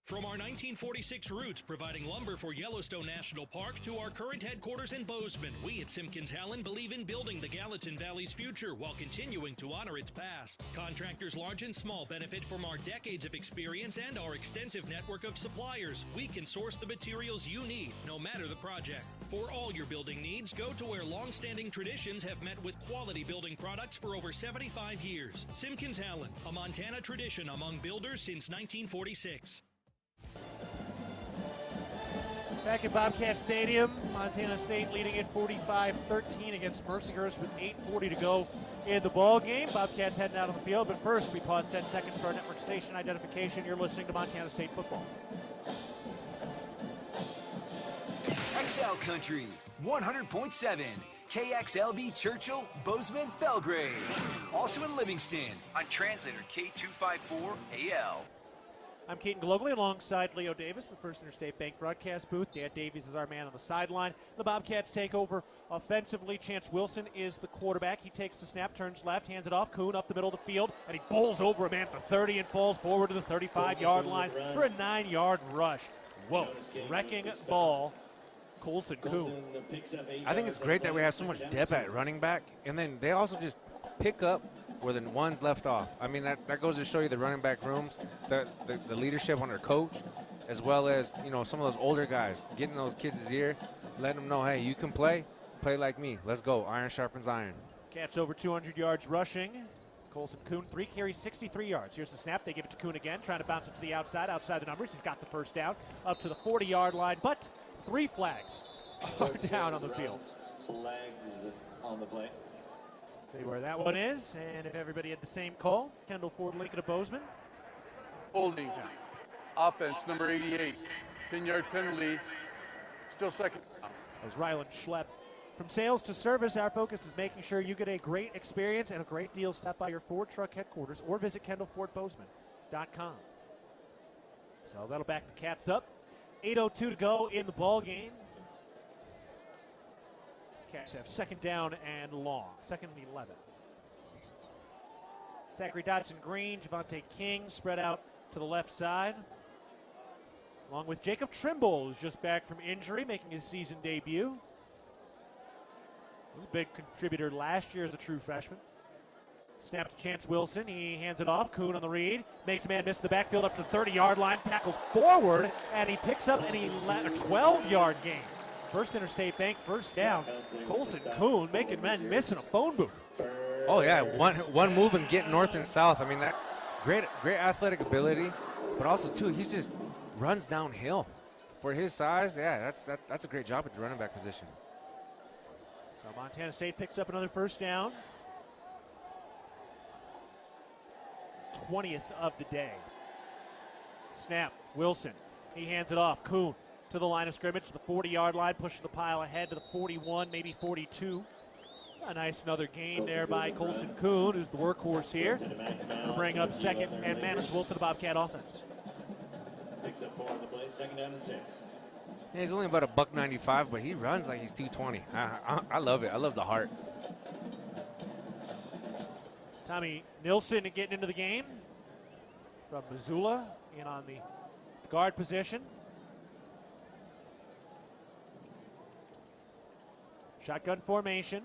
From our 1946 roots providing lumber for Yellowstone National Park to our current headquarters in Bozeman, we at Simpkins Howland believe in building the Gallatin Valley's future while continuing to honor its past. Contractors large and small benefit from our decades of experience and our extensive network of suppliers. We can source the materials you need, no matter the project. For all your building needs, go to where long-standing traditions have met with quality building products for over 75 years. Simpkins Howland, a Montana tradition among builders since 1946. Back at Bobcat Stadium, Montana State leading it 45-13 against Mercyhurst with 8:40 to go in the ball game. Bobcats heading out on the field, but first we pause 10 seconds for our network station identification. You're listening to Montana State football. XL Country 100.7 KXLB Churchill, Bozeman, Belgrade. Also in Livingston on translator K254AL. I'm Keaton Gillogly alongside Leo Davis, the First Interstate Bank broadcast booth. Dan Davies is our man on the sideline. The Bobcats take over offensively. Chance Wilson is the quarterback. He takes the snap, turns left, hands it off. Kuhn up the middle of the field, and he bowls over a man at the 30 and falls forward to the 35-yard line for a 9-yard rush. Whoa, wrecking ball. Colson Kuhn. I think it's great that we have so much depth at running back, and then they also just pick up where the ones left off. I mean, that goes to show you the running back rooms, the leadership on their coach, as well as, you know, some of those older guys, getting those kids' ear, letting them know, hey, you can play like me. Let's go. Iron sharpens iron. Cats over 200 yards rushing. Colson Kuhn, 3 carries, 63 yards. Here's the snap. They give it to Kuhn again, trying to bounce it to the outside the numbers. He's got the first down up to the 40-yard line, but 3 flags are down on the field. Flags on the play. See where that one is, and if everybody had the same call, Kendall Ford, Lincoln of Bozeman. Holding. Offense, number 88. 10-yard penalty. Still second. That was Ryland Schlepp. From sales to service, our focus is making sure you get a great experience and a great deal. Stop by your Ford truck headquarters or visit KendallFordBozeman.com. So that'll back the Cats up. 8:02 to go in the ball game. Cats have second down and long. Second and 11. Zachary Dodson-Green, Javante King spread out to the left side. Along with Jacob Trimble, who's just back from injury, making his season debut. He was a big contributor last year as a true freshman. Snap to Chance Wilson. He hands it off. Kuhn on the read. Makes a man miss the backfield up to the 30-yard line. Tackles forward, and he picks up a 12-yard gain. First Interstate Bank, first down. Colson Kuhn making men miss in a phone booth. Oh, yeah. One move and get north and south. I mean, that great athletic ability, but also too he just runs downhill. For his size, yeah, that's a great job at the running back position. So Montana State picks up another first down. 20th of the day. Snap, Wilson. He hands it off. Kuhn to the line of scrimmage, to the 40-yard line, pushing the pile ahead to the 41, maybe 42. A nice another gain there by Colson Kuhn, who's the workhorse here, to bring up second and manageable for the Bobcat offense. Picks up 4 on the play, second down and 6. Yeah, he's only about a $195, but he runs like he's 220. I love it. I love the heart. Tommy Nilsson getting into the game from Missoula, in on the guard position. Shotgun formation.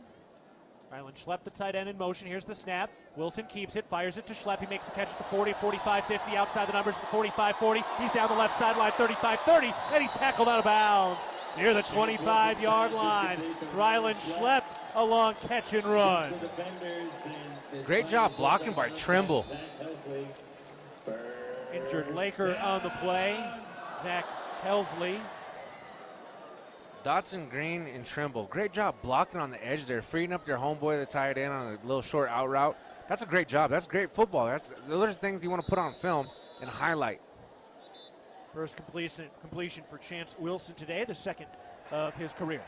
Ryland Schlepp, the tight end, in motion. Here's the snap. Wilson keeps it, fires it to Schlepp. He makes the catch at the 40, 45, 50, outside the numbers, the 45, 40. He's down the left sideline, 35, 30, and he's tackled out of bounds near the 25-yard line. Ryland Schlepp, a long catch and run. Great job blocking by Trimble. Injured Laker on the play, Zach Helsley. Dotson, Green, and Trimble. Great job blocking on the edge there, freeing up their homeboy, the tight end, on a little short out route. That's a great job. That's great football. Those are things you want to put on film and highlight. First completion for Chance Wilson today, the second of his career.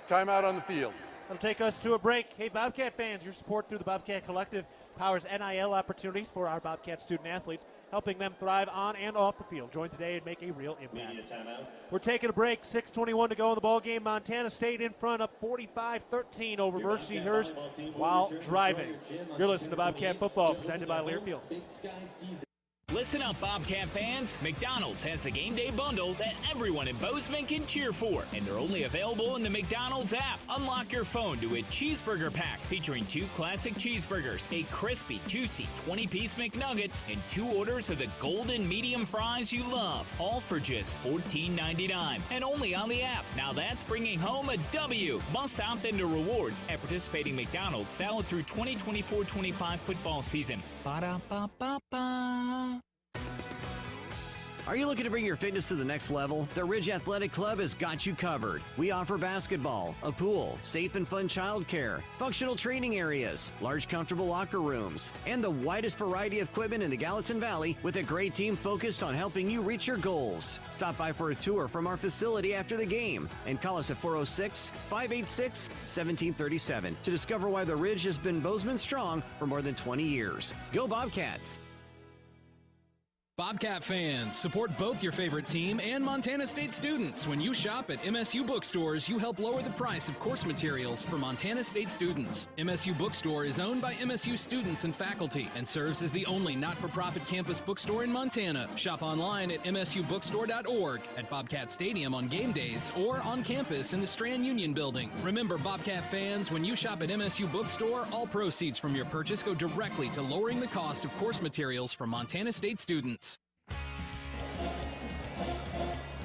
Timeout on the field. That'll take us to a break. Hey, Bobcat fans, your support through the Bobcat Collective powers NIL opportunities for our Bobcat student athletes, helping them thrive on and off the field. Join today and make a real impact. We're taking a break. 6:21 to go in the ball game. Montana State in front, up 45-13 over Mercyhurst while driving. You're listening to Bobcat Football, presented by Learfield. Listen up, Bobcat fans. McDonald's has the game day bundle that everyone in Bozeman can cheer for, and they're only available in the McDonald's app. Unlock your phone to a cheeseburger pack featuring 2 classic cheeseburgers, a crispy, juicy 20-piece McNuggets, and 2 orders of the golden medium fries you love, all for just $14.99, and only on the app. Now that's bringing home a W. Must opt into rewards at participating McDonald's, valid through 2024-25 football season. Ba-da-ba-ba-ba. Are you looking to bring your fitness to the next level? The Ridge Athletic Club has got you covered. We offer basketball, a pool, safe and fun childcare, functional training areas, large comfortable locker rooms, and the widest variety of equipment in the Gallatin Valley, with a great team focused on helping you reach your goals. Stop by for a tour from our facility after the game and call us at 406-586-1737 to discover why the Ridge has been Bozeman strong for more than 20 years. Go Bobcats! Bobcat fans, support both your favorite team and Montana State students. When you shop at MSU bookstores, you help lower the price of course materials for Montana State students. MSU Bookstore is owned by MSU students and faculty and serves as the only not-for-profit campus bookstore in Montana. Shop online at msubookstore.org, at Bobcat Stadium on game days, or on campus in the Strand Union building. Remember, Bobcat fans, when you shop at MSU Bookstore, all proceeds from your purchase go directly to lowering the cost of course materials for Montana State students.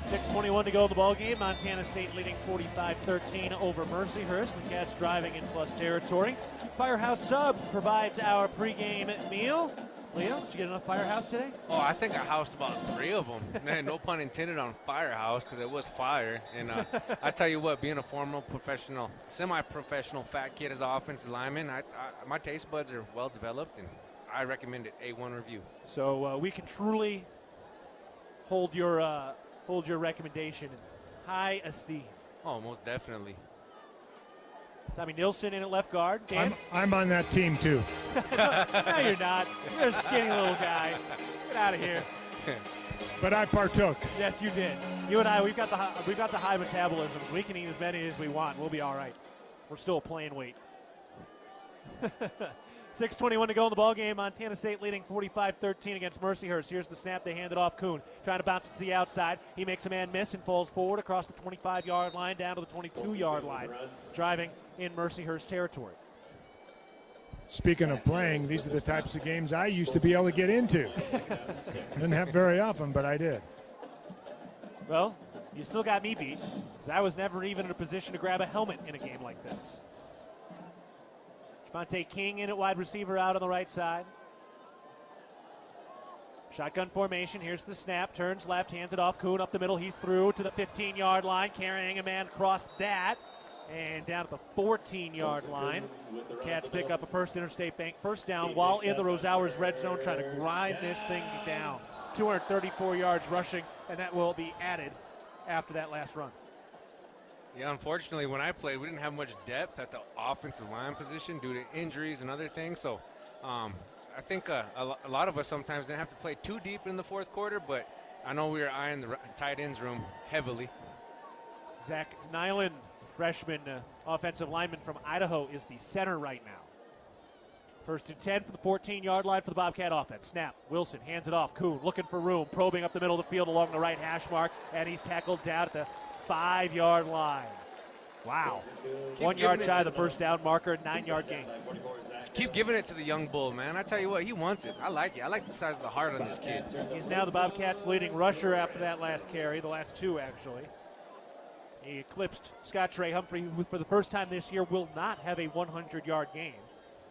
6:21 to go in the ball game. Montana State leading 45-13 over Mercyhurst. The Cats driving in plus territory. Firehouse Subs provides our pregame meal. Leo, did you get enough Firehouse today? Oh, I think I housed about 3 of them. Man, no pun intended on Firehouse, because it was fire. And I tell you what, being a formal professional, semi-professional fat kid as an offensive lineman, my taste buds are well developed, and I recommend it. A1 review. So we can truly hold your recommendation in high esteem. Oh, most definitely. Tommy Nilsson in at left guard. Dan? I'm on that team too. No, you're not. You're a skinny little guy. Get out of here. But I partook. Yes, you did. You and I, we've got the high metabolisms. We can eat as many as we want. We'll be all right. We're still playing weight. 6:21 to go in the ball game. Montana State leading 45-13 against Mercyhurst. Here's the snap. They hand it off. Kuhn trying to bounce it to the outside. He makes a man miss and falls forward across the 25-yard line down to the 22-yard line, driving in Mercyhurst territory. Speaking of playing, these are the types of games I used to be able to get into. Didn't have very often, but I did. Well, you still got me beat. I was never even in a position to grab a helmet in a game like this. Javonte King in at wide receiver out on the right side. Shotgun formation. Here's the snap. Turns left, hands it off. Kuhn up the middle. He's through to the 15-yard line, carrying a man across that. And down at the 14-yard line. The Cats pick up a First Interstate Bank first down while in the Rosauers red zone, trying to grind this thing down. 234 yards rushing, and that will be added after that last run. Yeah, unfortunately, when I played, we didn't have much depth at the offensive line position due to injuries and other things. So I think a lot of us sometimes didn't have to play too deep in the fourth quarter, but I know we were eyeing the tight ends room heavily. Zach Nyland, freshman offensive lineman from Idaho, is the center right now. First and 10 from the 14-yard line for the Bobcat offense. Snap. Wilson hands it off. Kuhn looking for room, probing up the middle of the field along the right hash mark, and he's tackled down at the 5-yard line. Wow. 1 yard shy of the first down marker, 9-yard gain. Keep giving it to the young bull, man. I tell you what, he wants it. I like it. I like the size of the heart on this kid. He's now the Bobcats' leading rusher after that last carry, the last two actually. He eclipsed Scott Trey Humphrey, who for the first time this year will not have a 100-yard game.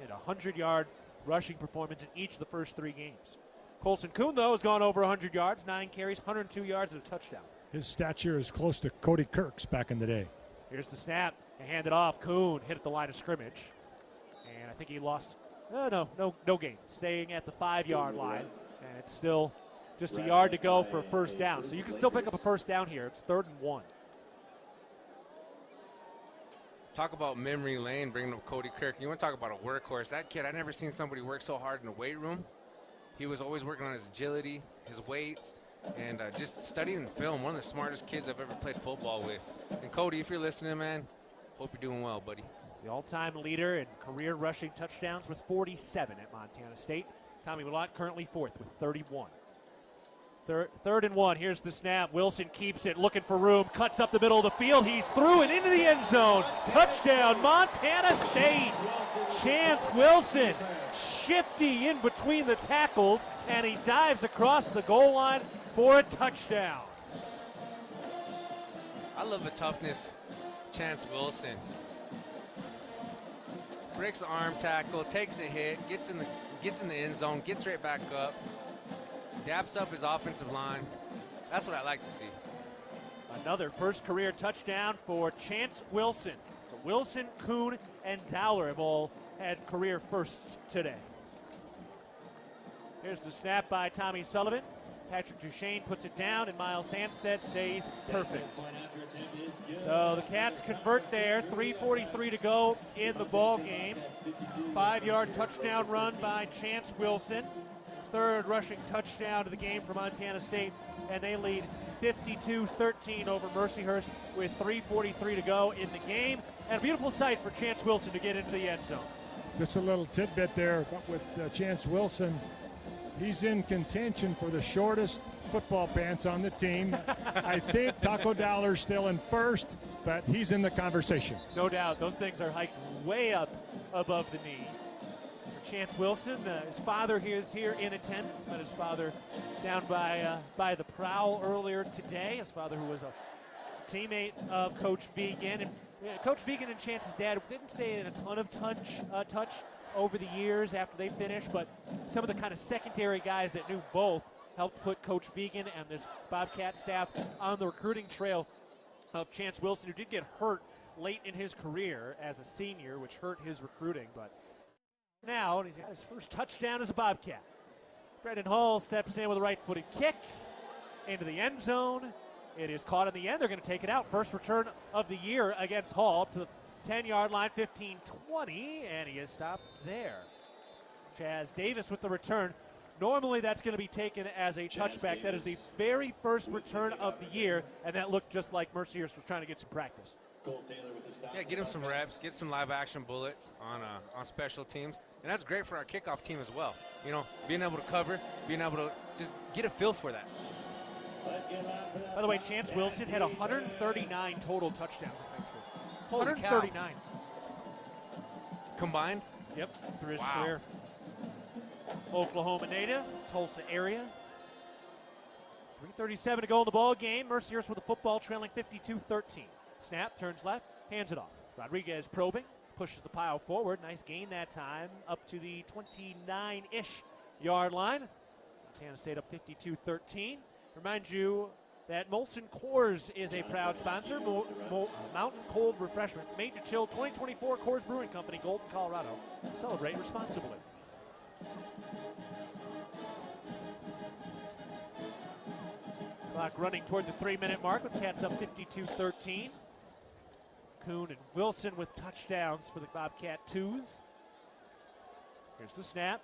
He had a 100-yard rushing performance in each of the first 3 games. Colson Kuhn, though, has gone over 100 yards, 9 carries, 102 yards, and a touchdown. His stature is close to Cody Kirk's back in the day. Here's the snap. And hand it off. Kuhn hit at the line of scrimmage. And I think he lost. No gain. Staying at the 5-yard line. And it's still just a yard to go for a first down. So you can still pick up a first down here. It's 3rd and 1. Talk about memory lane, bringing up Cody Kirk. You want to talk about a workhorse. That kid, I've never seen somebody work so hard in the weight room. He was always working on his agility, his weights, and just studying film. One of the smartest kids I've ever played football with. And Cody, if you're listening, man, hope you're doing well, buddy. The all-time leader in career rushing touchdowns with 47 at Montana State. Tommy Willott currently 4th with 31. 3rd and 1. Here's the snap. Wilson keeps it, looking for room, cuts up the middle of the field. He's through and into the end zone. Touchdown, Montana State. Chance Wilson, shifty in between the tackles, and he dives across the goal line for a touchdown. I love the toughness. Chance Wilson breaks the arm tackle, takes a hit, gets in the end zone, gets right back up, daps up his offensive line. That's what I like to see. Another first career touchdown for Chance Wilson. So Wilson, Kuhn, and Dowler have all had career firsts today. Here's the snap by Tommy Sullivan. Patrick Duchesne puts it down, and Miles Hanstead stays perfect. So the Cats convert there. 3:43 to go in the ball game. 5-yard touchdown run by Chance Wilson. 3rd rushing touchdown of the game for Montana State, and they lead 52-13 over Mercyhurst with 3:43 to go in the game. And a beautiful sight for Chance Wilson to get into the end zone. Just a little tidbit there, but with Chance Wilson, he's in contention for the shortest football pants on the team. I think Taco Dowler's still in first, but he's in the conversation. No doubt. Those things are hiked way up above the knee. For Chance Wilson, his father is here in attendance. Met his father down by the Prowl earlier today. His father, who was a teammate of Coach Vigen. And Coach Vigen and Chance's dad didn't stay in a ton of touch over the years after they finished, but some of the kind of secondary guys that knew both helped put Coach Vigen and this Bobcat staff on the recruiting trail of Chance Wilson, who did get hurt late in his career as a senior, which hurt his recruiting. But now he's got his first touchdown as a Bobcat. Brendan Hall steps in with a right-footed kick into the end zone. It is caught in the end. They're going to take it out. First return of the year against Hall up to the 10-yard line, 15-20, and he is stopped there. Chaz Davis with the return. Normally that's going to be taken as a touchback. That is the very first return of the year, and that looked just like Mercyhurst was trying to get some practice. Yeah, get him some reps, get some live action bullets on special teams, and that's great for our kickoff team as well. You know, being able to cover, being able to just get a feel for that. By the way, Chance Wilson had 139 total touchdowns in high school. Holy 139. Cow. Combined? Yep, through his career. Oklahoma native, Tulsa area. 3:37 to go in the ball game. Mercyhurst with the football, trailing 52-13. Snap, turns left, hands it off. Rodriguez probing, pushes the pile forward. Nice gain that time, up to the 29-ish yard line. Montana State up 52-13. Remind you that Molson Coors is a proud sponsor. Mountain Cold Refreshment, made to chill, 2024 Coors Brewing Company, Golden, Colorado. Celebrate responsibly. Clock running toward the 3-minute mark with Cats up 52-13. Kuhn and Wilson with touchdowns for the Bobcat Twos. Here's the snap.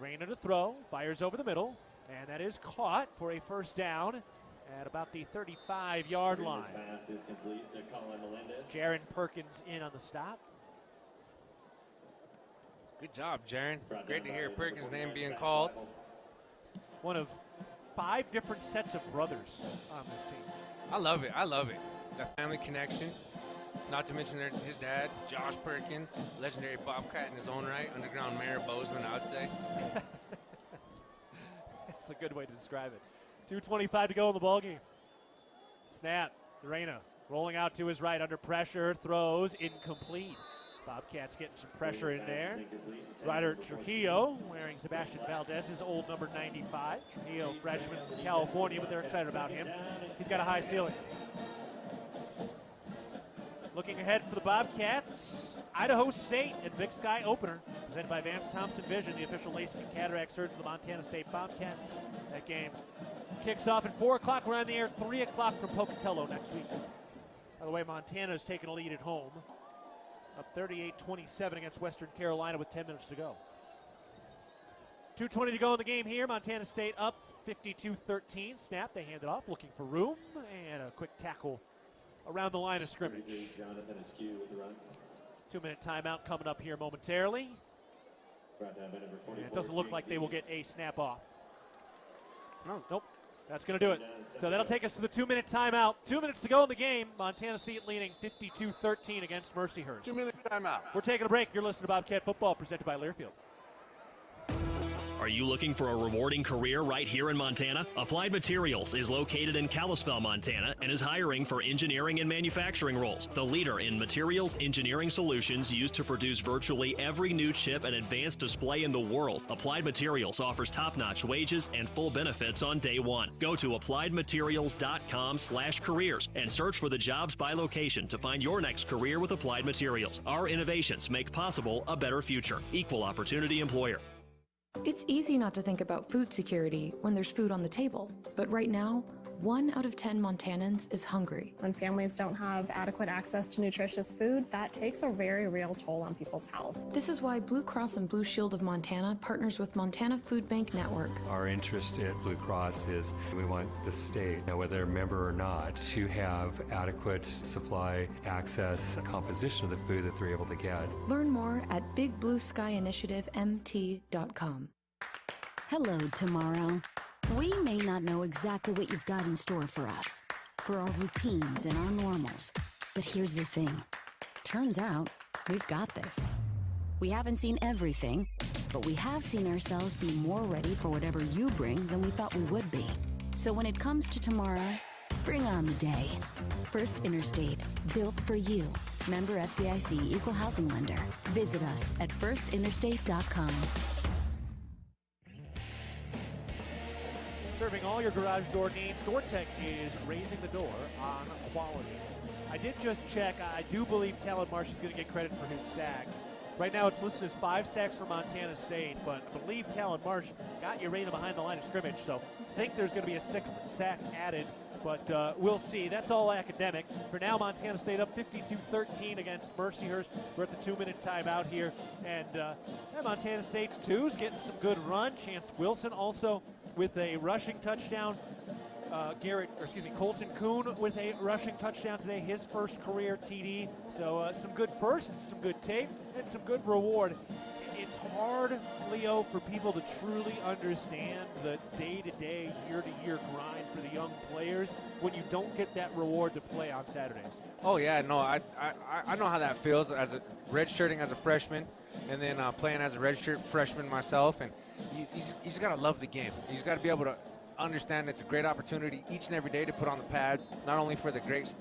Urena to throw, fires over the middle, and that is caught for a first down at about the 35-yard line. Pass is complete to Colin Melendez. Jaron Perkins in on the stop. Good job, Jaron. Great to hear Perkins' name being called. One of 5 different sets of brothers on this team. I love it. I love it. The family connection. Not to mention his dad, Josh Perkins, legendary Bobcat in his own right, underground mayor Bozeman, I would say. That's a good way to describe it. 2:25 to go in the ballgame. Snap. Urena rolling out to his right under pressure, throws incomplete. Bobcats getting some pressure in there. Ryder Trujillo wearing Sebastian Valdez's old number 95. Trujillo, freshman from California, but they're excited about him. He's got a high ceiling. Looking ahead for the Bobcats, it's Idaho State and Big Sky opener, presented by Vance Thompson Vision, the official LASIK and cataract surgeon of the Montana State Bobcats. That game kicks off at 4 o'clock. We're on the air 3 o'clock from Pocatello next week. By the way, Montana's taken a lead at home, up 38-27 against Western Carolina with 10 minutes to go. 2:20 to go in the game here. Montana State up 52-13. Snap, they hand it off, looking for room, and a quick tackle around the line of scrimmage. 2-minute timeout coming up here momentarily. And it doesn't look like they will get a snap off. Nope. That's going to do it. So that'll take us to the 2-minute timeout. 2 minutes to go in the game. Montana State leading 52-13 against Mercyhurst. 2-minute timeout. We're taking a break. You're listening to Bobcat Football, presented by Learfield. Are you looking for a rewarding career right here in Montana? Applied Materials is located in Kalispell, Montana, and is hiring for engineering and manufacturing roles. The leader in materials engineering solutions used to produce virtually every new chip and advanced display in the world. Applied Materials offers top-notch wages and full benefits on day one. Go to appliedmaterials.com/careers and search for the jobs by location to find your next career with Applied Materials. Our innovations make possible a better future. Equal opportunity employer. It's easy not to think about food security when there's food on the table. But right now, 1 out of 10 Montanans is hungry. When families don't have adequate access to nutritious food, that takes a very real toll on people's health. This is why Blue Cross and Blue Shield of Montana partners with Montana Food Bank Network. Our interest at Blue Cross is we want the state, whether they're a member or not, to have adequate supply, access, composition of the food that they're able to get. Learn more at bigblueskyinitiativemt.com. Hello, tomorrow. We may not know exactly what you've got in store for us, for our routines and our normals. But here's the thing. Turns out, we've got this. We haven't seen everything, but we have seen ourselves be more ready for whatever you bring than we thought we would be. So when it comes to tomorrow, bring on the day. First Interstate, built for you. Member FDIC, Equal Housing Lender. Visit us at firstinterstate.com. Serving all your garage door needs, DoorTech is raising the door on quality. I did just check. I do believe Talon Marsh is going to get credit for his sack. Right now it's listed as 5 sacks for Montana State, but I believe Talon Marsh got Urena behind the line of scrimmage, so I think there's going to be a 6th sack added, but we'll see. That's all academic. For now, Montana State up 52-13 against Mercyhurst. We're at the 2-minute timeout here, and Montana State's twos getting some good run. Chance Wilson also with a rushing touchdown. Colson Kuhn with a rushing touchdown today, his first career TD. So some good firsts, some good tape, and some good reward. It's hard, Leo, for people to truly understand the day-to-day, year-to-year grind for the young players when you don't get that reward to play on Saturdays. Oh, yeah, no, I know how that feels as a redshirting as a freshman and then playing as a redshirt freshman myself. And you just got to love the game. You just got to be able to understand it's a great opportunity each and every day to put on the pads, not only for the great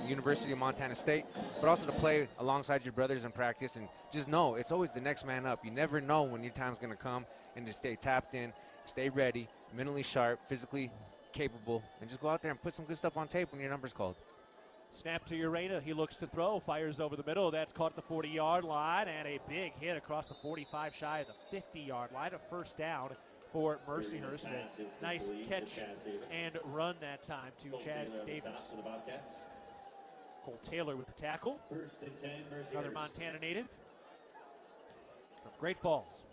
University of Montana State, but also to play alongside your brothers in practice, and just know it's always the next man up. You never know when your time's going to come, and to stay tapped in, stay ready, mentally sharp, physically capable, and just go out there and put some good stuff on tape when your number's called. Snap to Urena. He looks to throw, fires over the middle. That's caught at the 40-yard line, and a big hit across the 45, shy of the 50-yard line. A first down for Mercyhurst. A nice catch and run that time to Chaz Davies. Cole Taylor with the tackle. Another Montana native from Great Falls.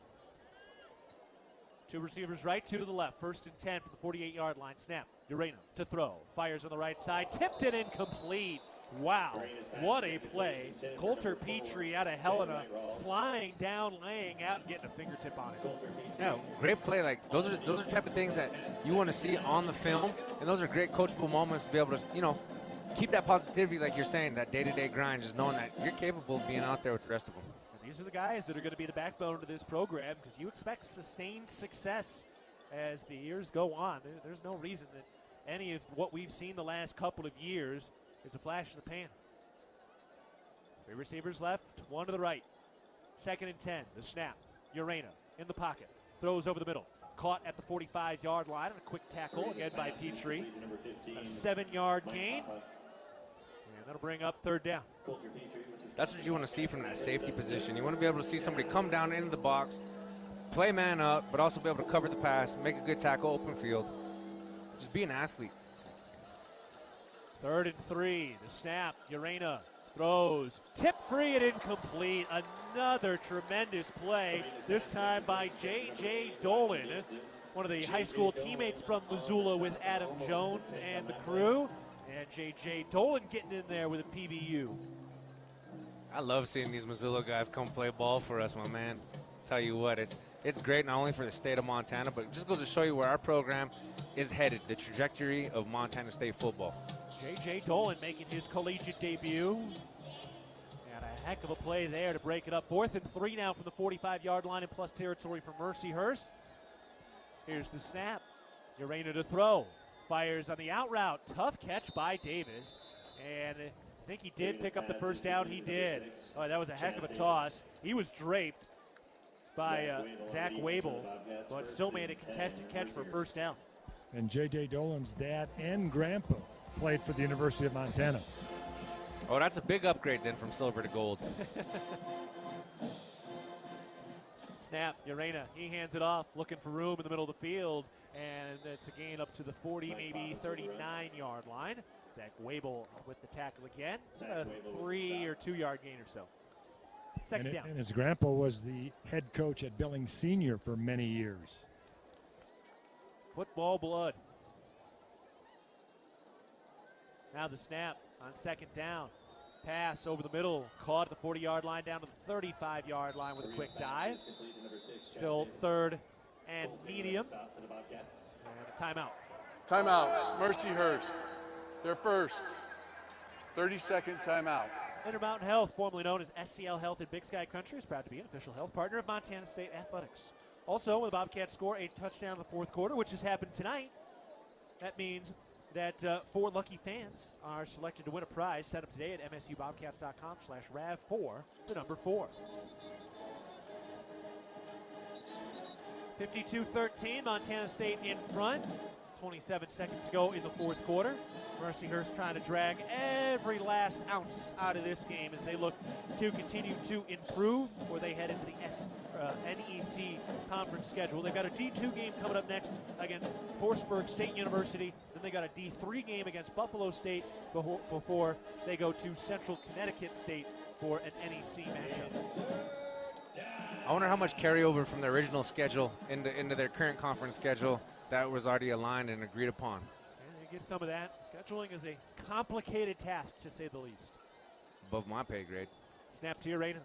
Two receivers right, two to the left. First and 10 for the 48-yard line. Snap. Urena to throw. Fires on the right side. Tipped it incomplete. Wow. What a play. Coulter Petrie out of Helena flying down, laying out, and getting a fingertip on it. Yeah, great play. Like those are the type of things that you want to see on the film, and those are great coachable moments to be able to, keep that positivity, like you're saying, that day-to-day grind, just knowing that you're capable of being out there with the rest of them. These are the guys that are going to be the backbone of this program, because you expect sustained success as the years go on. There's no reason that any of what we've seen the last couple of years is a flash in the pan. Three receivers left, one to the right. Second and 10, the snap. Urena in the pocket, throws over the middle. Caught at the 45-yard line on a quick tackle, again by Petrie. A 7-yard gain. And that'll bring up third down. That's what you want to see from that safety position. You want to be able to see somebody come down into the box, play man up, but also be able to cover the pass, make a good tackle, open field. Just be an athlete. Third and 3, the snap. Urena throws, tip free and incomplete. Another tremendous play, this time by J.J. Dolan, one of the high school teammates from Missoula with Adam Jones and the crew. And J.J. Dolan getting in there with a PBU. I love seeing these Missoula guys come play ball for us, my man. Tell you what, it's great not only for the state of Montana, but it just goes to show you where our program is headed, the trajectory of Montana State football. J.J. Dolan making his collegiate debut. And a heck of a play there to break it up. 4th and 3 now from the 45-yard line in plus territory for Mercyhurst. Here's the snap. Urena to throw. Fires on the out route. Tough catch by Davies. And I think he did pick up the first down. He did. Oh, that was a heck of a toss. He was draped by Zach Wabel, but still made a contested catch for a first down. And J.J. Dolan's dad and grandpa played for the University of Montana. Oh, that's a big upgrade then from silver to gold. Snap, Urena, he hands it off, looking for room in the middle of the field, and it's a gain up to the 40, maybe 39-yard line. Zach Wabel with the tackle again. A 3 or 2 yard gain or so. Second down. And his grandpa was the head coach at Billings Senior for many years. Football blood. Now the snap on second down. Pass over the middle, caught at the 40-yard line down to the 35-yard line with a quick dive. Still third and medium. And a timeout. Timeout, Mercyhurst. Their first 30-second timeout. Intermountain Health, formerly known as SCL Health in Big Sky Country, is proud to be an official health partner of Montana State Athletics. Also, when the Bobcats score a touchdown in the fourth quarter, which has happened tonight, that means that 4 lucky fans are selected to win a prize. Set up today at msubobcats.com/RAV4, the number 4. 52-13, Montana State in front. 27 seconds to go in the fourth quarter. Mercyhurst trying to drag every last ounce out of this game as they look to continue to improve before they head into the NEC conference schedule. They've got a D2 game coming up next against Forsberg State University. Then they got a D3 game against Buffalo State before they go to Central Connecticut State for an NEC matchup. I wonder how much carryover from the original schedule into their current conference schedule that was already aligned and agreed upon. And you get some of that. Scheduling is a complicated task, to say the least. Above my pay grade. Snap to Urena.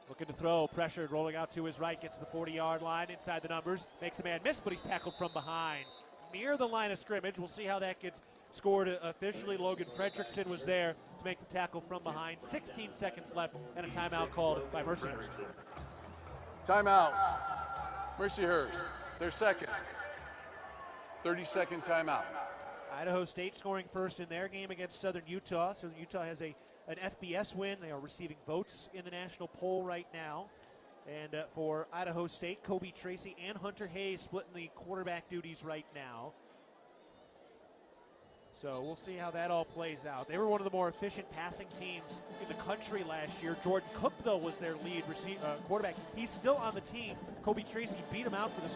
Looking to throw, pressured, rolling out to his right, gets to the 40-yard line, inside the numbers, makes a man miss, but he's tackled from behind. Near the line of scrimmage. We'll see how that gets scored officially. Logan Fredrickson was there to make the tackle from behind. 16 seconds left, and a timeout called by Mercyhurst. Timeout, Mercyhurst, their second 30-second timeout. Idaho State scoring first in their game against Southern Utah. Southern Utah has an FBS win. They are receiving votes in the national poll right now. And for Idaho State, Kobe Tracy and Hunter Hayes splitting the quarterback duties right now. So we'll see how that all plays out. They were one of the more efficient passing teams in the country last year. Jordan Cook, though, was their lead quarterback. He's still on the team. Kobe Tracy beat him out for the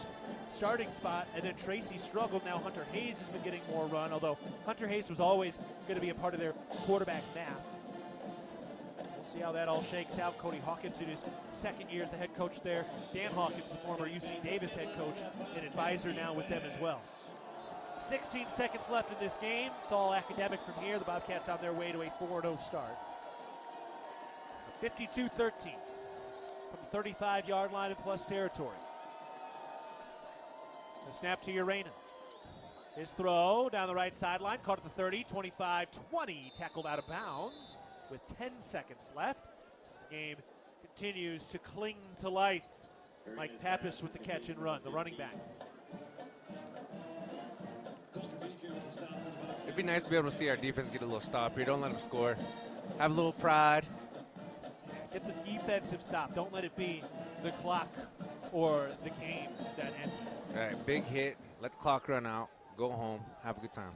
starting spot, and then Tracy struggled. Now Hunter Hayes has been getting more run, although Hunter Hayes was always going to be a part of their quarterback math. We'll see how that all shakes out. Cody Hawkins in his second year as the head coach there. Dan Hawkins, the former UC Davis head coach, an advisor now with them as well. 16 seconds left in this game. It's all academic from here. The Bobcats on their way to a 4-0 start. 52-13 from the 35-yard line in plus territory. The snap to Urena. His throw down the right sideline, caught at the 30, 25-20, tackled out of bounds with 10 seconds left. This game continues to cling to life. Mike Pappas with the catch and run, the running back. It'd be nice to be able to see our defense get a little stop here. Don't let them score. Have a little pride. Get the defensive stop. Don't let it be the clock or the game that ends it. All right, big hit. Let the clock run out. Go home. Have a good time.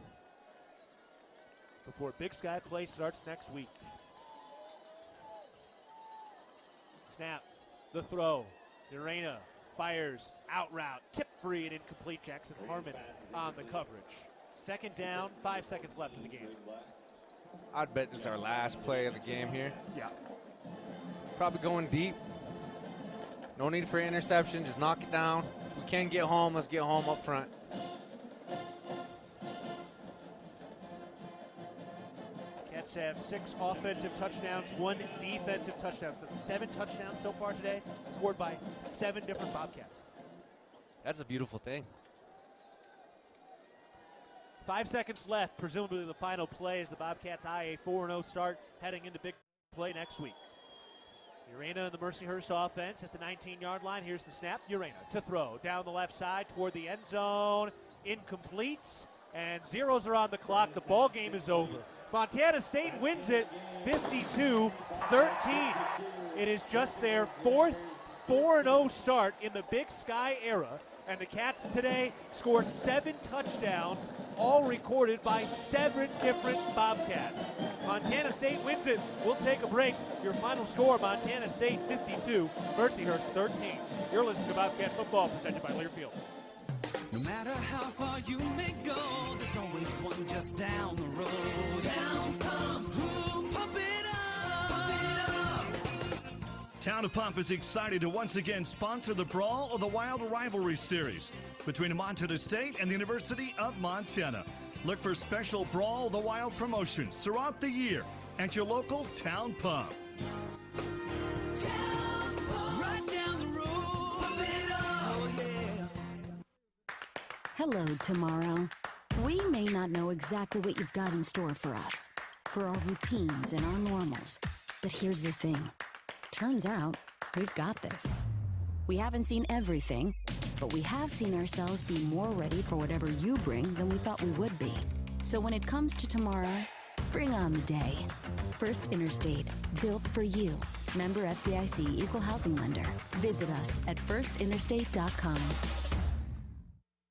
Before Big Sky play starts next week. Snap. The throw. Urena fires out route. Tip free and incomplete. Jackson Harmon on the coverage. Second down, 5 seconds left in the game. I'd bet this is our last play of the game here. Yeah. Probably going deep. No need for interception. Just knock it down. If we can get home, let's get home up front. Cats have 6 offensive touchdowns, 1 defensive touchdown. So 7 touchdowns so far today, scored by 7 different Bobcats. That's a beautiful thing. 5 seconds left, presumably the final play as the Bobcats eye a 4-0 start heading into big play next week. Urena and the Mercyhurst offense at the 19-yard line. Here's the snap. Urena to throw down the left side toward the end zone. Incomplete. And zeros are on the clock. The ball game is over. Montana State wins it 52-13. It is just their 4th 4-0 start in the Big Sky era. And the Cats today score 7 touchdowns, all recorded by 7 different Bobcats. Montana State wins it. We'll take a break. Your final score, Montana State 52, Mercyhurst 13. You're listening to Bobcat Football, presented by Learfield. No matter how far you may go, there's always one just down the road. Town Pump, who pump it up, pump it up. Town of Pump is excited to once again sponsor the Brawl of the Wild Rivalry Series between Montana State and the University of Montana. Look for special Brawl of the Wild promotions throughout the year at your local Town Pump. Town Pump, right down the road, pump it up, oh yeah. Hello, tomorrow. We may not know exactly what you've got in store for us, for our routines and our normals. But here's the thing. Turns out, we've got this. We haven't seen everything, but we have seen ourselves be more ready for whatever you bring than we thought we would be. So when it comes to tomorrow, bring on the day. First Interstate, built for you. Member FDIC, Equal Housing Lender. Visit us at firstinterstate.com.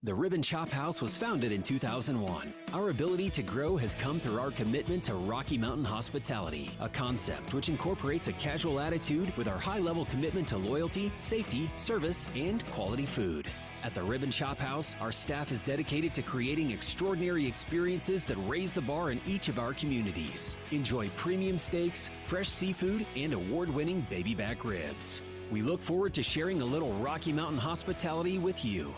The Ribbon Chop House was founded in 2001. Our ability to grow has come through our commitment to Rocky Mountain hospitality, a concept which incorporates a casual attitude with our high-level commitment to loyalty, safety, service, and quality food. At the Ribbon Chop House, our staff is dedicated to creating extraordinary experiences that raise the bar in each of our communities. Enjoy premium steaks, fresh seafood, and award-winning baby back ribs. We look forward to sharing a little Rocky Mountain hospitality with you.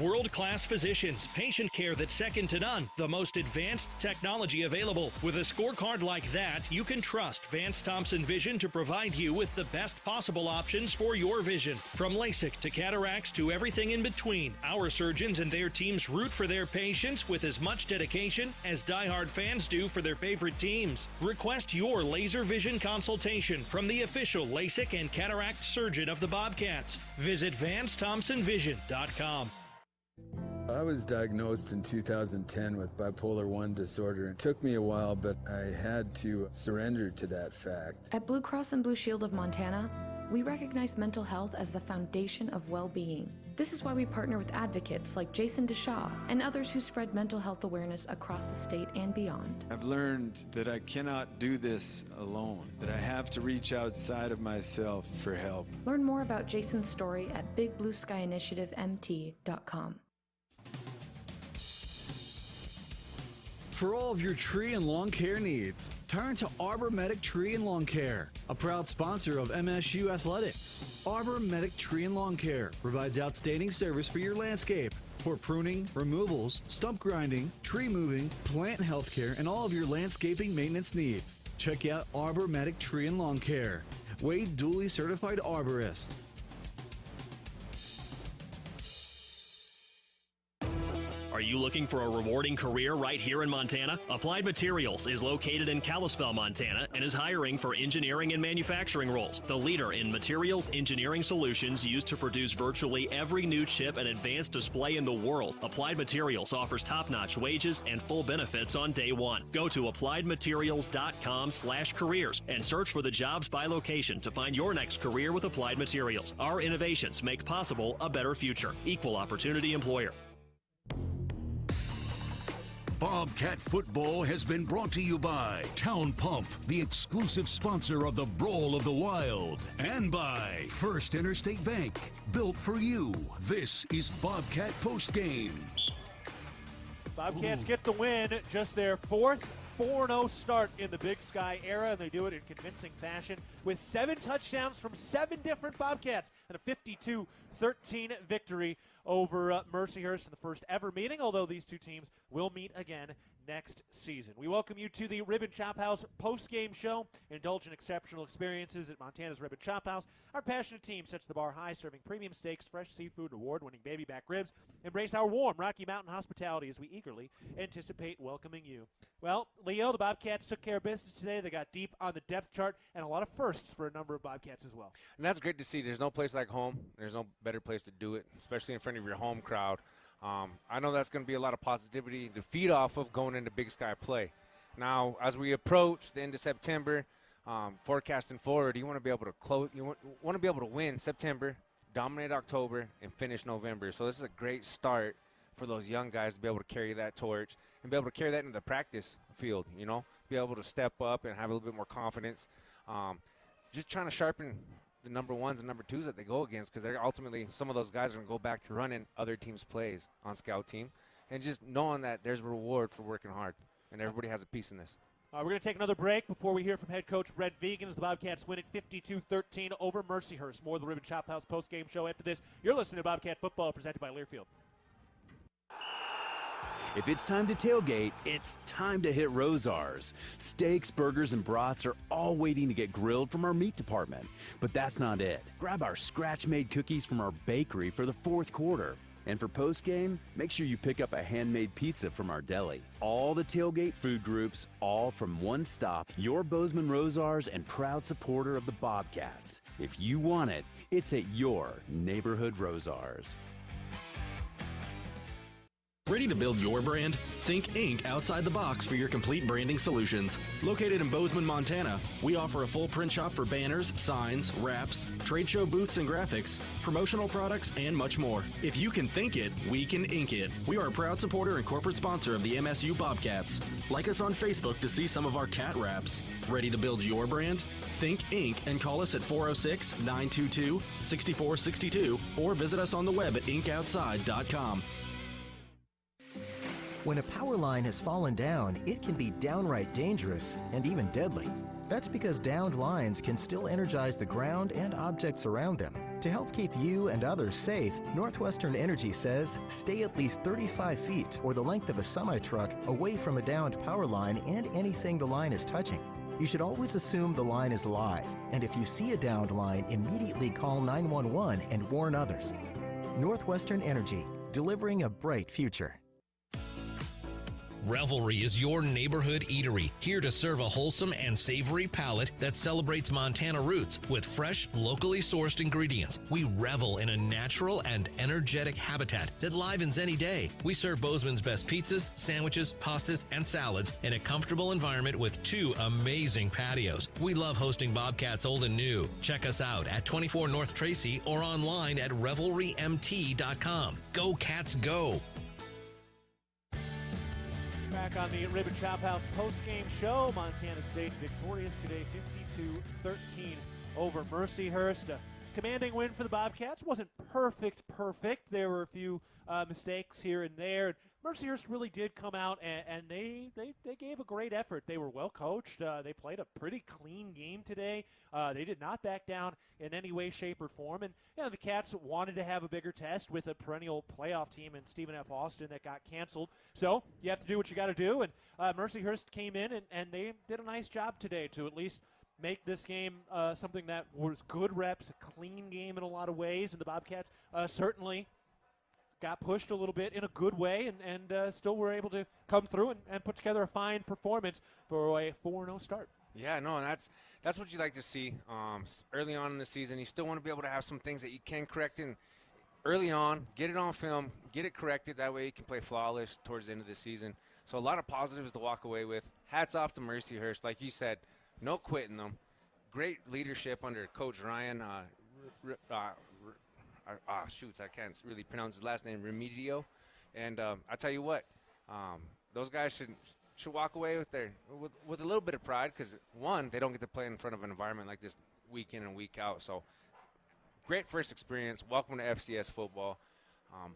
World-class physicians, patient care that's second to none, the most advanced technology available. With a scorecard like that, you can trust Vance Thompson Vision to provide you with the best possible options for your vision. From LASIK to cataracts to everything in between, our surgeons and their teams root for their patients with as much dedication as diehard fans do for their favorite teams. Request your laser vision consultation from the official LASIK and cataract surgeon of the Bobcats. Visit VanceThompsonVision.com. I was diagnosed in 2010 with bipolar 1 disorder. It took me a while, but I had to surrender to that fact. At Blue Cross and Blue Shield of Montana, We recognize mental health as the foundation of well-being. This is why we partner with advocates like Jason DeShaw and others who spread mental health awareness across the state and beyond. I've learned that I cannot do this alone, that I have to reach outside of myself for help. Learn more about Jason's story at bigblueskyinitiativemt.com. For all of your tree and lawn care needs, turn to Arbor Medic Tree and Lawn Care, a proud sponsor of MSU Athletics. Arbor Medic Tree and Lawn Care provides outstanding service for your landscape for pruning, removals, stump grinding, tree moving, plant health care, and all of your landscaping maintenance needs. Check out Arbor Medic Tree and Lawn Care. Wade duly certified arborist. Are you looking for a rewarding career right here in Montana? Applied Materials is located in Kalispell, Montana, and is hiring for engineering and manufacturing roles. The leader in materials engineering solutions used to produce virtually every new chip and advanced display in the world. Applied Materials offers top-notch wages and full benefits on day one. Go to appliedmaterials.com/careers and search for the jobs by location to find your next career with Applied Materials. Our innovations make possible a better future. Equal opportunity employer. Bobcat football has been brought to you by Town Pump, the exclusive sponsor of the Brawl of the Wild, and by First Interstate Bank, built for you. This is Bobcat Postgame. Bobcats get the win, just their fourth 4-0 start in the Big Sky era, and they do it in convincing fashion with 7 touchdowns from 7 different Bobcats and a 52-13 victory over Mercyhurst in the first ever meeting, although these two teams will meet again next season. We welcome you to the Ribbon Chop House post-game show. Indulge in exceptional experiences at Montana's Ribbon Chop House. Our passionate team sets the bar high, serving premium steaks, fresh seafood, award-winning baby back ribs. Embrace our warm Rocky Mountain hospitality as we eagerly anticipate welcoming you. Well, Leo, the Bobcats took care of business today. They got deep on the depth chart and a lot of firsts for a number of Bobcats as well. And that's great to see. There's no place like home. There's no better place to do it, especially in front of your home crowd. I know that's going to be a lot of positivity to feed off of going into Big Sky play. Now, as we approach the end of September, forecasting forward, you want to be able to close. You want to be able to win September, dominate October, and finish November. So this is a great start for those young guys to be able to carry that torch and be able to carry that into the practice field. You know, be able to step up and have a little bit more confidence. Just trying to sharpen the number ones and number twos that they go against, because they're ultimately, some of those guys are going to go back to running other teams' plays on scout team, and just knowing that there's reward for working hard, and everybody has a piece in this. We're going to take another break before we hear from head coach Brett Vigen as the Bobcats win it 52-13 over Mercyhurst. More of the Ribbon Chop House post-game show after this. You're listening to Bobcat Football, presented by Learfield. If it's time to tailgate, it's time to hit Rosar's. Steaks, burgers, and brats are all waiting to get grilled from our meat department. But that's not it. Grab our scratch-made cookies from our bakery for the fourth quarter. And for post-game, make sure you pick up a handmade pizza from our deli. All the tailgate food groups, all from one stop. Your Bozeman Rosar's and proud supporter of the Bobcats. If you want it, it's at your neighborhood Rosar's. Ready to build your brand? Think Inc. outside the box for your complete branding solutions. Located in Bozeman, Montana, we offer a full print shop for banners, signs, wraps, trade show booths and graphics, promotional products, and much more. If you can think it, we can ink it. We are a proud supporter and corporate sponsor of the MSU Bobcats. Like us on Facebook to see some of our cat wraps. Ready to build your brand? Think Inc. and call us at 406-922-6462 or visit us on the web at inkoutside.com. When a power line has fallen down, it can be downright dangerous and even deadly. That's because downed lines can still energize the ground and objects around them. To help keep you and others safe, Northwestern Energy says stay at least 35 feet or the length of a semi-truck away from a downed power line and anything the line is touching. You should always assume the line is live, and if you see a downed line, immediately call 911 and warn others. Northwestern Energy, delivering a bright future. Revelry is your neighborhood eatery, here to serve a wholesome and savory palate that celebrates Montana roots with fresh, locally sourced ingredients. We revel in a natural and energetic habitat that livens any day. We serve Bozeman's best pizzas, sandwiches, pastas, and salads in a comfortable environment with 2 amazing patios. We love hosting Bobcats old and new. Check us out at 24 North Tracy or online at revelrymt.com. Go Cats, go! Back on the Ribbon Chop House post-game show. Montana State victorious today, 52-13 over Mercyhurst. A commanding win for the Bobcats. Wasn't perfect. There were a few mistakes here and there. Mercyhurst really did come out, and they gave a great effort. They were well coached. They played a pretty clean game today. They did not back down in any way, shape, or form. And the Cats wanted to have a bigger test with a perennial playoff team in Stephen F. Austin that got canceled. So you have to do what you got to do. And Mercyhurst came in, and they did a nice job today to at least make this game something that was good reps, a clean game in a lot of ways. And the Bobcats certainly got pushed a little bit in a good way and still were able to come through and put together a fine performance for a 4-0 start. Yeah, no, and that's what you like to see early on in the season. You still want to be able to have some things that you can correct in early on, get it on film, get it corrected. That way you can play flawless towards the end of the season. So a lot of positives to walk away with. Hats off to Mercyhurst. Like you said, no quitting them. Great leadership under Coach Ryan. I can't really pronounce his last name, Remedio. And I tell you what, those guys should walk away with a little bit of pride because, one, they don't get to play in front of an environment like this week in and week out. So great first experience. Welcome to FCS football.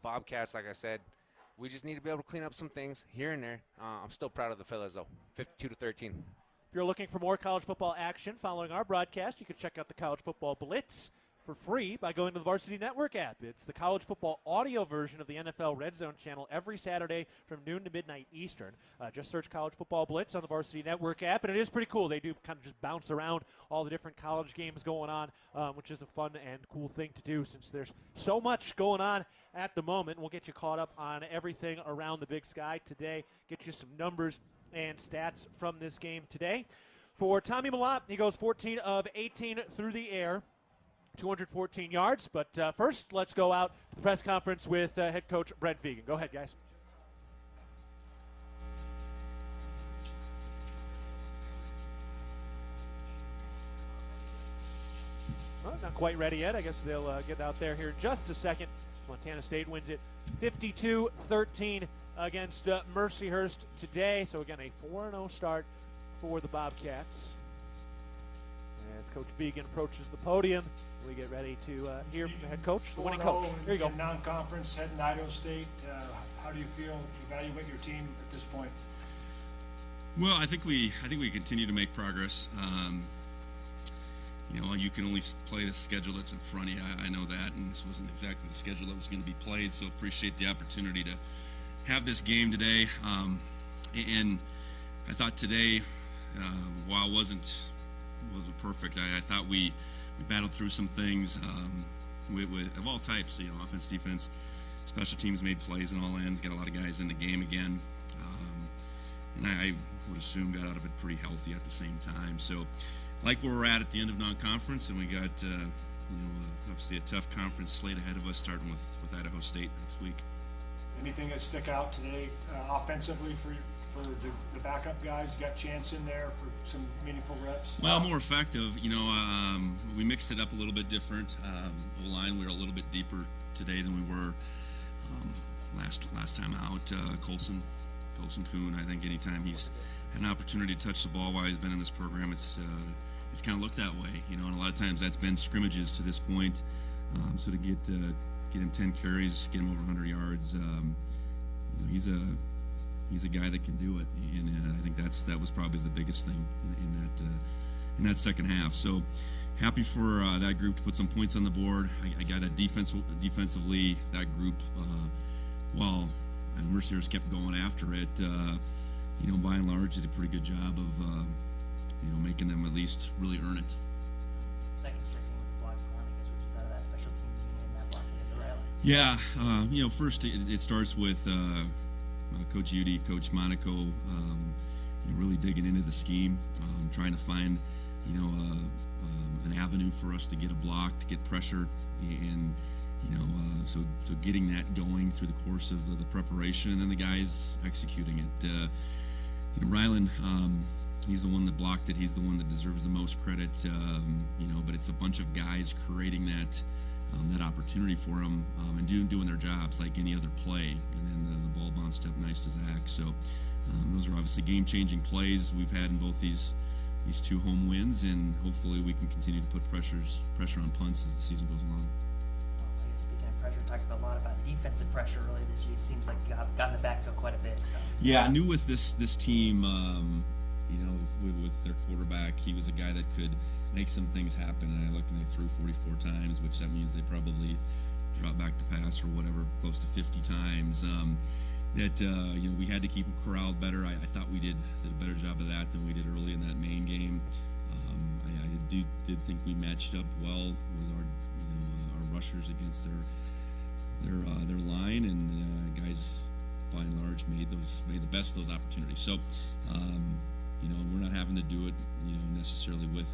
Bobcats, like I said, we just need to be able to clean up some things here and there. I'm still proud of the fellas, though, 52-13. If you're looking for more college football action following our broadcast, you can check out the College Football Blitz for free by going to the Varsity Network app. It's the college football audio version of the NFL Red Zone channel every Saturday from noon to midnight Eastern. Just search College Football Blitz on the Varsity Network app, and it is pretty cool. They do kind of just bounce around all the different college games going on, which is a fun and cool thing to do since there's so much going on at the moment. We'll get you caught up on everything around the Big Sky today, get you some numbers and stats from this game today. For Tommy Malott, he goes 14 of 18 through the air, 214 yards. But first, let's go out to the press conference with head coach Brent Vigen. Go ahead, guys. Well, not quite ready yet. I guess they'll get out there here in just a second. Montana State wins it 52-13 against Mercyhurst today. So, again, a 4-0 start for the Bobcats. As Coach Vigen approaches the podium, we get ready to hear from the head coach, the winning coach. Here you go. Non-conference, heading to Idaho State. How do you feel? Evaluate your team at this point. Well, I think we continue to make progress. You can only play the schedule that's in front of you. I know that, and this wasn't exactly the schedule that was going to be played. So appreciate the opportunity to have this game today. And I thought today, while it wasn't perfect, I thought we battled through some things of all types. Offense, defense, special teams made plays on all ends. Got a lot of guys in the game again, and I would assume got out of it pretty healthy at the same time. So, like where we're at the end of non-conference, and we got obviously a tough conference slate ahead of us, starting with Idaho State next week. Anything that stick out today offensively for the backup guys? You got Chance in there for some meaningful reps? Well, more effective. We mixed it up a little bit different. O-line, we were a little bit deeper today than we were last time out. Colson Kuhn, I think anytime he's had an opportunity to touch the ball while he's been in this program, it's kind of looked that way. And a lot of times that's been scrimmages to this point. So to get him 10 carries, get him over 100 yards, he's a guy that can do it, and I think that was probably the biggest thing in that second half. So happy for that group to put some points on the board. I got that defensively, that group, while Mercyhurst kept going after it. By and large, did a pretty good job of making them at least really earn it. Second straight game with the block punt. I guess what you thought of that special teams unit and that blocking at the rally. Yeah, first it starts with Coach Udy, Coach Monaco, really digging into the scheme, trying to find, an avenue for us to get a block, to get pressure, and so getting that going through the course of the preparation, and then the guys executing it. Rylan, he's the one that blocked it. He's the one that deserves the most credit, but it's a bunch of guys creating that opportunity for him and doing their jobs like any other play. And then the ball bounced up nice to Zach. So those are obviously game-changing plays we've had in both these two home wins, and hopefully we can continue to put pressure on punts as the season goes along. I guess speaking of pressure, talked a lot about defensive pressure earlier this year. It seems like you got in the backfield quite a bit. Yeah, I knew with this team, with their quarterback, he was a guy that could make some things happen. And I looked and they threw 44 times, which that means they probably dropped back to pass or whatever, close to 50 times. We had to keep them corralled better. I thought we did a better job of that than we did early in that main game. I did think we matched up well with our rushers against their line, and guys by and large made the best of those opportunities. So we're not having to do it necessarily with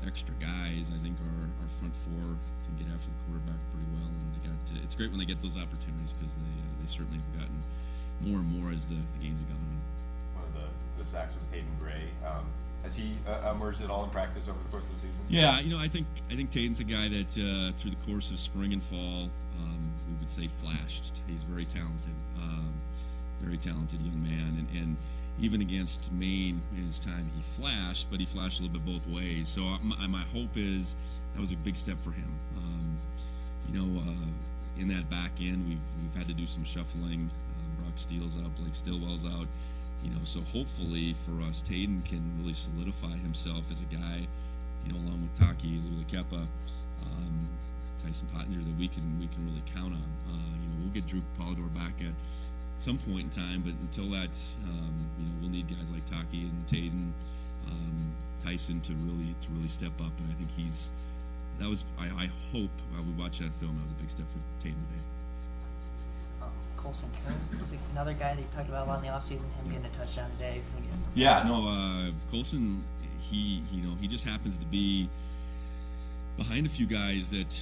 extra guys. I think our front four can get after the quarterback pretty well, and it's great when they get those opportunities, because they certainly have gotten more and more as the games have gone on. One of the sacks was Hayden Gray. Has he emerged at all in practice over the course of the season? Yeah, I think Taden's a guy that through the course of spring and fall, we would say flashed. He's very talented young man, and even against Maine in his time, he flashed, but he flashed a little bit both ways. So my hope is that was a big step for him. In that back end, we've had to do some shuffling. Brock Steele's out, Blake Stillwell's out. So hopefully for us, Taden can really solidify himself as a guy, along with Taki, Lula Kepa, Tyson Pottinger, that we can really count on. We'll get Drew Polidor back at some point in time, but until that, we'll need guys like Taki and Taden, Tyson to really step up. And I think I hope we watch that film. That was a big step for Taden today. Colson Kuhn was another guy that you talked about a lot in the offseason, him getting a touchdown today. Yeah, no, Colson, he just happens to be behind a few guys that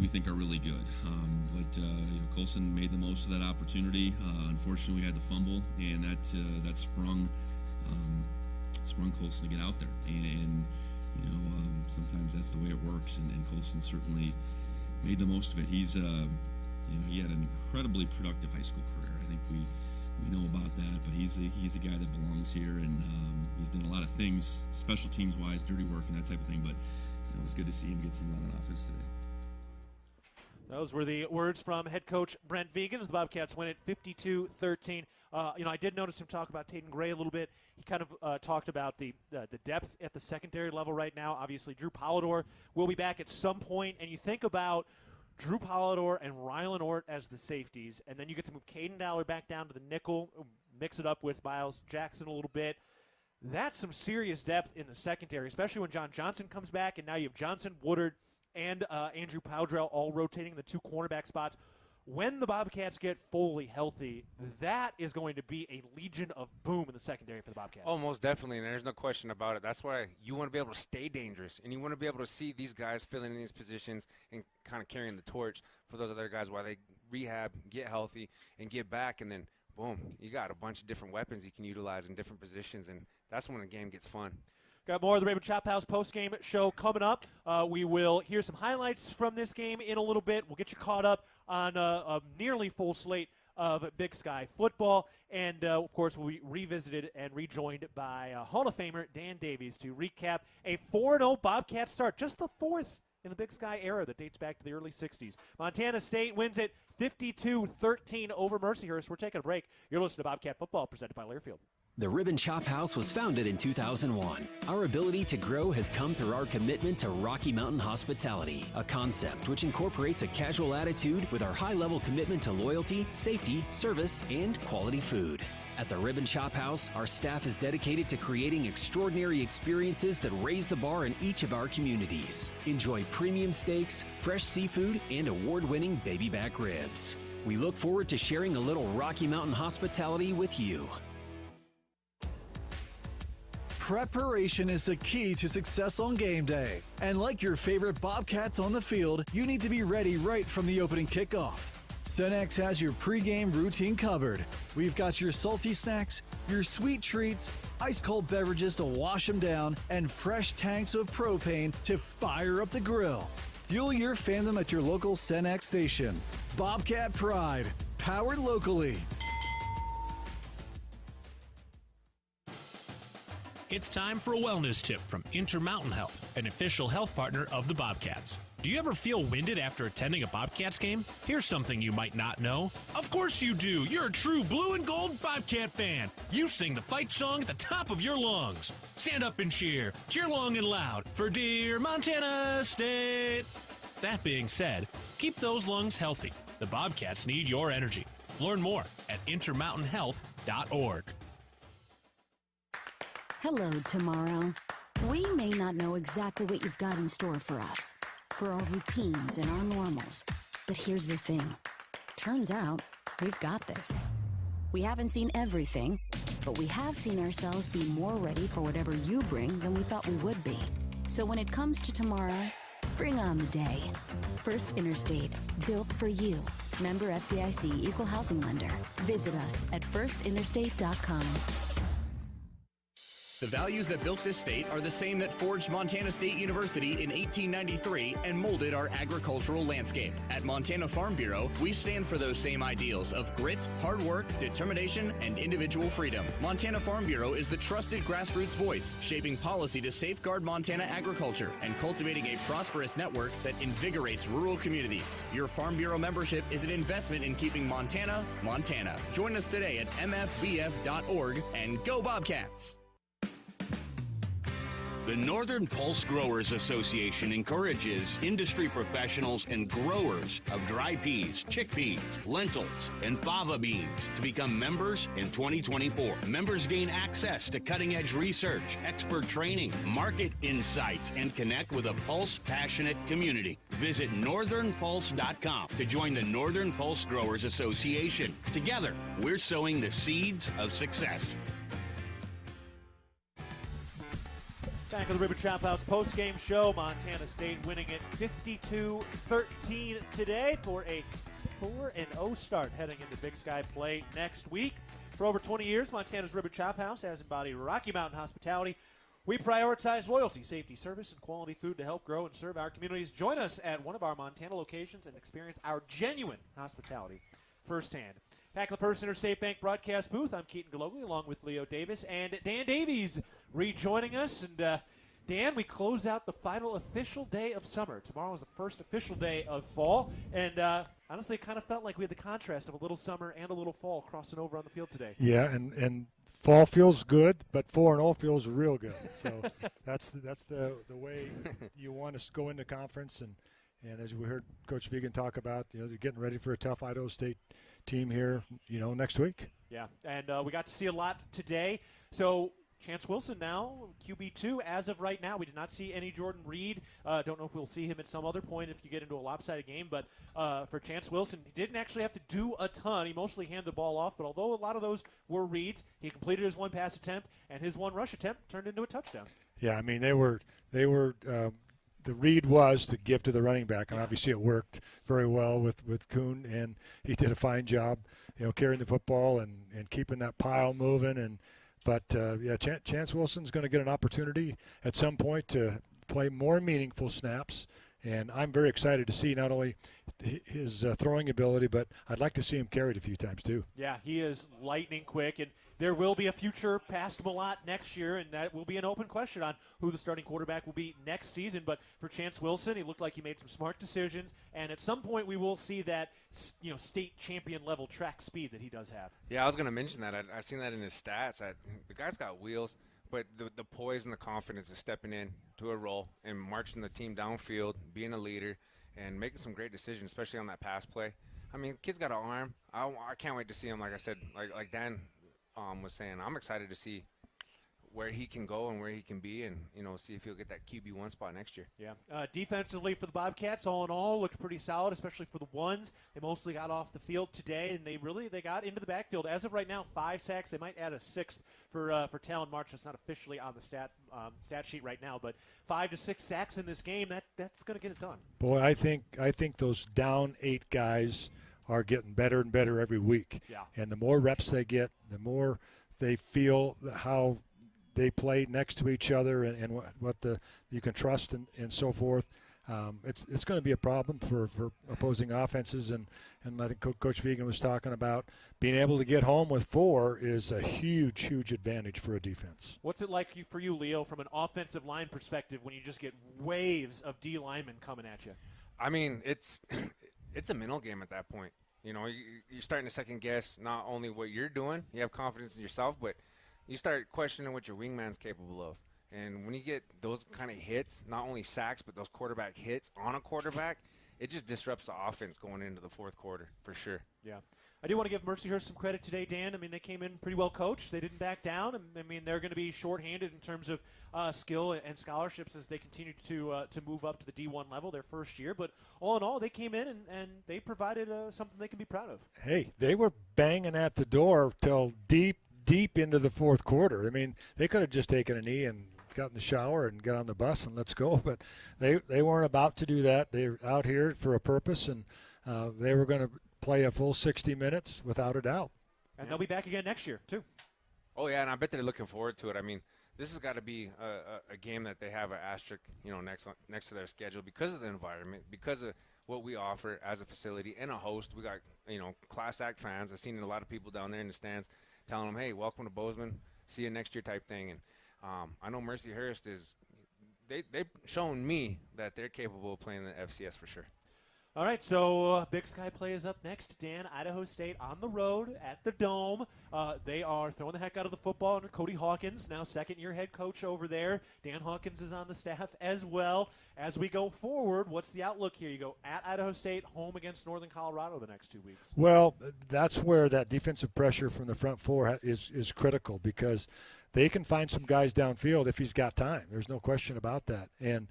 we think are really good. But Colson made the most of that opportunity. Unfortunately, we had the fumble, and that sprung Colson to get out there. And sometimes that's the way it works. And Colson certainly made the most of it. He's he had an incredibly productive high school career. I think we know about that, but he's a guy that belongs here, and he's done a lot of things, special teams wise, dirty work and that type of thing. But it was good to see him get some run on offense today. Those were the words from head coach Brent Vigen as the Bobcats win it 52-13. I did notice him talk about Taden Gray a little bit. He kind of talked about the depth at the secondary level right now. Obviously, Drew Polidor will be back at some point, and you think about Drew Polidor and Rylan Ort as the safeties, and then you get to move Caden Dowler back down to the nickel, mix it up with Miles Jackson a little bit. That's some serious depth in the secondary, especially when John Johnson comes back, and now you have Johnson, Woodard, and Andrew Powdrell all rotating the two cornerback spots. When the Bobcats get fully healthy, that is going to be a legion of boom in the secondary for the Bobcats. Oh, most definitely, and there's no question about it. That's why you want to be able to stay dangerous, and you want to be able to see these guys filling in these positions and kind of carrying the torch for those other guys while they rehab, get healthy, and get back, and then, boom, you got a bunch of different weapons you can utilize in different positions, and that's when the game gets fun. Got more of the Raven Chop House postgame show coming up. We will hear some highlights from this game in a little bit. We'll get you caught up on a nearly full slate of Big Sky football. And, of course, we'll be revisited and rejoined by Hall of Famer Dan Davies to recap a 4-0 Bobcat start, just the fourth in the Big Sky era that dates back to the early 60s. Montana State wins it 52-13 over Mercyhurst. We're taking a break. You're listening to Bobcat Football, presented by Learfield. The Ribbon Chop House was founded in 2001. Our ability to grow has come through our commitment to Rocky Mountain hospitality, a concept which incorporates a casual attitude with our high-level commitment to loyalty, safety, service, and quality food. At the Ribbon Chop House, our staff is dedicated to creating extraordinary experiences that raise the bar in each of our communities. Enjoy premium steaks, fresh seafood, and award-winning baby back ribs. We look forward to sharing a little Rocky Mountain hospitality with you. Preparation is the key to success on game day. And like your favorite Bobcats on the field, you need to be ready right from the opening kickoff. Cenex has your pregame routine covered. We've got your salty snacks, your sweet treats, ice-cold beverages to wash them down, and fresh tanks of propane to fire up the grill. Fuel your fandom at your local Cenex station. Bobcat Pride, powered locally. It's time for a wellness tip from Intermountain Health, an official health partner of the Bobcats. Do you ever feel winded after attending a Bobcats game? Here's something you might not know. Of course you do. You're a true blue and gold Bobcat fan. You sing the fight song at the top of your lungs. Stand up and cheer. Cheer long and loud for dear Montana State. That being said, keep those lungs healthy. The Bobcats need your energy. Learn more at intermountainhealth.org. Hello, tomorrow. We may not know exactly what you've got in store for us, for our routines and our normals. But here's the thing. Turns out, we've got this. We haven't seen everything, but we have seen ourselves be more ready for whatever you bring than we thought we would be. So when it comes to tomorrow, bring on the day. First Interstate, built for you. Member FDIC, Equal Housing Lender. Visit us at firstinterstate.com. The values that built this state are the same that forged Montana State University in 1893 and molded our agricultural landscape. At Montana Farm Bureau, we stand for those same ideals of grit, hard work, determination, and individual freedom. Montana Farm Bureau is the trusted grassroots voice, shaping policy to safeguard Montana agriculture and cultivating a prosperous network that invigorates rural communities. Your Farm Bureau membership is an investment in keeping Montana, Montana. Join us today at mfbf.org and go Bobcats! The Northern Pulse Growers Association encourages industry professionals and growers of dry peas, chickpeas, lentils, and fava beans to become members in 2024. Members gain access to cutting-edge research, expert training, market insights, and connect with a Pulse-passionate community. Visit northernpulse.com to join the Northern Pulse Growers Association. Together, we're sowing the seeds of success. Back of the Ribbon Chop House postgame show. Montana State winning it 52-13 today for a 4-0 start heading into Big Sky play next week. For over 20 years, Montana's Ribbon Chop House has embodied Rocky Mountain hospitality. We prioritize loyalty, safety, service, and quality food to help grow and serve our communities. Join us at one of our Montana locations and experience our genuine hospitality firsthand. Back at the First Interstate Bank broadcast booth, I'm Keaton Gillogly along with Leo Davis and Dan Davies rejoining us. And Dan, we close out the final official day of summer. Tomorrow is the first official day of fall. And honestly, it kind of felt like we had the contrast of a little summer and a little fall crossing over on the field today. Yeah, and fall feels good, but 4-0 feels real good. So that's the way you want to go into conference. And as we heard Coach Vigen talk about, they're getting ready for a tough Idaho State team here, next week. Yeah, and we got to see a lot today. So Chance Wilson now, QB2 as of right now. We did not see any Jordan Reed. Don't know if we'll see him at some other point if you get into a lopsided game. But for Chance Wilson, he didn't actually have to do a ton. He mostly handed the ball off. But although a lot of those were reads, he completed his one pass attempt, and his one rush attempt turned into a touchdown. Yeah, I mean, they were the read was to give to the running back, and obviously it worked very well with Kuhn, and he did a fine job, carrying the football and keeping that pile moving. But Chance Wilson's going to get an opportunity at some point to play more meaningful snaps, and I'm very excited to see not only his throwing ability, but I'd like to see him carried a few times too. Yeah, he is lightning quick, and there will be a future past Malott next year, and that will be an open question on who the starting quarterback will be next season. But for Chance Wilson, he looked like he made some smart decisions, and at some point we will see that state champion level track speed that he does have. Yeah, I was going to mention that. I've seen that in his stats. The guy's got wheels, but the poise and the confidence of stepping in to a role and marching the team downfield, being a leader, and making some great decisions, especially on that pass play. I mean, kid's got an arm. I can't wait to see him. Like I said, like Dan was saying, I'm excited to see where he can go and where he can be, and see if he'll get that QB1 spot next year. Yeah. Defensively for the Bobcats, all in all, looked pretty solid, especially for the ones. They mostly got off the field today, and they got into the backfield. As of right now, 5 sacks. They might add a 6th for Talon March. It's not officially on the stat sheet right now, but 5 to 6 sacks in this game. That's going to get it done. Boy, I think those down 8 guys are getting better and better every week. Yeah. And the more reps they get, the more they feel how they play next to each other and what you can trust and so forth. It's going to be a problem for opposing offenses, and I think Coach Vigen was talking about being able to get home with 4 is a huge advantage for a defense. What's it like for you, Leo, from an offensive line perspective when you just get waves of D linemen coming at you? I mean, it's a mental game at that point. You're starting to second guess not only what you're doing, you have confidence in yourself, but you start questioning what your wingman's capable of. And when you get those kind of hits, not only sacks, but those quarterback hits on a quarterback, it just disrupts the offense going into the fourth quarter for sure. Yeah. I do want to give Mercyhurst some credit today, Dan. I mean, they came in pretty well coached. They didn't back down. I mean, they're going to be shorthanded in terms of skill and scholarships as they continue to move up to the D1 level their first year. But all in all, they came in and they provided something they can be proud of. Hey, they were banging at the door till deep into the fourth quarter. I mean, they could have just taken a knee and got in the shower and got on the bus and let's go. But they weren't about to do that. They're out here for a purpose, and they were going to play a full 60 minutes without a doubt. And they'll be back again next year, too. Oh, yeah, and I bet they're looking forward to it. I mean, this has got to be a game that they have an asterisk, next to their schedule because of the environment, because of what we offer as a facility and a host. We got, class act fans. I've seen a lot of people down there in the stands telling them, hey, welcome to Bozeman, see you next year type thing. And I know Mercyhurst they've shown me that they're capable of playing the FCS for sure. All right, so Big Sky play is up next. Dan, Idaho State on the road at the Dome. They are throwing the heck out of the football under Cody Hawkins, now second-year head coach over there. Dan Hawkins is on the staff as well. As we go forward, what's the outlook here? You go at Idaho State, home against Northern Colorado the next 2 weeks. Well, that's where that defensive pressure from the front 4 is critical, because they can find some guys downfield if he's got time. There's no question about that. And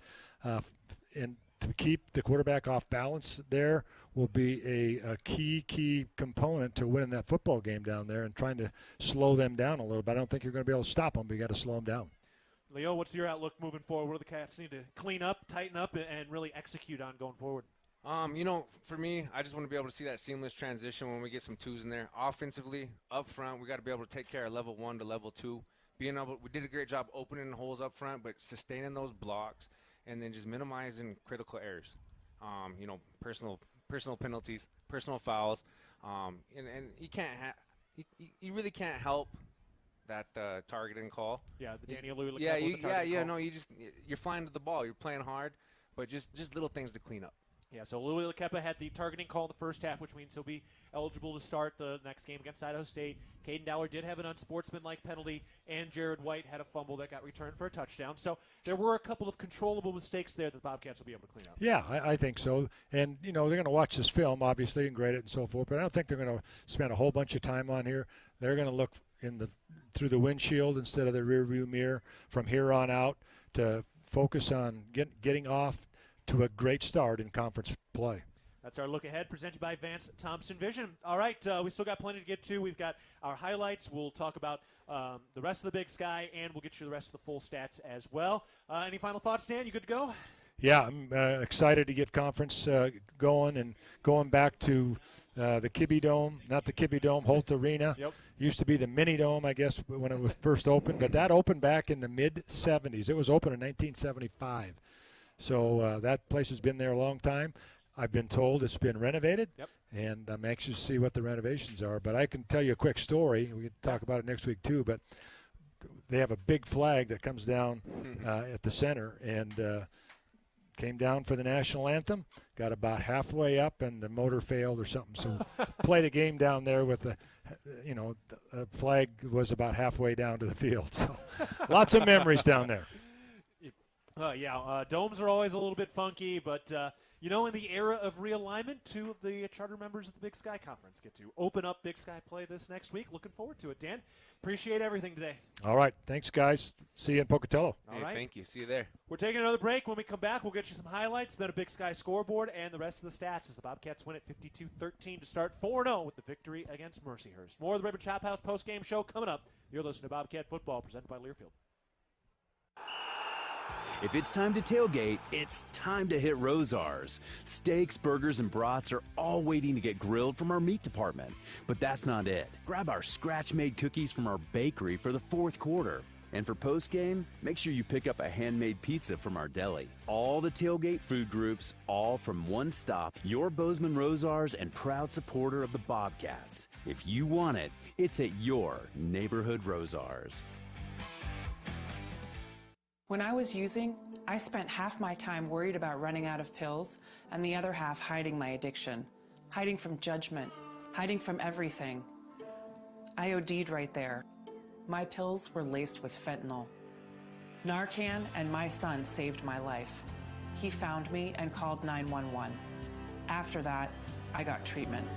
to keep the quarterback off balance there will be a key component to winning that football game down there and trying to slow them down a little bit. I don't think you're going to be able to stop them, but you got to slow them down. Leo, what's your outlook moving forward? What do the Cats need to clean up, tighten up, and really execute on going forward? For me, I just want to be able to see that seamless transition when we get some 2s in there. Offensively, up front, we got to be able to take care of level 1 to level 2. We did a great job opening the holes up front, but sustaining those blocks, and then just minimizing critical errors. Personal penalties, personal fouls, and you really can't help that targeting call. Yeah, the Daniel Lewis. You're flying to the ball, you're playing hard, but just little things to clean up. Yeah, so Louis Lekepa had the targeting call in the first half, which means he'll be eligible to start the next game against Idaho State. Caden Dowler did have an unsportsmanlike penalty, and Jared White had a fumble that got returned for a touchdown. So there were a couple of controllable mistakes there that the Bobcats will be able to clean up. Yeah, I think so. And, they're going to watch this film, obviously, and grade it and so forth, but I don't think they're going to spend a whole bunch of time on here. They're going to look through the windshield instead of the rearview mirror from here on out to focus on getting off to a great start in conference play. That's our look ahead, presented by Vance Thompson Vision. All right, we still got plenty to get to. We've got our highlights. We'll talk about the rest of the Big Sky, and we'll get you the rest of the full stats as well. Any final thoughts, Dan? You good to go? Yeah, I'm excited to get conference going and going back to the Kibbe Dome, not the Kibbe Dome, Holt Arena. Yep. Used to be the Mini Dome, I guess, when it was first opened, but that opened back in the mid-'70s. It was opened in 1975. So that place has been there a long time. I've been told it's been renovated, and I'm anxious to see what the renovations are. But I can tell you a quick story. We can talk about it next week too. But they have a big flag that comes down at the center, and came down for the national anthem, got about halfway up, and the motor failed or something. So played a game down there with the flag was about halfway down to the field. So lots of memories down there. Domes are always a little bit funky, but You know, in the era of realignment, 2 of the charter members of the Big Sky Conference get to open up Big Sky play this next week. Looking forward to it, Dan. Appreciate everything today. All right. Thanks, guys. See you in Pocatello. All right. Thank you. See you there. We're taking another break. When we come back, we'll get you some highlights, then a Big Sky scoreboard, and the rest of the stats as the Bobcats win at 52-13 to start 4-0 with the victory against Mercyhurst. More of the Ribbon Chop House postgame show coming up. You're listening to Bobcat Football, presented by Learfield. If it's time to tailgate, it's time to hit Rosar's. Steaks, burgers, and brats are all waiting to get grilled from our meat department. But that's not it. Grab our scratch-made cookies from our bakery for the 4th quarter. And for postgame, make sure you pick up a handmade pizza from our deli. All the tailgate food groups, all from one stop. Your Bozeman Rosar's and proud supporter of the Bobcats. If you want it, it's at your neighborhood Rosar's. When I was using, I spent half my time worried about running out of pills and the other half hiding my addiction, hiding from judgment, hiding from everything. I OD'd right there. My pills were laced with fentanyl. Narcan and my son saved my life. He found me and called 911. After that, I got treatment.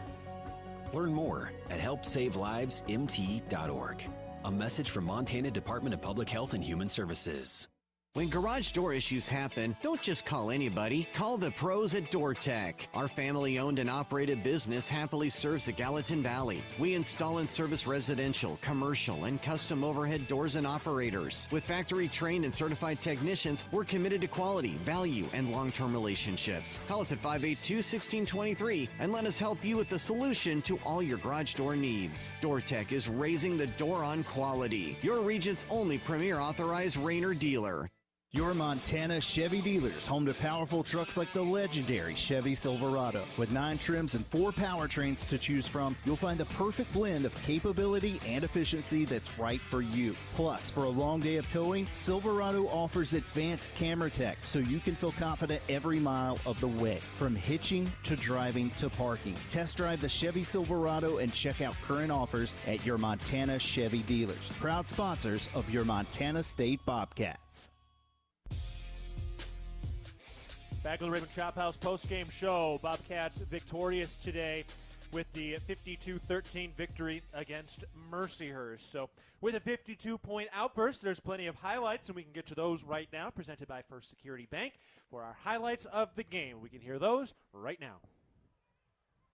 Learn more at helpsavelivesmt.org. A message from Montana Department of Public Health and Human Services. When garage door issues happen, don't just call anybody. Call the pros at DoorTech. Our family-owned and operated business happily serves the Gallatin Valley. We install and service residential, commercial, and custom overhead doors and operators. With factory-trained and certified technicians, we're committed to quality, value, and long-term relationships. Call us at 582-1623 and let us help you with the solution to all your garage door needs. DoorTech is raising the door on quality. Your region's only premier authorized Rainer dealer. Your Montana Chevy dealers, home to powerful trucks like the legendary Chevy Silverado. With 9 trims and 4 powertrains to choose from, you'll find the perfect blend of capability and efficiency that's right for you. Plus, for a long day of towing, Silverado offers advanced camera tech so you can feel confident every mile of the way. From hitching to driving to parking. Test drive the Chevy Silverado and check out current offers at your Montana Chevy dealers. Proud sponsors of your Montana State Bobcats. Back to the Raven Chop House postgame show. Bobcats victorious today with the 52-13 victory against Mercyhurst. So with a 52-point outburst, there's plenty of highlights, and we can get to those right now, presented by First Security Bank. For our highlights of the game, we can hear those right now.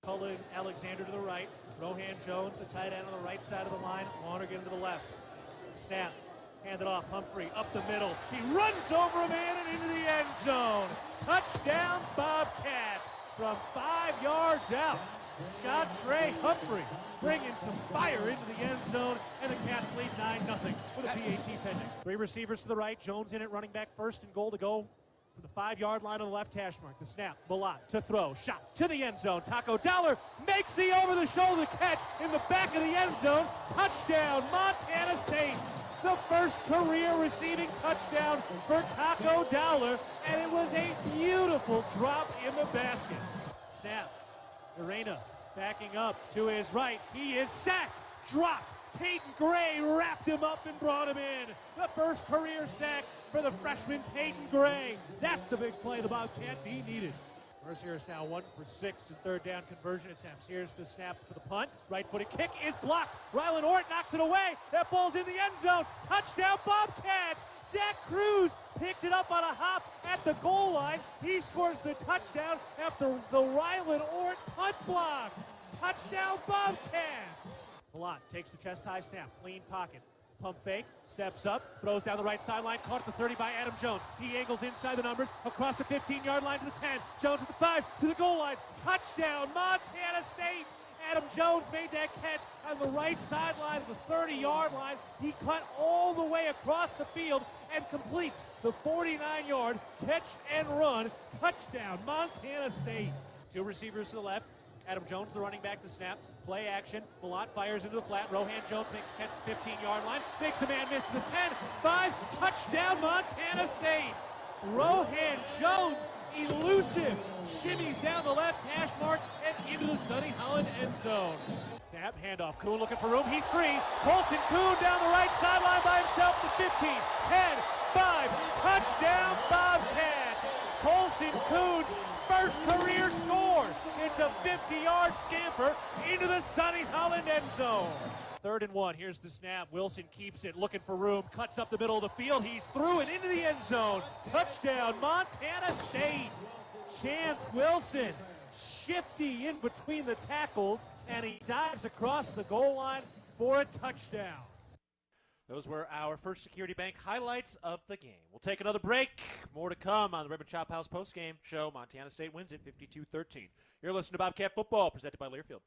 Cullen Alexander to the right. Rohan Jones, the tight end on the right side of the line. Lonergan to the left. Snap. Handed off, Humphrey up the middle. He runs over a man and into the end zone. Touchdown, Bobcats from 5 yards out. Scott Trey Humphrey bringing some fire into the end zone, and the Cats lead 9-0 with a PAT pending. 3 receivers to the right. Jones in it, running back first and goal to go from the 5-yard line on the left hash mark. The snap, Malott to throw, shot to the end zone. Taco Dollar makes the over-the-shoulder catch in the back of the end zone. Touchdown, Montana State. The first career receiving touchdown for Taco Dollar, and it was a beautiful drop in the basket. Snap. Arena backing up to his right. He is sacked, dropped. Tayton Gray wrapped him up and brought him in. The first career sack for the freshman Tayton Gray. That's the big play the Bobcat D needed. Mercyhurst now 1 for 6 in third down conversion attempts. Here's the snap for the punt. Right-footed kick is blocked. Rylan Ort knocks it away. That ball's in the end zone. Touchdown Bobcats. Zach Cruz picked it up on a hop at the goal line. He scores the touchdown after the Rylan Ort punt block. Touchdown Bobcats. Malott takes the chest high snap. Clean pocket. Pump fake, steps up, throws down the right sideline, caught at the 30 by Adam Jones. He angles inside the numbers, across the 15-yard line to the 10. Jones at the 5, to the goal line. Touchdown, Montana State. Adam Jones made that catch on the right sideline of the 30-yard line. He cut all the way across the field and completes the 49-yard catch and run. Touchdown, Montana State. 2 receivers to the left. Adam Jones, the running back, the snap, play action. Malott fires into the flat. Rohan Jones makes a catch at the 15-yard line. Makes a man miss to the 10. 5, touchdown, Montana State. Rohan Jones, elusive, shimmies down the left hash mark and into the Sonny Holland end zone. Snap, handoff. Kuhn looking for room. He's free. Colson Kuhn down the right sideline by himself. The 15, 10, 5, touchdown, Bobcats. Colson Kuhn's first first career score. It's a 50-yard scamper into the Sonny Holland end zone. 3rd and 1. Here's the snap. Wilson keeps it, looking for room, cuts up the middle of the field. He's through and into the end zone. Touchdown, Montana State. Chance Wilson, shifty in between the tackles, and he dives across the goal line for a touchdown. Those were our First Security Bank highlights of the game. We'll take another break. More to come on the Ribbon Chop House postgame show. Montana State wins it 52-13. You're listening to Bobcat Football, presented by Learfield.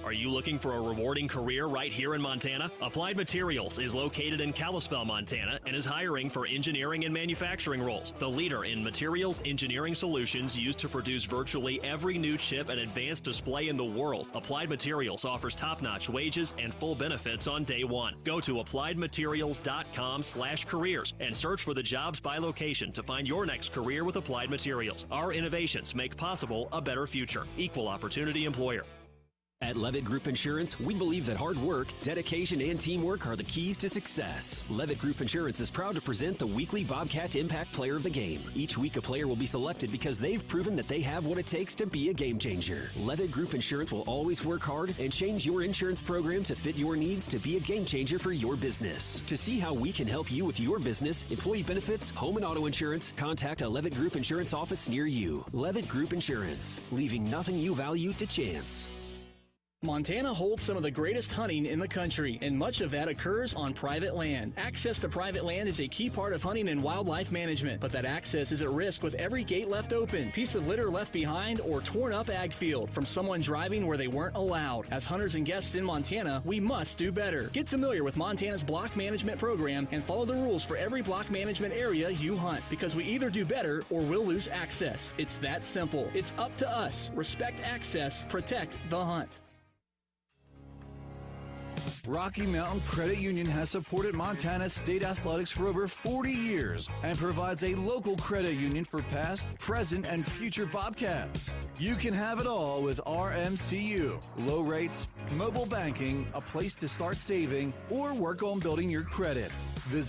Are you looking for a rewarding career right here in Montana? Applied Materials is located in Kalispell, Montana, and is hiring for engineering and manufacturing roles. The leader in materials engineering solutions used to produce virtually every new chip and advanced display in the world. Applied Materials offers top-notch wages and full benefits on day one. Go to appliedmaterials.com/careers and search for the jobs by location to find your next career with Applied Materials. Our innovations make possible a better future. Equal opportunity employer. At Levitt Group Insurance, we believe that hard work, dedication, and teamwork are the keys to success. Levitt Group Insurance is proud to present the weekly Bobcat Impact Player of the Game. Each week, a player will be selected because they've proven that they have what it takes to be a game changer. Levitt Group Insurance will always work hard and change your insurance program to fit your needs to be a game changer for your business. To see how we can help you with your business, employee benefits, home and auto insurance, contact a Levitt Group Insurance office near you. Levitt Group Insurance, leaving nothing you value to chance. Montana holds some of the greatest hunting in the country, and much of that occurs on private land. Access to private land is a key part of hunting and wildlife management, but that access is at risk with every gate left open, piece of litter left behind, or torn up ag field from someone driving where they weren't allowed. As hunters and guests in Montana, we must do better. Get familiar with Montana's block management program and follow the rules for every block management area you hunt, because we either do better or we'll lose access. It's that simple. It's up to us. Respect access, protect the hunt. Rocky Mountain Credit Union has supported Montana State athletics for over 40 years and provides a local credit union for past, present, and future Bobcats. You can have it all with RMCU. Low rates, mobile banking, a place to start saving, or work on building your credit. Visit